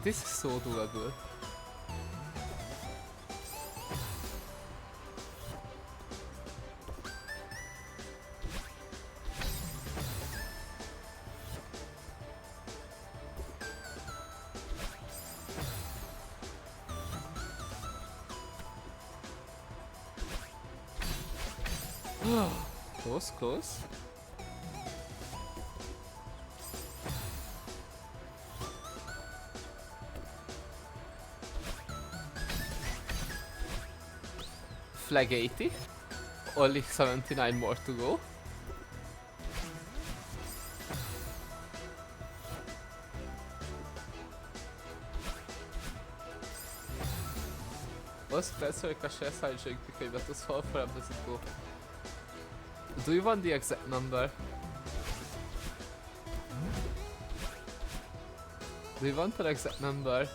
This is so doable. Close, close. Flag 80. Only 79 more to go. Also, transfer a share side drink because that was how far does it go? Do you want the exact number? Do you want an exact number?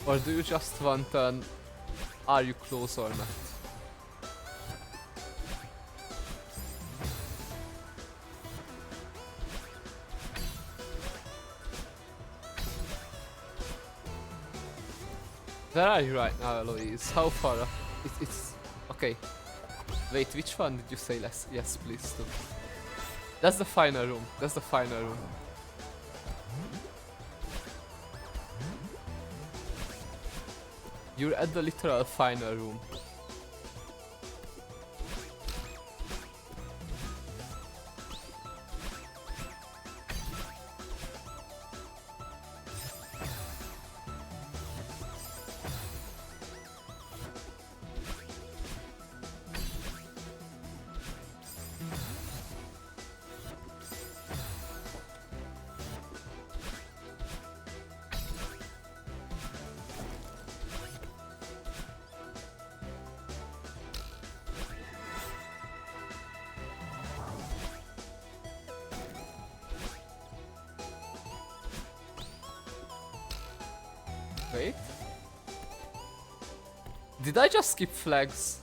Or do you just want an are you close or not? Where are you right now, Eloise? How far up? It's okay. Wait, which one did you say less? Yes, please do. That's the final room. That's the final room. You're at the literal final room. Wait. Did I just skip flags?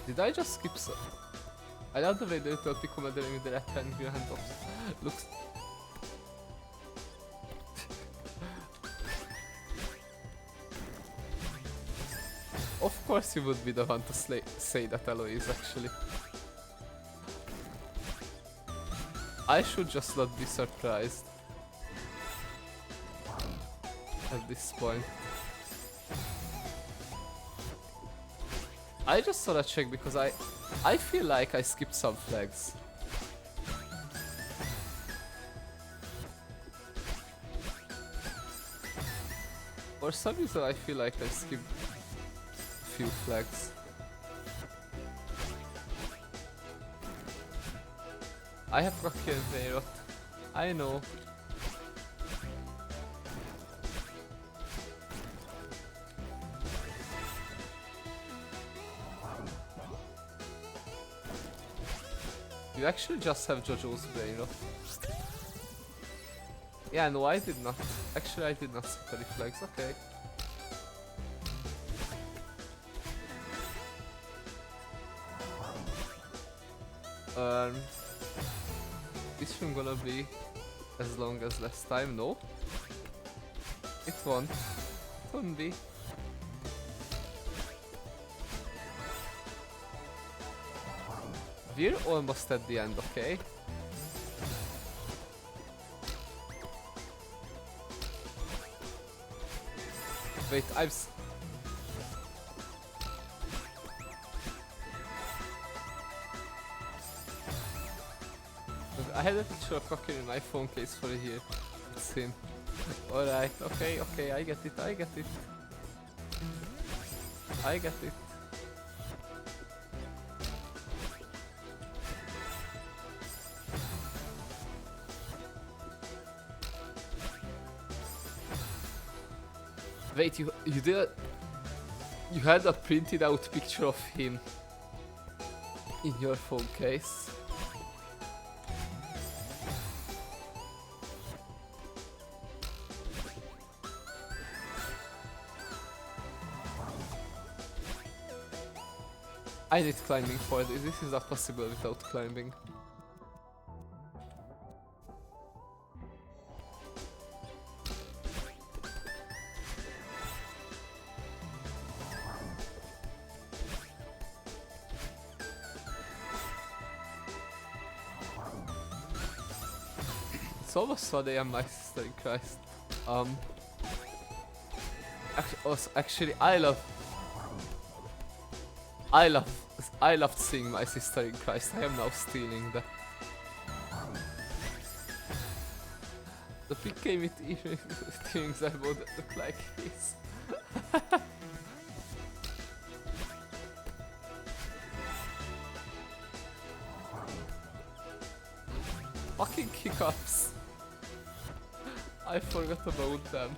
Did I just skip so? I love the way the little Pico are doing with the red and green hand tops. Looks... Of course you would be the one to say that, Eloise, actually. I should just not be surprised at this point. I just thought I'd check because I feel like I skipped some flags. For some reason I feel like I skipped a few flags. I have Rocky and Neyrot. I know. You actually just have JoJo's brain. Yeah, no, I did not. Actually, I did not set any flags. Okay. This one gonna be as long as last time? No. It won't. It won't be. We're almost at the end, okay? Wait, I had a picture of Rocky in my phone case for a year. It's him. Alright, okay, okay, I get it, I get it. I get it. Wait, you had a printed out picture of him in your phone case? I need climbing for this. This is not possible without climbing. It's almost 1 AM, my sister in Christ. Actually, I loved seeing my sister in Christ. I am now stealing the pic came with earrings that would look like his. Fucking hiccups. I forgot about them.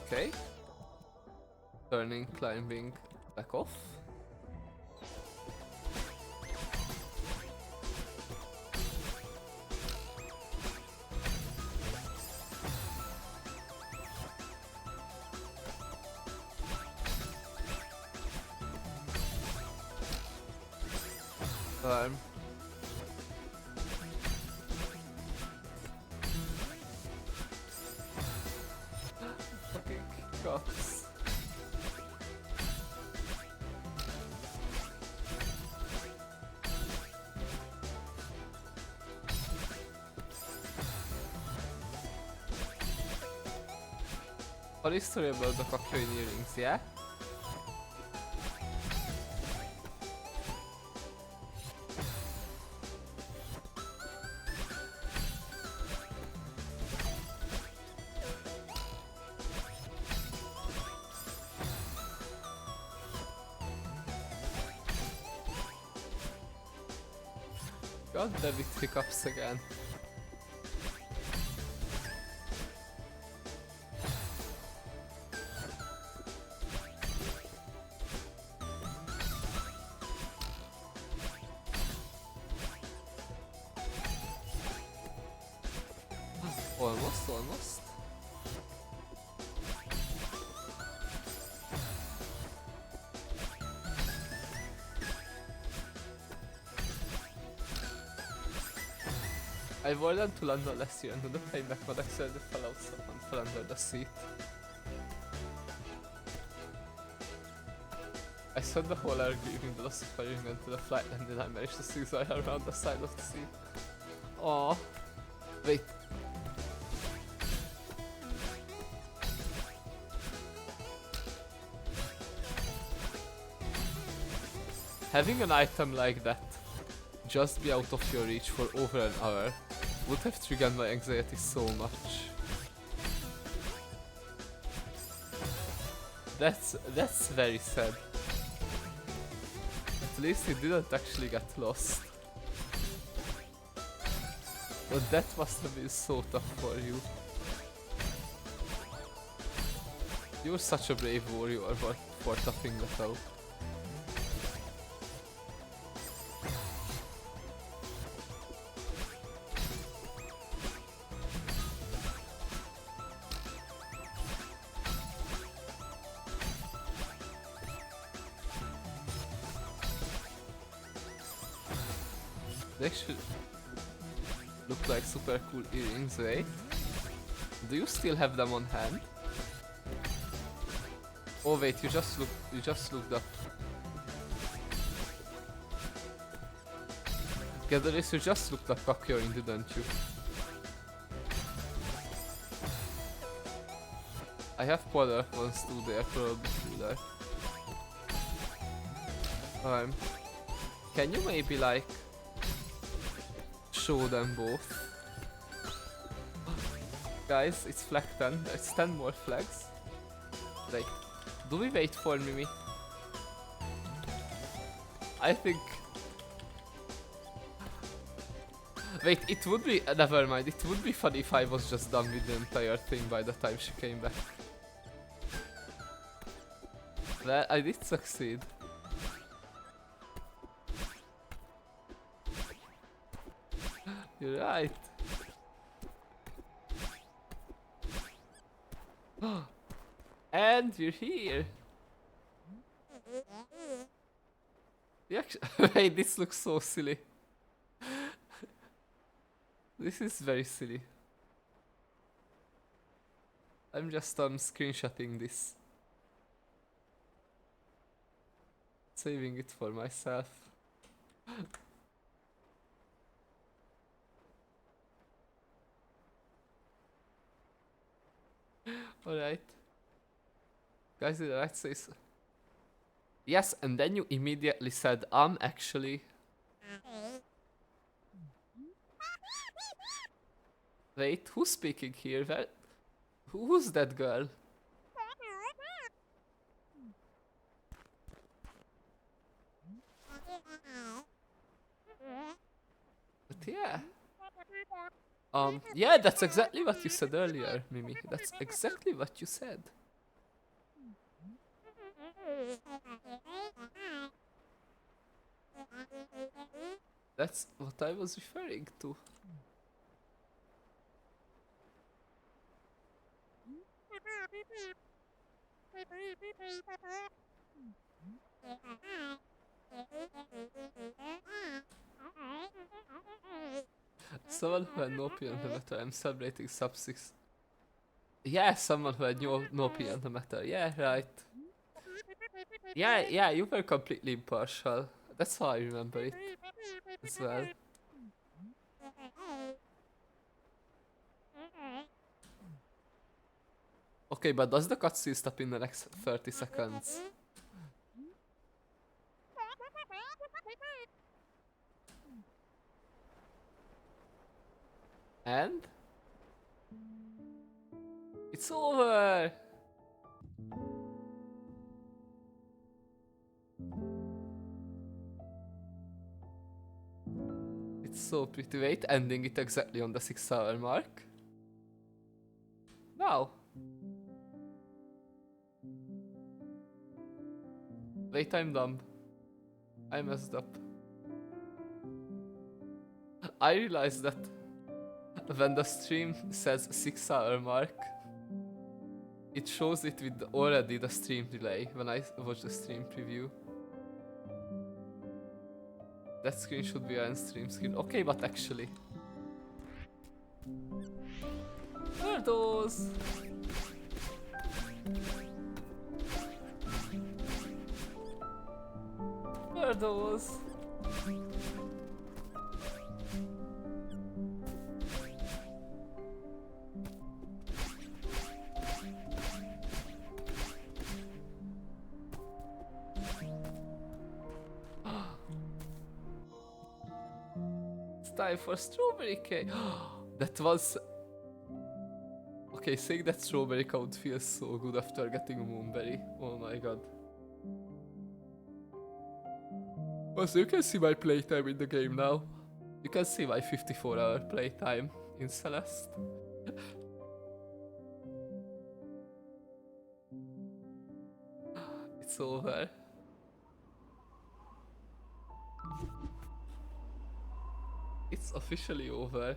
Okay. Turning, climbing, back off. Fucking cops. Funny story about the cocktail earrings, yeah? God damn it, hiccups again. Almost. I wanted to land on last year and the plane back when I said it fell out and fell under the seat. I spent the whole hour grieving the loss of firing into the flight and then I managed to squeeze right around the side of the seat. Aww. Wait. Having an item like that just be out of your reach for over an hour would have triggered my anxiety so much. That's very sad. At least he didn't actually get lost. But that must have been so tough for you. You're such a brave warrior for toughing that out. They actually look like super cool earrings, right? Do you still have them on hand? Oh wait, you just looked up. Gatheris, you just looked up Kakyoin, didn't you? I have polar ones too, they are probably cooler. Can you maybe like show them both? Guys, it's flag 10. It's 10 more flags. Like, do we wait for Mimi? I think... Wait, it would be... never mind, it would be funny if I was just done with the entire thing by the time she came back. Well, I did succeed. You're right. And we're here. Wait, this looks so silly. This is very silly. I'm just screenshotting this. Saving it for myself. Alright. Guys, did I say so? Yes, and then you immediately said, actually. Wait, who's speaking here? Who's that girl? But yeah. Yeah, that's exactly what you said earlier, Mimi. That's exactly what you said. That's what I was referring to. Someone who had no pee on the matter, I'm celebrating sub 6. Yeah, someone who had no pee on the matter. Yeah, right. Yeah, you were completely impartial. That's how I remember it as well. Okay, but does the cutscene stop in the next 30 seconds? And? It's over! It's So pretty. Wait, ending it exactly on the 6 hour mark. Wow. Wait, I'm dumb. I messed up. I realized that when the stream says 6 hour mark, it shows it with already the stream delay when I watch the stream preview. That screen should be an stream screen. Okay, but actually. What are those? What are those? It's time for strawberry cake. That was... Okay, saying that strawberry count feels so good after getting a moonberry. Oh my god. Also, you can see my playtime in the game now. You can see my 54-hour playtime in Celeste. It's over. It's officially over.